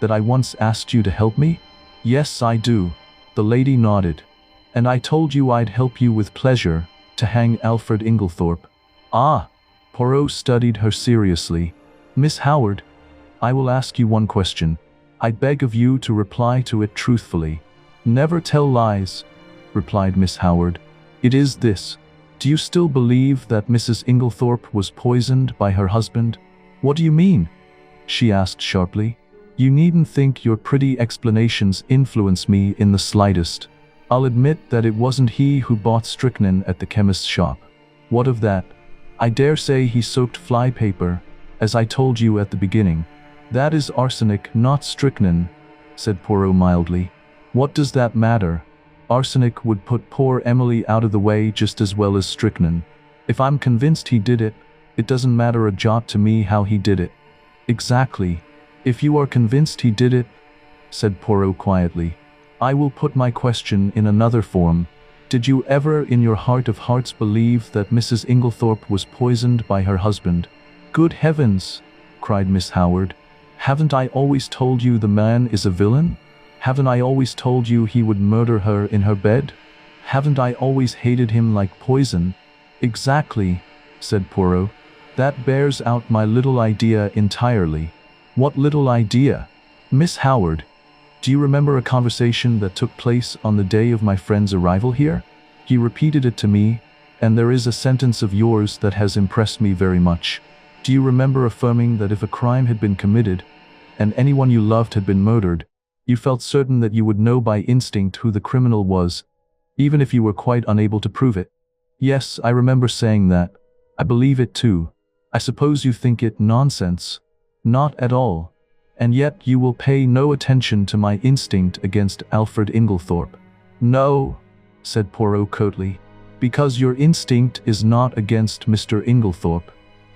A: that I once asked you to help me?" "Yes, I do." The lady nodded. "And I told you I'd help you with pleasure, to hang Alfred Inglethorp." "Ah!" Poirot studied her seriously. "Miss Howard, I will ask you one question. I beg of you to reply to it truthfully." "Never tell lies," replied Miss Howard. "It is this. Do you still believe that Mrs. Inglethorp was poisoned by her husband?" "What do you mean?" she asked sharply. "You needn't think your pretty explanations influence me in the slightest. I'll admit that it wasn't he who bought strychnine at the chemist's shop. What of that? I dare say he soaked flypaper, as I told you at the beginning." "That is arsenic, not strychnine," said Poirot mildly. "What does that matter? Arsenic would put poor Emily out of the way just as well as strychnine. If I'm convinced he did it, it doesn't matter a jot to me how he did it." "Exactly. If you are convinced he did it," said Poirot quietly, "I will put my question in another form. Did you ever in your heart of hearts believe that Mrs. Inglethorp was poisoned by her husband?" "Good heavens!" cried Miss Howard. "Haven't I always told you the man is a villain? Haven't I always told you he would murder her in her bed?" Haven't I always hated him like poison? Exactly, said Poirot. That bears out my little idea entirely. What little idea? Miss Howard, do you remember a conversation that took place on the day of my friend's arrival here? He repeated it to me, and there is a sentence of yours that has impressed me very much. Do you remember affirming that if a crime had been committed, and anyone you loved had been murdered, you felt certain that you would know by instinct who the criminal was, even if you were quite unable to prove it? Yes, I remember saying that. I believe it too. I suppose you think it nonsense. Not at all. And yet you will pay no attention to my instinct against Alfred Inglethorp. No, said Poirot curtly, because your instinct is not against Mr. Inglethorp.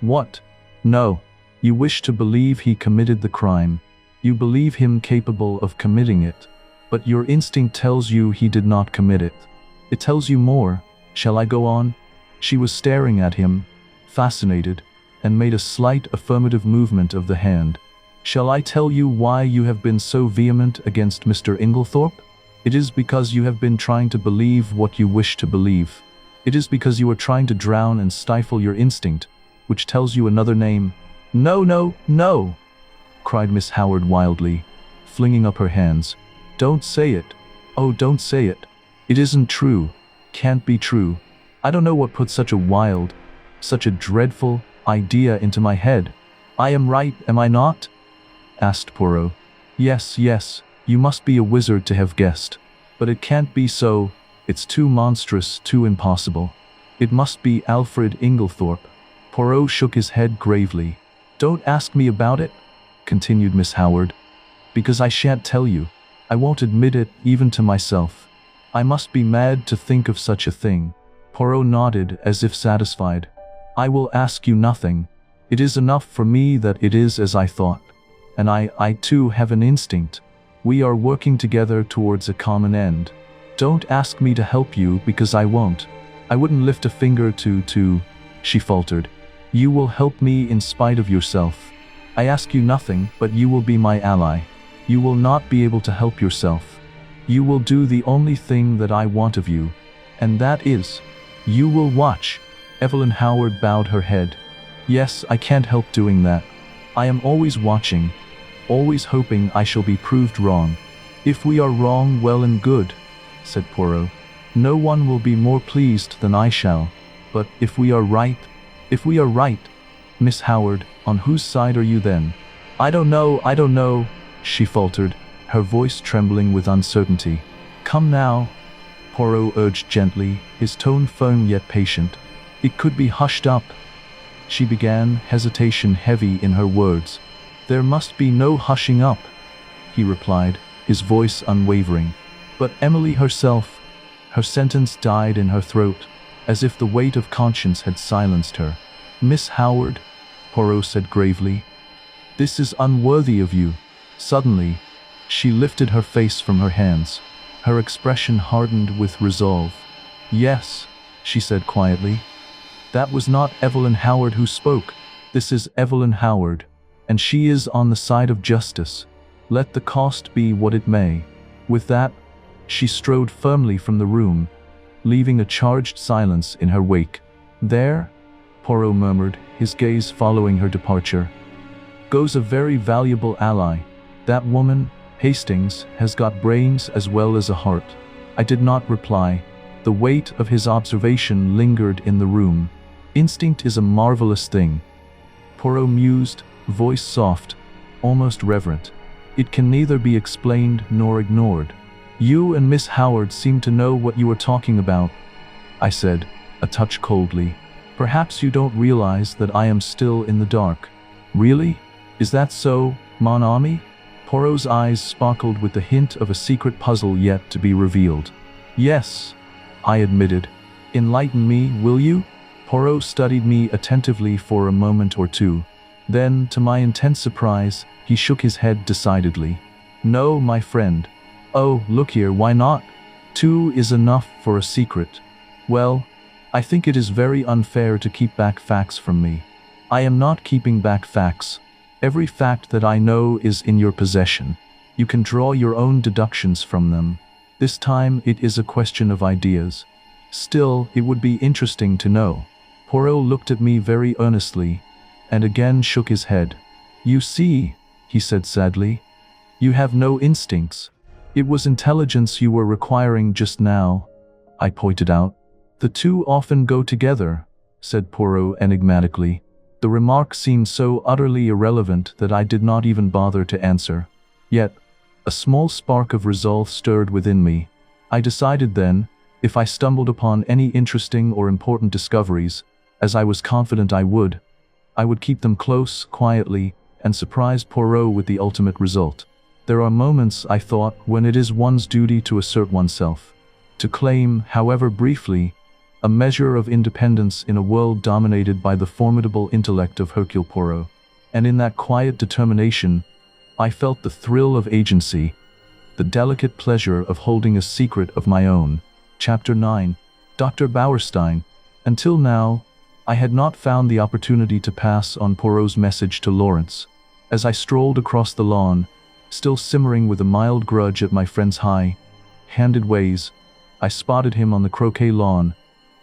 A: What? No. You wish to believe he committed the crime. You believe him capable of committing it. But your instinct tells you he did not commit it. It tells you more. Shall I go on? She was staring at him, fascinated, and made a slight affirmative movement of the hand. Shall I tell you why you have been so vehement against Mr. Inglethorp? It is because you have been trying to believe what you wish to believe. It is because you are trying to drown and stifle your instinct, which tells you another name. No, no, no, cried Miss Howard wildly, flinging up her hands. Don't say it. Oh, don't say it. It isn't true. Can't be true. I don't know what put such a wild, such a dreadful idea into my head. I am right, am I not? Asked Poirot. Yes, yes, you must be a wizard to have guessed. But it can't be so. It's too monstrous, too impossible. It must be Alfred Inglethorp. Poirot shook his head gravely. Don't ask me about it, continued Miss Howard, because I shan't tell you. I won't admit it even to myself. I must be mad to think of such a thing. Poirot nodded as if satisfied. I will ask you nothing. It is enough for me that it is as I thought. And I too have an instinct. We are working together towards a common end. Don't ask me to help you because I won't. I wouldn't lift a finger to, she faltered. You will help me in spite of yourself. I ask you nothing, but you will be my ally. You will not be able to help yourself. You will do the only thing that I want of you, and that is, you will watch. Evelyn Howard bowed her head. Yes, I can't help doing that. I am always watching, always hoping I shall be proved wrong. If we are wrong, well and good, said Poirot. No one will be more pleased than I shall. But if we are right, Miss Howard, on whose side are you then? I don't know, she faltered, her voice trembling with uncertainty. Come now, Poirot urged gently, his tone firm yet patient. It could be hushed up. She began, hesitation heavy in her words. There must be no hushing up, he replied, his voice unwavering. But Emily herself, her sentence died in her throat, as if the weight of conscience had silenced her. Miss Howard, Poirot said gravely, this is unworthy of you. Suddenly, she lifted her face from her hands. Her expression hardened with resolve. Yes, she said quietly. That was not Evelyn Howard who spoke. This is Evelyn Howard, and she is on the side of justice. Let the cost be what it may. With that, she strode firmly from the room, leaving a charged silence in her wake. There, Poirot murmured, his gaze following her departure, goes a very valuable ally. That woman, Hastings, has got brains as well as a heart. I did not reply. The weight of his observation lingered in the room. Instinct is a marvelous thing. Poirot mused, voice soft, almost reverent. It can neither be explained nor ignored. You and Miss Howard seem to know what you are talking about, I said, a touch coldly. Perhaps you don't realize that I am still in the dark. Really? Is that so, mon ami? Poirot's eyes sparkled with the hint of a secret puzzle yet to be revealed. Yes, I admitted. Enlighten me, will you? Poirot studied me attentively for a moment or two. Then, to my intense surprise, he shook his head decidedly. No, my friend. Oh, look here, why not? 2 is enough for a secret. Well, I think it is very unfair to keep back facts from me. I am not keeping back facts. Every fact that I know is in your possession. You can draw your own deductions from them. This time it is a question of ideas. Still, it would be interesting to know. Poirot looked at me very earnestly, and again shook his head. You see, he said sadly, you have no instincts. It was intelligence you were requiring just now, I pointed out. The two often go together, said Poirot enigmatically. The remark seemed so utterly irrelevant that I did not even bother to answer. Yet, a small spark of resolve stirred within me. I decided then, if I stumbled upon any interesting or important discoveries, as I was confident I would keep them close, quietly, and surprise Poirot with the ultimate result. There are moments, I thought, when it is one's duty to assert oneself, to claim, however briefly, a measure of independence in a world dominated by the formidable intellect of Hercule Poirot. And in that quiet determination, I felt the thrill of agency, the delicate pleasure of holding a secret of my own. Chapter 9. Dr. Bauerstein. Until now, I had not found the opportunity to pass on Poirot's message to Lawrence. As I strolled across the lawn, still simmering with a mild grudge at my friend's high-handed ways, I spotted him on the croquet lawn,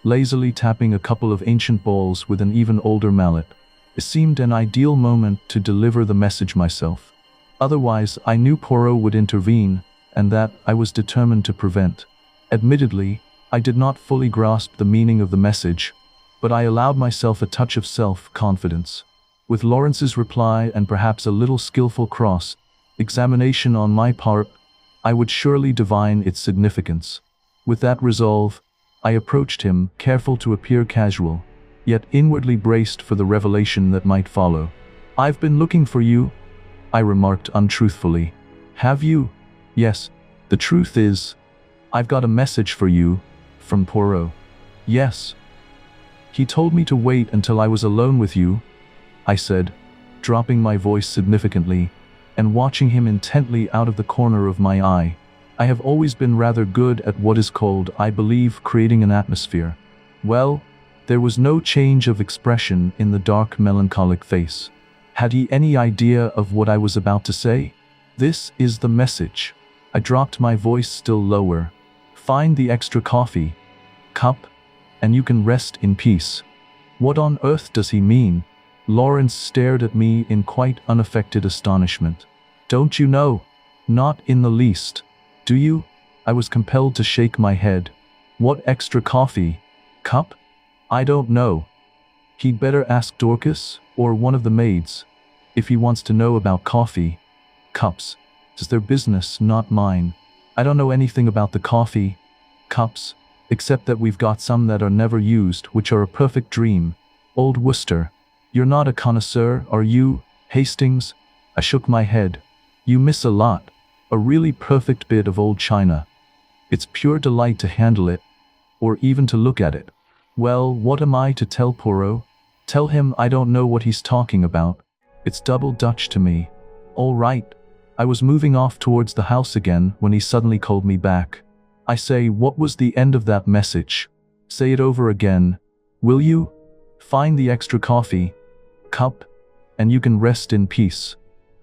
A: lazily tapping a couple of ancient balls with an even older mallet. It seemed an ideal moment to deliver the message myself. Otherwise, I knew Poirot would intervene, and that I was determined to prevent. Admittedly, I did not fully grasp the meaning of the message, but I allowed myself a touch of self-confidence. With Lawrence's reply and perhaps a little skillful cross-examination on my part, I would surely divine its significance. With that resolve, I approached him, careful to appear casual, yet inwardly braced for the revelation that might follow. "I've been looking for you," I remarked untruthfully. "Have you?" "Yes. The truth is, I've got a message for you, from Poirot." "Yes." "He told me to wait until I was alone with you," I said, dropping my voice significantly, and watching him intently out of the corner of my eye. I have always been rather good at what is called, I believe, creating an atmosphere. Well, there was no change of expression in the dark, melancholic face. Had he any idea of what I was about to say? "This is the message." I dropped my voice still lower. "Find the extra coffee cup, and you can rest in peace." What on earth does he mean? Lawrence stared at me in quite unaffected astonishment. "Don't you know?" "Not in the least." "Do you?" I was compelled to shake my head. "What extra coffee cup?" "I don't know. He'd better ask Dorcas, or one of the maids, if he wants to know about coffee cups. It's their business, not mine. I don't know anything about the coffee cups, except that we've got some that are never used, which are a perfect dream. Old Worcester. You're not a connoisseur, are you, Hastings?" I shook my head. "You miss a lot. A really perfect bit of old china. It's pure delight to handle it, or even to look at it." Well, what am I to tell Poirot? Tell him I don't know what he's talking about. It's double Dutch to me. All right. I was moving off towards the house again when he suddenly called me back. "I say, what was the end of that message? Say it over again, will you? Find the extra coffee cup, and you can rest in peace."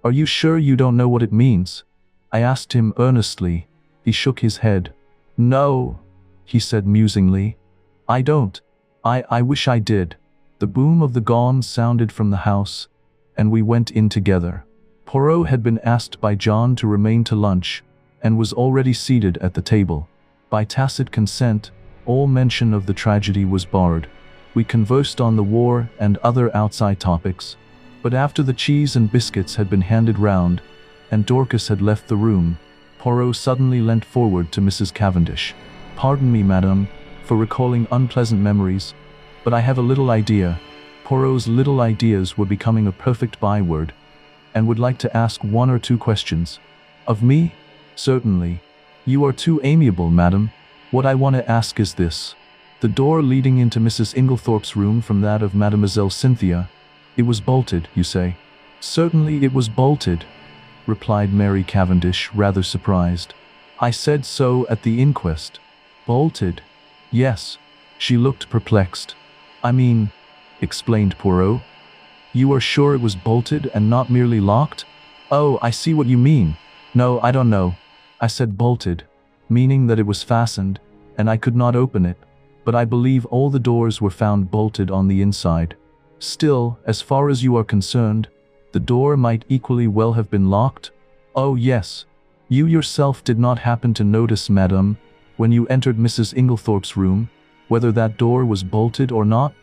A: "Are you sure you don't know what it means?" I asked him earnestly. He shook his head. "No," he said musingly. "I don't. I wish I did." The boom of the gong sounded from the house, and we went in together. Poirot had been asked by John to remain to lunch, and was already seated at the table. By tacit consent, all mention of the tragedy was barred. We conversed on the war and other outside topics, but after the cheese and biscuits had been handed round, and Dorcas had left the room, Poirot suddenly leant forward to Mrs. Cavendish. "Pardon me, madame, for recalling unpleasant memories, but I have a little idea." Poirot's little ideas were becoming a perfect byword, and would like to ask one or two questions. "Of me?" "Certainly. You are too amiable, madam. What I want to ask is this. The door leading into Mrs. Inglethorp's room from that of Mademoiselle Cynthia, it was bolted, you say?" "Certainly it was bolted," replied Mary Cavendish, rather surprised. "I said so at the inquest." "Bolted?" "Yes." She looked perplexed. "I mean," explained Poirot, "you are sure it was bolted and not merely locked?" "Oh, I see what you mean. No, I don't know. I said bolted." meaning that it was fastened, and I could not open it, but I believe all the doors were found bolted on the inside. Still, as far as you are concerned, the door might equally well have been locked. Oh yes. You yourself did not happen to notice, madam, when you entered Mrs. Inglethorpe's room, whether that door was bolted or not?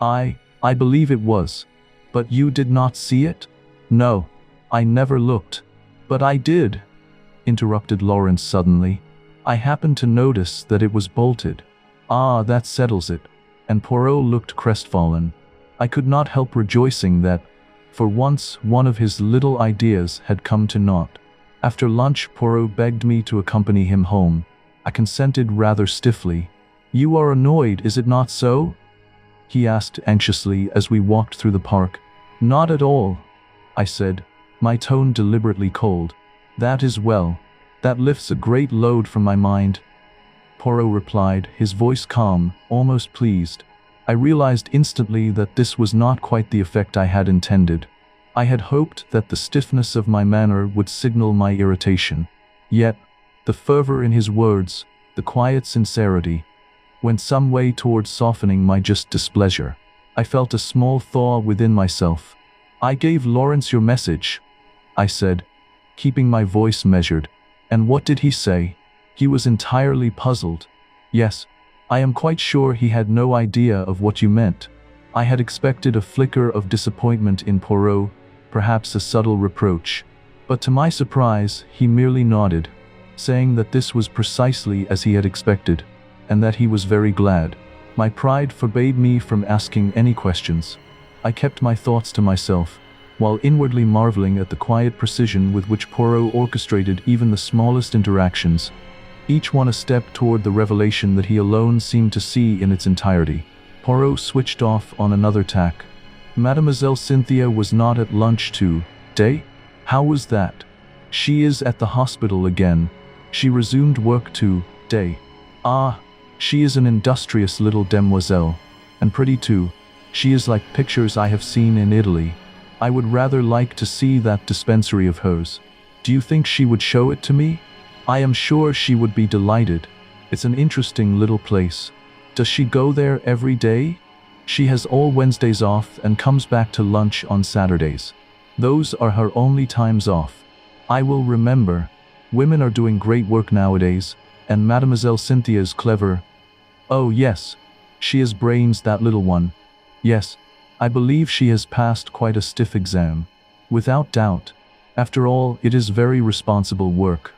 A: I believe it was. But you did not see it? No, I never looked. But I did, interrupted Lawrence suddenly. I happened to notice that it was bolted. Ah, that settles it. And Poirot looked crestfallen. I could not help rejoicing that, for once, one of his little ideas had come to naught. After lunch, Poirot begged me to accompany him home. I consented rather stiffly. You are annoyed, is it not so? He asked anxiously as we walked through the park. Not at all, I said, my tone deliberately cold. That is well. That lifts a great load from my mind. Poirot replied, his voice calm, almost pleased. I realized instantly that this was not quite the effect I had intended. I had hoped that the stiffness of my manner would signal my irritation. Yet, the fervor in his words, the quiet sincerity, went some way towards softening my just displeasure. I felt a small thaw within myself. I gave Lawrence your message, I said, keeping my voice measured. And what did he say? He was entirely puzzled. Yes, I am quite sure he had no idea of what you meant. I had expected a flicker of disappointment in Poirot, perhaps a subtle reproach. But to my surprise, he merely nodded, saying that this was precisely as he had expected, and that he was very glad. My pride forbade me from asking any questions. I kept my thoughts to myself, while inwardly marveling at the quiet precision with which Poirot orchestrated even the smallest interactions, each one a step toward the revelation that he alone seemed to see in its entirety. Poirot switched off on another tack. Mademoiselle Cynthia was not at lunch today? How was that? She is at the hospital again. She resumed work today. Ah, she is an industrious little demoiselle, and pretty too. She is like pictures I have seen in Italy. I would rather like to see that dispensary of hers. Do you think she would show it to me? I am sure she would be delighted. It's an interesting little place. Does she go there every day? She has all Wednesdays off and comes back to lunch on Saturdays. Those are her only times off. I will remember. Women are doing great work nowadays, and Mademoiselle Cynthia is clever. Oh yes, she has brains, that little one. Yes, I believe she has passed quite a stiff exam. Without doubt. After all, it is very responsible work.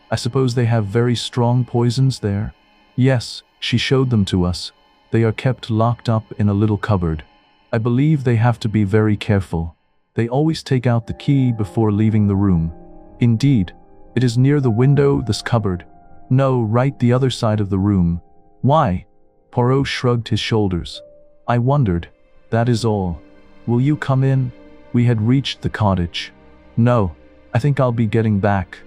A: I suppose they have very strong poisons there? Yes, she showed them to us. They are kept locked up in a little cupboard. I believe they have to be very careful. They always take out the key before leaving the room. Indeed, it is near the window, this cupboard. No, right the other side of the room. Why? Poirot shrugged his shoulders. I wondered. That is all. Will you come in? We had reached the cottage. No, I think I'll be getting back.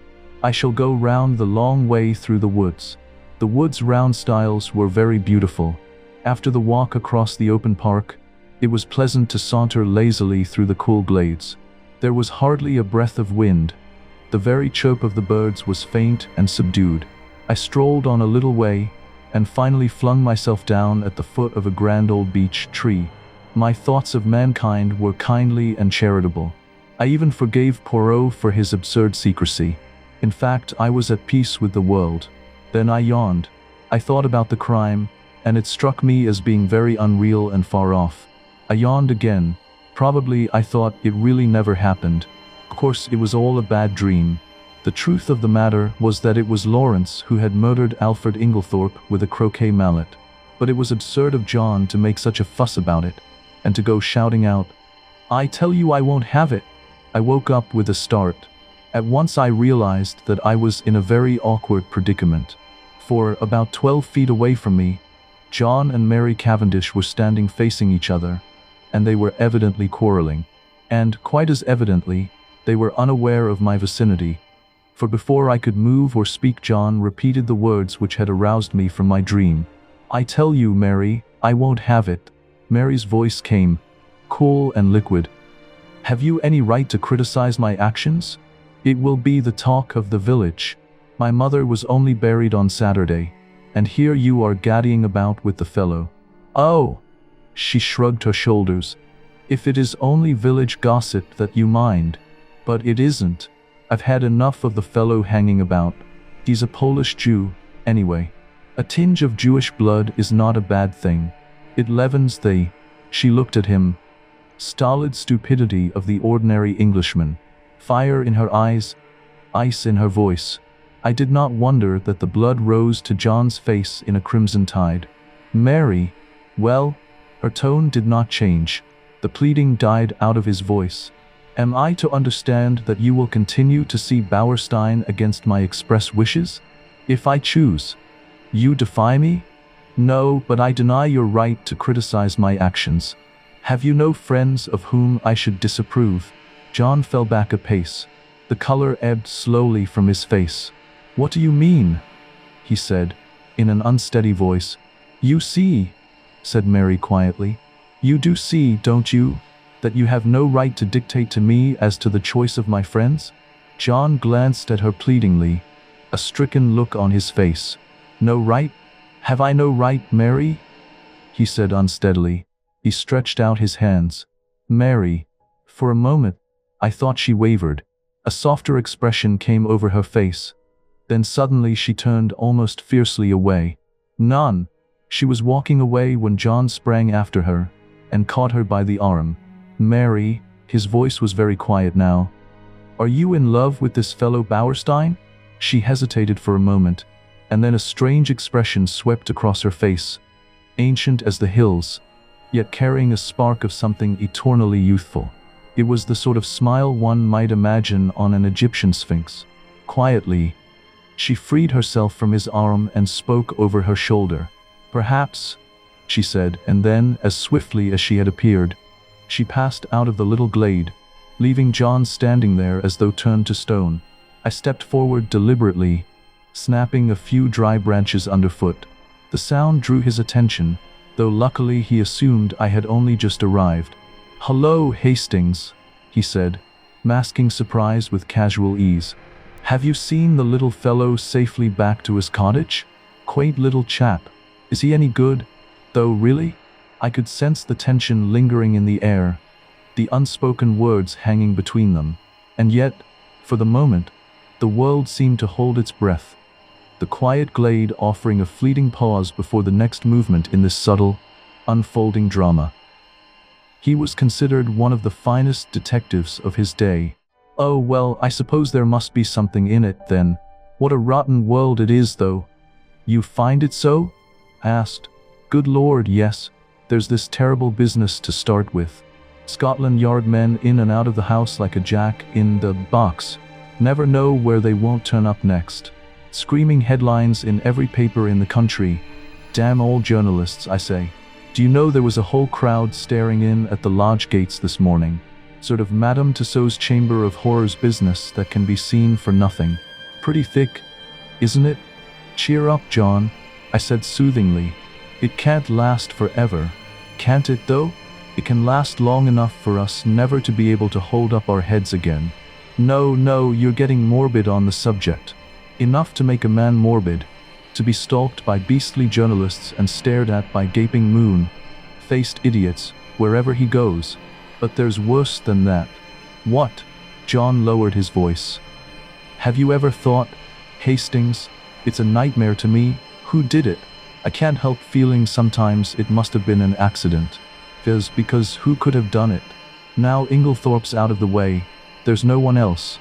A: I shall go round the long way through the woods. The woods round Styles were very beautiful. After the walk across the open park, it was pleasant to saunter lazily through the cool glades. There was hardly a breath of wind. The very chirp of the birds was faint and subdued. I strolled on a little way, and finally flung myself down at the foot of a grand old beech tree. My thoughts of mankind were kindly and charitable. I even forgave Poirot for his absurd secrecy. In fact, I was at peace with the world. Then I yawned. I thought about the crime, and it struck me as being very unreal and far off. I yawned again. Probably I thought it really never happened. Of course, it was all a bad dream. The truth of the matter was that it was Lawrence who had murdered Alfred Inglethorpe with a croquet mallet. But it was absurd of John to make such a fuss about it, and to go shouting out, "I tell you I won't have it." I woke up with a start. At once I realized that I was in a very awkward predicament. For, about 12 feet away from me, John and Mary Cavendish were standing facing each other, and they were evidently quarreling. And, quite as evidently, they were unaware of my vicinity. For before I could move or speak, John repeated the words which had aroused me from my dream. "I tell you, Mary, I won't have it." Mary's voice came, cool and liquid. "Have you any right to criticize my actions? It will be the talk of the village." My mother was only buried on Saturday, and here you are gaddying about with the fellow. Oh! She shrugged her shoulders. If it is only village gossip that you mind. But it isn't. I've had enough of the fellow hanging about. He's a Polish Jew, anyway. A tinge of Jewish blood is not a bad thing. It leavens the... She looked at him. Stolid stupidity of the ordinary Englishman. Fire in her eyes, ice in her voice. I did not wonder that the blood rose to John's face in a crimson tide. Mary, well, her tone did not change. The pleading died out of his voice. Am I to understand that you will continue to see Bauerstein against my express wishes? If I choose. You defy me? No, but I deny your right to criticize my actions. Have you no friends of whom I should disapprove? John fell back a pace. The color ebbed slowly from his face. What do you mean? He said, in an unsteady voice. You see, said Mary quietly. You do see, don't you, that you have no right to dictate to me as to the choice of my friends? John glanced at her pleadingly, a stricken look on his face. No right? Have I no right, Mary? He said unsteadily. He stretched out his hands. Mary. For a moment, I thought she wavered. A softer expression came over her face. Then suddenly she turned almost fiercely away. None. She was walking away when John sprang after her and caught her by the arm. Mary, his voice was very quiet now. Are you in love with this fellow Bauerstein? She hesitated for a moment, and then a strange expression swept across her face, ancient as the hills, yet carrying a spark of something eternally youthful. It was the sort of smile one might imagine on an Egyptian sphinx. Quietly, she freed herself from his arm and spoke over her shoulder. Perhaps, she said, and then, as swiftly as she had appeared, she passed out of the little glade, leaving John standing there as though turned to stone. I stepped forward deliberately, snapping a few dry branches underfoot. The sound drew his attention, though luckily he assumed I had only just arrived. Hello, Hastings, he said, masking surprise with casual ease. Have you seen the little fellow safely back to his cottage? Quaint little chap. Is he any good? Though really? I could sense the tension lingering in the air, the unspoken words hanging between them. And yet, for the moment, the world seemed to hold its breath, the quiet glade offering a fleeting pause before the next movement in this subtle, unfolding drama. He was considered one of the finest detectives of his day. Oh well, I suppose there must be something in it, then. What a rotten world it is, though. You find it so? I asked. Good Lord, yes. There's this terrible business to start with. Scotland Yard men in and out of the house like a jack in the box. Never know where they won't turn up next. Screaming headlines in every paper in the country. Damn all journalists, I say. Do you know there was a whole crowd staring in at the lodge gates this morning? Sort of Madame Tussauds Chamber of Horrors business that can be seen for nothing. Pretty thick, isn't it? Cheer up, John, I said soothingly. It can't last forever. Can't it, though? It can last long enough for us never to be able to hold up our heads again. No, you're getting morbid on the subject. Enough to make a man morbid. To be stalked by beastly journalists and stared at by gaping moon-faced idiots wherever he goes. But there's worse than that. What? John lowered his voice. Have you ever thought, Hastings, it's a nightmare to me, who did it? I can't help feeling sometimes it must have been an accident. Because who could have done it? Now Inglethorp's out of the way, there's no one else.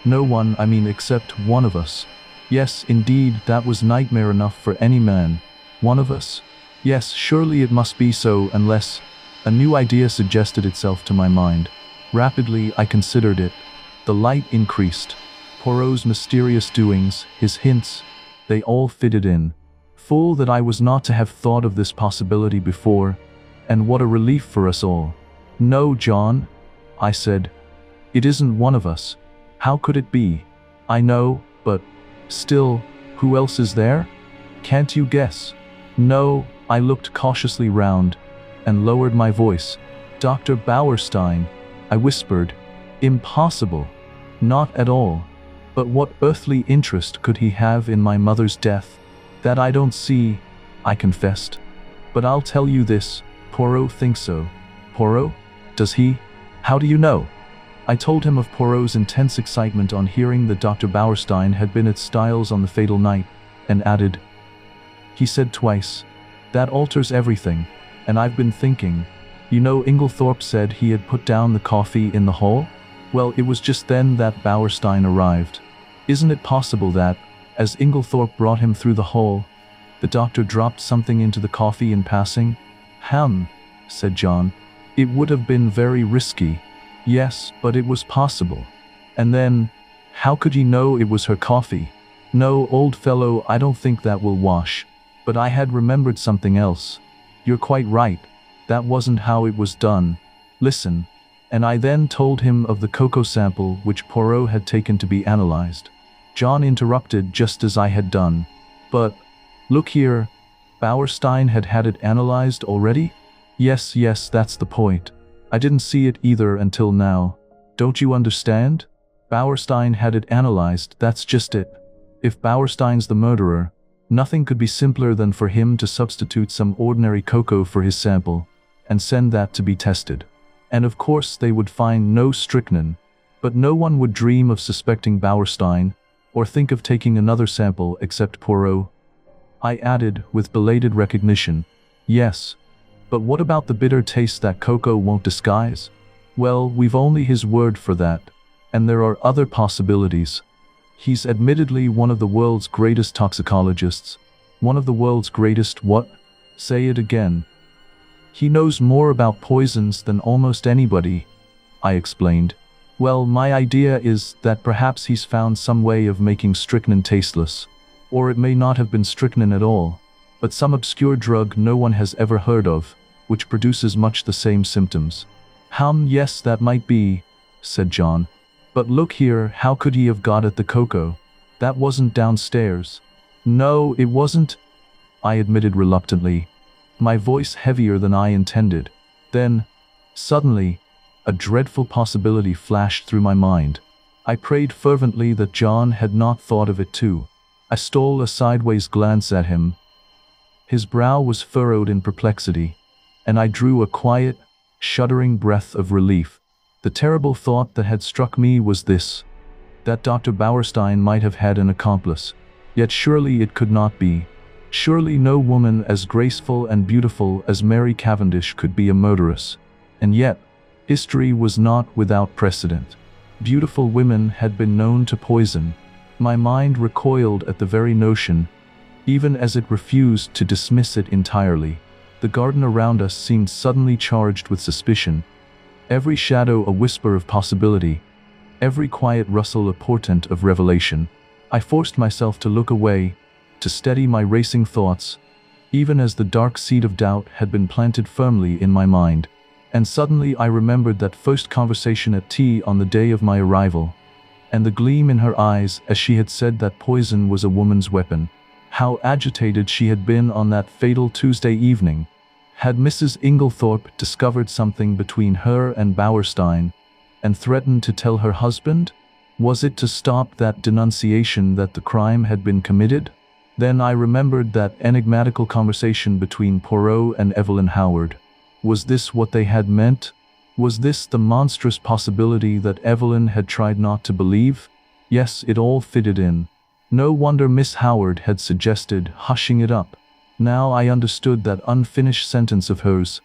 A: No one, I mean, except one of us. Yes, indeed, that was nightmare enough for any man. One of us? Yes, surely it must be so, unless... A new idea suggested itself to my mind. Rapidly, I considered it. The light increased. Poirot's mysterious doings, his hints, they all fitted in. Fool that I was not to have thought of this possibility before, and what a relief for us all. No, John, I said. It isn't one of us. How could it be? I know, but still, who else is there? Can't you guess? No, I looked cautiously round and lowered my voice. Dr. Bauerstein, I whispered. Impossible. Not at all. But what earthly interest could he have in my mother's death? That I don't see, I confessed. But I'll tell you this, Poirot thinks so. Poirot? Does he? How do you know? I told him of Poirot's intense excitement on hearing that Dr. Bauerstein had been at Styles on the fatal night, and added, he said twice, that alters everything, and I've been thinking, you know, Inglethorp said he had put down the coffee in the hall? Well, it was just then that Bauerstein arrived. Isn't it possible that, as Inglethorp brought him through the hall, the doctor dropped something into the coffee in passing? Said John. It would have been very risky. Yes, but it was possible. And then, how could he know it was her coffee? No, old fellow, I don't think that will wash. But I had remembered something else. You're quite right. That wasn't how it was done. Listen. And I then told him of the cocoa sample which Poirot had taken to be analyzed. John interrupted just as I had done. But, look here, Bauerstein had had it analyzed already? Yes, that's the point. I didn't see it either until now. Don't you understand? Bauerstein had it analyzed, that's just it. If Bauerstein's the murderer, nothing could be simpler than for him to substitute some ordinary cocoa for his sample, and send that to be tested. And of course they would find no strychnine, but no one would dream of suspecting Bauerstein, or think of taking another sample except Poirot. I added, with belated recognition, yes. But what about the bitter taste that cocoa won't disguise? Well, we've only his word for that, and there are other possibilities. He's admittedly one of the world's greatest toxicologists. One of the world's greatest what? Say it again. He knows more about poisons than almost anybody, I explained. Well, my idea is that perhaps he's found some way of making strychnine tasteless. Or it may not have been strychnine at all, but some obscure drug no one has ever heard of, which produces much the same symptoms. Yes, that might be, said John. But look here, how could he have got at the cocoa? That wasn't downstairs. No, it wasn't, I admitted reluctantly, my voice heavier than I intended. Then, suddenly, a dreadful possibility flashed through my mind. I prayed fervently that John had not thought of it too. I stole a sideways glance at him. His brow was furrowed in perplexity, and I drew a quiet, shuddering breath of relief. The terrible thought that had struck me was this, that Dr. Bauerstein might have had an accomplice. Yet surely it could not be. Surely no woman as graceful and beautiful as Mary Cavendish could be a murderess. And yet, history was not without precedent. Beautiful women had been known to poison. My mind recoiled at the very notion, even as it refused to dismiss it entirely. The garden around us seemed suddenly charged with suspicion, every shadow a whisper of possibility, every quiet rustle a portent of revelation. I forced myself to look away, to steady my racing thoughts, even as the dark seed of doubt had been planted firmly in my mind. And suddenly I remembered that first conversation at tea on the day of my arrival, and the gleam in her eyes as she had said that poison was a woman's weapon. How agitated she had been on that fatal Tuesday evening. Had Mrs. Inglethorp discovered something between her and Bauerstein, and threatened to tell her husband? Was it to stop that denunciation that the crime had been committed? Then I remembered that enigmatical conversation between Poirot and Evelyn Howard. Was this what they had meant? Was this the monstrous possibility that Evelyn had tried not to believe? Yes, it all fitted in. No wonder Miss Howard had suggested hushing it up. Now I understood that unfinished sentence of hers.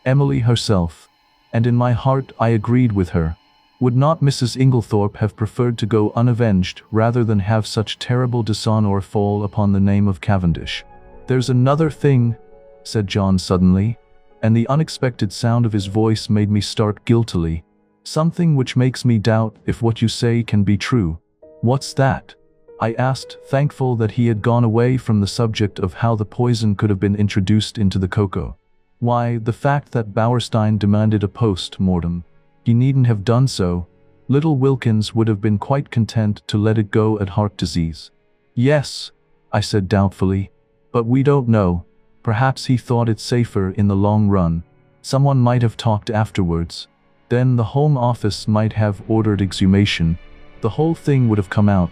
A: Emily herself. And in my heart I agreed with her. Would not Mrs. Inglethorp have preferred to go unavenged rather than have such terrible dishonor fall upon the name of Cavendish? There's another thing, said John suddenly, and the unexpected sound of his voice made me start guiltily. Something which makes me doubt if what you say can be true. What's that? I asked, thankful that he had gone away from the subject of how the poison could have been introduced into the cocoa. Why, the fact that Bauerstein demanded a post-mortem. He needn't have done so. Little Wilkins would have been quite content to let it go at heart disease. Yes, I said doubtfully, but we don't know. Perhaps he thought it safer in the long run. Someone might have talked afterwards. Then the Home Office might have ordered exhumation. The whole thing would have come out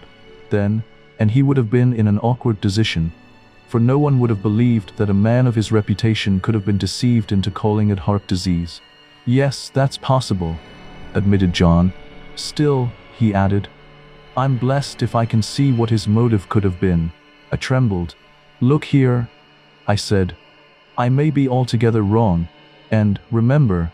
A: then, and he would have been in an awkward position, for no one would have believed that a man of his reputation could have been deceived into calling it heart disease. Yes, that's possible, admitted John. Still, he added, I'm blessed if I can see what his motive could have been. I trembled. Look here, I said. I may be altogether wrong, and, remember,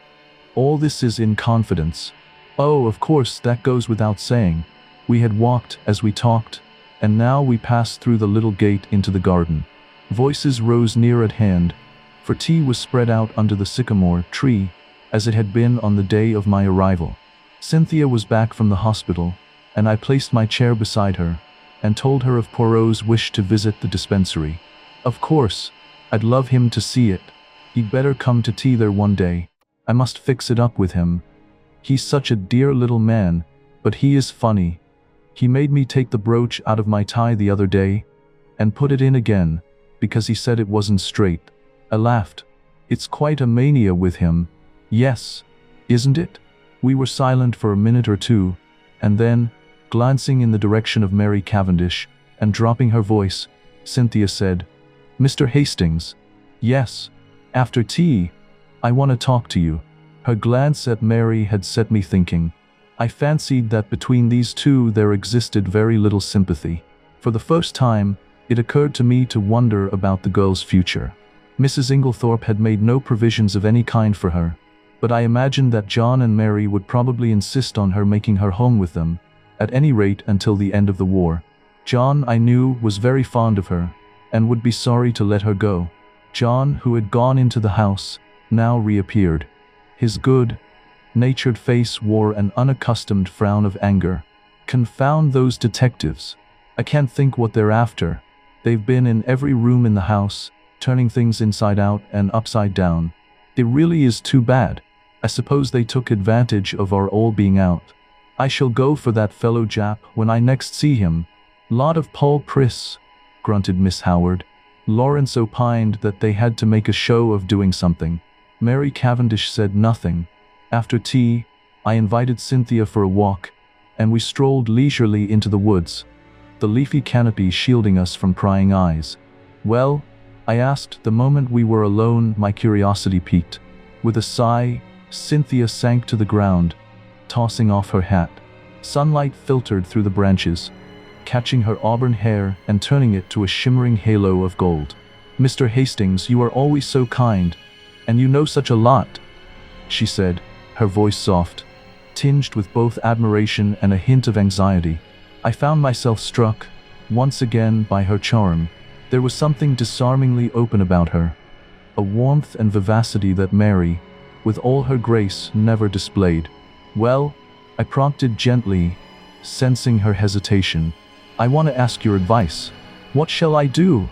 A: all this is in confidence. Oh, of course, that goes without saying. We had walked as we talked, and now we passed through the little gate into the garden. Voices rose near at hand, for tea was spread out under the sycamore tree, as it had been on the day of my arrival. Cynthia was back from the hospital, and I placed my chair beside her, and told her of Poirot's wish to visit the dispensary. Of course, I'd love him to see it. He'd better come to tea there one day. I must fix it up with him. He's such a dear little man, but he is funny. He made me take the brooch out of my tie the other day, and put it in again, because he said it wasn't straight. I laughed. It's quite a mania with him. Yes, isn't it? We were silent for a minute or two, and then, glancing in the direction of Mary Cavendish, and dropping her voice, Cynthia said, Mr. Hastings. Yes. After tea, I want to talk to you. Her glance at Mary had set me thinking. I fancied that between these two there existed very little sympathy. For the first time, it occurred to me to wonder about the girl's future. Mrs. Inglethorp had made no provisions of any kind for her, but I imagined that John and Mary would probably insist on her making her home with them, at any rate until the end of the war. John, I knew, was very fond of her, and would be sorry to let her go. John, who had gone into the house, now reappeared. His good-natured face wore an unaccustomed frown of anger. Confound those detectives. I can't think what they're after. They've been in every room in the house, turning things inside out and upside down. It really is too bad. I suppose they took advantage of our all being out. I shall go for that fellow Jap when I next see him. Lot of Paul Priss, grunted Miss Howard. Lawrence opined that they had to make a show of doing something. Mary Cavendish said nothing. After tea, I invited Cynthia for a walk, and we strolled leisurely into the woods, the leafy canopy shielding us from prying eyes. Well, I asked the moment we were alone, my curiosity piqued. With a sigh, Cynthia sank to the ground, tossing off her hat. Sunlight filtered through the branches, catching her auburn hair and turning it to a shimmering halo of gold. Mr. Hastings, you are always so kind, and you know such a lot, she said, her voice soft, tinged with both admiration and a hint of anxiety. I found myself struck, once again, by her charm. There was something disarmingly open about her, a warmth and vivacity that Mary, with all her grace, never displayed. Well, I prompted gently, sensing her hesitation. I want to ask your advice. What shall I do?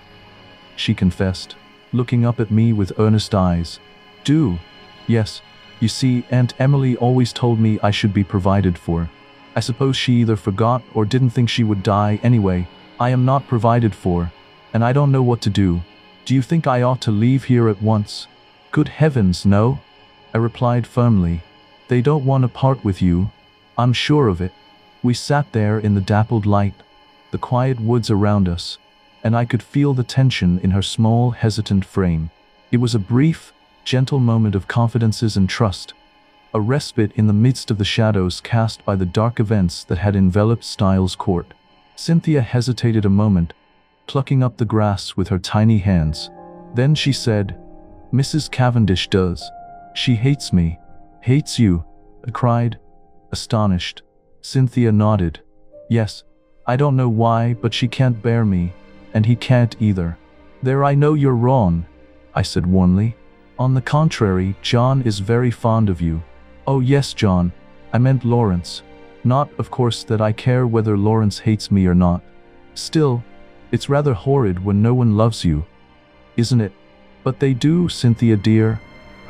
A: She confessed, looking up at me with earnest eyes. Do? Yes. You see, Aunt Emily always told me I should be provided for. I suppose she either forgot or didn't think she would die anyway. I am not provided for, and I don't know what to do. Do you think I ought to leave here at once? Good heavens, no, I replied firmly. They don't want to part with you. I'm sure of it. We sat there in the dappled light, the quiet woods around us, and I could feel the tension in her small, hesitant frame. It was a brief, gentle moment of confidences and trust, a respite in the midst of the shadows cast by the dark events that had enveloped Styles Court. Cynthia hesitated a moment, plucking up the grass with her tiny hands. Then she said, Mrs. Cavendish does. She hates me. Hates you? I cried, astonished. Cynthia nodded. Yes, I don't know why, but she can't bear me, and he can't either. There, I know you're wrong, I said warmly. On the contrary, John is very fond of you. Oh yes, John. I meant Lawrence. Not, of course, that I care whether Lawrence hates me or not. Still, it's rather horrid when no one loves you, isn't it? But they do, Cynthia dear,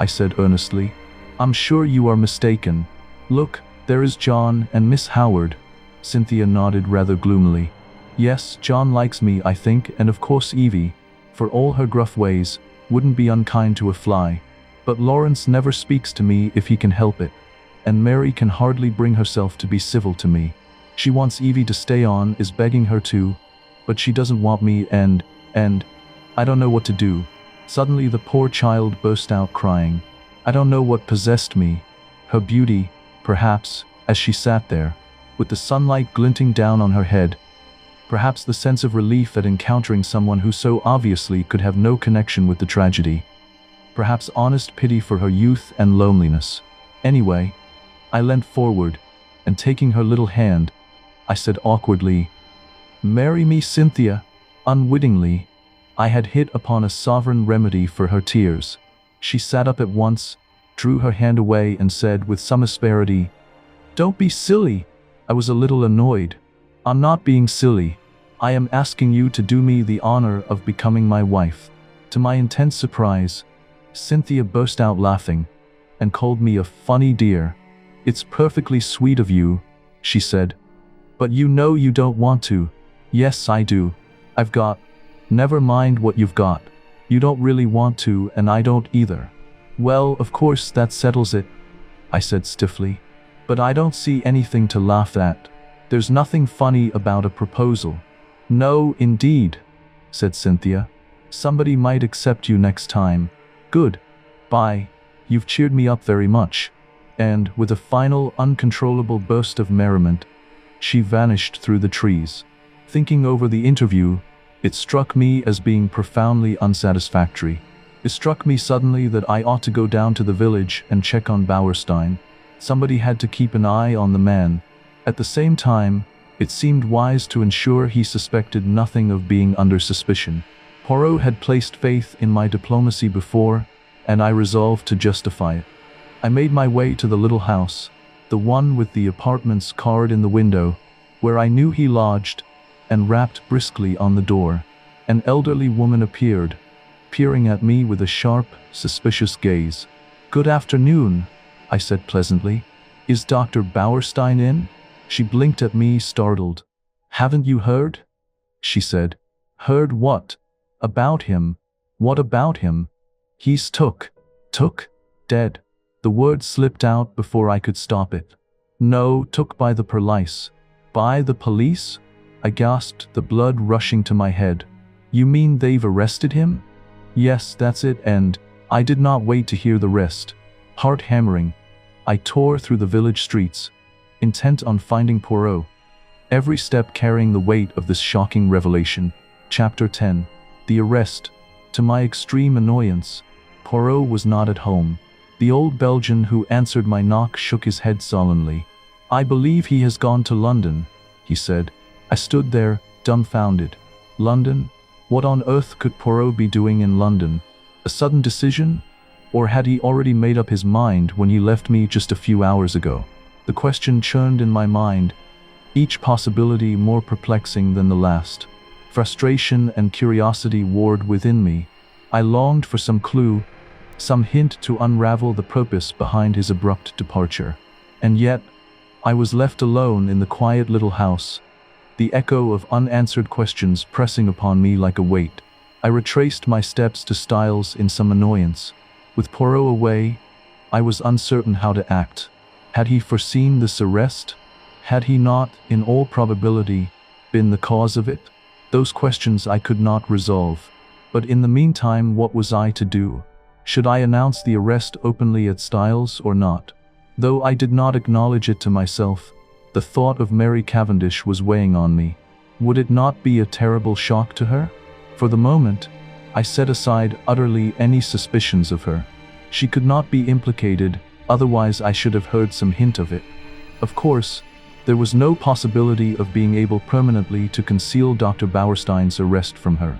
A: I said earnestly. I'm sure you are mistaken. Look, there is John and Miss Howard. Cynthia nodded rather gloomily. Yes, John likes me, I think, and of course Evie, for all her gruff ways, wouldn't be unkind to a fly. But Lawrence never speaks to me if he can help it, and Mary can hardly bring herself to be civil to me. She wants Evie to stay on, is begging her to, but she doesn't want me and I don't know what to do. Suddenly the poor child burst out crying. I don't know what possessed me. Her beauty, perhaps, as she sat there, with the sunlight glinting down on her head. Perhaps the sense of relief at encountering someone who so obviously could have no connection with the tragedy. Perhaps honest pity for her youth and loneliness. Anyway, I leant forward, and taking her little hand, I said awkwardly, "Marry me, Cynthia." Unwittingly, I had hit upon a sovereign remedy for her tears. She sat up at once, drew her hand away and said with some asperity, "Don't be silly." I was a little annoyed. "I'm not being silly. I am asking you to do me the honor of becoming my wife." To my intense surprise, Cynthia burst out laughing, and called me a funny dear. "It's perfectly sweet of you," she said. "But you know you don't want to." "Yes, I do. I've got..." "Never mind what you've got. You don't really want to, and I don't either." "Well, of course that settles it," I said stiffly. "But I don't see anything to laugh at. There's nothing funny about a proposal." "No, indeed," said Cynthia. "Somebody might accept you next time." "Good. Bye. You've cheered me up very much." And, with a final, uncontrollable burst of merriment, she vanished through the trees. Thinking over the interview, it struck me as being profoundly unsatisfactory. It struck me suddenly that I ought to go down to the village and check on Bauerstein. Somebody had to keep an eye on the man. At the same time, it seemed wise to ensure he suspected nothing of being under suspicion. Poirot had placed faith in my diplomacy before, and I resolved to justify it. I made my way to the little house, the one with the apartments card in the window, where I knew he lodged, and rapped briskly on the door. An elderly woman appeared, peering at me with a sharp, suspicious gaze. "Good afternoon," I said pleasantly. "Is Dr. Bauerstein in?" She blinked at me, startled. "Haven't you heard?" she said. "Heard what? About him? What about him?" "He's took." "Took? Dead?" The word slipped out before I could stop it. "No, took by the police." "By the police?" I gasped, the blood rushing to my head. "You mean they've arrested him?" "Yes, that's it," and I did not wait to hear the rest. Heart hammering, I tore through the village streets, intent on finding Poirot, every step carrying the weight of this shocking revelation. Chapter 10. The Arrest. To my extreme annoyance, Poirot was not at home. The old Belgian who answered my knock shook his head sullenly. "I believe he has gone to London," he said. I stood there, dumbfounded. London? What on earth could Poirot be doing in London? A sudden decision? Or had he already made up his mind when he left me just a few hours ago? The question churned in my mind, each possibility more perplexing than the last. Frustration and curiosity warred within me. I longed for some clue, some hint to unravel the purpose behind his abrupt departure. And yet, I was left alone in the quiet little house, the echo of unanswered questions pressing upon me like a weight. I retraced my steps to Styles in some annoyance. With Poirot away, I was uncertain how to act. Had he foreseen this arrest? Had he not, in all probability, been the cause of it? Those questions I could not resolve. But in the meantime, what was I to do? Should I announce the arrest openly at Styles or not? Though I did not acknowledge it to myself, the thought of Mary Cavendish was weighing on me. Would it not be a terrible shock to her? For the moment, I set aside utterly any suspicions of her. She could not be implicated, otherwise I should have heard some hint of it. Of course, there was no possibility of being able permanently to conceal Dr. Bauerstein's arrest from her.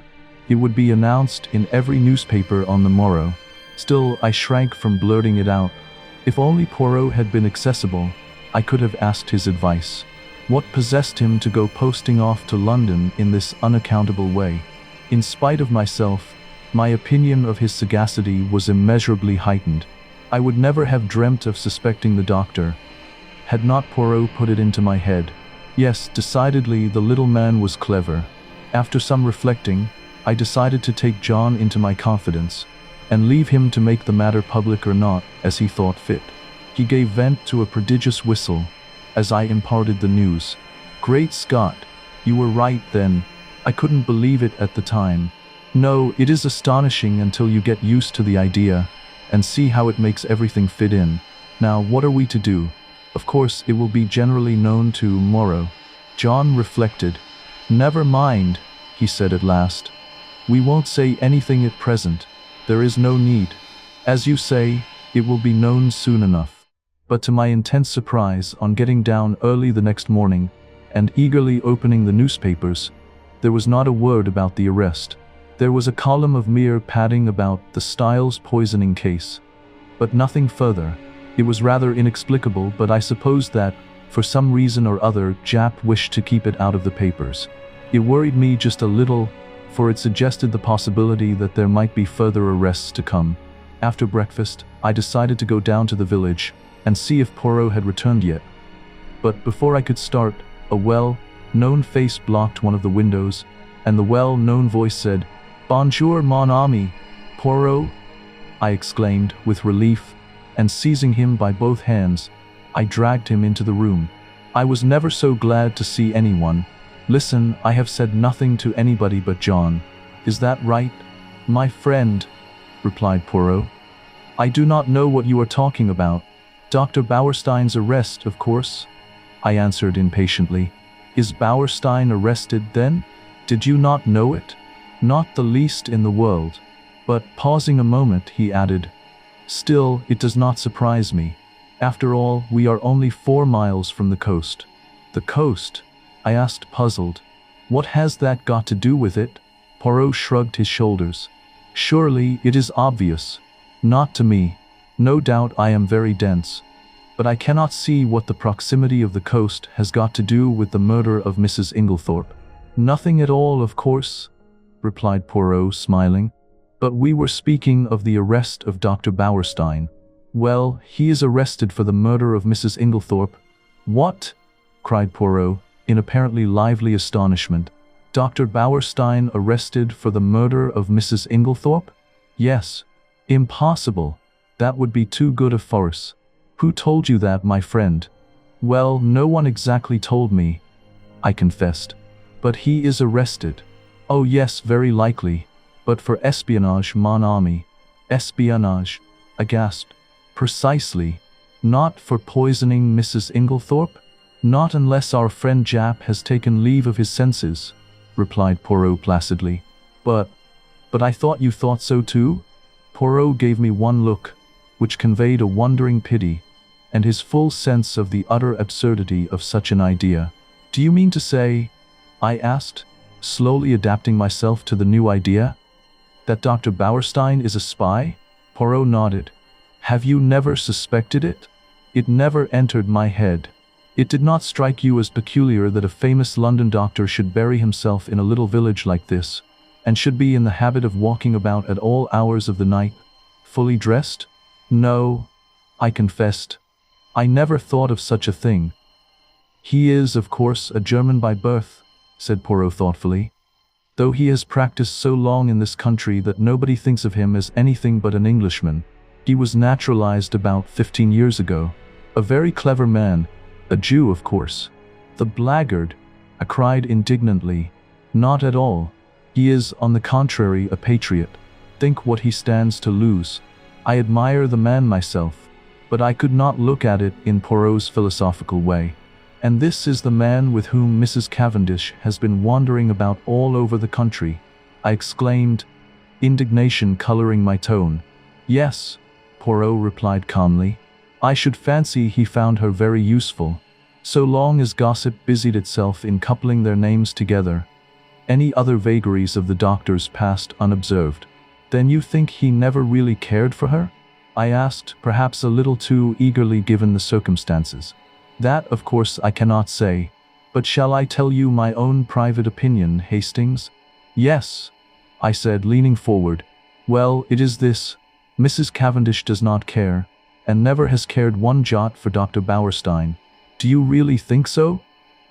A: It would be announced in every newspaper on the morrow. Still, I shrank from blurting it out. If only Poirot had been accessible, I could have asked his advice. What possessed him to go posting off to London in this unaccountable way? In spite of myself, my opinion of his sagacity was immeasurably heightened. I would never have dreamt of suspecting the doctor, had not Poirot put it into my head. Yes, decidedly, the little man was clever. After some reflecting, I decided to take John into my confidence, and leave him to make the matter public or not, as he thought fit. He gave vent to a prodigious whistle, as I imparted the news. Great Scott! You were right then. I couldn't believe it at the time. No, it is astonishing until you get used to the idea and see how it makes everything fit in. Now, what are we to do? Of course, it will be generally known tomorrow. John reflected. Never mind, he said at last. We won't say anything at present. There is no need. As you say, it will be known soon enough. But to my intense surprise, on getting down early the next morning and eagerly opening the newspapers, there was not a word about the arrest. There was a column of mere padding about the Styles poisoning case, but nothing further. It was rather inexplicable, but I suppose that, for some reason or other, Japp wished to keep it out of the papers. It worried me just a little, for it suggested the possibility that there might be further arrests to come. After breakfast, I decided to go down to the village and see if Poirot had returned yet. But before I could start, a well-known face blocked one of the windows, and the well-known voice said, "Bonjour, mon ami, Poirot," I exclaimed with relief, and seizing him by both hands, I dragged him into the room. I was never so glad to see anyone. "Listen, I have said nothing to anybody but John. Is that right?" "My friend," replied Poirot. "I do not know what you are talking about." "Dr. Bauerstein's arrest, of course," I answered impatiently. "Is Bauerstein arrested then? Did you not know it?" "Not the least in the world." But pausing a moment, he added, "Still, it does not surprise me. After all, we are only 4 miles from the coast." "The coast?" I asked, puzzled. "What has that got to do with it?" Poirot shrugged his shoulders. "Surely, it is obvious." "Not to me. No doubt I am very dense. But I cannot see what the proximity of the coast has got to do with the murder of Mrs. Inglethorp." "Nothing at all, of course," replied Poirot, smiling. "But we were speaking of the arrest of Dr. Bauerstein." "Well, he is arrested for the murder of Mrs. Inglethorp." "What?" cried Poirot, in apparently lively astonishment. "Dr. Bauerstein arrested for the murder of Mrs. Inglethorp?" "Yes." "Impossible. That would be too good a farce." "Who told you that, my friend?" "Well, no one exactly told me," I confessed. "But he is arrested." "Oh yes, very likely. But for espionage, mon ami." "Espionage?" I gasped. "Precisely. Not for poisoning Mrs. Inglethorp?" "Not unless our friend Japp has taken leave of his senses," replied Poirot placidly. But I thought you thought so too?" Poirot gave me one look, which conveyed a wondering pity, and his full sense of the utter absurdity of such an idea. "Do you mean to say," I asked, slowly adapting myself to the new idea, "that Dr. Bauerstein is a spy?" Poirot nodded. "Have you never suspected it?" "It never entered my head." "It did not strike you as peculiar that a famous London doctor should bury himself in a little village like this, and should be in the habit of walking about at all hours of the night, fully dressed?" "No," I confessed. "I never thought of such a thing." "He is, of course, a German by birth," said Poirot thoughtfully, "though he has practiced so long in this country that nobody thinks of him as anything but an Englishman. He was naturalized about 15 years ago. A very clever man. A Jew, of course." "The blackguard!" I cried indignantly. "Not at all. He is, on the contrary, a patriot. Think what he stands to lose." I admire the man myself, but I could not look at it in Poirot's philosophical way. "And this is the man with whom Mrs. Cavendish has been wandering about all over the country," I exclaimed, indignation coloring my tone. "Yes," Poirot replied calmly. "I should fancy he found her very useful, so long as gossip busied itself in coupling their names together. Any other vagaries of the doctor's passed unobserved." "Then you think he never really cared for her?" I asked, perhaps a little too eagerly given the circumstances. "That, of course, I cannot say. But shall I tell you my own private opinion, Hastings?" "Yes," I said, leaning forward. "Well, it is this. Mrs. Cavendish does not care, and never has cared one jot for Dr. Bauerstein." "Do you really think so?"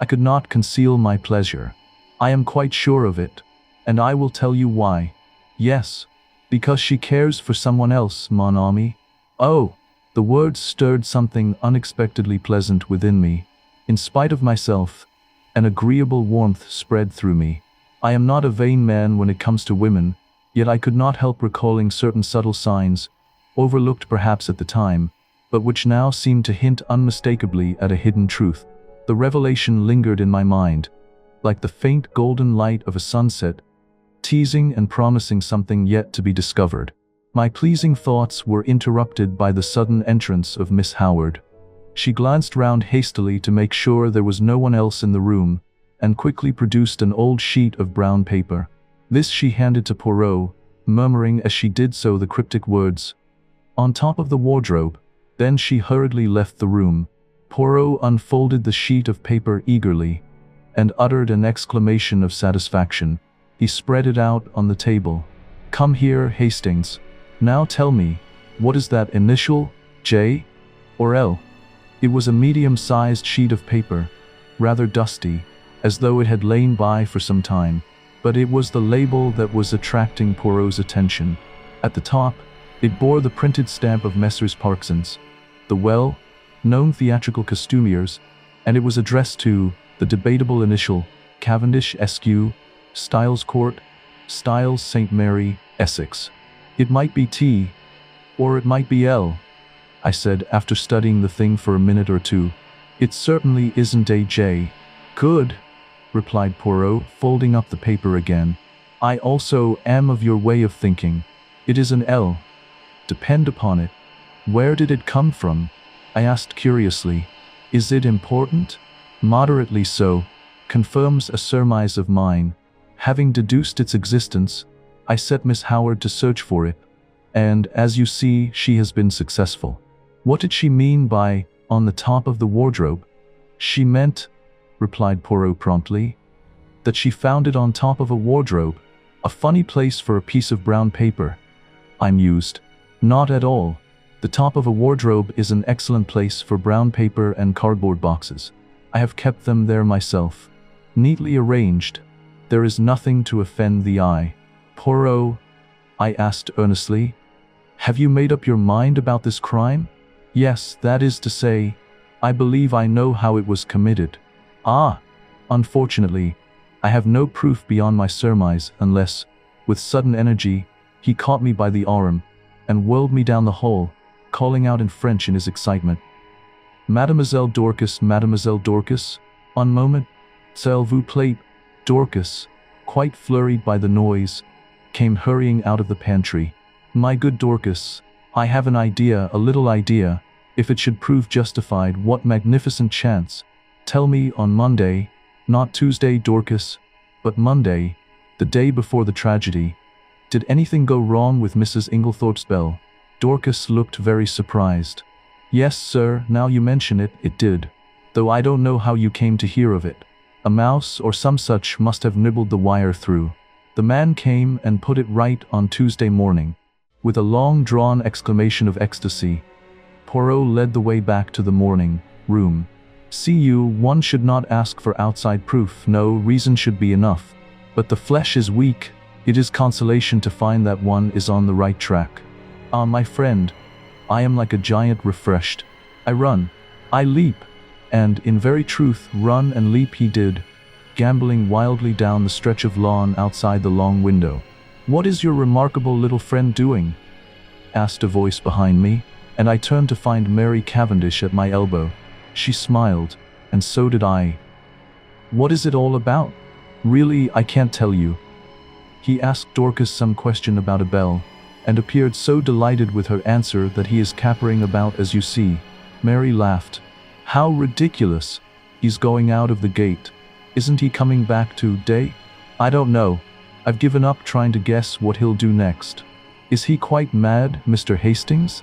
A: I could not conceal my pleasure. "I am quite sure of it, and I will tell you why." "Yes, because she cares for someone else, mon ami." "Oh!" The words stirred something unexpectedly pleasant within me. In spite of myself, An agreeable warmth spread through me. I am not a vain man when it comes to women, yet I could not help recalling certain subtle signs, overlooked perhaps at the time, but which now seemed to hint unmistakably at a hidden truth. The revelation lingered in my mind, like the faint golden light of a sunset, teasing and promising something yet to be discovered. My pleasing thoughts were interrupted by the sudden entrance of Miss Howard. She glanced round hastily to make sure there was no one else in the room, and quickly produced an old sheet of brown paper. This she handed to Poirot, murmuring as she did so the cryptic words, "On top of the wardrobe." Then she hurriedly left the room. Poirot unfolded the sheet of paper eagerly, and uttered an exclamation of satisfaction. He spread it out on the table. "Come here, Hastings. Now tell me, what is that initial, J or L?" It was a medium-sized sheet of paper, rather dusty, as though it had lain by for some time, but it was the label that was attracting Poirot's attention. At the top, it bore the printed stamp of Messrs. Parksons, the well-known theatrical costumiers, and it was addressed to the debatable initial, Cavendish Esq, Styles Court, Styles St. Mary, Essex. "It might be T, or it might be L," I said after studying the thing for a minute or two. "It certainly isn't a J." "Good," replied Poirot, folding up the paper again. "I also am of your way of thinking. It is an L. Depend upon it." "Where did it come from?" I asked curiously. "Is it important?" "Moderately so. Confirms a surmise of mine. Having deduced its existence, I set Miss Howard to search for it, and, as you see, she has been successful." "What did she mean by, on the top of the wardrobe?" "She meant," replied Poirot promptly, "that she found it on top of a wardrobe. A funny place for a piece of brown paper." I mused. "Not at all. The top of a wardrobe is an excellent place for brown paper and cardboard boxes. I have kept them there myself. Neatly arranged. There is nothing to offend the eye." "Poirot," I asked earnestly, "have you made up your mind about this crime?" "Yes, that is to say, I believe I know how it was committed." "Ah! Unfortunately, I have no proof beyond my surmise unless, with sudden energy, he caught me by the arm and whirled me down the hall, calling out in French in his excitement, Mademoiselle Dorcas, Mademoiselle Dorcas, un moment, s'il vous plaît." Dorcas, quite flurried by the noise, came hurrying out of the pantry. "My good Dorcas, I have an idea, a little idea. If it should prove justified, what magnificent chance. Tell me on Monday, not Tuesday, Dorcas, but Monday, the day before the tragedy. Did anything go wrong with Mrs. Inglethorpe's bell?" Dorcas looked very surprised. "Yes, sir, now you mention it, it did. Though I don't know how you came to hear of it. A mouse or some such must have nibbled the wire through. The man came and put it right on Tuesday morning." With a long-drawn exclamation of ecstasy, Poirot led the way back to the morning room. "See one should not ask for outside proof, no, reason should be enough. But the flesh is weak. It is consolation to find that one is on the right track. Ah, my friend, I am like a giant refreshed. I run, I leap, and, in very truth, run and leap he did, gambolling wildly down the stretch of lawn outside the long window." "What is your remarkable little friend doing?" asked a voice behind me, and I turned to find Mary Cavendish at my elbow. She smiled, and so did I. "What is it all about?" "Really, I can't tell you." He asked Dorcas some question about a bell, and appeared so delighted with her answer that he is capering about as you see. Mary laughed. "How ridiculous! He's going out of the gate. Isn't he coming back today?" "I don't know. I've given up trying to guess what he'll do next." "Is he quite mad, Mr. Hastings?"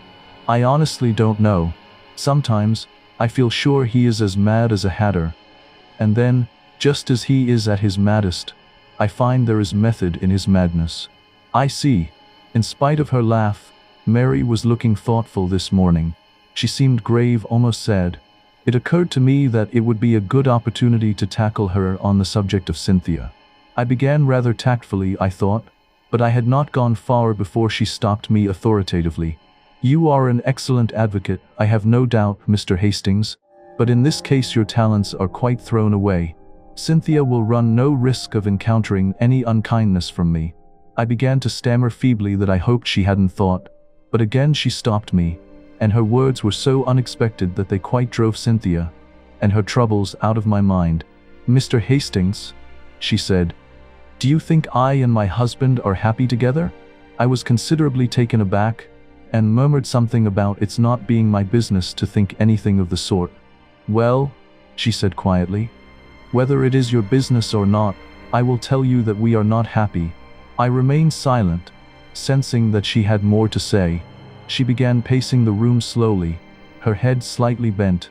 A: "I honestly don't know. Sometimes, I feel sure he is as mad as a hatter. And then, just as he is at his maddest, I find there is method in his madness." "I see." In spite of her laugh, Mary was looking thoughtful this morning. She seemed grave, almost sad. It occurred to me that it would be a good opportunity to tackle her on the subject of Cynthia. I began rather tactfully, I thought, but I had not gone far before she stopped me authoritatively. "You are an excellent advocate, I have no doubt, Mr. Hastings, but in this case your talents are quite thrown away. Cynthia will run no risk of encountering any unkindness from me. I began to stammer feebly that I hoped she hadn't thought, but again she stopped me, and her words were so unexpected that they quite drove Cynthia and her troubles out of my mind. "Mr. Hastings," she said, "do you think I and my husband are happy together?" I was considerably taken aback, and murmured something about it's not being my business to think anything of the sort. "Well," she said quietly, "whether it is your business or not, I will tell you that we are not happy." I remained silent, sensing that she had more to say. She began pacing the room slowly, her head slightly bent,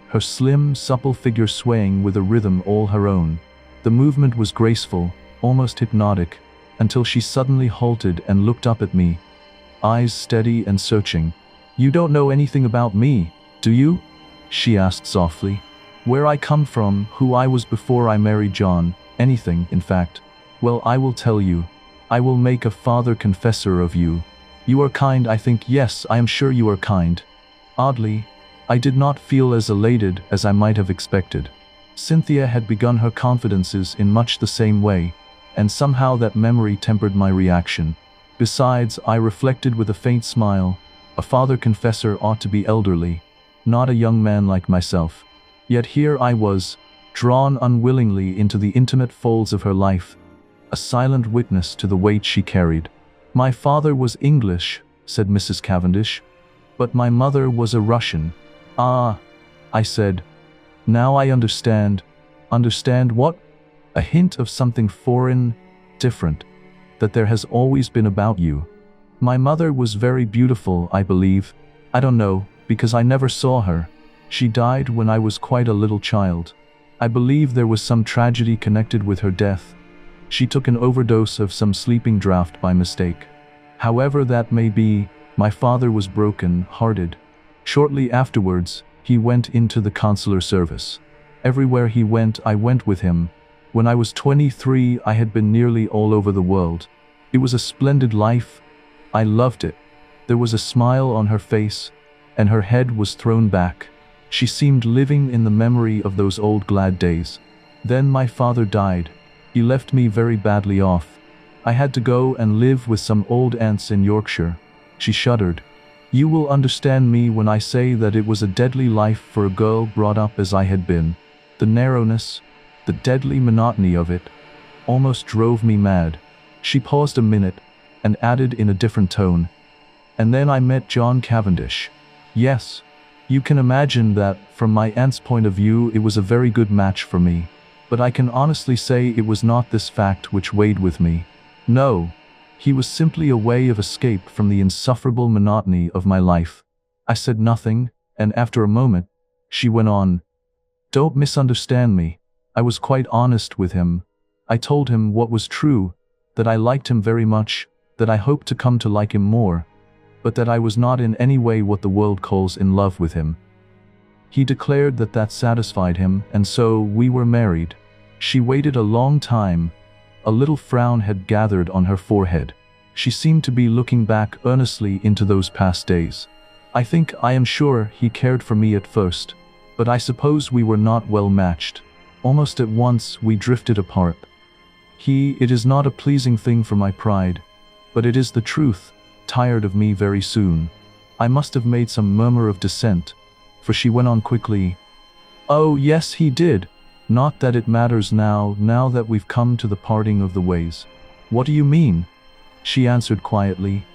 A: her slim, supple figure swaying with a rhythm all her own. The movement was graceful, almost hypnotic, until she suddenly halted and looked up at me, eyes steady and searching. "You don't know anything about me, do you?" she asked softly. "Where I come from, who I was before I married John, anything, in fact. Well, I will tell you. I will make a father confessor of you. You are kind, I think. Yes, I am sure you are kind." Oddly, I did not feel as elated as I might have expected. Cynthia had begun her confidences in much the same way, and somehow that memory tempered my reaction. Besides, I reflected with a faint smile, a father confessor ought to be elderly, not a young man like myself. Yet here I was, drawn unwillingly into the intimate folds of her life, a silent witness to the weight she carried. "My father was English," said Mrs. Cavendish, "but my mother was a Russian." "Ah," I said. "Now I understand." "Understand what?" "A hint of something foreign, different, that there has always been about you. My mother was very beautiful, I believe. I don't know, because I never saw her. She died when I was quite a little child. I believe there was some tragedy connected with her death. She took an overdose of some sleeping draught by mistake. However that may be, my father was broken-hearted. Shortly afterwards, he went into the consular service. Everywhere he went, I went with him. When I was 23, I had been nearly all over the world. It was a splendid life. I loved it." There was a smile on her face, and her head was thrown back. She seemed living in the memory of those old glad days. "Then my father died. He left me very badly off. I had to go and live with some old aunts in Yorkshire." She shuddered. "You will understand me when I say that it was a deadly life for a girl brought up as I had been. The narrowness, the deadly monotony of it, almost drove me mad." She paused a minute, and added in a different tone, "And then I met John Cavendish. Yes, you can imagine that, from my aunt's point of view, it was a very good match for me. But I can honestly say it was not this fact which weighed with me. No, he was simply a way of escape from the insufferable monotony of my life." I said nothing, and after a moment, she went on, "Don't misunderstand me. I was quite honest with him. I told him what was true, that I liked him very much, that I hoped to come to like him more, but that I was not in any way what the world calls in love with him. He declared that that satisfied him, and so we were married." She waited a long time. A little frown had gathered on her forehead. She seemed to be looking back earnestly into those past days. I am sure he cared for me at first, but I suppose we were not well matched. Almost at once we drifted apart. It is not a pleasing thing for my pride, but it is the truth, tired of me very soon." I must have made some murmur of dissent, for she went on quickly, "Oh yes, he did. Not that it matters now that we've come to the parting of the ways." "What do you mean?" She answered quietly,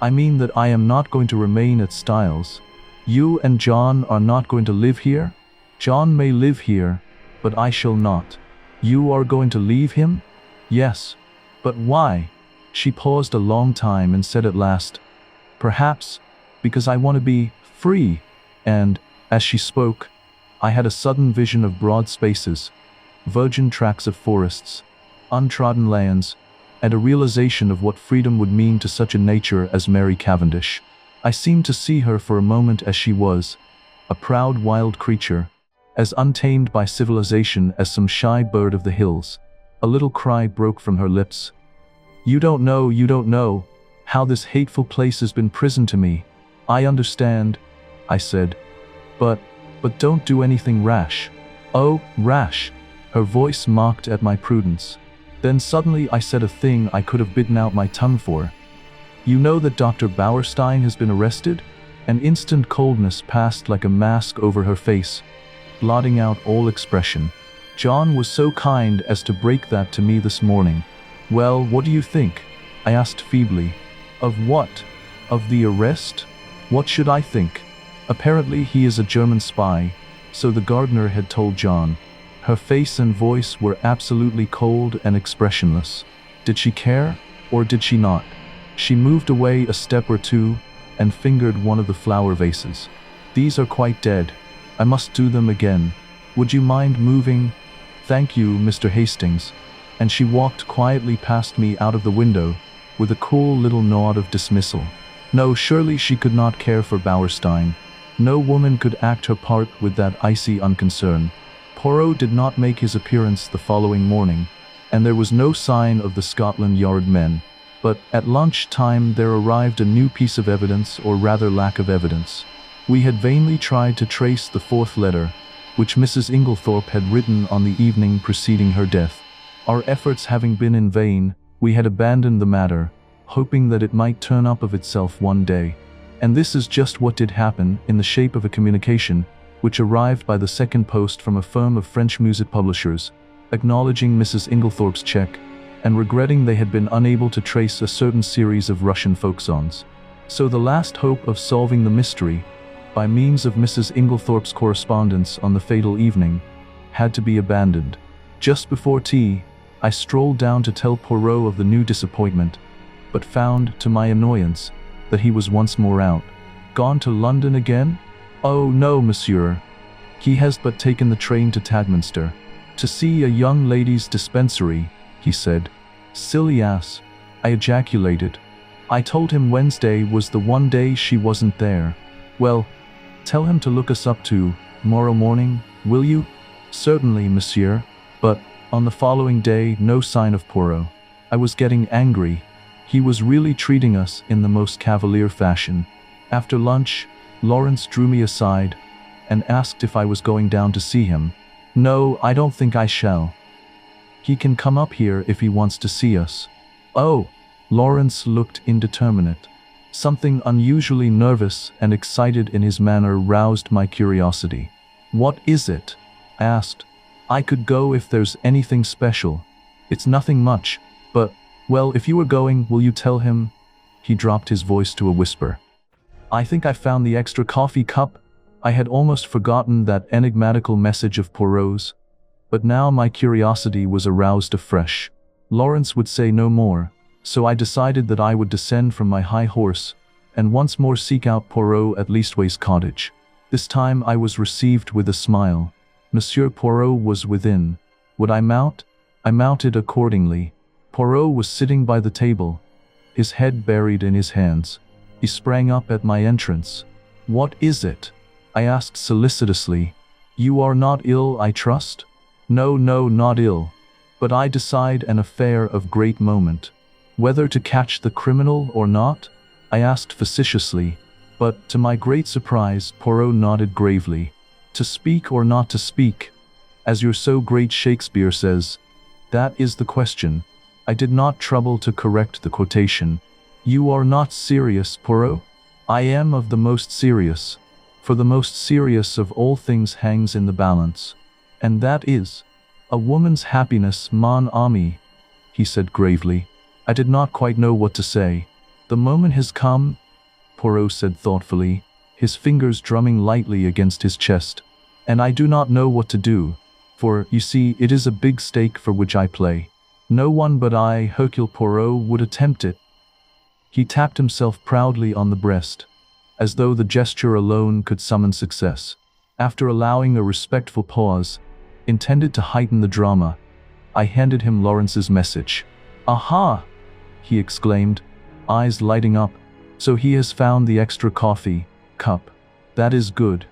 A: "I mean that I am not going to remain at Styles. You and John are not going to live here? John may live here, but I shall not." "You are going to leave him?" "Yes." "But why?" She paused a long time and said at last, "Perhaps because I want to be free." And, as she spoke, I had a sudden vision of broad spaces, virgin tracts of forests, untrodden lands, and a realization of what freedom would mean to such a nature as Mary Cavendish. I seemed to see her for a moment as she was, a proud wild creature, as untamed by civilization as some shy bird of the hills. A little cry broke from her lips. You don't know, how this hateful place has been prison to me." "I understand," I said, But don't do anything rash." "Oh, rash." Her voice mocked at my prudence. Then suddenly I said a thing I could have bitten out my tongue for. "You know that Dr. Bauerstein has been arrested?" An instant coldness passed like a mask over her face, blotting out all expression. "John was so kind as to break that to me this morning." "Well, what do you think?" I asked feebly. "Of what? Of the arrest? What should I think? Apparently he is a German spy," so the gardener had told John. Her face and voice were absolutely cold and expressionless. Did she care, or did she not? She moved away a step or two and fingered one of the flower vases. "These are quite dead. I must do them again. Would you mind moving?" "Thank you, Mr. Hastings." And she walked quietly past me out of the window, with a cool little nod of dismissal. No, surely she could not care for Bauerstein. No woman could act her part with that icy unconcern. Poirot did not make his appearance the following morning, and there was no sign of the Scotland Yard men. But at lunch time there arrived a new piece of evidence, or rather lack of evidence. We had vainly tried to trace the fourth letter, which Mrs. Inglethorp had written on the evening preceding her death. Our efforts having been in vain, we had abandoned the matter, hoping that it might turn up of itself one day. And this is just what did happen, in the shape of a communication, which arrived by the second post from a firm of French music publishers, acknowledging Mrs. Inglethorp's check, and regretting they had been unable to trace a certain series of Russian folk songs. So the last hope of solving the mystery, by means of Mrs. Inglethorp's correspondence on the fatal evening, had to be abandoned. Just before tea, I strolled down to tell Poirot of the new disappointment, but found, to my annoyance, that he was once more out. "Gone to London again?" "Oh no, monsieur. He has but taken the train to Tadminster. To see a young ladies' dispensary," he said. "Silly ass," I ejaculated. "I told him Wednesday was the one day she wasn't there." "Well, tell him to look us up tomorrow morning, will you?" "Certainly, monsieur." But, on the following day, no sign of Poirot. I was getting angry. He was really treating us in the most cavalier fashion. After lunch, Lawrence drew me aside and asked if I was going down to see him. "No, I don't think I shall. He can come up here if he wants to see us." "Oh." Lawrence looked indeterminate. Something unusually nervous and excited in his manner roused my curiosity. "What is it?" I asked. "I could go if there's anything special. It's nothing much, but, well, if you were going, will you tell him?" He dropped his voice to a whisper. "I think I found the extra coffee cup." I had almost forgotten that enigmatical message of Poirot's, but now my curiosity was aroused afresh. Lawrence would say no more, so I decided that I would descend from my high horse and once more seek out Poirot at Leastways Cottage. This time I was received with a smile. Monsieur Poirot was within. Would I mount? I mounted accordingly. Poirot was sitting by the table, his head buried in his hands. He sprang up at my entrance. "What is it?" I asked solicitously. "You are not ill, I trust?" No, not ill. But I decide an affair of great moment. Whether to catch the criminal or not? I asked facetiously. But, to my great surprise, Poirot nodded gravely. "To speak or not to speak? As your so great Shakespeare says, that is the question." I did not trouble to correct the quotation. "You are not serious, Poirot?" "I am of the most serious. For the most serious of all things hangs in the balance. And that is a woman's happiness, mon ami," he said gravely. I did not quite know what to say. "The moment has come," Poirot said thoughtfully, his fingers drumming lightly against his chest. "And I do not know what to do, for, you see, it is a big stake for which I play. No one but I, Hercule Poirot, would attempt it." He tapped himself proudly on the breast, as though the gesture alone could summon success. After allowing a respectful pause, intended to heighten the drama, I handed him Lawrence's message. "Aha!" he exclaimed, eyes lighting up. "So he has found the extra coffee cup. That is good.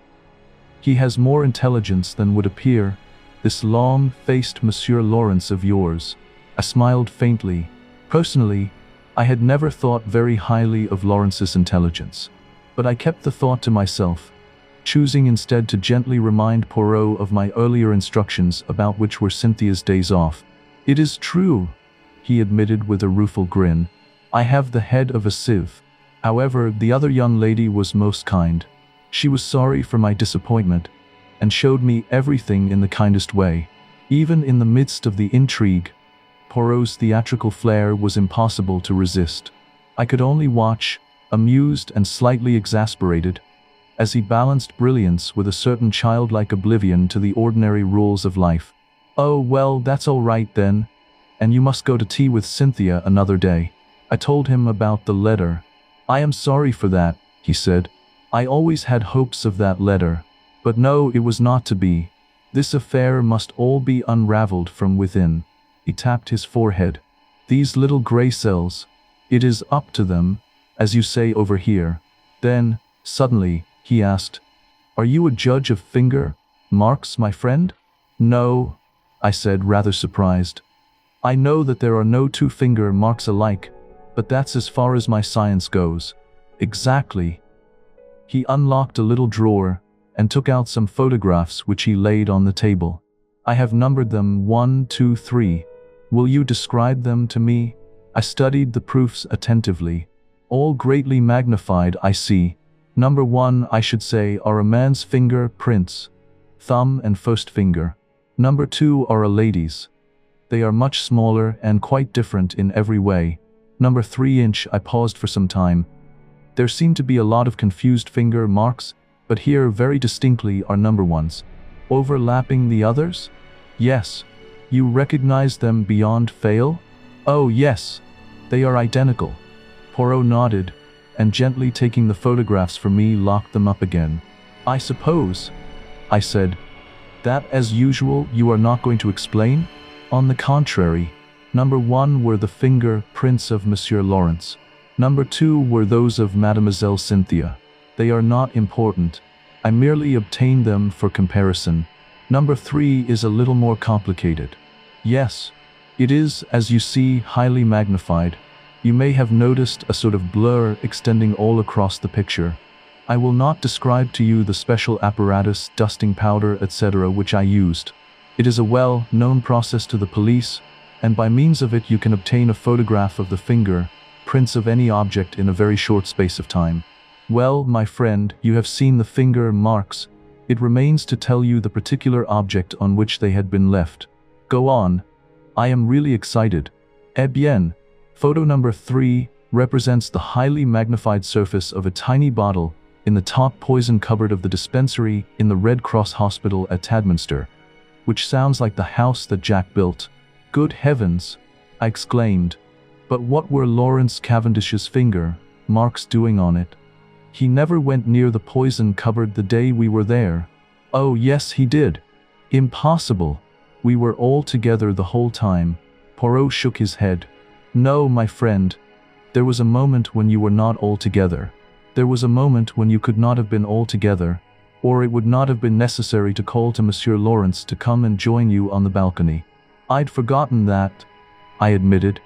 A: He has more intelligence than would appear, this long-faced Monsieur Lawrence of yours." I smiled faintly. Personally, I had never thought very highly of Lawrence's intelligence, but I kept the thought to myself. choosing instead to gently remind Poirot of my earlier instructions about which were Cynthia's days off. "It is true," he admitted with a rueful grin. "I have the head of a sieve. However, the other young lady was most kind. She was sorry for my disappointment, and showed me everything in the kindest way. Even in the midst of the intrigue, Poirot's theatrical flair was impossible to resist. I could only watch, amused and slightly exasperated, as he balanced brilliance with a certain childlike oblivion to the ordinary rules of life. "Oh, well, that's all right then, and you must go to tea with Cynthia another day." I told him about the letter. "I am sorry for that," he said. "I always had hopes of that letter. But no, it was not to be. This affair must all be unraveled from within." He tapped his forehead. "These little gray cells, it is up to them, as you say over here." Then, suddenly, he asked, "Are you a judge of finger marks, my friend?" "No," I said, rather surprised. "I know that there are no two finger marks alike, but that's as far as my science goes." "Exactly." He unlocked a little drawer and took out some photographs which he laid on the table. "I have numbered them 1, 2, 3. Will you describe them to me?" I studied the proofs attentively. "All greatly magnified, I see. Number 1, I should say, are a man's finger prints, thumb and first finger. Number 2 are a lady's. They are much smaller and quite different in every way. Number 3" I paused for some time. There seemed to be a lot of confused finger marks, but here very distinctly are number 1s. "Overlapping the others?" "Yes." "You recognize them beyond fail?" "Oh, yes. They are identical." Poirot nodded, and gently taking the photographs from me, locked them up again. "I suppose," I said, "that as usual you are not going to explain?" "On the contrary. Number 1 were the finger prints of Monsieur Lawrence. Number 2 were those of Mademoiselle Cynthia. They are not important. I merely obtained them for comparison. Number 3 is a little more complicated." "Yes. It is, as you see, highly magnified. You may have noticed a sort of blur extending all across the picture. I will not describe to you the special apparatus, dusting powder, etc. which I used. It is a well-known process to the police, and by means of it you can obtain a photograph of the finger prints of any object in a very short space of time. Well, my friend, you have seen the finger marks. It remains to tell you the particular object on which they had been left. Go on. I am really excited." "Eh bien. Photo number 3 represents the highly magnified surface of a tiny bottle in the top poison cupboard of the dispensary in the Red Cross Hospital at Tadminster, which sounds like the house that Jack built." "Good heavens!" I exclaimed. "But what were Lawrence Cavendish's finger marks doing on it? He never went near the poison cupboard the day we were there." "Oh, yes, he did." "Impossible. We were all together the whole time." Poirot shook his head. "No, my friend. There was a moment when you were not all together. There was a moment when you could not have been all together, or it would not have been necessary to call to Monsieur Lawrence to come and join you on the balcony." "I'd forgotten that," I admitted.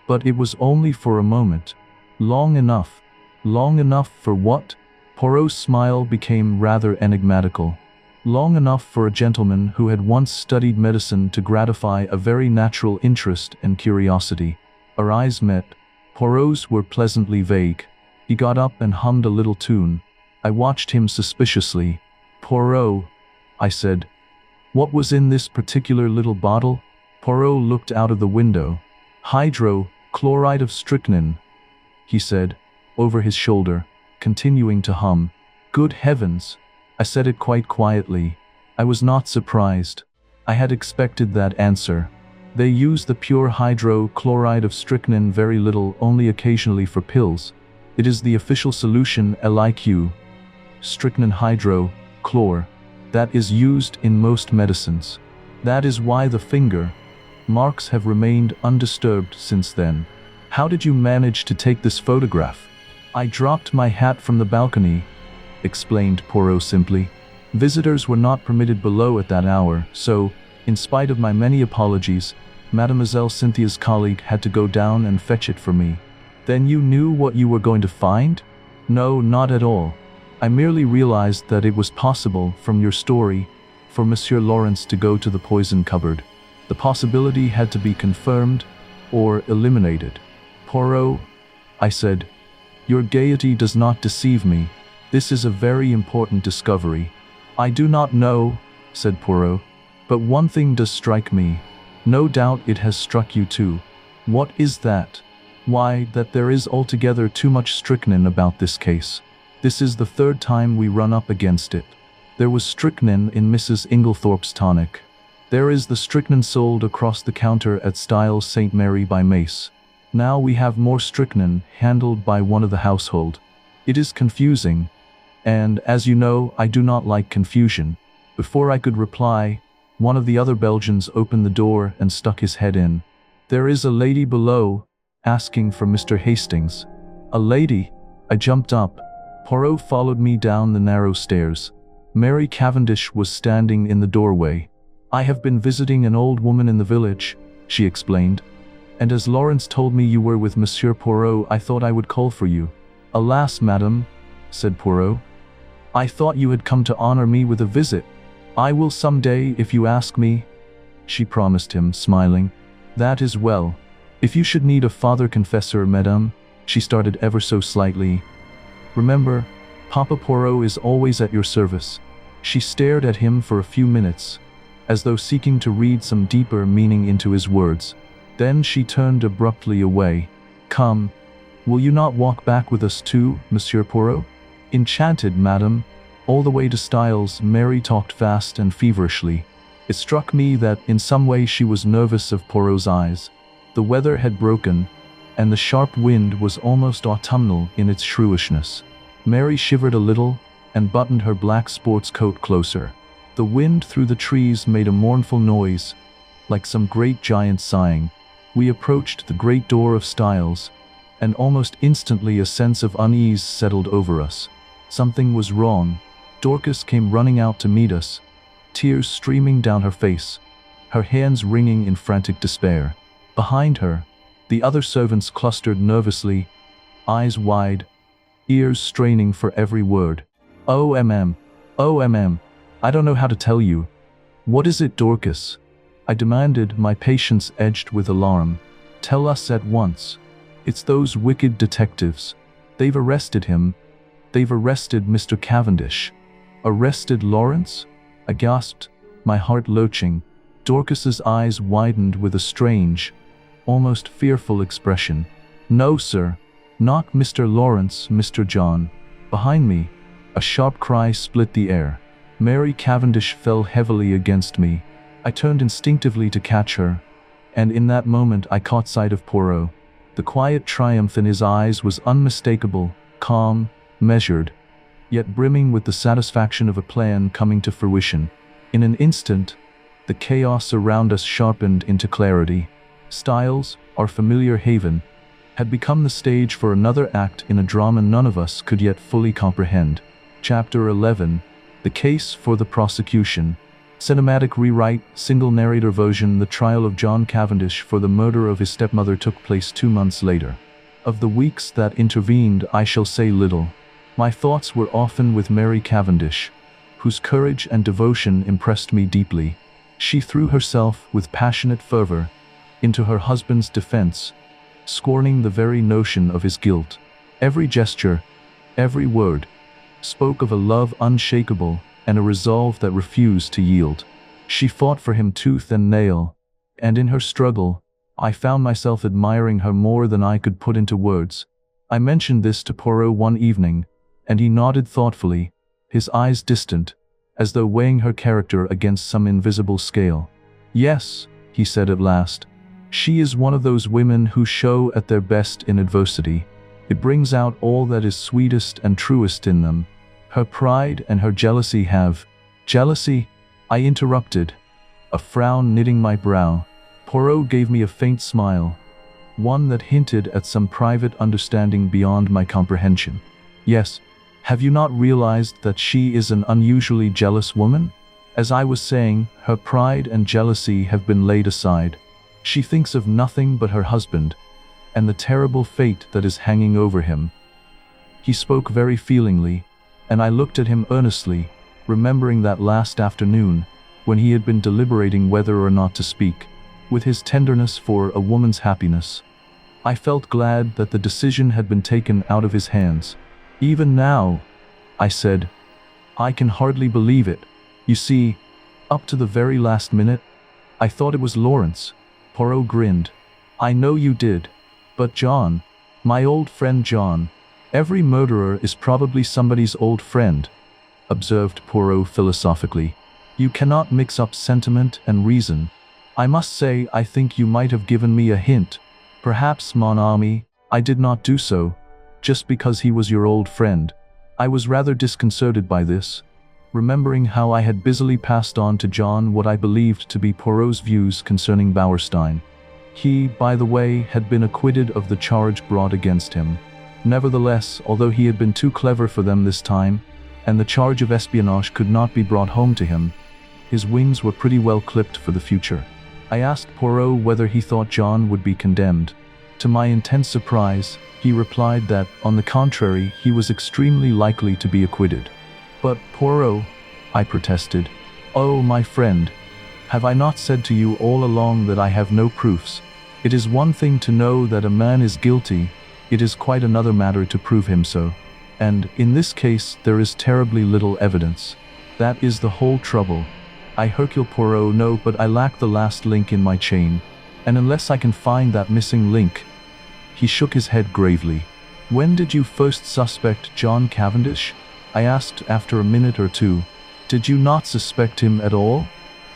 A: "But it was only for a moment. Long enough." "Long enough for what?" Poirot's smile became rather enigmatical. "Long enough for a gentleman who had once studied medicine to gratify a very natural interest and curiosity." Our eyes met. Poirot's were pleasantly vague. He got up and hummed a little tune. I watched him suspiciously. "Poirot," I said, "what was in this particular little bottle?" Poirot looked out of the window. "Hydrochloride of strychnine," he said, over his shoulder, continuing to hum. "Good heavens!" I said it quite quietly. I was not surprised. I had expected that answer. They use the pure hydrochloride of strychnine very little, only occasionally for pills. It is the official solution LIQ, strychnine hydrochlor, that is used in most medicines. That is why the finger marks have remained undisturbed since then. "How did you manage to take this photograph?" "I dropped my hat from the balcony," explained Poirot simply. "Visitors were not permitted below at that hour, so, in spite of my many apologies, Mademoiselle Cynthia's colleague had to go down and fetch it for me." "Then you knew what you were going to find?" "No, not at all. I merely realized that it was possible, from your story, for Monsieur Lawrence to go to the poison cupboard. The possibility had to be confirmed or eliminated. Poirot, I said, your gaiety does not deceive me. This is a very important discovery. I do not know, said Poirot, but one thing does strike me. No doubt it has struck you too. What is that? Why, that there is altogether too much strychnine about this case. This is the third time we run up against it. There was strychnine in Mrs. Inglethorp's tonic. There is the strychnine sold across the counter at Styles St. Mary by Mace. Now we have more strychnine handled by one of the household. It is confusing, and as you know, I do not like confusion. Before I could reply, one of the other Belgians opened the door and stuck his head in. There is a lady below, asking for Mr. Hastings. A lady? I jumped up. Poirot followed me down the narrow stairs. Mary Cavendish was standing in the doorway. I have been visiting an old woman in the village, she explained, and as Lawrence told me you were with Monsieur Poirot, I thought I would call for you. Alas, madam, said Poirot, I thought you had come to honor me with a visit. I will some day if you ask me, she promised him, smiling. That is well. If you should need a father confessor, madame, she started ever so slightly. Remember, Papa Poirot is always at your service. She stared at him for a few minutes, as though seeking to read some deeper meaning into his words. Then she turned abruptly away. Come, will you not walk back with us too, Monsieur Poirot? Enchanted, madam. All the way to Styles, Mary talked fast and feverishly. It struck me that in some way she was nervous of Poirot's eyes. The weather had broken, and the sharp wind was almost autumnal in its shrewishness. Mary shivered a little and buttoned her black sports coat closer. The wind through the trees made a mournful noise, like some great giant sighing. We approached the great door of Styles, and almost instantly a sense of unease settled over us. Something was wrong. Dorcas came running out to meet us, tears streaming down her face, her hands wringing in frantic despair. Behind her, the other servants clustered nervously, eyes wide, ears straining for every word. Oh, I don't know how to tell you. What is it, Dorcas? I demanded, my patience edged with alarm. Tell us at once. It's those wicked detectives. They've arrested him. They've arrested Mr. Cavendish. Arrested Lawrence? I gasped, my heart lurching. Dorcas's eyes widened with a strange, almost fearful expression. No, sir. Not Mr. Lawrence, Mr. John. Behind me, a sharp cry split the air. Mary Cavendish fell heavily against me. I turned instinctively to catch her, and in that moment I caught sight of Poirot. The quiet triumph in his eyes was unmistakable, calm, measured, yet brimming with the satisfaction of a plan coming to fruition. In an instant, the chaos around us sharpened into clarity. Styles, our familiar haven, had become the stage for another act in a drama none of us could yet fully comprehend. Chapter 11. The Case for the Prosecution. Cinematic Rewrite, single narrator version. The trial of John Cavendish for the murder of his stepmother took place 2 months later. Of the weeks that intervened, I shall say little. My thoughts were often with Mary Cavendish, whose courage and devotion impressed me deeply. She threw herself with passionate fervor into her husband's defense, scorning the very notion of his guilt. Every gesture, every word, spoke of a love unshakable and a resolve that refused to yield. She fought for him tooth and nail, and in her struggle, I found myself admiring her more than I could put into words. I mentioned this to Poirot one evening, and he nodded thoughtfully, his eyes distant, as though weighing her character against some invisible scale. Yes, he said at last, she is one of those women who show at their best in adversity. It brings out all that is sweetest and truest in them. Her pride and her jealousy have— Jealousy? I interrupted, a frown knitting my brow. Poirot gave me a faint smile, one that hinted at some private understanding beyond my comprehension. Yes, have you not realized that she is an unusually jealous woman? As I was saying, her pride and jealousy have been laid aside. She thinks of nothing but her husband, and the terrible fate that is hanging over him. He spoke very feelingly, and I looked at him earnestly, remembering that last afternoon, when he had been deliberating whether or not to speak, with his tenderness for a woman's happiness. I felt glad that the decision had been taken out of his hands. "Even now," I said, "I can hardly believe it. You see, up to the very last minute, I thought it was Lawrence." Poirot grinned. "I know you did. But John, my old friend John, every murderer is probably somebody's old friend," observed Poirot philosophically. "You cannot mix up sentiment and reason. I must say I think you might have given me a hint. Perhaps, mon ami, I did not do so, just because he was your old friend." I was rather disconcerted by this, remembering how I had busily passed on to John what I believed to be Poirot's views concerning Bauerstein. He, by the way, had been acquitted of the charge brought against him. Nevertheless, although he had been too clever for them this time, and the charge of espionage could not be brought home to him, his wings were pretty well clipped for the future. I asked Poirot whether he thought John would be condemned. To my intense surprise, he replied that, on the contrary, he was extremely likely to be acquitted. "But, Poirot," I protested, "oh, my friend, have I not said to you all along that I have no proofs? It is one thing to know that a man is guilty, it is quite another matter to prove him so. And, in this case, there is terribly little evidence. That is the whole trouble. I, Hercule Poirot, know, but I lack the last link in my chain, and unless I can find that missing link—" He shook his head gravely. "When did you first suspect John Cavendish?" I asked after a minute or two. "Did you not suspect him at all?"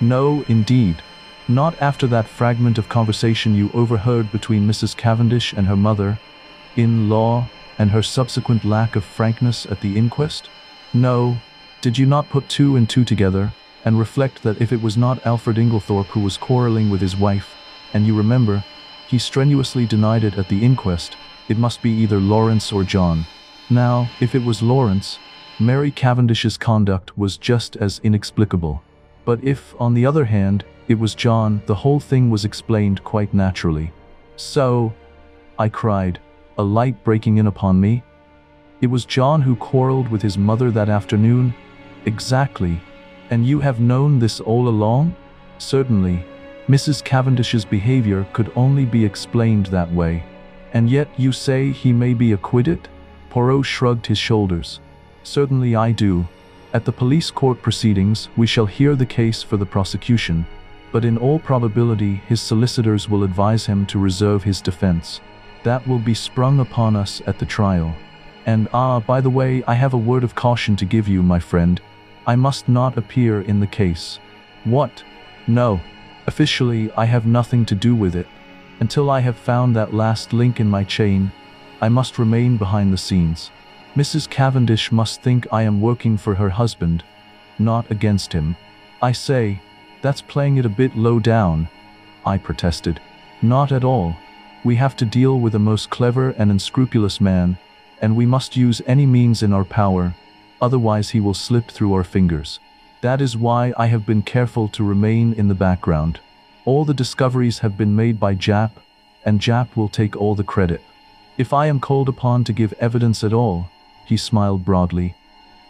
A: "No, indeed. Not after that fragment of conversation you overheard between Mrs. Cavendish and her mother-in-law, and her subsequent lack of frankness at the inquest? No. Did you not put two and two together, and reflect that if it was not Alfred Inglethorp who was quarreling with his wife, and you remember, he strenuously denied it at the inquest, it must be either Lawrence or John. Now, if it was Lawrence, Mary Cavendish's conduct was just as inexplicable. But if, on the other hand, it was John, the whole thing was explained quite naturally." "So," I cried, a light breaking in upon me, "it was John who quarreled with his mother that afternoon?" "Exactly. And you have known this all along?" "Certainly. Mrs. Cavendish's behavior could only be explained that way." "And yet you say he may be acquitted?" Poirot shrugged his shoulders. "Certainly I do. At the police court proceedings, we shall hear the case for the prosecution, but in all probability his solicitors will advise him to reserve his defense. That will be sprung upon us at the trial. And by the way, I have a word of caution to give you, my friend. I must not appear in the case." "What?" "No. Officially, I have nothing to do with it. Until I have found that last link in my chain, I must remain behind the scenes. Mrs. Cavendish must think I am working for her husband, not against him." "I say, that's playing it a bit low down," I protested. "Not at all. We have to deal with a most clever and unscrupulous man, and we must use any means in our power, otherwise he will slip through our fingers. That is why I have been careful to remain in the background. All the discoveries have been made by Jap, and Jap will take all the credit. If I am called upon to give evidence at all," he smiled broadly,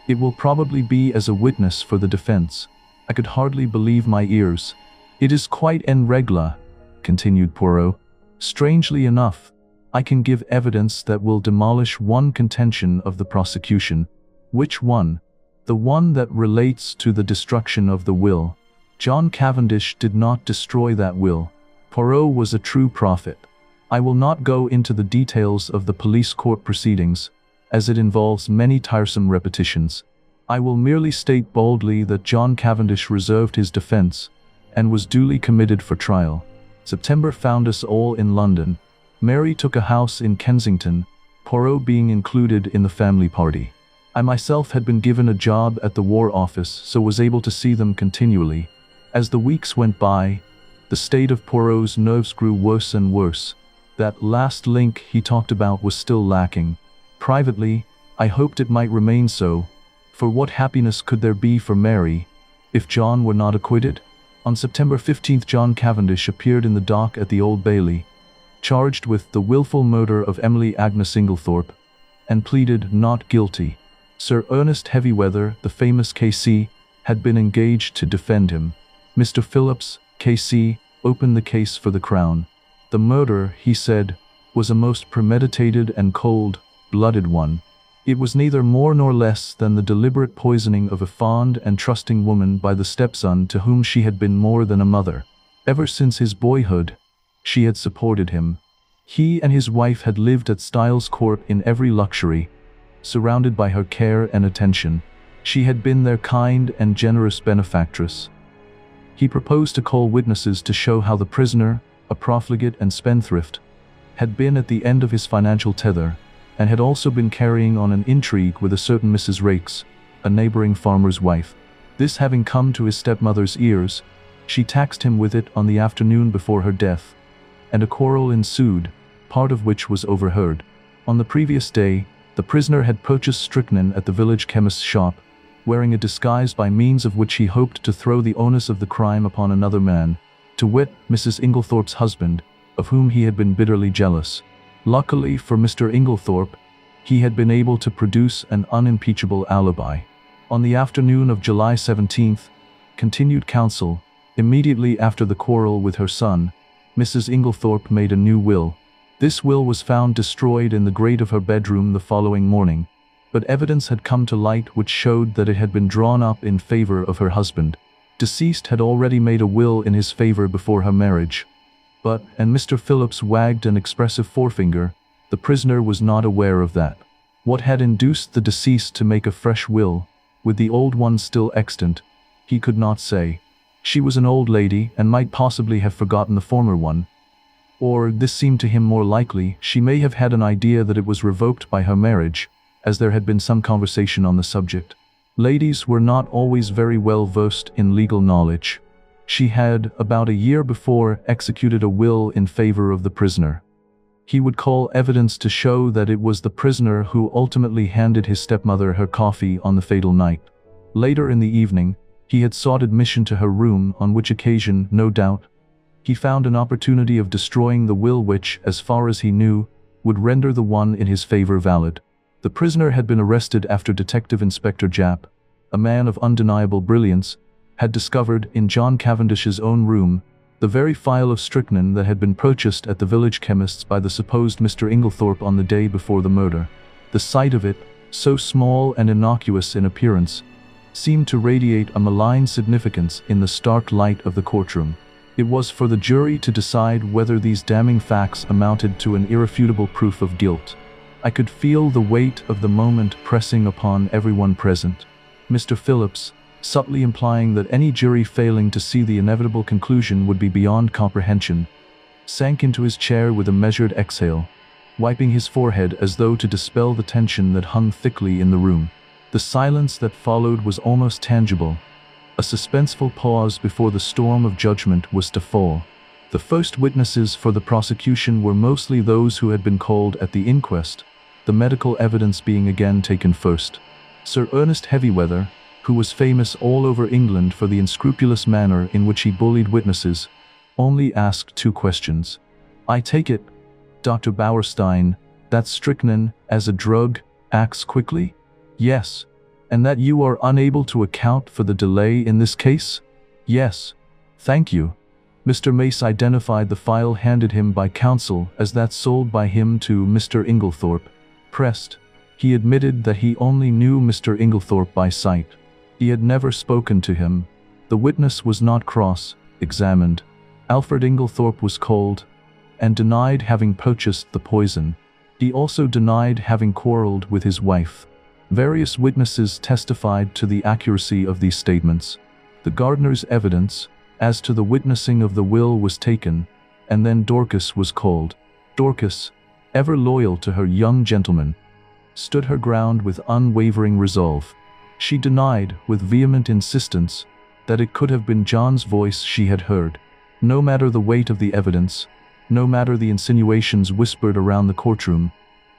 A: "it will probably be as a witness for the defense." I could hardly believe my ears. "It is quite en règle," continued Poirot. "Strangely enough, I can give evidence that will demolish one contention of the prosecution." "Which one?" "The one that relates to the destruction of the will. John Cavendish did not destroy that will. Poirot was a true prophet. I will not go into the details of the police court proceedings, as it involves many tiresome repetitions. I will merely state boldly that John Cavendish reserved his defense, and was duly committed for trial. September found us all in London. Mary took a house in Kensington, Poirot being included in the family party. I myself had been given a job at the War Office, so was able to see them continually. As the weeks went by, the state of Poirot's nerves grew worse and worse. That last link he talked about was still lacking. Privately, I hoped it might remain so, for what happiness could there be for Mary, if John were not acquitted? On September 15th, John Cavendish appeared in the dock at the Old Bailey, charged with the willful murder of Emily Agnes Inglethorp, and pleaded not guilty. Sir Ernest Heavyweather, the famous K.C., had been engaged to defend him. Mr. Phillips, K.C., opened the case for the Crown. The murder, he said, was a most premeditated and cold-blooded one. It was neither more nor less than the deliberate poisoning of a fond and trusting woman by the stepson to whom she had been more than a mother. Ever since his boyhood, she had supported him. He and his wife had lived at Styles Court in every luxury, surrounded by her care and attention. She had been their kind and generous benefactress. He proposed to call witnesses to show how the prisoner, a profligate and spendthrift, had been at the end of his financial tether, and had also been carrying on an intrigue with a certain Mrs. Raikes, a neighboring farmer's wife. This having come to his stepmother's ears, she taxed him with it on the afternoon before her death, and a quarrel ensued, part of which was overheard. On the previous day, the prisoner had purchased strychnine at the village chemist's shop, wearing a disguise by means of which he hoped to throw the onus of the crime upon another man, to wit, Mrs. Inglethorp's husband, of whom he had been bitterly jealous. Luckily for Mr. Inglethorp, he had been able to produce an unimpeachable alibi. On the afternoon of July 17th, continued counsel, immediately after the quarrel with her son, Mrs. Inglethorp made a new will. This will was found destroyed in the grate of her bedroom the following morning, but evidence had come to light which showed that it had been drawn up in favor of her husband. Deceased had already made a will in his favor before her marriage. But, and Mr. Phillips wagged an expressive forefinger, the prisoner was not aware of that. What had induced the deceased to make a fresh will, with the old one still extant, he could not say. She was an old lady, and might possibly have forgotten the former one. Or, this seemed to him more likely, she may have had an idea that it was revoked by her marriage, as there had been some conversation on the subject. Ladies were not always very well versed in legal knowledge. She had, about a year before, executed a will in favor of the prisoner. He would call evidence to show that it was the prisoner who ultimately handed his stepmother her coffee on the fatal night. Later in the evening, he had sought admission to her room, on which occasion, no doubt, he found an opportunity of destroying the will which, as far as he knew, would render the one in his favor valid. The prisoner had been arrested after Detective Inspector Japp, a man of undeniable brilliance, had discovered, in John Cavendish's own room, the very phial of strychnine that had been purchased at the village chemist's by the supposed Mr. Inglethorp on the day before the murder. The sight of it, so small and innocuous in appearance, seemed to radiate a malign significance in the stark light of the courtroom. It was for the jury to decide whether these damning facts amounted to an irrefutable proof of guilt. I could feel the weight of the moment pressing upon everyone present. Mr. Phillips, subtly implying that any jury failing to see the inevitable conclusion would be beyond comprehension, sank into his chair with a measured exhale, wiping his forehead as though to dispel the tension that hung thickly in the room. The silence that followed was almost tangible, a suspenseful pause before the storm of judgment was to fall. The first witnesses for the prosecution were mostly those who had been called at the inquest, the medical evidence being again taken first. Sir Ernest Heavyweather, who was famous all over England for the unscrupulous manner in which he bullied witnesses, only asked 2 questions. "I take it, Dr. Bauerstein, that strychnine, as a drug, acts quickly?" "Yes." "And that you are unable to account for the delay in this case?" "Yes." "Thank you." Mr. Mace identified the file handed him by counsel as that sold by him to Mr. Inglethorp. Pressed, he admitted that he only knew Mr. Inglethorp by sight. He had never spoken to him. The witness was not cross-examined. Alfred Inglethorp was called, and denied having purchased the poison. He also denied having quarreled with his wife. Various witnesses testified to the accuracy of these statements. The gardener's evidence, as to the witnessing of the will, was taken, and then Dorcas was called. Dorcas, ever loyal to her young gentleman, stood her ground with unwavering resolve. She denied, with vehement insistence, that it could have been John's voice she had heard. No matter the weight of the evidence, no matter the insinuations whispered around the courtroom,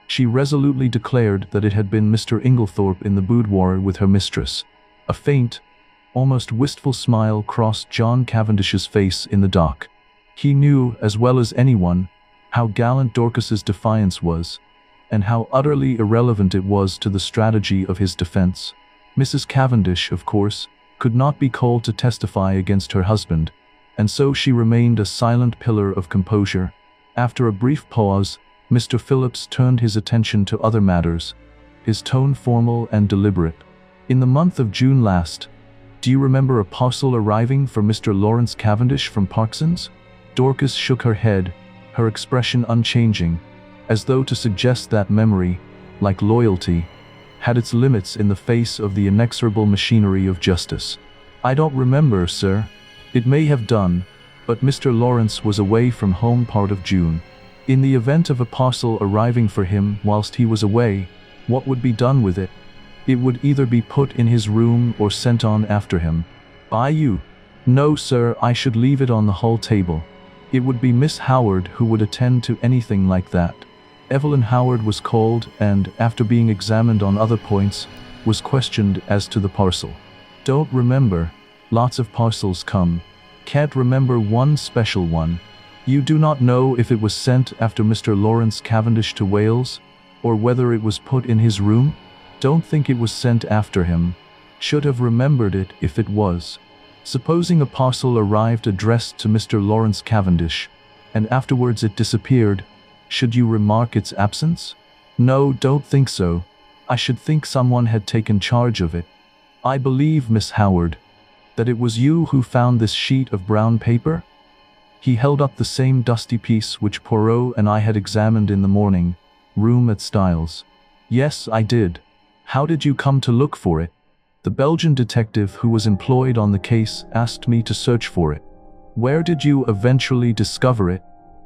A: she resolutely declared that it had been Mr. Inglethorp in the boudoir with her mistress. A faint, almost wistful smile crossed John Cavendish's face in the dock. He knew, as well as anyone, how gallant Dorcas's defiance was, and how utterly irrelevant it was to the strategy of his defense. Mrs. Cavendish, of course, could not be called to testify against her husband, and so she remained a silent pillar of composure. After a brief pause, Mr. Phillips turned his attention to other matters, his tone formal and deliberate. In the month of June last, do you remember a parcel arriving for Mr. Lawrence Cavendish from Parkson's? Dorcas shook her head, her expression unchanging, as though to suggest that memory, like loyalty, had its limits in the face of the inexorable machinery of justice. I don't remember, sir. It may have done, but Mr. Lawrence was away from home part of June. In the event of a parcel arriving for him whilst he was away, what would be done with it? It would either be put in his room or sent on after him. By you? No, sir, I should leave it on the hall table. It would be Miss Howard who would attend to anything like that. Evelyn Howard was called and, after being examined on other points, was questioned as to the parcel. Don't remember. Lots of parcels come. Can't remember one special one. You do not know if it was sent after Mr. Lawrence Cavendish to Wales, or whether it was put in his room? Don't think it was sent after him. Should have remembered it if it was. Supposing a parcel arrived addressed to Mr. Lawrence Cavendish, and afterwards it disappeared, should you remark its absence? No, don't think so. I should think someone had taken charge of it. I believe, Miss Howard, that it was you who found this sheet of brown paper? He held up the same dusty piece which Poirot and I had examined in the morning, room at Styles. Yes, I did. How did you come to look for it? The Belgian detective who was employed on the case asked me to search for it. Where did you eventually discover it?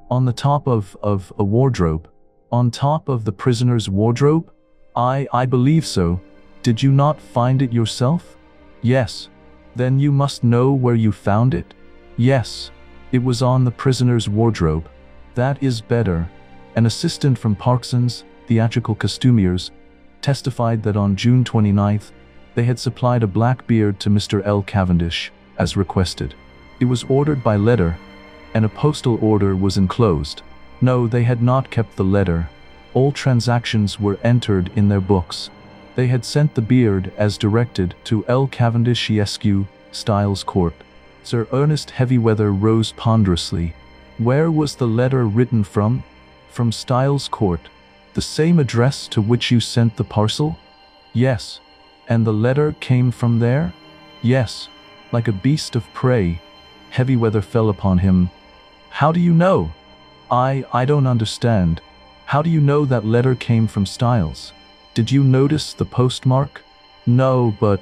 A: On the top of a wardrobe. On top of the prisoner's wardrobe? I believe so. Did you not find it yourself? Yes. Then you must know where you found it? Yes. It was on the prisoner's wardrobe. That is better. An assistant from Parkson's, theatrical costumiers, testified that on June 29th, they had supplied a black beard to Mr. L. Cavendish, as requested. It was ordered by letter, and a postal order was enclosed. No, they had not kept the letter. All transactions were entered in their books. They had sent the beard as directed to L. Cavendish Esq, Styles Court. Sir Ernest Heavyweather rose ponderously. Where was the letter written from? From Styles Court. The same address to which you sent the parcel? Yes. And the letter came from there? Yes. Like a beast of prey, Heavyweather fell upon him. How do you know? I don't understand. How do you know that letter came from Styles? Did you notice the postmark? No, but...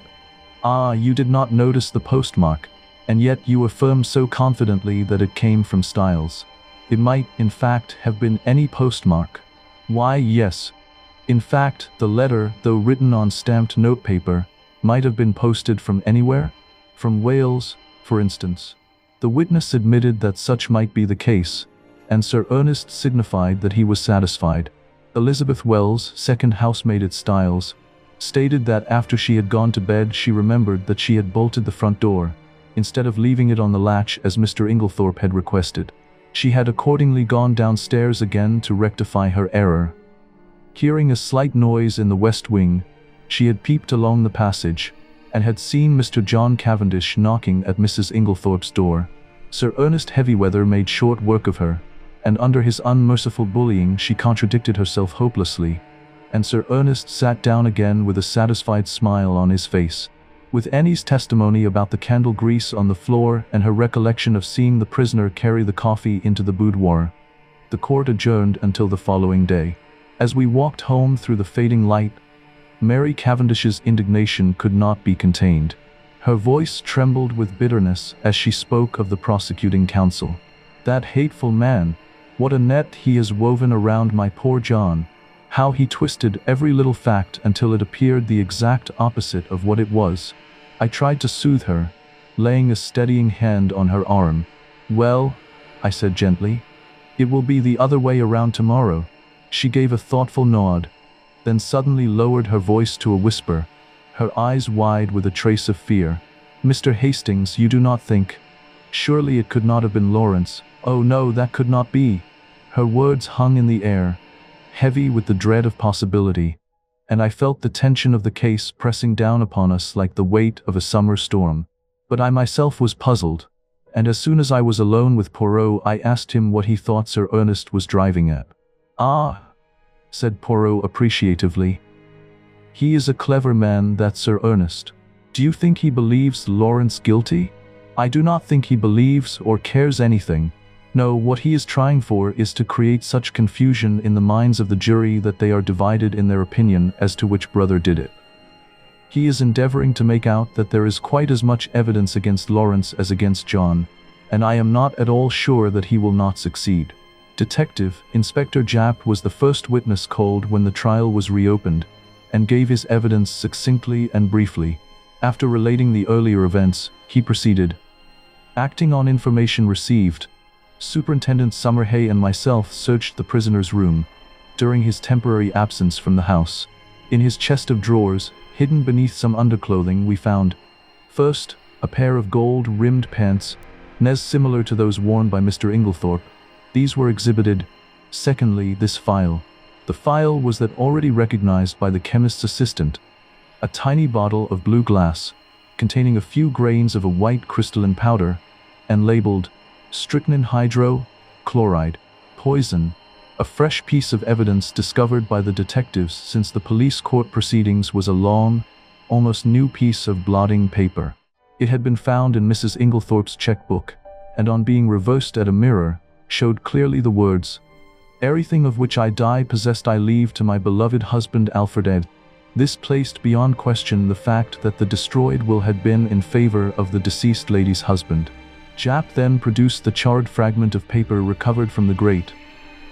A: you did not notice the postmark, and yet you affirm so confidently that it came from Styles. It might, in fact, have been any postmark. Why, yes. In fact, the letter, though written on stamped notepaper, might have been posted from anywhere. From Wales, for instance. The witness admitted that such might be the case, and Sir Ernest signified that he was satisfied. Elizabeth Wells, second housemaid at Styles, stated that after she had gone to bed she remembered that she had bolted the front door, instead of leaving it on the latch as Mr. Inglethorp had requested. She had accordingly gone downstairs again to rectify her error. Hearing a slight noise in the west wing, she had peeped along the passage, and had seen Mr. John Cavendish knocking at Mrs. Inglethorp's door. Sir Ernest Heavyweather made short work of her, and under his unmerciful bullying she contradicted herself hopelessly, and Sir Ernest sat down again with a satisfied smile on his face. With Annie's testimony about the candle grease on the floor and her recollection of seeing the prisoner carry the coffee into the boudoir, the court adjourned until the following day. As we walked home through the fading light, Mary Cavendish's indignation could not be contained. Her voice trembled with bitterness as she spoke of the prosecuting counsel. That hateful man! What a net he has woven around my poor John! How he twisted every little fact until it appeared the exact opposite of what it was. I tried to soothe her, laying a steadying hand on her arm. Well, I said gently, it will be the other way around tomorrow. She gave a thoughtful nod, then suddenly lowered her voice to a whisper, her eyes wide with a trace of fear. Mr. Hastings, you do not think... Surely it could not have been Lawrence. Oh no, that could not be. Her words hung in the air. heavy with the dread of possibility, and I felt the tension of the case pressing down upon us like the weight of a summer storm. But I myself was puzzled, and as soon as I was alone with Poirot, I asked him what he thought Sir Ernest was driving at. "Ah," said Poirot appreciatively. "He is a clever man, that Sir Ernest. Do you think he believes Lawrence guilty?" "I do not think he believes or cares anything. No, what he is trying for is to create such confusion in the minds of the jury that they are divided in their opinion as to which brother did it. He is endeavoring to make out that there is quite as much evidence against Lawrence as against John, and I am not at all sure that he will not succeed." Detective Inspector Japp was the first witness called when the trial was reopened, and gave his evidence succinctly and briefly. After relating the earlier events, he proceeded. "Acting on information received, Superintendent Summerhay and myself searched the prisoner's room during his temporary absence from the house. In his chest of drawers, hidden beneath some underclothing, we found, first, a pair of gold-rimmed pants, similar to those worn by Mr. Inglethorp. These were exhibited. Secondly, this file. The file was that already recognized by the chemist's assistant, a tiny bottle of blue glass, containing a few grains of a white crystalline powder, and labeled strychnine hydrochloride, poison, a fresh piece of evidence discovered by the detectives since the police court proceedings was a long, almost new piece of blotting paper. It had been found in Mrs. Inglethorpe's checkbook, and on being reversed at a mirror, showed clearly the words, "Everything of which I die possessed I leave to my beloved husband Alfred Ed." This placed beyond question the fact that the destroyed will had been in favor of the deceased lady's husband. Japp then produced the charred fragment of paper recovered from the grate,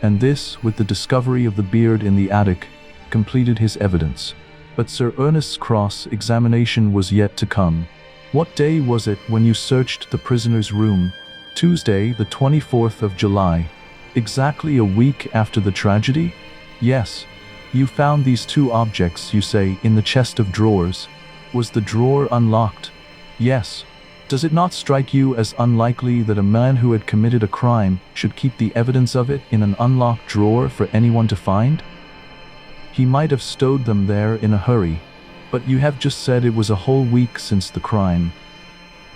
A: and this, with the discovery of the beard in the attic, completed his evidence. But Sir Ernest's cross-examination was yet to come. "What day was it when you searched the prisoner's room?" "Tuesday, the 24th of July. Exactly a week after the tragedy?" "Yes." "You found these two objects, you say, in the chest of drawers. Was the drawer unlocked?" "Yes." "Does it not strike you as unlikely that a man who had committed a crime should keep the evidence of it in an unlocked drawer for anyone to find? He might have stowed them there in a hurry. But you have just said it was a whole week since the crime.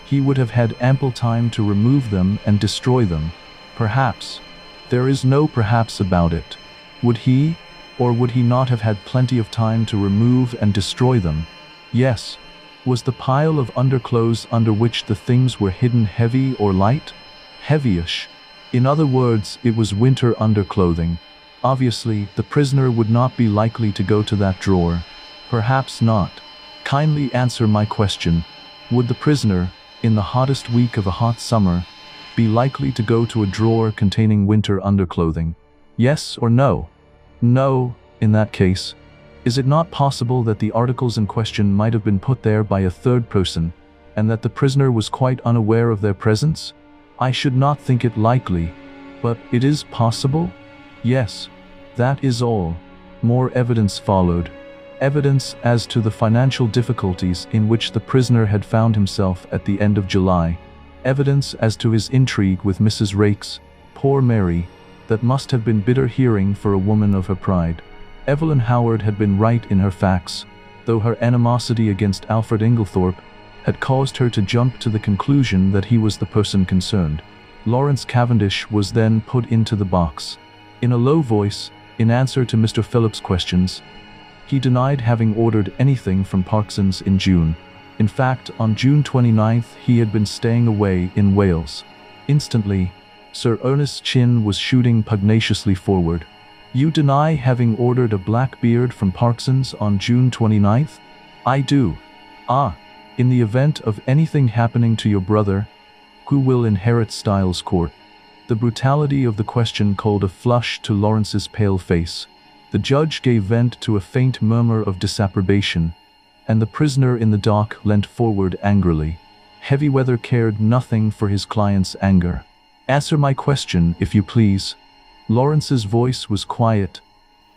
A: He would have had ample time to remove them and destroy them. Perhaps. There is no perhaps about it. Would he, or would he not have had plenty of time to remove and destroy them? Yes. Was the pile of underclothes under which the things were hidden heavy or light? Heavyish. In other words, it was winter underclothing. Obviously, the prisoner would not be likely to go to that drawer. Perhaps not. Kindly answer my question. Would the prisoner, in the hottest week of a hot summer, be likely to go to a drawer containing winter underclothing? Yes or no? No, in that case. Is it not possible that the articles in question might have been put there by a third person, and that the prisoner was quite unaware of their presence? I should not think it likely, but it is possible? Yes, that is all. More evidence followed. Evidence as to the financial difficulties in which the prisoner had found himself at the end of July. Evidence as to his intrigue with Mrs. Raikes, poor Mary, that must have been bitter hearing for a woman of her pride. Evelyn Howard had been right in her facts, though her animosity against Alfred Inglethorpe had caused her to jump to the conclusion that he was the person concerned. Lawrence Cavendish was then put into the box. In a low voice, in answer to Mr. Phillips' questions, he denied having ordered anything from Parkson's in June. In fact, on June 29th he had been staying away in Wales. Instantly, Sir Ernest's chin was shooting pugnaciously forward. "You deny having ordered a black beard from Parkson's on June 29th? "I do." "Ah, in the event of anything happening to your brother, who will inherit Styles Court?" The brutality of the question called a flush to Lawrence's pale face. The judge gave vent to a faint murmur of disapprobation, and the prisoner in the dock leant forward angrily. Heavyweather cared nothing for his client's anger. "Answer my question, if you please." Lawrence's voice was quiet,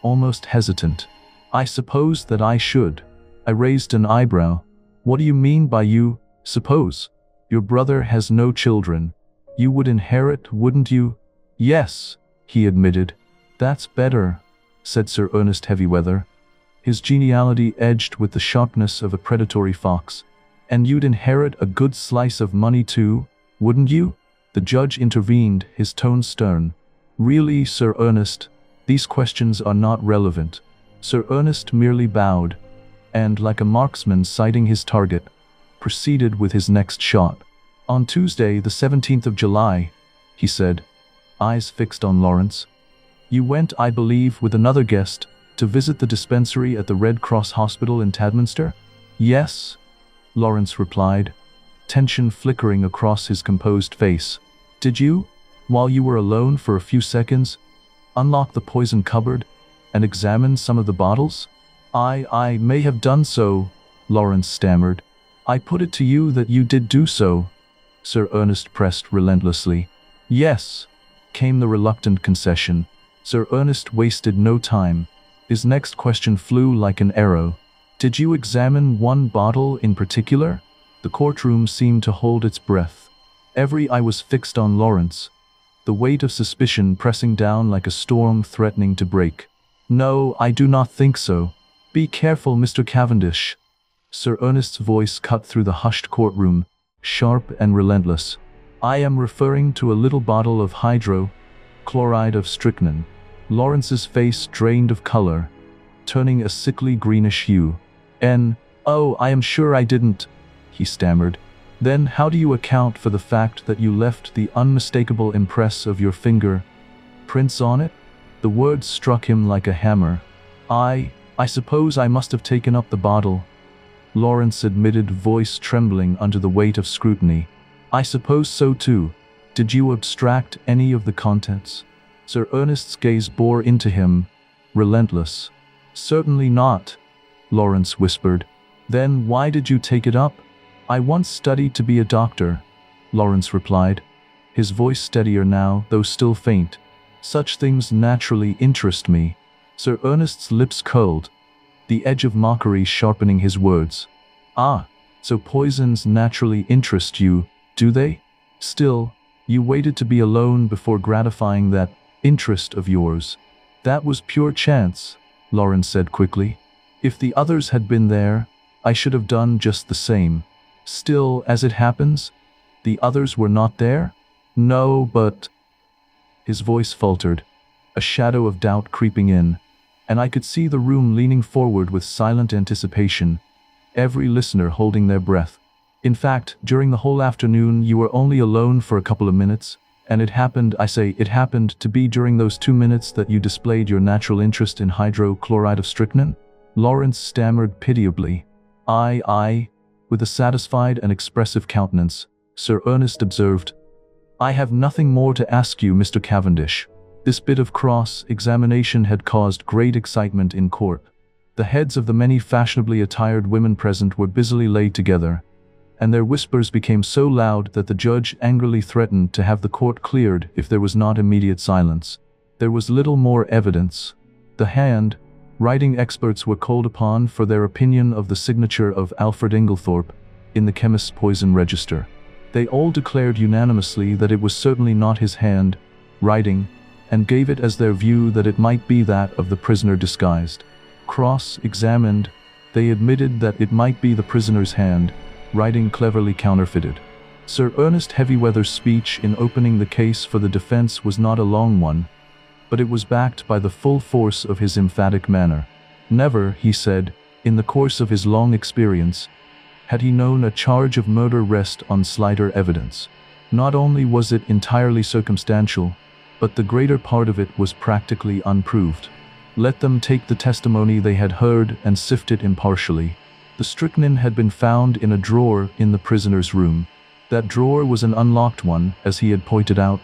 A: almost hesitant. "I suppose that I should." I raised an eyebrow. "What do you mean by you suppose? Your brother has no children. You would inherit, wouldn't you?" "Yes," he admitted. "That's better," said Sir Ernest Heavyweather, his geniality edged with the sharpness of a predatory fox. "And you'd inherit a good slice of money too, wouldn't you?" The judge intervened, his tone stern. "Really, Sir Ernest, these questions are not relevant." Sir Ernest merely bowed, and, like a marksman sighting his target, proceeded with his next shot. "On Tuesday, the 17th of July, he said, eyes fixed on Lawrence, "you went, I believe, with another guest, to visit the dispensary at the Red Cross Hospital in Tadminster?" "Yes," Lawrence replied, tension flickering across his composed face. "Did you, while you were alone for a few seconds, unlock the poison cupboard and examine some of the bottles?" I may have done so," Lawrence stammered. "I put it to you that you did do so," Sir Ernest pressed relentlessly. "Yes," came the reluctant concession. Sir Ernest wasted no time. His next question flew like an arrow. "Did you examine one bottle in particular?" The courtroom seemed to hold its breath. Every eye was fixed on Lawrence, the weight of suspicion pressing down like a storm threatening to break. "No, I do not think so. Be careful, Mr. Cavendish." Sir Ernest's voice cut through the hushed courtroom, sharp and relentless. "I am referring to a little bottle of hydrochloride of strychnine." Lawrence's face drained of color, turning a sickly greenish hue. "Oh, I am sure I didn't," he stammered. "Then how do you account for the fact that you left the unmistakable impress of your finger prints on it?" The words struck him like a hammer. I suppose I must have taken up the bottle," Lawrence admitted, voice trembling under the weight of scrutiny. "I suppose so too. Did you abstract any of the contents?" Sir Ernest's gaze bore into him, relentless. "Certainly not," Lawrence whispered. "Then why did you take it up?" "I once studied to be a doctor," Lawrence replied, his voice steadier now, though still faint. "Such things naturally interest me." Sir Ernest's lips curled, the edge of mockery sharpening his words. "Ah, so poisons naturally interest you, do they? Still, you waited to be alone before gratifying that interest of yours." "That was pure chance," Lawrence said quickly. "If the others had been there, I should have done just the same. Still, as it happens, the others were not there?" "No, but—" His voice faltered, a shadow of doubt creeping in, and I could see the room leaning forward with silent anticipation, every listener holding their breath. "In fact, during the whole afternoon you were only alone for a couple of minutes, and it happened to be during those 2 minutes that you displayed your natural interest in hydrochloride of strychnine?" Lawrence stammered pitiably. I, with a satisfied and expressive countenance, Sir Ernest observed, "I have nothing more to ask you, Mr. Cavendish." This bit of cross-examination had caused great excitement in court. The heads of the many fashionably attired women present were busily laid together, and their whispers became so loud that the judge angrily threatened to have the court cleared if there was not immediate silence. There was little more evidence. The handwriting experts were called upon for their opinion of the signature of Alfred Inglethorp in the chemist's poison register. They all declared unanimously that it was certainly not his handwriting, and gave it as their view that it might be that of the prisoner disguised. Cross-examined, they admitted that it might be the prisoner's handwriting cleverly counterfeited. Sir Ernest Heavyweather's speech in opening the case for the defense was not a long one, but it was backed by the full force of his emphatic manner. Never, he said, in the course of his long experience, had he known a charge of murder rest on slighter evidence. Not only was it entirely circumstantial, but the greater part of it was practically unproved. Let them take the testimony they had heard and sift it impartially. The strychnine had been found in a drawer in the prisoner's room. That drawer was an unlocked one, as he had pointed out,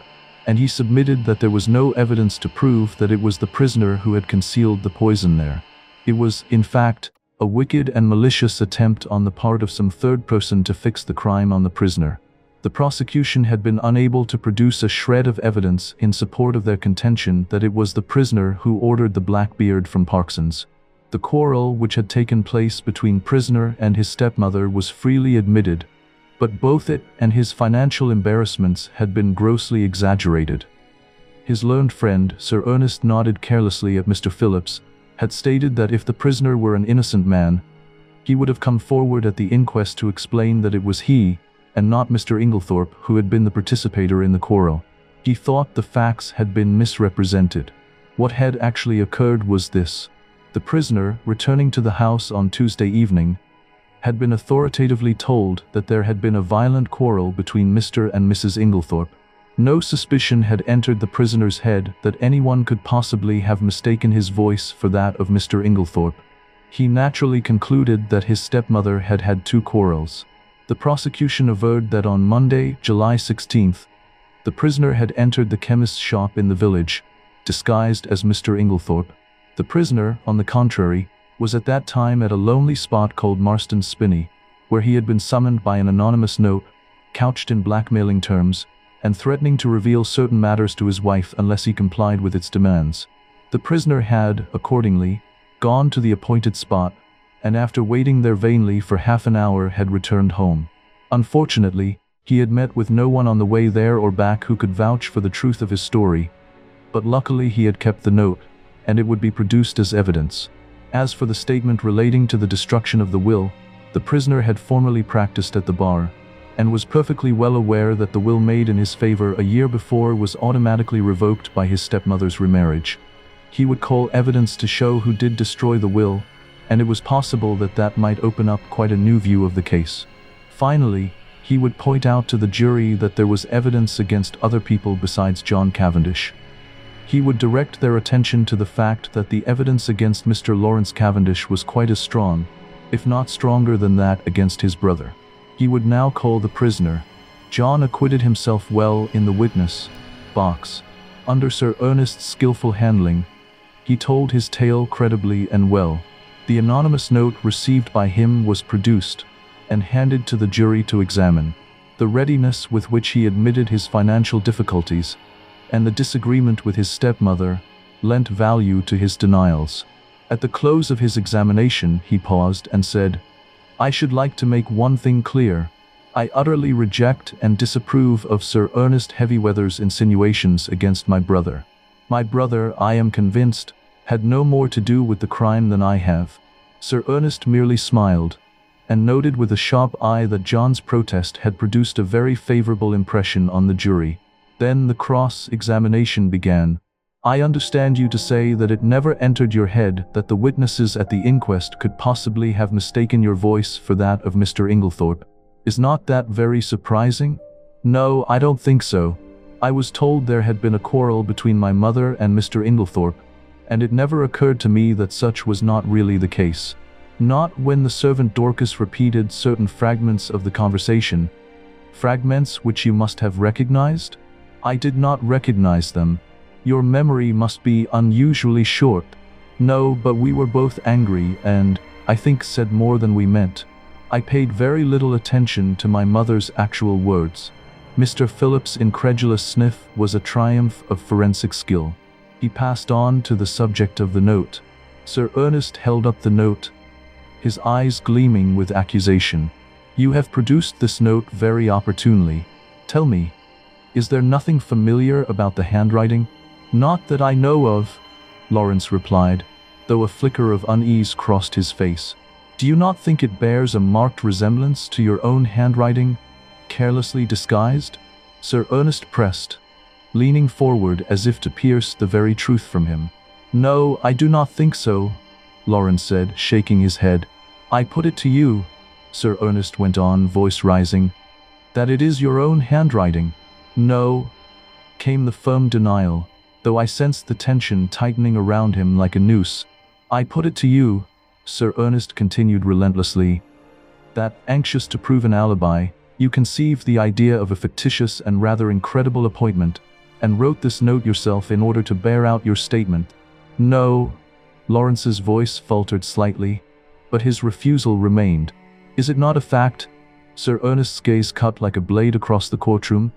A: and he submitted that there was no evidence to prove that it was the prisoner who had concealed the poison there. It was, in fact, a wicked and malicious attempt on the part of some third person to fix the crime on the prisoner. The prosecution had been unable to produce a shred of evidence in support of their contention that it was the prisoner who ordered the Blackbeard from Parkson's. The quarrel which had taken place between prisoner and his stepmother was freely admitted, but both it and his financial embarrassments had been grossly exaggerated. His learned friend, Sir Ernest, nodded carelessly at Mr. Phillips, had stated that if the prisoner were an innocent man, he would have come forward at the inquest to explain that it was he, and not Mr. Inglethorp, who had been the participator in the quarrel. He thought the facts had been misrepresented. What had actually occurred was this. The prisoner, returning to the house on Tuesday evening, had been authoritatively told that there had been a violent quarrel between Mr. and Mrs. Inglethorp. No suspicion had entered the prisoner's head that anyone could possibly have mistaken his voice for that of Mr. Inglethorp. He naturally concluded that his stepmother had had 2 quarrels. The prosecution averred that on Monday, July 16th, the prisoner had entered the chemist's shop in the village, disguised as Mr. Inglethorp. The prisoner, on the contrary, was at that time at a lonely spot called Marston's Spinney, where he had been summoned by an anonymous note, couched in blackmailing terms, and threatening to reveal certain matters to his wife unless he complied with its demands. The prisoner had, accordingly, gone to the appointed spot, and after waiting there vainly for half an hour had returned home. Unfortunately, he had met with no one on the way there or back who could vouch for the truth of his story, but luckily he had kept the note, and it would be produced as evidence. As for the statement relating to the destruction of the will, the prisoner had formerly practiced at the bar, and was perfectly well aware that the will made in his favor a year before was automatically revoked by his stepmother's remarriage. He would call evidence to show who did destroy the will, and it was possible that that might open up quite a new view of the case. Finally, he would point out to the jury that there was evidence against other people besides John Cavendish. He would direct their attention to the fact that the evidence against Mr. Lawrence Cavendish was quite as strong, if not stronger than that against his brother. He would now call the prisoner. John acquitted himself well in the witness box. Under Sir Ernest's skillful handling, he told his tale credibly and well. The anonymous note received by him was produced and handed to the jury to examine. The readiness with which he admitted his financial difficulties and the disagreement with his stepmother lent value to his denials. At the close of his examination, he paused and said, "I should like to make one thing clear. I utterly reject and disapprove of Sir Ernest Heavywether's insinuations against my brother. My brother, I am convinced, had no more to do with the crime than I have." Sir Ernest merely smiled, and noted with a sharp eye that John's protest had produced a very favorable impression on the jury. Then the cross-examination began. "I understand you to say that it never entered your head that the witnesses at the inquest could possibly have mistaken your voice for that of Mr. Inglethorp. Is not that very surprising?" "No, I don't think so. I was told there had been a quarrel between my mother and Mr. Inglethorp, and it never occurred to me that such was not really the case." Not when the servant Dorcas repeated certain fragments of the conversation. "Fragments which you must have recognized?" "I did not recognize them. Your memory must be unusually short." "No, but we were both angry and, I think, said more than we meant. I paid very little attention to my mother's actual words." Mr. Phillips' incredulous sniff was a triumph of forensic skill. He passed on to the subject of the note. Sir Ernest held up the note, his eyes gleaming with accusation. "You have produced this note very opportunely. Tell me, is there nothing familiar about the handwriting?" "Not that I know of," Lawrence replied, though a flicker of unease crossed his face. "Do you not think it bears a marked resemblance to your own handwriting, carelessly disguised?" Sir Ernest pressed, leaning forward as if to pierce the very truth from him. "No, I do not think so," Lawrence said, shaking his head. "I put it to you," Sir Ernest went on, voice rising, "that it is your own handwriting." "No," came the firm denial, though I sensed the tension tightening around him like a noose. "I put it to you," Sir Ernest continued relentlessly, "that, anxious to prove an alibi, you conceived the idea of a fictitious and rather incredible appointment, and wrote this note yourself in order to bear out your statement." "No," Lawrence's voice faltered slightly, but his refusal remained. "Is it not a fact," Sir Ernest's gaze cut like a blade across the courtroom,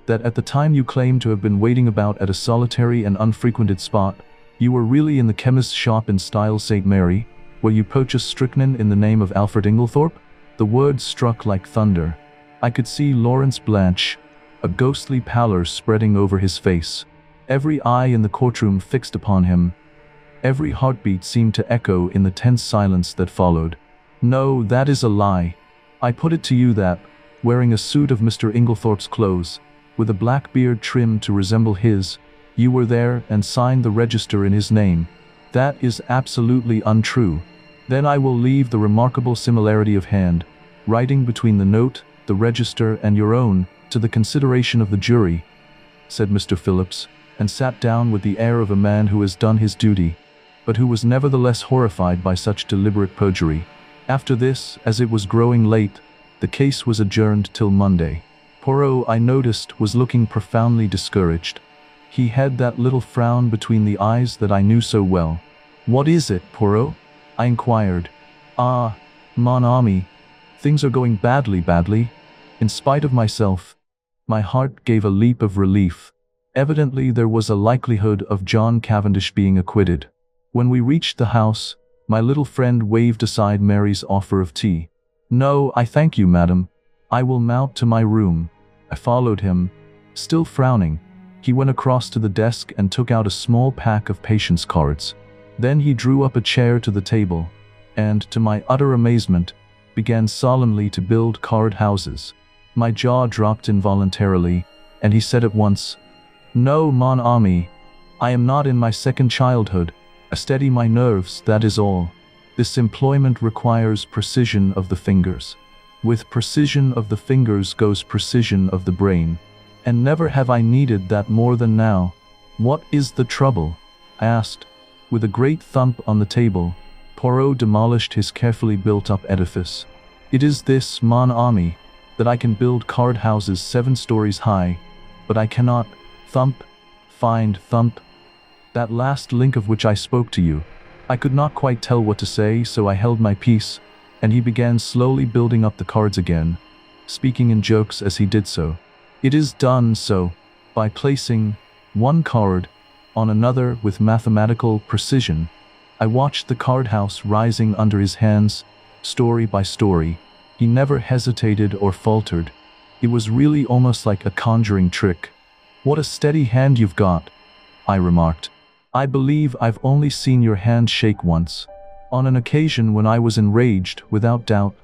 A: "that at the time you claim to have been waiting about at a solitary and unfrequented spot, you were really in the chemist's shop in Styles St. Mary, where you purchased strychnine in the name of Alfred Inglethorp?" The words struck like thunder. I could see Lawrence blanch, a ghostly pallor spreading over his face. every eye in the courtroom fixed upon him. Every heartbeat seemed to echo in the tense silence that followed. "No, that is a lie. I put it to you that, wearing a suit of Mr. Inglethorp's clothes, with a black beard trimmed to resemble his, you were there and signed the register in his name. That is absolutely untrue. Then I will leave the remarkable similarity of hand, writing between the note, the register, and your own, to the consideration of the jury," said Mr. Phillips, and sat down with the air of a man who has done his duty, but who was nevertheless horrified by such deliberate perjury. After this, as it was growing late, the case was adjourned till Monday. Poirot, I noticed, was looking profoundly discouraged. He had that little frown between the eyes that I knew so well. "What is it, Poirot?" I inquired. "Ah, mon ami, things are going badly. In spite of myself." My heart gave a leap of relief. Evidently there was a likelihood of John Cavendish being acquitted. When we reached the house, my little friend waved aside Mary's offer of tea. "No, I thank you, madam. I will mount to my room." I followed him, still frowning. He went across to the desk and took out a small pack of patience cards. Then he drew up a chair to the table, and, to my utter amazement, began solemnly to build card houses. My jaw dropped involuntarily, and he said at once, "No, mon ami, I am not in my second childhood. I steady my nerves, that is all. This employment requires precision of the fingers. With precision of the fingers goes precision of the brain, and never have I needed that more than now." "What is the trouble?" I asked. With a great thump on the table, Poirot demolished his carefully built-up edifice. "It is this, mon ami, that I can build card houses 7 stories high, but I cannot thump, that last link of which I spoke to you." I could not quite tell what to say, so I held my peace, and he began slowly building up the cards again, speaking in jokes as he did so. "It is done so, by placing one card on another with mathematical precision." I watched the card house rising under his hands, story by story. He never hesitated or faltered. It was really almost like a conjuring trick. "What a steady hand you've got," I remarked. "I believe I've only seen your hand shake once. On an occasion when I was enraged, without doubt,"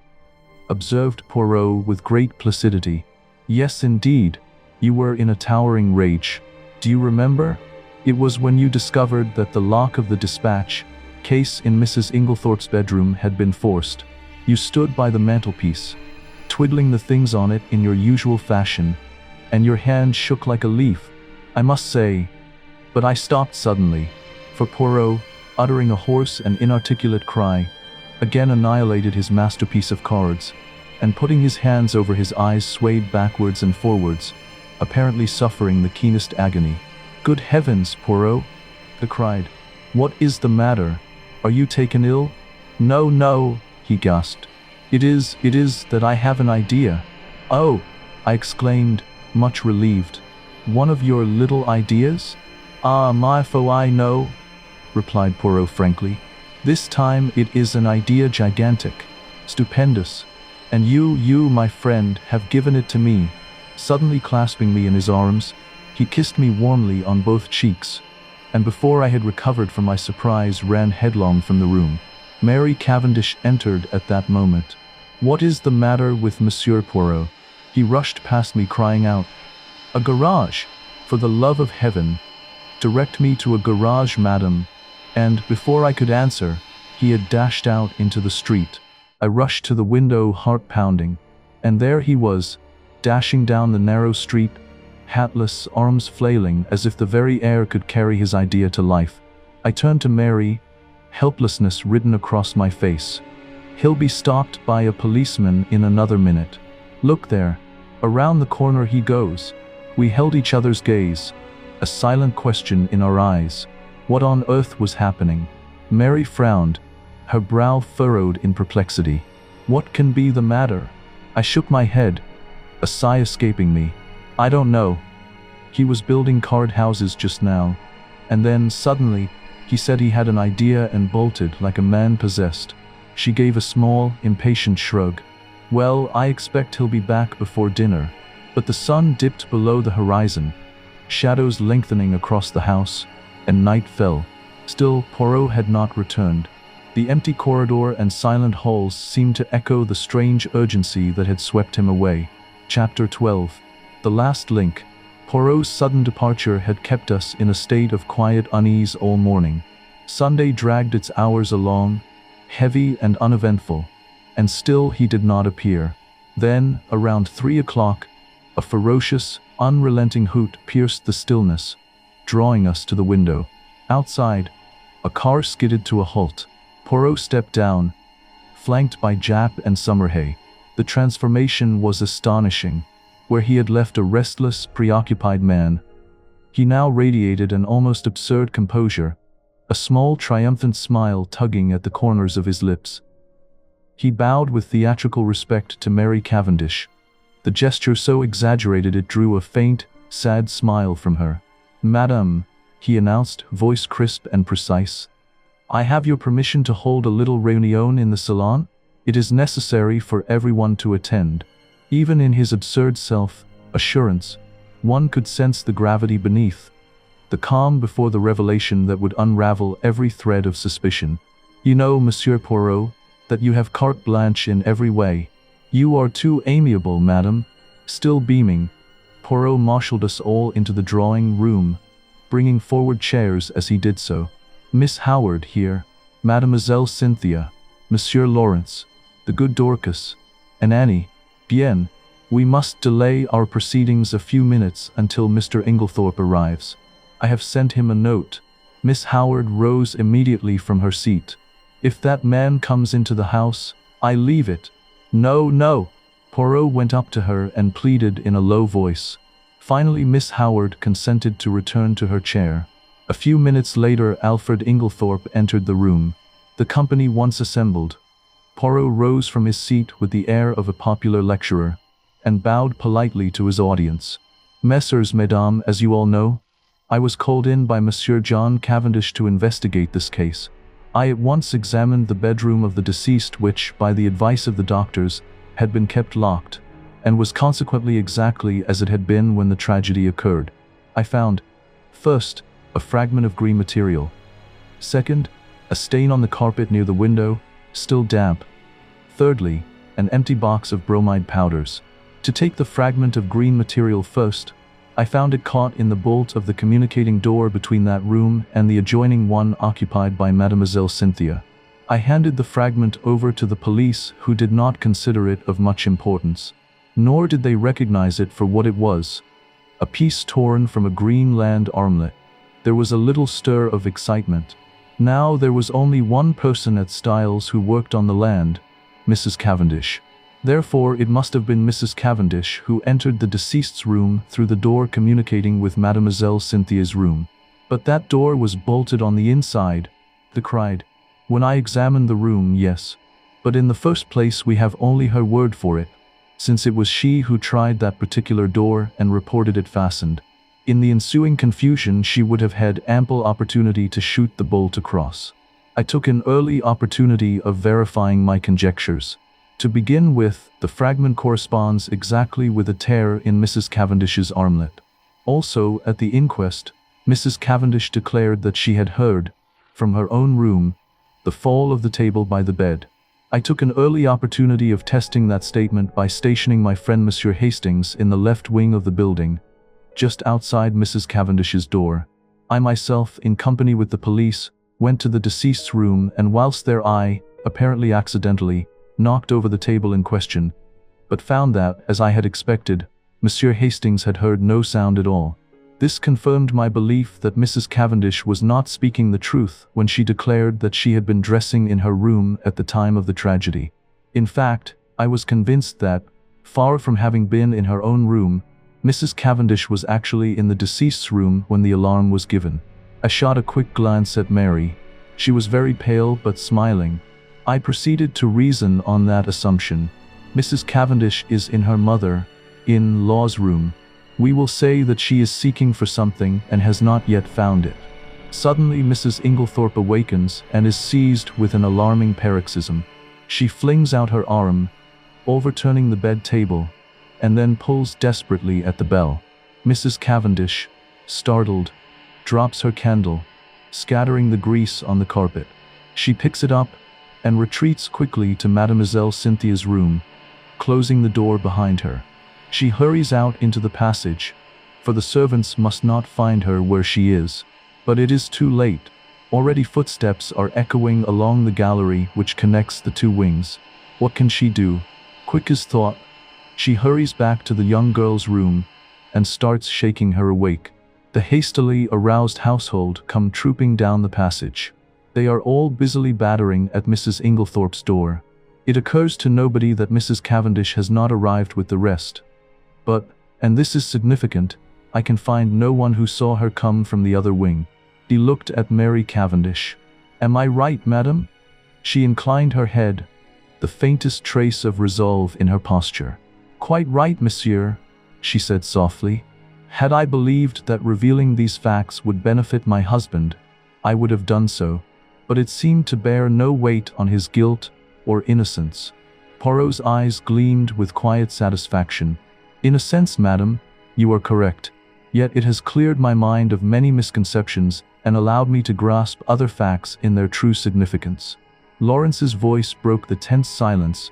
A: observed Poirot with great placidity. "Yes, indeed, you were in a towering rage. Do you remember? It was when you discovered that the lock of the dispatch case in Mrs. Inglethorp's bedroom had been forced. You stood by the mantelpiece, twiddling the things on it in your usual fashion, and your hand shook like a leaf. I must say—" But I stopped suddenly, for Poirot, uttering a hoarse and inarticulate cry, again annihilated his masterpiece of cards, and putting his hands over his eyes swayed backwards and forwards, apparently suffering the keenest agony. "Good heavens, Poirot!" I cried. "What is the matter? Are you taken ill?" No, he gasped. It is that I have an idea." "Oh!" I exclaimed, much relieved. "One of your little ideas?" "Ah, my foe, I know," replied Poirot frankly. "This time it is an idea gigantic, stupendous, and you, my friend, have given it to me." Suddenly clasping me in his arms, he kissed me warmly on both cheeks, and before I had recovered from my surprise ran headlong from the room. Mary Cavendish entered at that moment. "What is the matter with Monsieur Poirot?" He rushed past me crying out, "A garage! For the love of heaven, direct me to a garage, madam," and, before I could answer, he had dashed out into the street. I rushed to the window, heart pounding, and there he was, dashing down the narrow street, hatless, arms flailing as if the very air could carry his idea to life. I turned to Mary, helplessness written across my face. "He'll be stopped by a policeman in another minute. Look there, around the corner he goes." We held each other's gaze, a silent question in our eyes. What on earth was happening? Mary frowned, her brow furrowed in perplexity. "What can be the matter?" I shook my head, a sigh escaping me. "I don't know. He was building card houses just now, and then, suddenly, he said he had an idea and bolted like a man possessed." She gave a small, impatient shrug. "Well, I expect he'll be back before dinner." But the sun dipped below the horizon, shadows lengthening across the house, and night fell. Still, Poirot had not returned. The empty corridor and silent halls seemed to echo the strange urgency that had swept him away. Chapter 12. The Last Link. Poirot's sudden departure had kept us in a state of quiet unease all morning. Sunday dragged its hours along, heavy and uneventful, and still he did not appear. Then, around 3 o'clock, a ferocious, unrelenting hoot pierced the stillness, drawing us to the window. Outside, a car skidded to a halt. Poirot stepped down, flanked by Jap and Summerhay. The transformation was astonishing. Where he had left a restless, preoccupied man, he now radiated an almost absurd composure, a small, triumphant smile tugging at the corners of his lips. He bowed with theatrical respect to Mary Cavendish. The gesture so exaggerated it drew a faint, sad smile from her. "Madame," he announced, voice crisp and precise, "I have your permission to hold a little réunion in the salon? It is necessary for everyone to attend." Even in his absurd self-assurance, one could sense the gravity beneath, the calm before the revelation that would unravel every thread of suspicion. "You know, Monsieur Poirot, that you have carte blanche in every way. You are too amiable, madame." Still beaming, Poirot marshaled us all into the drawing room, bringing forward chairs as he did so. "Miss Howard here, Mademoiselle Cynthia, Monsieur Lawrence, the good Dorcas, and Annie. Bien, we must delay our proceedings a few minutes until Mr. Inglethorp arrives. I have sent him a note." Miss Howard rose immediately from her seat. "If that man comes into the house, I leave it." "No, no." Poirot went up to her and pleaded in a low voice. Finally, Miss Howard consented to return to her chair. A few minutes later, Alfred Inglethorp entered the room. The company once assembled, Poirot rose from his seat with the air of a popular lecturer, and bowed politely to his audience. "Messieurs, mesdames, as you all know, I was called in by Monsieur John Cavendish to investigate this case. I at once examined the bedroom of the deceased which, by the advice of the doctors, had been kept locked, and was consequently exactly as it had been when the tragedy occurred. I found, first, a fragment of green material. Second, a stain on the carpet near the window, still damp. Thirdly, an empty box of bromide powders. To take the fragment of green material first, I found it caught in the bolt of the communicating door between that room and the adjoining one occupied by Mademoiselle Cynthia. I handed the fragment over to the police, who did not consider it of much importance, nor did they recognize it for what it was, a piece torn from a Greenland armlet. There was a little stir of excitement. Now there was only one person at Styles who worked on the land, Mrs. Cavendish. Therefore it must have been Mrs. Cavendish who entered the deceased's room through the door communicating with Mademoiselle Cynthia's room. "But that door was bolted on the inside," they cried. "When I examined the room, yes. But in the first place we have only her word for it, since it was she who tried that particular door and reported it fastened. In the ensuing confusion she would have had ample opportunity to shoot the bolt across. I took an early opportunity of verifying my conjectures. To begin with, the fragment corresponds exactly with a tear in Mrs. Cavendish's armlet. Also, at the inquest, Mrs. Cavendish declared that she had heard, from her own room, the fall of the table by the bed. I took an early opportunity of testing that statement by stationing my friend Monsieur Hastings in the left wing of the building, just outside Mrs. Cavendish's door. I myself, in company with the police, went to the deceased's room, and whilst there I, apparently accidentally, knocked over the table in question, but found that, as I had expected, Monsieur Hastings had heard no sound at all. This confirmed my belief that Mrs. Cavendish was not speaking the truth when she declared that she had been dressing in her room at the time of the tragedy. In fact, I was convinced that, far from having been in her own room, Mrs. Cavendish was actually in the deceased's room when the alarm was given. I shot a quick glance at Mary. She was very pale but smiling. I proceeded to reason on that assumption. Mrs. Cavendish is in her mother-in-law's room. We will say that she is seeking for something and has not yet found it. Suddenly Mrs. Inglethorp awakens and is seized with an alarming paroxysm. She flings out her arm, overturning the bed table, and then pulls desperately at the bell. Mrs. Cavendish, startled, drops her candle, scattering the grease on the carpet. She picks it up and retreats quickly to Mademoiselle Cynthia's room, closing the door behind her. She hurries out into the passage, for the servants must not find her where she is. But it is too late. Already footsteps are echoing along the gallery which connects the two wings. What can she do? Quick as thought, she hurries back to the young girl's room and starts shaking her awake. The hastily aroused household come trooping down the passage. They are all busily battering at Mrs. Inglethorp's door. It occurs to nobody that Mrs. Cavendish has not arrived with the rest. But, and this is significant, I can find no one who saw her come from the other wing. He looked at Mary Cavendish. "Am I right, madam?" She inclined her head, the faintest trace of resolve in her posture. "Quite right, monsieur," she said softly. "Had I believed that revealing these facts would benefit my husband, I would have done so, but it seemed to bear no weight on his guilt or innocence." Poirot's eyes gleamed with quiet satisfaction. "In a sense, madam, you are correct. Yet it has cleared my mind of many misconceptions and allowed me to grasp other facts in their true significance." Lawrence's voice broke the tense silence,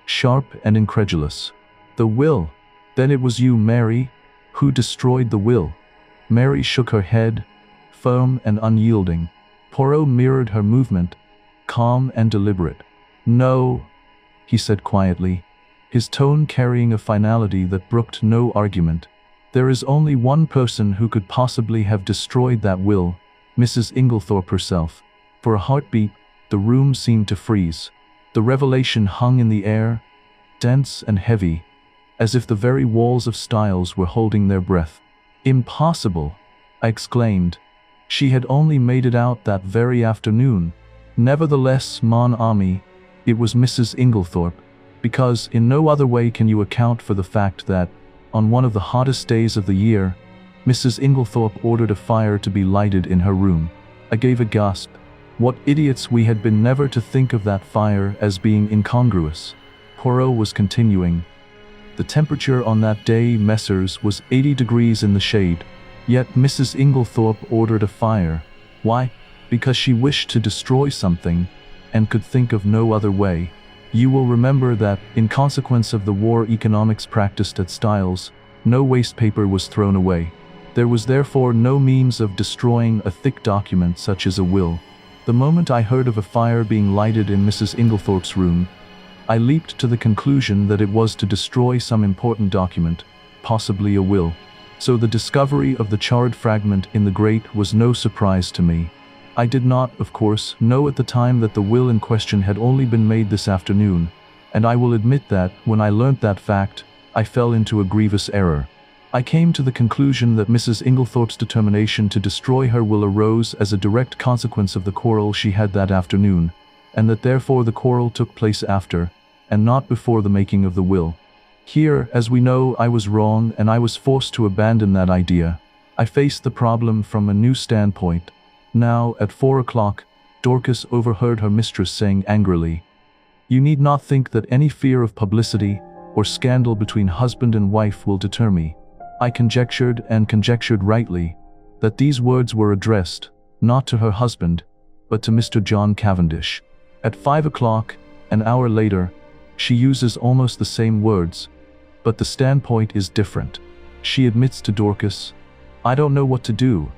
A: sharp and incredulous. "The will? Then it was you, Mary, who destroyed the will?" Mary shook her head, firm and unyielding. Poirot mirrored her movement, calm and deliberate. "No," he said quietly, his tone carrying a finality that brooked no argument. "There is only one person who could possibly have destroyed that will, Mrs. Inglethorp herself." For a heartbeat, the room seemed to freeze. The revelation hung in the air, dense and heavy, as if the very walls of Styles were holding their breath. "Impossible!" I exclaimed. "She had only made it out that very afternoon." "Nevertheless, mon ami, it was Mrs. Inglethorp, because in no other way can you account for the fact that, on one of the hottest days of the year, Mrs. Inglethorp ordered a fire to be lighted in her room." I gave a gasp. What idiots we had been never to think of that fire as being incongruous. Poirot was continuing. "The temperature on that day, messrs, was 80 degrees in the shade. Yet Mrs. Inglethorp ordered a fire. Why? Because she wished to destroy something, and could think of no other way. You will remember that, in consequence of the war economics practiced at Styles, no waste paper was thrown away. There was therefore no means of destroying a thick document such as a will. The moment I heard of a fire being lighted in Mrs. Inglethorp's room, I leaped to the conclusion that it was to destroy some important document, possibly a will. So the discovery of the charred fragment in the grate was no surprise to me. I did not, of course, know at the time that the will in question had only been made this afternoon, and I will admit that, when I learnt that fact, I fell into a grievous error. I came to the conclusion that Mrs. Inglethorp's determination to destroy her will arose as a direct consequence of the quarrel she had that afternoon, and that therefore the quarrel took place after, and not before the making of the will. Here, as we know, I was wrong, and I was forced to abandon that idea. I faced the problem from a new standpoint. Now, at 4 o'clock, Dorcas overheard her mistress saying angrily, "You need not think that any fear of publicity or scandal between husband and wife will deter me." I conjectured, and conjectured rightly, that these words were addressed, not to her husband, but to Mr. John Cavendish. At 5 o'clock, an hour later, she uses almost the same words, but the standpoint is different. She admits to Dorcas, "I don't know what to do.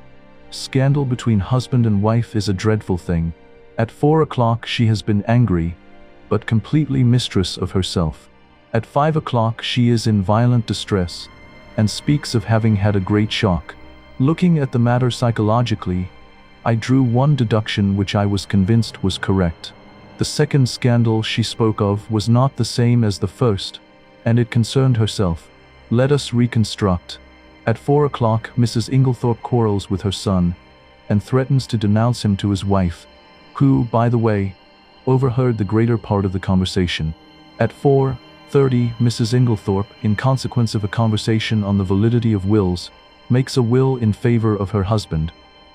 A: Scandal between husband and wife is a dreadful thing." At 4 o'clock she has been angry, but completely mistress of herself. At 5 o'clock she is in violent distress, and speaks of having had a great shock. Looking at the matter psychologically, I drew one deduction which I was convinced was correct. The second scandal she spoke of was not the same as the first, and it concerned herself. Let us reconstruct. At 4 o'clock, Mrs. Inglethorp quarrels with her son, and threatens to denounce him to his wife, who, by the way, overheard the greater part of the conversation. At 4:30, Mrs. Inglethorp, in consequence of a conversation on the validity of wills, makes a will in favor of her husband,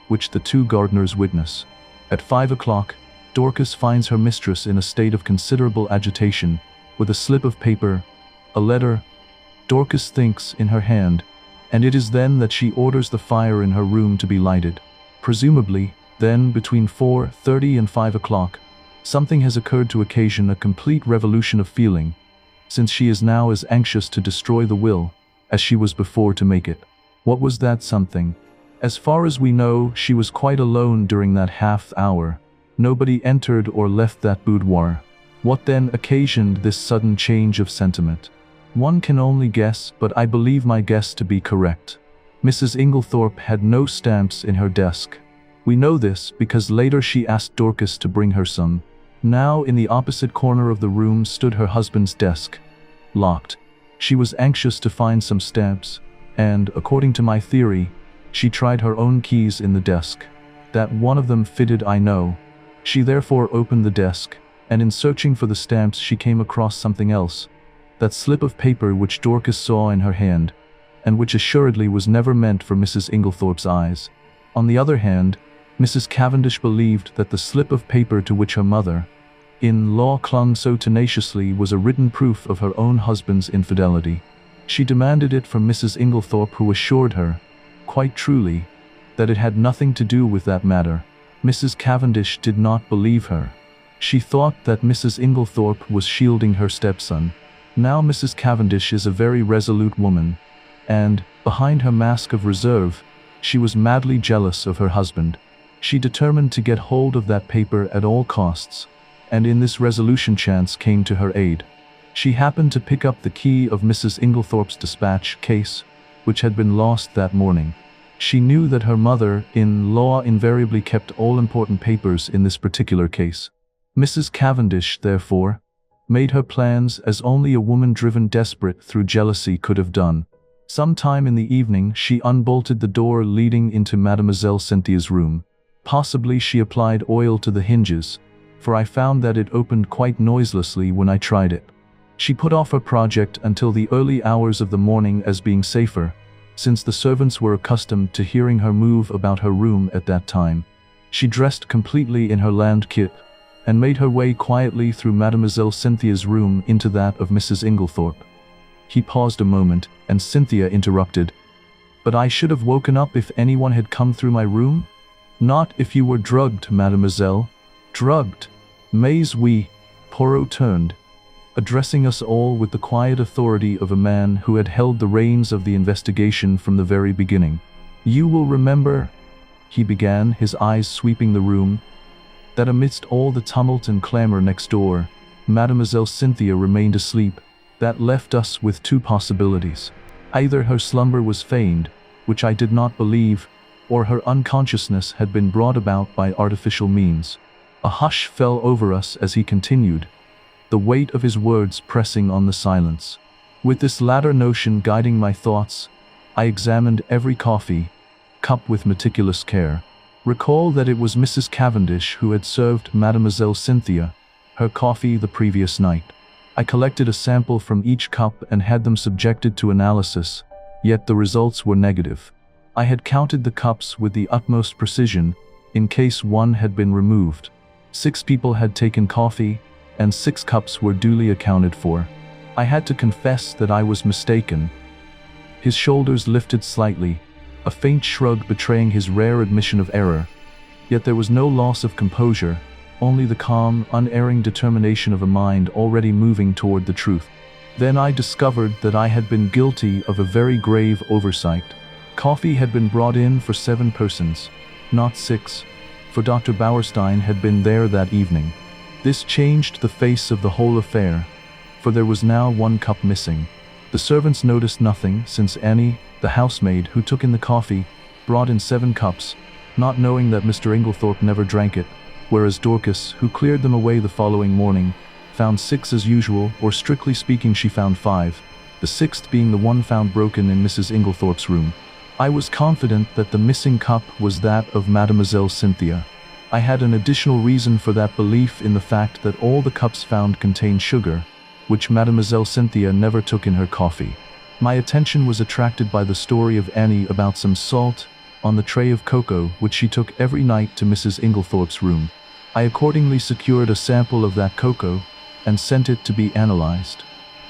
A: which the two gardeners witness. At 5 o'clock, Dorcas finds her mistress in a state of considerable agitation, with a slip of paper, a letter, Dorcas thinks, in her hand, and it is then that she orders the fire in her room to be lighted. Presumably, then, between 4:30 and 5 o'clock, something has occurred to occasion a complete revolution of feeling, since she is now as anxious to destroy the will as she was before to make it. What was that something? As far as we know, she was quite alone during that half hour. Nobody entered or left that boudoir. What then occasioned this sudden change of sentiment? One can only guess, but I believe my guess to be correct. Mrs. Inglethorp had no stamps in her desk. We know this because later she asked Dorcas to bring her some. Now, in the opposite corner of the room stood her husband's desk, locked. She was anxious to find some stamps, and, according to my theory, she tried her own keys in the desk. That one of them fitted, I know. She therefore opened the desk, and in searching for the stamps she came across something else. That slip of paper which Dorcas saw in her hand, and which assuredly was never meant for Mrs. Inglethorpe's eyes. On the other hand, Mrs. Cavendish believed that the slip of paper to which her mother-in-law clung so tenaciously was a written proof of her own husband's infidelity. She demanded it from Mrs. Inglethorpe, who assured her, quite truly, that it had nothing to do with that matter. Mrs. Cavendish did not believe her. She thought that Mrs. Inglethorpe was shielding her stepson. Now Mrs. Cavendish is a very resolute woman, and, behind her mask of reserve, she was madly jealous of her husband. She determined to get hold of that paper at all costs, and in this resolution chance came to her aid. She happened to pick up the key of Mrs. Inglethorpe's dispatch case, which had been lost that morning. She knew that her mother-in-law invariably kept all important papers in this particular case. Mrs. Cavendish, therefore, made her plans as only a woman driven desperate through jealousy could have done. Sometime in the evening she unbolted the door leading into Mademoiselle Cynthia's room. Possibly she applied oil to the hinges, for I found that it opened quite noiselessly when I tried it. She put off her project until the early hours of the morning as being safer, since the servants were accustomed to hearing her move about her room at that time. She dressed completely in her land kit, and made her way quietly through Mademoiselle Cynthia's room into that of Mrs. Inglethorpe. He paused a moment, and Cynthia interrupted. "But I should have woken up if anyone had come through my room?" "Not if you were drugged, mademoiselle." "Drugged? Mais oui." Poirot turned, addressing us all with the quiet authority of a man who had held the reins of the investigation from the very beginning. "You will remember," he began, his eyes sweeping the room, "that amidst all the tumult and clamor next door, Mademoiselle Cynthia remained asleep. That left us with two possibilities. Either her slumber was feigned, which I did not believe, or her unconsciousness had been brought about by artificial means." A hush fell over us as he continued, the weight of his words pressing on the silence. With this latter notion guiding my thoughts, I examined every coffee cup with meticulous care. Recall that it was Mrs. Cavendish who had served Mademoiselle Cynthia her coffee the previous night. I collected a sample from each cup and had them subjected to analysis, yet the results were negative. I had counted the cups with the utmost precision, in case one had been removed. 6 people had taken coffee, and 6 cups were duly accounted for. I had to confess that I was mistaken. His shoulders lifted slightly, a faint shrug betraying his rare admission of error. Yet there was no loss of composure, only the calm, unerring determination of a mind already moving toward the truth. Then I discovered that I had been guilty of a very grave oversight. Coffee had been brought in for 7 persons, not 6, for Dr. Bauerstein had been there that evening. This changed the face of the whole affair, for there was now 1 cup missing. The servants noticed nothing, since Annie, the housemaid who took in the coffee, brought in 7 cups, not knowing that Mr. Inglethorpe never drank it, whereas Dorcas, who cleared them away the following morning, found 6 as usual, or strictly speaking she found 5, the 6th being the one found broken in Mrs. Inglethorpe's room. I was confident that the missing cup was that of Mademoiselle Cynthia. I had an additional reason for that belief in the fact that all the cups found contained sugar, which Mademoiselle Cynthia never took in her coffee. My attention was attracted by the story of Annie about some salt on the tray of cocoa which she took every night to Mrs. Inglethorpe's room. I accordingly secured a sample of that cocoa and sent it to be analyzed.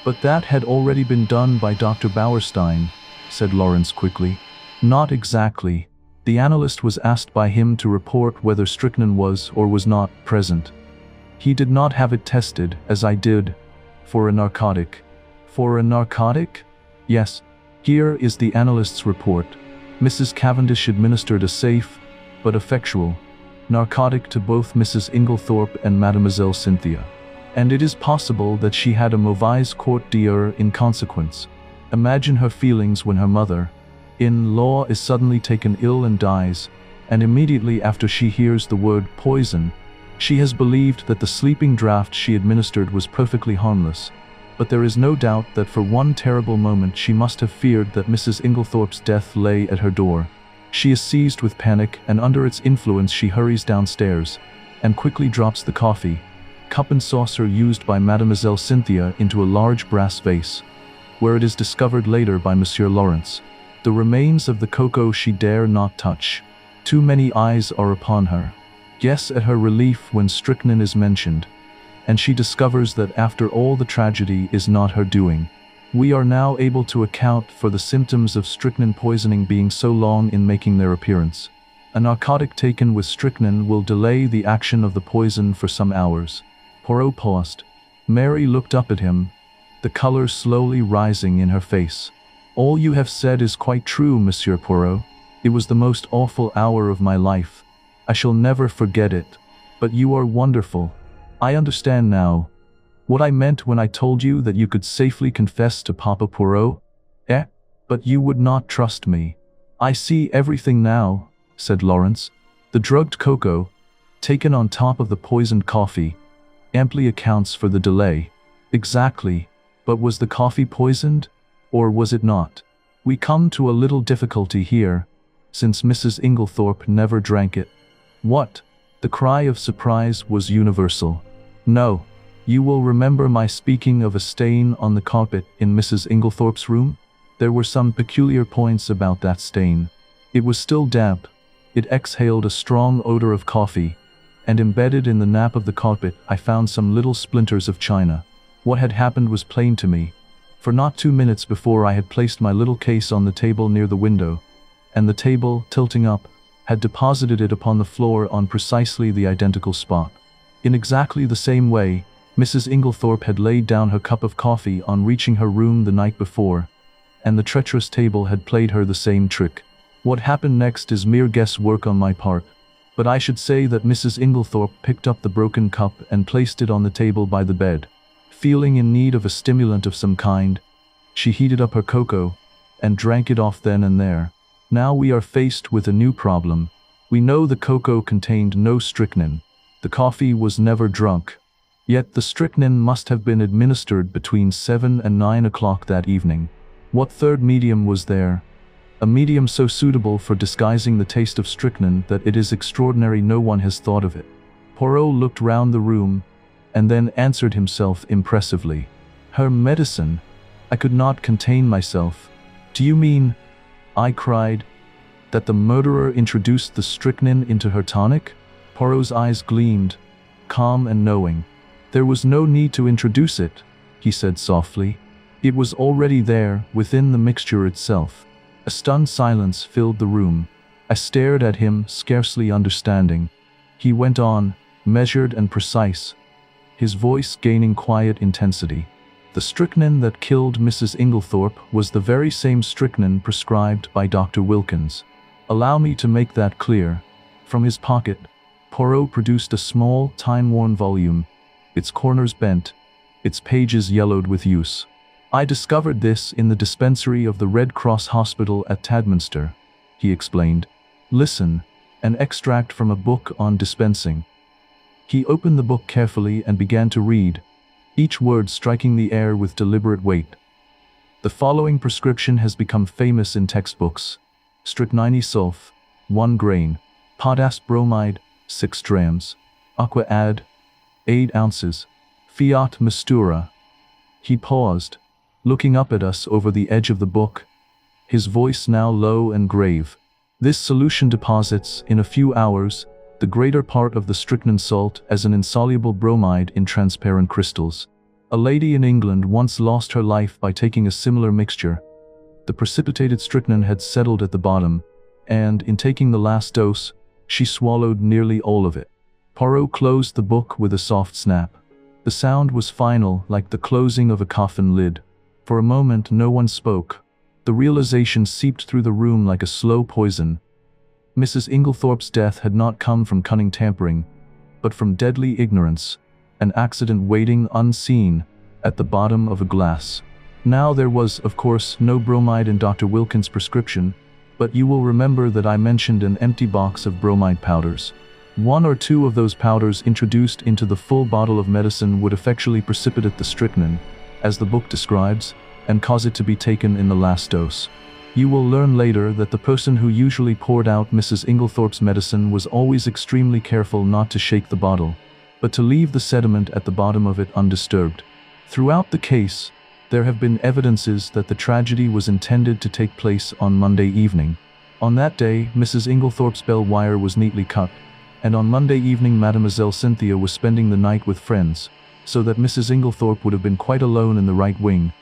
A: But that had already been done by Dr. Bauerstein, said Lawrence quickly. Not exactly. The analyst was asked by him to report whether strychnine was or was not present. He did not have it tested, as I did, for a narcotic. For a narcotic? Yes. Here is the analyst's report. Mrs. Cavendish administered a safe, but effectual, narcotic to both Mrs. Inglethorp and Mademoiselle Cynthia. And it is possible that she had a mauvaise quart d'heure in consequence. Imagine her feelings when her mother-in-law is suddenly taken ill and dies, and immediately after she hears the word poison, she has believed that the sleeping draught she administered was perfectly harmless. But there is no doubt that for one terrible moment she must have feared that Mrs. Inglethorpe's death lay at her door. She is seized with panic, and under its influence she hurries downstairs, and quickly drops the coffee, cup and saucer used by Mademoiselle Cynthia into a large brass vase, where it is discovered later by Monsieur Lawrence. The remains of the cocoa she dare not touch. Too many eyes are upon her. Guess at her relief when strychnine is mentioned, and she discovers that after all the tragedy is not her doing. We are now able to account for the symptoms of strychnine poisoning being so long in making their appearance. A narcotic taken with strychnine will delay the action of the poison for some hours. Poirot paused. Mary looked up at him, the color slowly rising in her face. All you have said is quite true, Monsieur Poirot. It was the most awful hour of my life. I shall never forget it. But you are wonderful. I understand now. What I meant when I told you that you could safely confess to Papa Poirot? But you would not trust me. I see everything now, said Lawrence. The drugged cocoa, taken on top of the poisoned coffee, amply accounts for the delay. Exactly. But was the coffee poisoned, or was it not? We come to a little difficulty here, since Mrs. Inglethorpe never drank it. What? The cry of surprise was universal. No. You will remember my speaking of a stain on the carpet in Mrs. Inglethorpe's room? There were some peculiar points about that stain. It was still damp. It exhaled a strong odor of coffee, and embedded in the nap of the carpet I found some little splinters of china. What had happened was plain to me, for not 2 minutes before I had placed my little case on the table near the window, and the table, tilting up, had deposited it upon the floor on precisely the identical spot. In exactly the same way, Mrs. Inglethorpe had laid down her cup of coffee on reaching her room the night before, and the treacherous table had played her the same trick. What happened next is mere guesswork on my part, but I should say that Mrs. Inglethorpe picked up the broken cup and placed it on the table by the bed. Feeling in need of a stimulant of some kind, she heated up her cocoa and drank it off then and there. Now we are faced with a new problem. We know the cocoa contained no strychnine. The coffee was never drunk. Yet the strychnine must have been administered between 7 and 9 o'clock that evening. What third medium was there? A medium so suitable for disguising the taste of strychnine that it is extraordinary no one has thought of it. Poirot looked round the room, and then answered himself impressively. Her medicine? I could not contain myself. Do you mean, I cried, that the murderer introduced the strychnine into her tonic? Poirot's eyes gleamed, calm and knowing. There was no need to introduce it, he said softly. It was already there, within the mixture itself. A stunned silence filled the room. I stared at him, scarcely understanding. He went on, measured and precise, his voice gaining quiet intensity. The strychnine that killed Mrs. Inglethorpe was the very same strychnine prescribed by Dr. Wilkins. Allow me to make that clear. From his pocket, Poirot produced a small, time-worn volume, its corners bent, its pages yellowed with use. I discovered this in the dispensary of the Red Cross Hospital at Tadminster, he explained. Listen, an extract from a book on dispensing. He opened the book carefully and began to read, each word striking the air with deliberate weight. The following prescription has become famous in textbooks. Strychnine sulf, 1 grain. Potass bromide, 6 drams. Aqua add, 8 ounces. Fiat mistura. He paused, looking up at us over the edge of the book, his voice now low and grave. This solution deposits, in a few hours, the greater part of the strychnine salt as an insoluble bromide in transparent crystals. A lady in England once lost her life by taking a similar mixture. The precipitated strychnine had settled at the bottom, and, in taking the last dose, she swallowed nearly all of it. Poirot closed the book with a soft snap. The sound was final, like the closing of a coffin lid. For a moment, no one spoke. The realization seeped through the room like a slow poison. Mrs. Inglethorpe's death had not come from cunning tampering, but from deadly ignorance, an accident waiting unseen at the bottom of a glass. Now there was, of course, no bromide in Dr. Wilkins' prescription, but you will remember that I mentioned an empty box of bromide powders. 1 or 2 of those powders introduced into the full bottle of medicine would effectually precipitate the strychnine, as the book describes, and cause it to be taken in the last dose. You will learn later that the person who usually poured out Mrs. Inglethorpe's medicine was always extremely careful not to shake the bottle, but to leave the sediment at the bottom of it undisturbed. Throughout the case, there have been evidences that the tragedy was intended to take place on Monday evening. On that day, Mrs. Inglethorpe's bell wire was neatly cut, and on Monday evening Mademoiselle Cynthia was spending the night with friends, so that Mrs. Inglethorpe would have been quite alone in the right wing,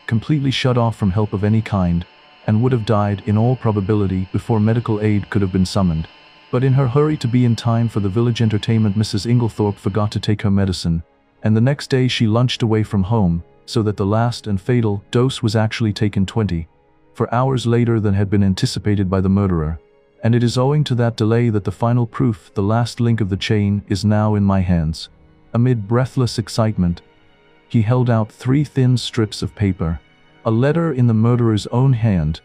A: completely shut off from help of any kind, and would have died in all probability before medical aid could have been summoned. But in her hurry to be in time for the village entertainment, Mrs. Inglethorpe forgot to take her medicine, and the next day she lunched away from home, so that the last and fatal dose was actually taken 24 hours later than had been anticipated by the murderer. And it is owing to that delay that the final proof, the last link of the chain, is now in my hands. Amid breathless excitement, he held out 3 thin strips of paper. A letter in the murderer's own hand,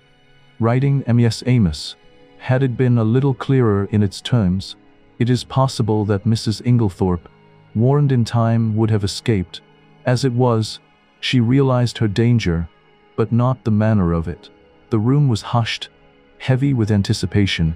A: writing M.S. Amos. Had it been a little clearer in its terms, it is possible that Mrs. Inglethorpe, warned in time, would have escaped. As it was, she realized her danger, but not the manner of it. The room was hushed, heavy with anticipation,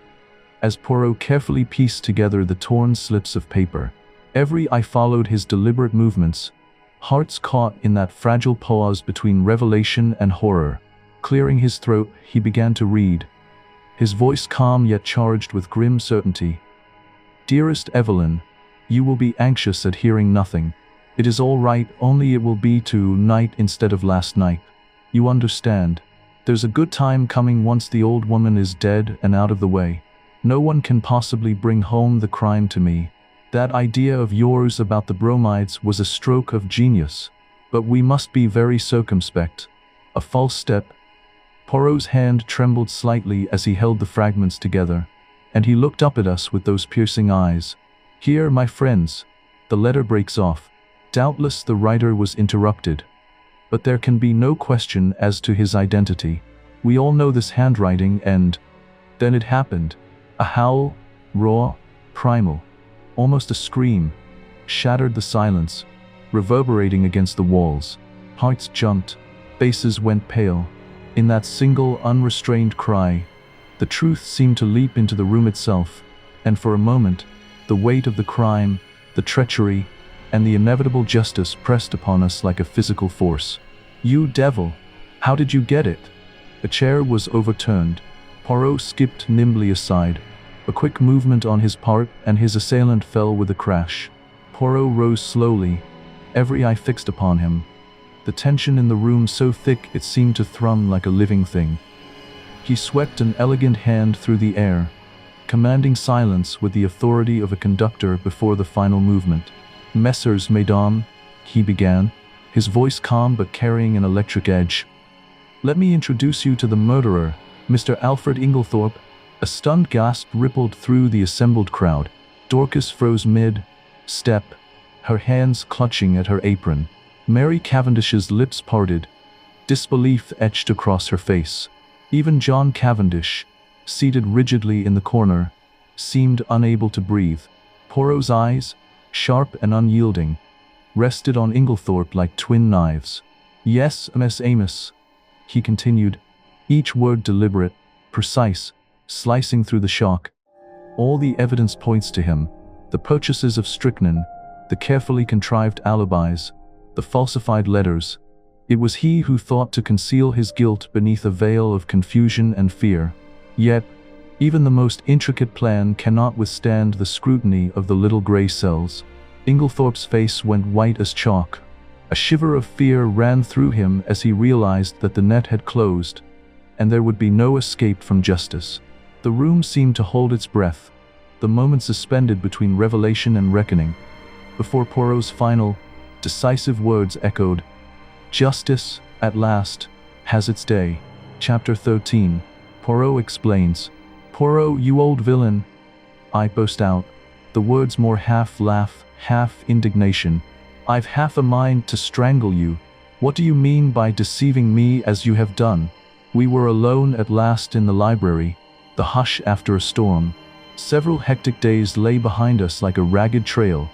A: as Poirot carefully pieced together the torn slips of paper. Every eye followed his deliberate movements, hearts caught in that fragile pause between revelation and horror. Clearing his throat, he began to read, his voice calm yet charged with grim certainty. Dearest Evelyn, you will be anxious at hearing nothing. It is all right, only it will be tonight instead of last night. You understand. There's a good time coming once the old woman is dead and out of the way. No one can possibly bring home the crime to me. That idea of yours about the bromides was a stroke of genius, but we must be very circumspect. A false step. Poirot's hand trembled slightly as he held the fragments together, and he looked up at us with those piercing eyes. Here, my friends, the letter breaks off. Doubtless the writer was interrupted, but there can be no question as to his identity. We all know this handwriting, and then it happened. A howl, raw, primal, almost a scream, shattered the silence, reverberating against the walls. Hearts jumped, faces went pale. In that single, unrestrained cry, the truth seemed to leap into the room itself, and for a moment, the weight of the crime, the treachery, and the inevitable justice pressed upon us like a physical force. You devil! How did you get it? A chair was overturned. Poirot skipped nimbly aside. A quick movement on his part, and his assailant fell with a crash. Poirot rose slowly, every eye fixed upon him. The tension in the room so thick it seemed to thrum like a living thing. He swept an elegant hand through the air, commanding silence with the authority of a conductor before the final movement. Messrs, mesdames, he began, his voice calm but carrying an electric edge. Let me introduce you to the murderer, Mr. Alfred Inglethorpe. A stunned gasp rippled through the assembled crowd. Dorcas froze mid-step, her hands clutching at her apron. Mary Cavendish's lips parted. Disbelief etched across her face. Even John Cavendish, seated rigidly in the corner, seemed unable to breathe. Poirot's eyes, sharp and unyielding, rested on Inglethorpe like twin knives. Yes, Miss Amos, he continued, each word deliberate, precise, slicing through the shock. All the evidence points to him, the purchases of strychnine, the carefully contrived alibis, the falsified letters. It was he who thought to conceal his guilt beneath a veil of confusion and fear. Yet, even the most intricate plan cannot withstand the scrutiny of the little gray cells. Inglethorpe's face went white as chalk. A shiver of fear ran through him as he realized that the net had closed, and there would be no escape from justice. The room seemed to hold its breath, the moment suspended between revelation and reckoning, before Poirot's final, decisive words echoed, "Justice, at last, has its day." Chapter 13. Poirot explains. "Poirot, you old villain," I burst out, the words more half laugh, half indignation. "I've half a mind to strangle you. What do you mean by deceiving me as you have done?" We were alone at last in the library, the hush after a storm. Several hectic days lay behind us like a ragged trail,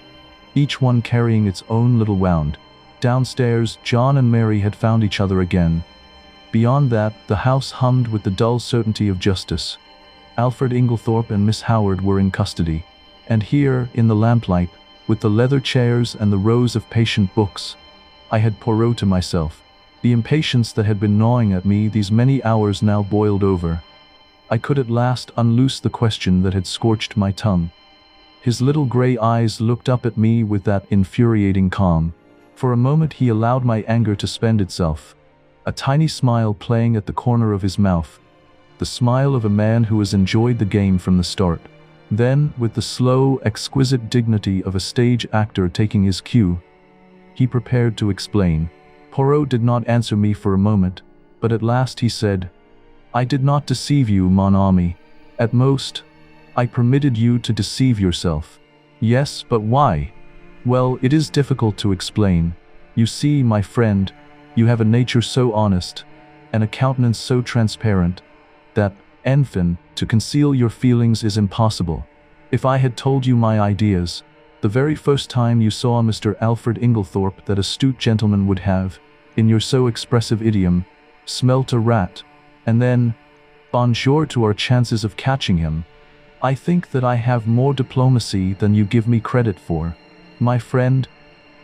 A: each one carrying its own little wound. Downstairs, John and Mary had found each other again. Beyond that, the house hummed with the dull certainty of justice. Alfred Inglethorp and Miss Howard were in custody. And here, in the lamplight, with the leather chairs and the rows of patient books, I had Poirot to myself. The impatience that had been gnawing at me these many hours now boiled over. I could at last unloose the question that had scorched my tongue. His little gray eyes looked up at me with that infuriating calm. For a moment he allowed my anger to spend itself, a tiny smile playing at the corner of his mouth, the smile of a man who has enjoyed the game from the start. Then, with the slow, exquisite dignity of a stage actor taking his cue, he prepared to explain. Poirot did not answer me for a moment, but at last he said, "I did not deceive you, mon ami. At most, I permitted you to deceive yourself." "Yes, but why?" "Well, it is difficult to explain. You see, my friend, you have a nature so honest, and a countenance so transparent, that, enfin, to conceal your feelings is impossible. If I had told you my ideas, the very first time you saw Mr. Alfred Inglethorp, that astute gentleman would have, in your so expressive idiom, smelt a rat, and then, bonjour to our chances of catching him. I think that I have more diplomacy than you give me credit for." "My friend,"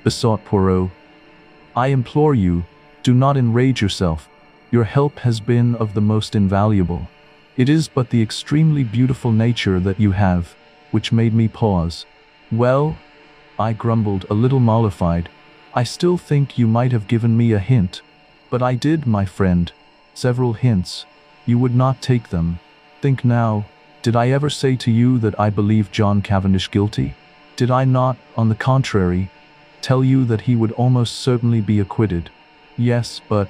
A: besought Poirot, "I implore you, do not enrage yourself. Your help has been of the most invaluable. It is but the extremely beautiful nature that you have, which made me pause." "Well," I grumbled, a little mollified, "I still think you might have given me a hint." "But I did, my friend. Several hints. You would not take them. Think now, did I ever say to you that I believe John Cavendish guilty? Did I not, on the contrary, tell you that he would almost certainly be acquitted?" "Yes, but—"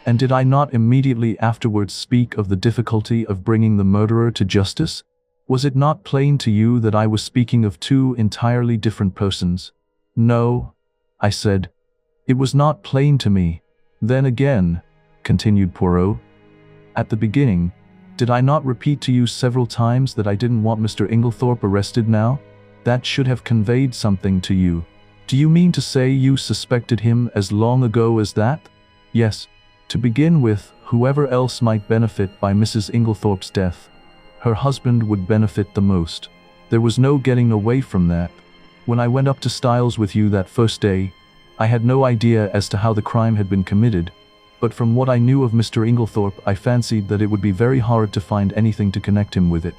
A: "And did I not immediately afterwards speak of the difficulty of bringing the murderer to justice? Was it not plain to you that I was speaking of two entirely different persons?" "No," I said, "it was not plain to me." "Then again," continued Poirot, "at the beginning, did I not repeat to you several times that I didn't want Mr. Inglethorp arrested now? That should have conveyed something to you. Do you mean to say you suspected him as long ago as that?" "Yes. To begin with, whoever else might benefit by Mrs. Inglethorp's death, her husband would benefit the most. There was no getting away from that. When I went up to Styles with you that first day, I had no idea as to how the crime had been committed, but from what I knew of Mr. Inglethorp, I fancied that it would be very hard to find anything to connect him with it.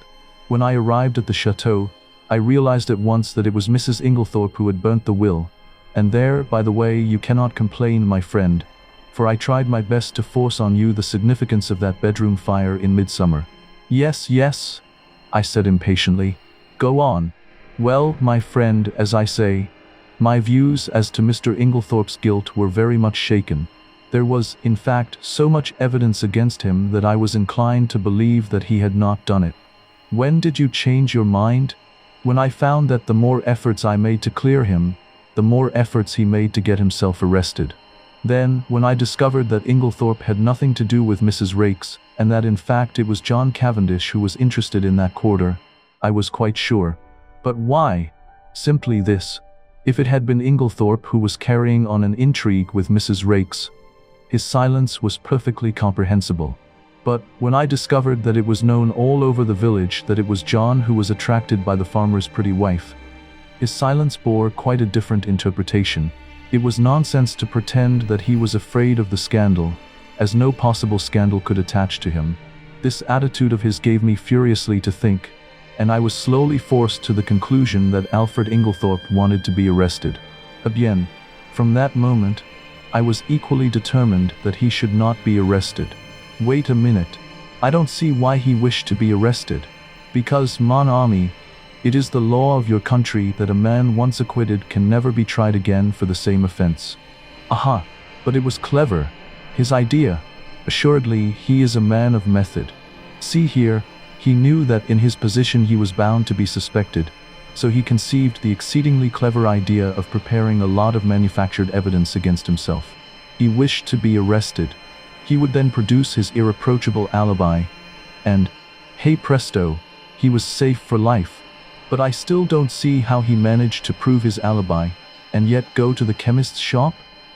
A: When I arrived at the chateau, I realized at once that it was Mrs. Inglethorp who had burnt the will, and there, by the way, you cannot complain, my friend, for I tried my best to force on you the significance of that bedroom fire in midsummer." "Yes, yes," I said impatiently. "Go on." "Well, my friend, as I say, my views as to Mr. Inglethorp's guilt were very much shaken. There was, in fact, so much evidence against him that I was inclined to believe that he had not done it." "When did you change your mind?" "When I found that the more efforts I made to clear him, the more efforts he made to get himself arrested. Then, when I discovered that Inglethorp had nothing to do with Mrs. Raikes, and that in fact it was John Cavendish who was interested in that quarter, I was quite sure." "But why?" "Simply this. If it had been Inglethorp who was carrying on an intrigue with Mrs. Raikes, his silence was perfectly comprehensible. But when I discovered that it was known all over the village that it was John who was attracted by the farmer's pretty wife, his silence bore quite a different interpretation. It was nonsense to pretend that he was afraid of the scandal, as no possible scandal could attach to him. This attitude of his gave me furiously to think, and I was slowly forced to the conclusion that Alfred Inglethorp wanted to be arrested. Eh bien, from that moment, I was equally determined that he should not be arrested. Wait a minute. I don't see why he wished to be arrested. Because, mon ami, it is the law of your country that a man once acquitted can never be tried again for the same offense. Aha, but it was clever. His idea. Assuredly, he is a man of method. See here, he knew that in his position he was bound to be suspected, so he conceived the exceedingly clever idea of preparing a lot of manufactured evidence against himself. He wished to be arrested. He would then produce his irreproachable alibi, and, hey presto, he was safe for life. But I still don't see how he managed to prove his alibi, and yet go to the chemist's shop?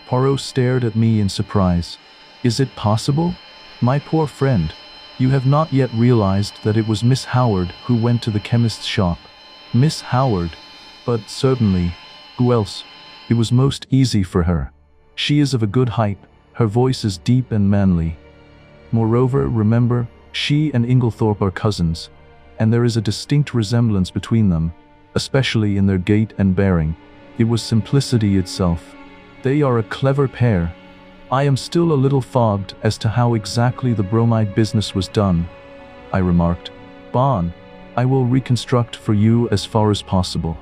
A: Poirot stared at me in surprise. Is it possible? My poor friend, you have not yet realized that it was Miss Howard who went to the chemist's shop. Miss Howard? But certainly, who else? It was most easy for her. She is of a good height, her voice is deep and manly. Moreover, remember, she and Inglethorp are cousins, and there is a distinct resemblance between them, especially in their gait and bearing. It was simplicity itself. They are a clever pair. I am still a little fogged as to how exactly the bromide business was done, I remarked. Bon, I will reconstruct for you as far as possible.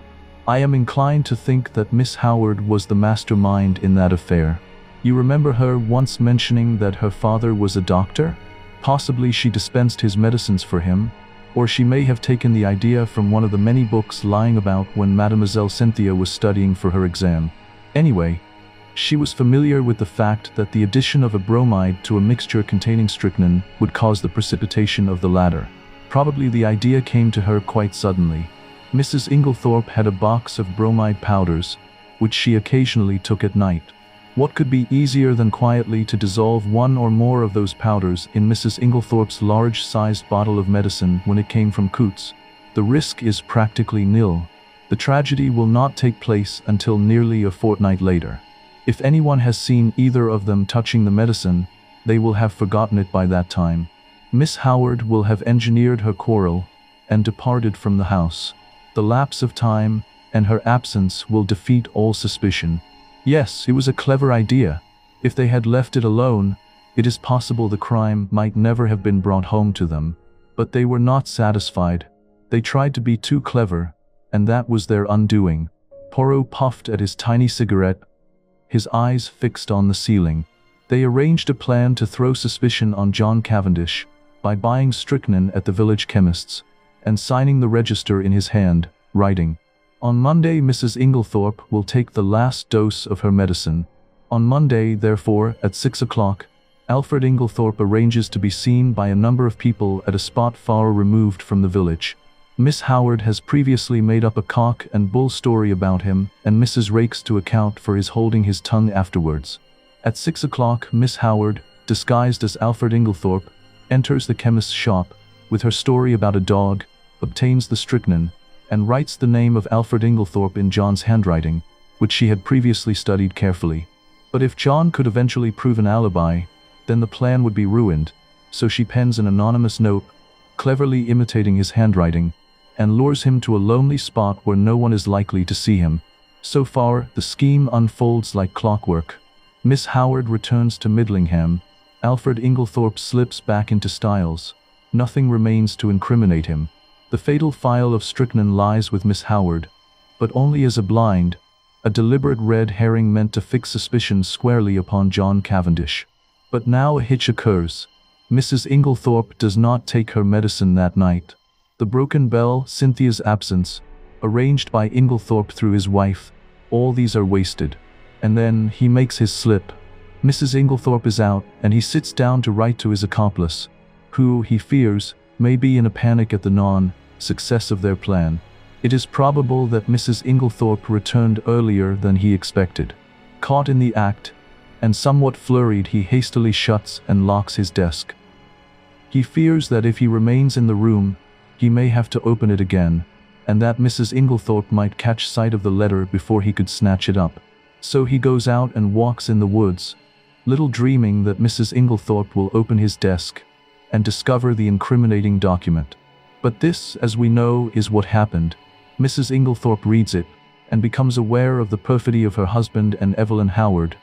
A: I am inclined to think that Miss Howard was the mastermind in that affair. You remember her once mentioning that her father was a doctor? Possibly she dispensed his medicines for him, or she may have taken the idea from one of the many books lying about when Mademoiselle Cynthia was studying for her exam. Anyway, she was familiar with the fact that the addition of a bromide to a mixture containing strychnine would cause the precipitation of the latter. Probably the idea came to her quite suddenly. Mrs. Inglethorp had a box of bromide powders, which she occasionally took at night. What could be easier than quietly to dissolve one or more of those powders in Mrs. Inglethorp's large-sized bottle of medicine when it came from Coots? The risk is practically nil. The tragedy will not take place until nearly a fortnight later. If anyone has seen either of them touching the medicine, they will have forgotten it by that time. Miss Howard will have engineered her quarrel and departed from the house. The lapse of time and her absence will defeat all suspicion. Yes, it was a clever idea. If they had left it alone, it is possible the crime might never have been brought home to them. But they were not satisfied. They tried to be too clever, and that was their undoing. Poirot puffed at his tiny cigarette, his eyes fixed on the ceiling. They arranged a plan to throw suspicion on John Cavendish by buying strychnine at the village chemist's and signing the register in his hand, writing, "On Monday Mrs. Inglethorp will take the last dose of her medicine." On Monday, therefore, at 6 o'clock, Alfred Inglethorp arranges to be seen by a number of people at a spot far removed from the village. Miss Howard has previously made up a cock and bull story about him, and Mrs. Rakes to account for his holding his tongue afterwards. At 6 o'clock, Miss Howard, disguised as Alfred Inglethorp, enters the chemist's shop with her story about a dog, obtains the strychnine, and writes the name of Alfred Inglethorp in John's handwriting, which she had previously studied carefully. But if John could eventually prove an alibi, then the plan would be ruined, so she pens an anonymous note, cleverly imitating his handwriting, and lures him to a lonely spot where no one is likely to see him. So far, the scheme unfolds like clockwork. Miss Howard returns to Midlingham. Alfred Inglethorp slips back into Styles. Nothing remains to incriminate him. The fatal phial of strychnine lies with Miss Howard, but only as a blind, a deliberate red herring meant to fix suspicion squarely upon John Cavendish. But now a hitch occurs. Mrs. Inglethorp does not take her medicine that night. The broken bell, Cynthia's absence, arranged by Inglethorp through his wife, all these are wasted. And then he makes his slip. Mrs. Inglethorp is out, and he sits down to write to his accomplice, who, he fears, may be in a panic at the non-success of their plan. It is probable that Mrs. Inglethorp returned earlier than he expected. Caught in the act, and somewhat flurried, he hastily shuts and locks his desk. He fears that if he remains in the room, he may have to open it again, and that Mrs. Inglethorp might catch sight of the letter before he could snatch it up. So he goes out and walks in the woods, little dreaming that Mrs. Inglethorp will open his desk and discover the incriminating document. But this, as we know, is what happened. Mrs. Inglethorp reads it and becomes aware of the perfidy of her husband and Evelyn Howard,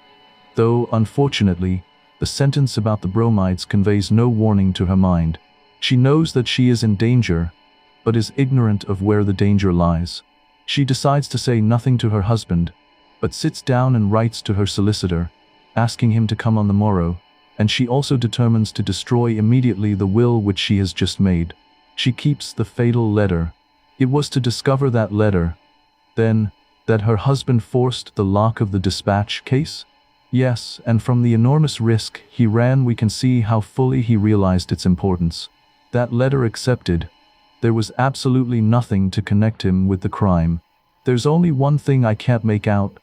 A: though, unfortunately, The sentence about the bromides conveys no warning to her mind. She knows that she is in danger, but is ignorant of where the danger lies. She decides to say nothing to her husband, but sits down and writes to her solicitor, asking him to come on the morrow, and she also determines to destroy immediately the will which she has just made. She keeps the fatal letter. It was to discover that letter, then, that her husband forced the lock of the dispatch case? Yes, and from the enormous risk he ran we can see how fully he realized its importance. That letter accepted, there was absolutely nothing to connect him with the crime. There's only one thing I can't make out.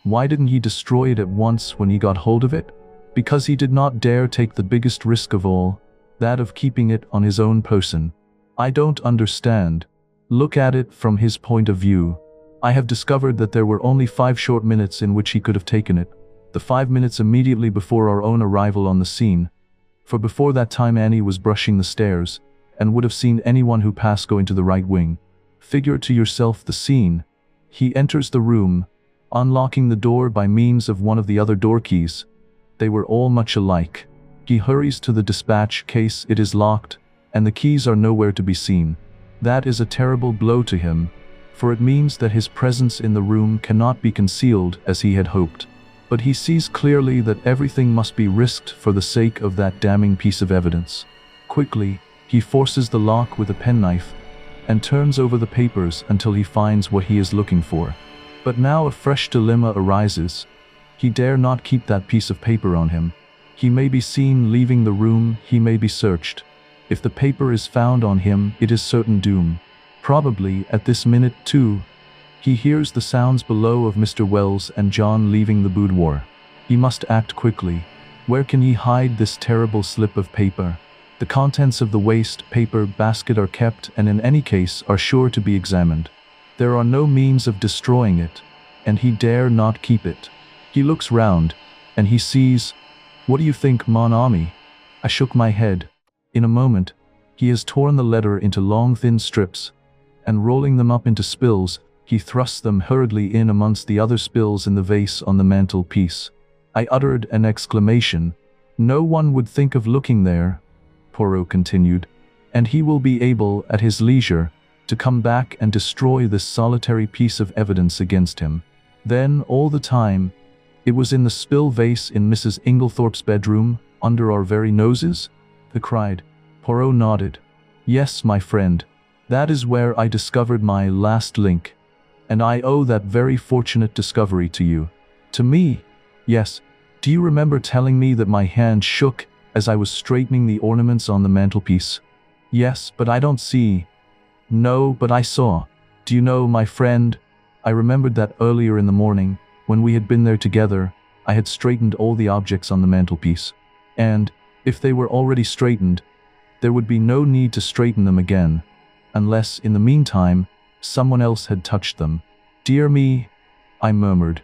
A: Why didn't he destroy it at once when he got hold of it? Because he did not dare take the biggest risk of all, that of keeping it on his own person. I don't understand. Look at it from his point of view. I have discovered that there were only 5 short minutes in which he could have taken it. The 5 minutes immediately before our own arrival on the scene. For before that time Annie was brushing the stairs, and would have seen anyone who passed go into the right wing. Figure to yourself the scene. He enters the room, unlocking the door by means of one of the other door keys. They were all much alike. He hurries to the dispatch case, it is locked, and the keys are nowhere to be seen. That is a terrible blow to him, for it means that his presence in the room cannot be concealed as he had hoped. But he sees clearly that everything must be risked for the sake of that damning piece of evidence. Quickly, he forces the lock with a penknife, and turns over the papers until he finds what he is looking for. But now a fresh dilemma arises. He dare not keep that piece of paper on him. He may be seen leaving the room, he may be searched. If the paper is found on him, it is certain doom. Probably, at this minute too, he hears the sounds below of Mr. Wells and John leaving the boudoir. He must act quickly. Where can he hide this terrible slip of paper? The contents of the waste paper basket are kept and in any case are sure to be examined. There are no means of destroying it, and he dare not keep it. He looks round, and he sees, what do you think, mon ami? I shook my head. In a moment, he has torn the letter into long thin strips, and rolling them up into spills, he thrusts them hurriedly in amongst the other spills in the vase on the mantelpiece. I uttered an exclamation. No one would think of looking there, Poirot continued, and he will be able, at his leisure, to come back and destroy this solitary piece of evidence against him. Then, all the time, it was in the spill vase in Mrs. Inglethorp's bedroom, under our very noses? I cried. Poirot nodded. Yes, my friend, that is where I discovered my last link, and I owe that very fortunate discovery to you. To me? Yes. Do you remember telling me that my hand shook as I was straightening the ornaments on the mantelpiece? Yes, but I don't see. No, but I saw. Do you know, my friend, I remembered that earlier in the morning, when we had been there together, I had straightened all the objects on the mantelpiece. And, if they were already straightened, there would be no need to straighten them again, unless, in the meantime, someone else had touched them. Dear me, I murmured.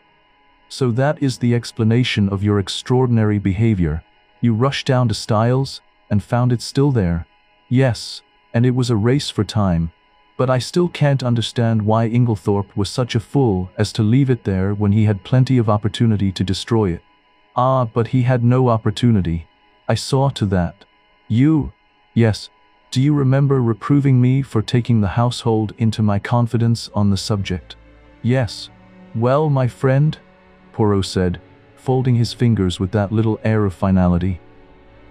A: So that is the explanation of your extraordinary behavior. You rushed down to Styles, and found it still there. Yes, and it was a race for time. But I still can't understand why Inglethorp was such a fool as to leave it there when he had plenty of opportunity to destroy it. Ah, but he had no opportunity. I saw to that. You? Yes. Do you remember reproving me for taking the household into my confidence on the subject? Yes. Well, my friend, Poirot said, folding his fingers with that little air of finality.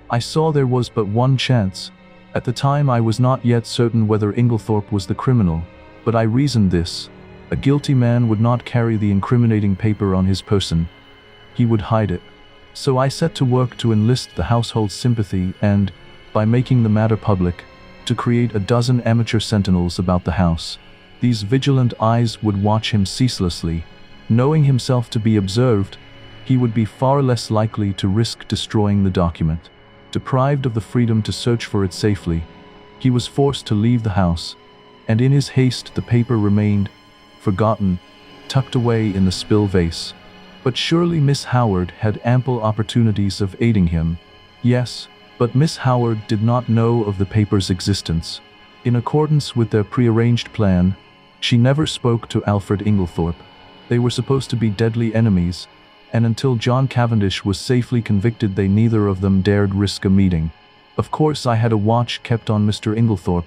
A: I saw there was but one chance. At the time I was not yet certain whether Inglethorp was the criminal, but I reasoned this. A guilty man would not carry the incriminating paper on his person. He would hide it. So I set to work to enlist the household's sympathy and, by making the matter public, to create a dozen amateur sentinels about the house. These vigilant eyes would watch him ceaselessly. Knowing himself to be observed, he would be far less likely to risk destroying the document. Deprived of the freedom to search for it safely, he was forced to leave the house, and in his haste the paper remained, forgotten, tucked away in the spill vase. But surely Miss Howard had ample opportunities of aiding him. Yes, but Miss Howard did not know of the paper's existence. In accordance with their prearranged plan, she never spoke to Alfred Inglethorp. They were supposed to be deadly enemies, and until John Cavendish was safely convicted they neither of them dared risk a meeting. Of course I had a watch kept on Mr. Inglethorp,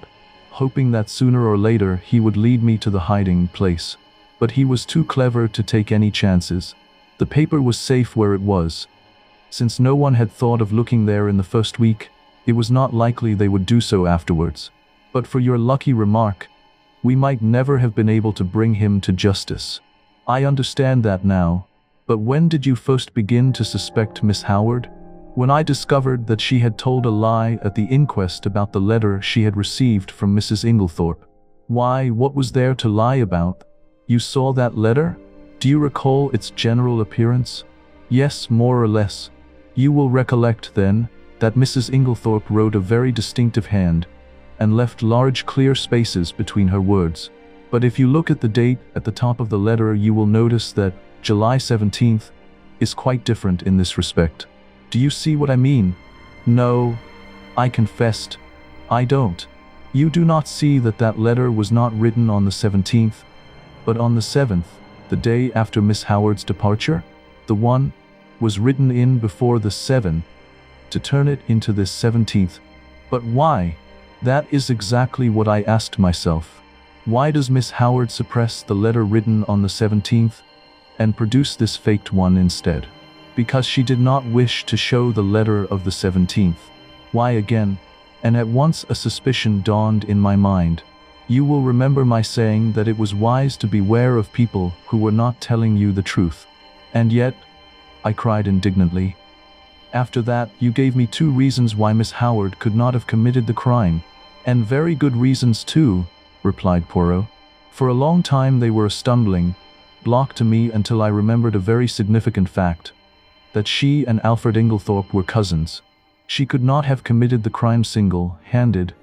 A: hoping that sooner or later he would lead me to the hiding place. But he was too clever to take any chances. The paper was safe where it was. Since no one had thought of looking there in the first week, it was not likely they would do so afterwards. But for your lucky remark, we might never have been able to bring him to justice. I understand that now, but when did you first begin to suspect Miss Howard? When I discovered that she had told a lie at the inquest about the letter she had received from Mrs. Inglethorp. Why, what was there to lie about? You saw that letter? Do you recall its general appearance? Yes, more or less. You will recollect, then, that Mrs. Inglethorp wrote a very distinctive hand, and left large clear spaces between her words. But if you look at the date at the top of the letter, you will notice that July 17th is quite different in this respect. Do you see what I mean? No, I confessed, I don't. You do not see that that letter was not written on the 17th, but on the 7th, the day after Miss Howard's departure? The one was written in before the 7, to turn it into this 17th. But why? That is exactly what I asked myself. Why does Miss Howard suppress the letter written on the 17th and produce this faked one instead? Because she did not wish to show the letter of the 17th. Why again? And at once a suspicion dawned in my mind. You will remember my saying that it was wise to beware of people who were not telling you the truth. And yet, I cried indignantly. After that, you gave me 2 reasons why Miss Howard could not have committed the crime. And very good reasons too, replied Poirot. For a long time they were a stumbling block to me until I remembered a very significant fact. That she and Alfred Inglethorp were cousins. She could not have committed the crime single-handed,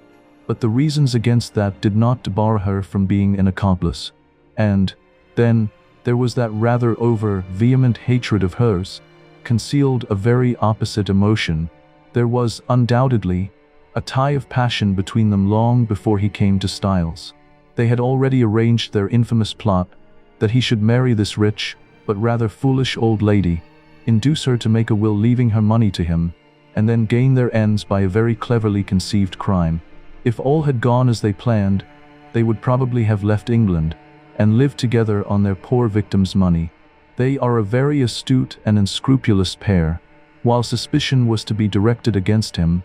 A: but the reasons against that did not debar her from being an accomplice. And, then, there was that rather over-vehement hatred of hers, concealed a very opposite emotion. There was, undoubtedly, a tie of passion between them long before he came to Styles. They had already arranged their infamous plot, that he should marry this rich, but rather foolish old lady, induce her to make a will leaving her money to him, and then gain their ends by a very cleverly conceived crime. If all had gone as they planned, they would probably have left England, and lived together on their poor victim's money. They are a very astute and unscrupulous pair. While suspicion was to be directed against him,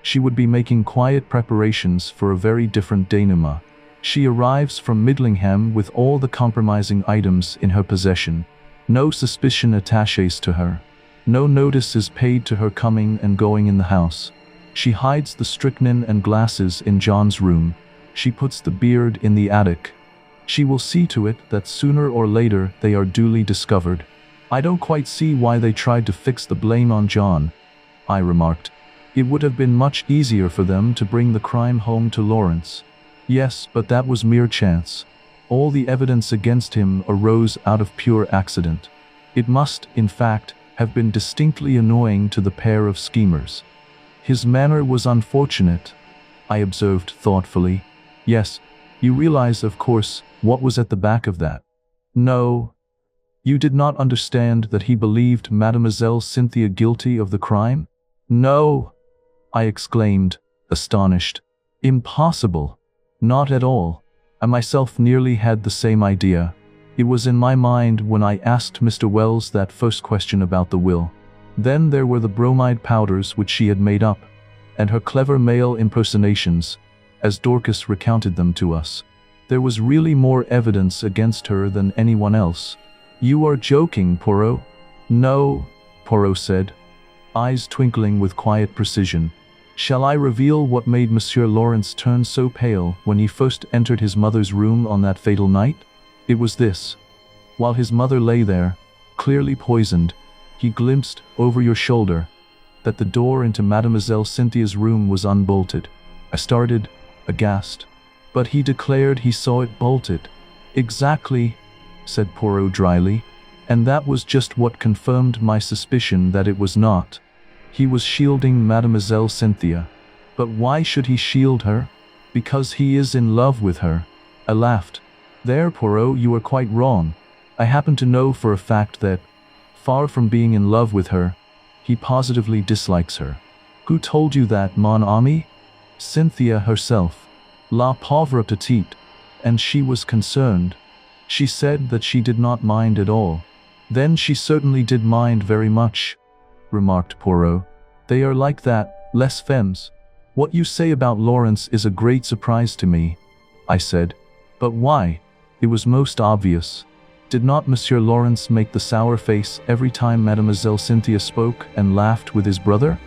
A: she would be making quiet preparations for a very different denouement. She arrives from Midlingham with all the compromising items in her possession. No suspicion attaches to her. No notice is paid to her coming and going in the house. She hides the strychnine and glasses in John's room. She puts the beard in the attic. She will see to it that sooner or later they are duly discovered. I don't quite see why they tried to fix the blame on John, I remarked. It would have been much easier for them to bring the crime home to Lawrence. Yes, but that was mere chance. All the evidence against him arose out of pure accident. It must, in fact, have been distinctly annoying to the pair of schemers. His manner was unfortunate, I observed thoughtfully. Yes, you realize, of course, what was at the back of that. No, you did not understand that he believed Mademoiselle Cynthia guilty of the crime? No, I exclaimed, astonished. Impossible. Not at all. I myself nearly had the same idea. It was in my mind when I asked Mr. Wells that first question about the will. Then there were the bromide powders which she had made up, and her clever male impersonations, as Dorcas recounted them to us. There was really more evidence against her than anyone else. You are joking, Poirot? No, Poirot said, eyes twinkling with quiet precision. Shall I reveal what made Monsieur Lawrence turn so pale when he first entered his mother's room on that fatal night? It was this. While his mother lay there, clearly poisoned, he glimpsed, over your shoulder, that the door into Mademoiselle Cynthia's room was unbolted. I started, aghast. But he declared he saw it bolted. Exactly, said Poirot dryly, and that was just what confirmed my suspicion that it was not. He was shielding Mademoiselle Cynthia. But why should he shield her? Because he is in love with her. I laughed. There, Poirot, you are quite wrong. I happen to know for a fact that, far from being in love with her, he positively dislikes her. Who told you that, mon ami? Cynthia herself. La pauvre petite. And she was concerned. She said that she did not mind at all. Then she certainly did mind very much, remarked Poirot. They are like that, les femmes. What you say about Lawrence is a great surprise to me, I said. But why? It was most obvious. Did not Monsieur Lawrence make the sour face every time Mademoiselle Cynthia spoke and laughed with his brother?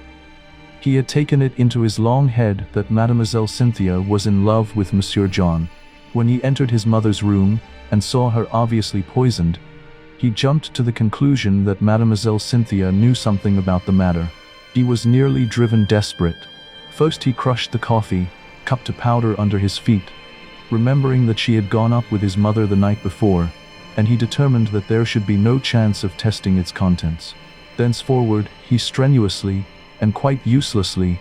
A: He had taken it into his long head that Mademoiselle Cynthia was in love with Monsieur John. When he entered his mother's room and saw her obviously poisoned, he jumped to the conclusion that Mademoiselle Cynthia knew something about the matter. He was nearly driven desperate. First he crushed the coffee, cup to powder under his feet, remembering that she had gone up with his mother the night before, and he determined that there should be no chance of testing its contents. Thenceforward, he strenuously, and quite uselessly,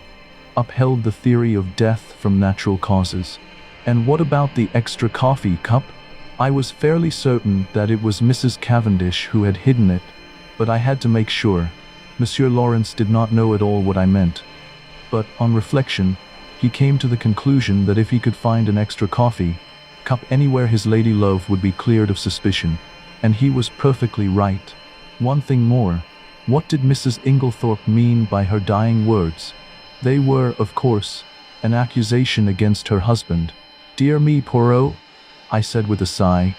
A: upheld the theory of death from natural causes. And what about the extra coffee cup? I was fairly certain that it was Mrs. Cavendish who had hidden it, but I had to make sure. Monsieur Lawrence did not know at all what I meant. But, on reflection, he came to the conclusion that if he could find an extra coffee cup anywhere, his lady love would be cleared of suspicion. And he was perfectly right. One thing more. What did Mrs. Inglethorp mean by her dying words? They were, of course, an accusation against her husband. Dear me, Poirot, I said with a sigh.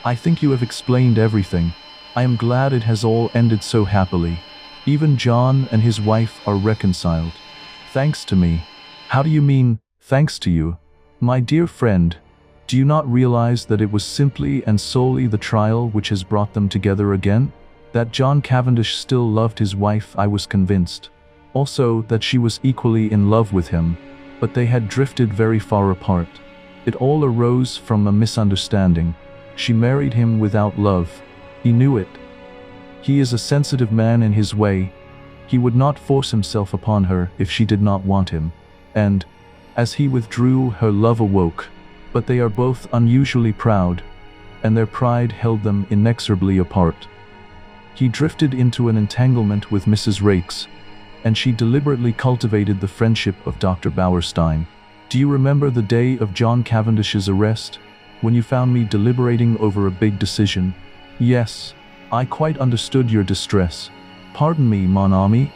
A: I think you have explained everything. I am glad it has all ended so happily. Even John and his wife are reconciled. Thanks to me. How do you mean, thanks to you? My dear friend, do you not realize that it was simply and solely the trial which has brought them together again? That John Cavendish still loved his wife, I was convinced. Also that she was equally in love with him, but they had drifted very far apart. It all arose from a misunderstanding. She married him without love. He knew it. He is a sensitive man in his way. He would not force himself upon her if she did not want him. And, as he withdrew, her love awoke. But they are both unusually proud, and their pride held them inexorably apart. He drifted into an entanglement with Mrs. Raikes, and she deliberately cultivated the friendship of Dr. Bauerstein. Do you remember the day of John Cavendish's arrest, when you found me deliberating over a big decision? Yes, I quite understood your distress. Pardon me, mon ami,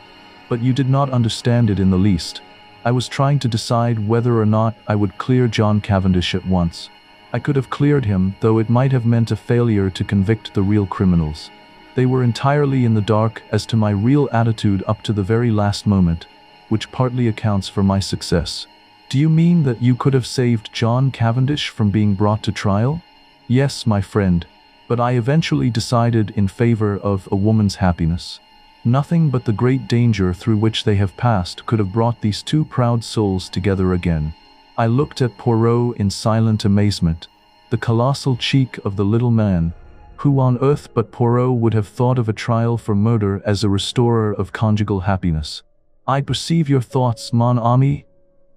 A: but you did not understand it in the least. I was trying to decide whether or not I would clear John Cavendish at once. I could have cleared him, though it might have meant a failure to convict the real criminals. They were entirely in the dark as to my real attitude up to the very last moment, which partly accounts for my success. Do you mean that you could have saved John Cavendish from being brought to trial? Yes, my friend, but I eventually decided in favor of a woman's happiness. Nothing but the great danger through which they have passed could have brought these two proud souls together again. I looked at Poirot in silent amazement. The colossal cheek of the little man. Who on earth but Poirot would have thought of a trial for murder as a restorer of conjugal happiness? I perceive your thoughts, mon ami,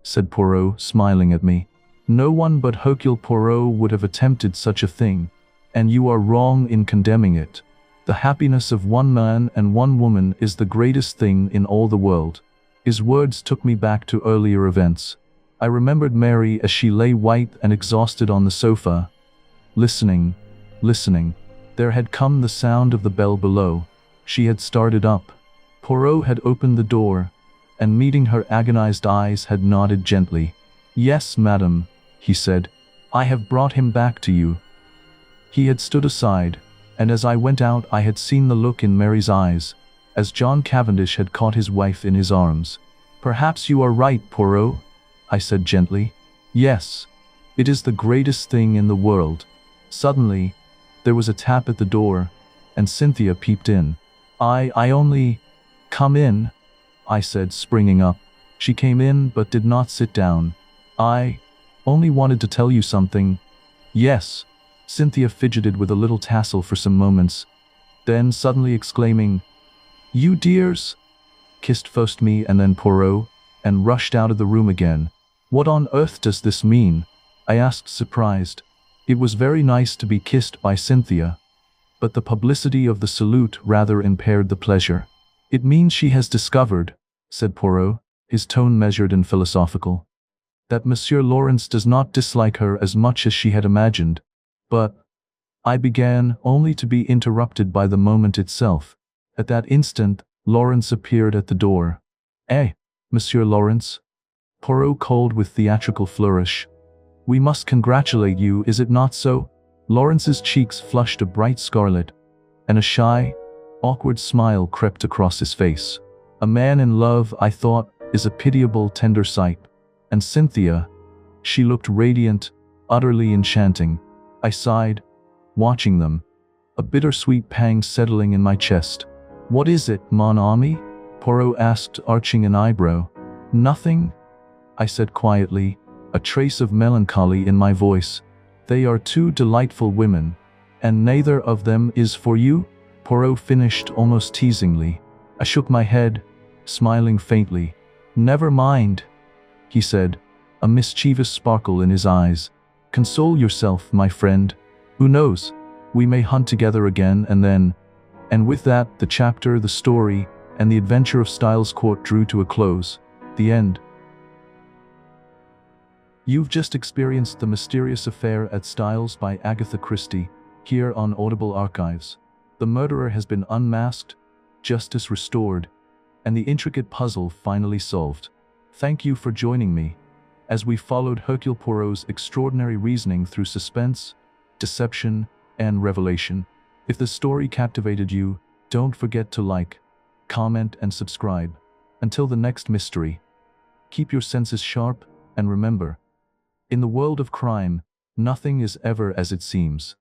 A: said Poirot, smiling at me. No one but Hercule Poirot would have attempted such a thing, and you are wrong in condemning it. The happiness of one man and one woman is the greatest thing in all the world. His words took me back to earlier events. I remembered Mary as she lay white and exhausted on the sofa, listening. There had come the sound of the bell below. She had started up. Poirot had opened the door, and meeting her agonized eyes had nodded gently. Yes, madam, he said. I have brought him back to you. He had stood aside, and as I went out I had seen the look in Mary's eyes, as John Cavendish had caught his wife in his arms. Perhaps you are right, Poirot, I said gently. Yes, it is the greatest thing in the world. Suddenly, there was a tap at the door, and Cynthia peeped in. I only... Come in, I said, springing up. She came in but did not sit down. I only wanted to tell you something. Yes. Cynthia fidgeted with a little tassel for some moments, then suddenly exclaiming, You dears! Kissed first me and then Poirot, and rushed out of the room again. What on earth does this mean? I asked, surprised. It was very nice to be kissed by Cynthia, but the publicity of the salute rather impaired the pleasure. "It means she has discovered," said Poirot, his tone measured and philosophical, "that Monsieur Lawrence does not dislike her as much as she had imagined. But—" I began, only to be interrupted by the moment itself. At that instant, Lawrence appeared at the door. "Eh, Monsieur Lawrence?" Poirot called with theatrical flourish. "We must congratulate you, is it not so?" Lawrence's cheeks flushed a bright scarlet, and a shy, awkward smile crept across his face. A man in love, I thought, is a pitiable, tender sight. And Cynthia, she looked radiant, utterly enchanting. I sighed, watching them, a bittersweet pang settling in my chest. "What is it, mon ami?" Poirot asked, arching an eyebrow. "Nothing," I said quietly, a trace of melancholy in my voice. "They are two delightful women, and neither of them is for you?" Poirot finished almost teasingly. I shook my head, smiling faintly. "Never mind," he said, a mischievous sparkle in his eyes. "Console yourself, my friend. Who knows? We may hunt together again, and then—" And with that, the chapter, the story, and the adventure of Styles Court drew to a close. The end. You've just experienced The Mysterious Affair at Styles by Agatha Christie, here on Audible Archives. The murderer has been unmasked, justice restored, and the intricate puzzle finally solved. Thank you for joining me, as we followed Hercule Poirot's extraordinary reasoning through suspense, deception, and revelation. If the story captivated you, don't forget to like, comment, and subscribe. Until the next mystery, keep your senses sharp, and remember, in the world of crime, nothing is ever as it seems.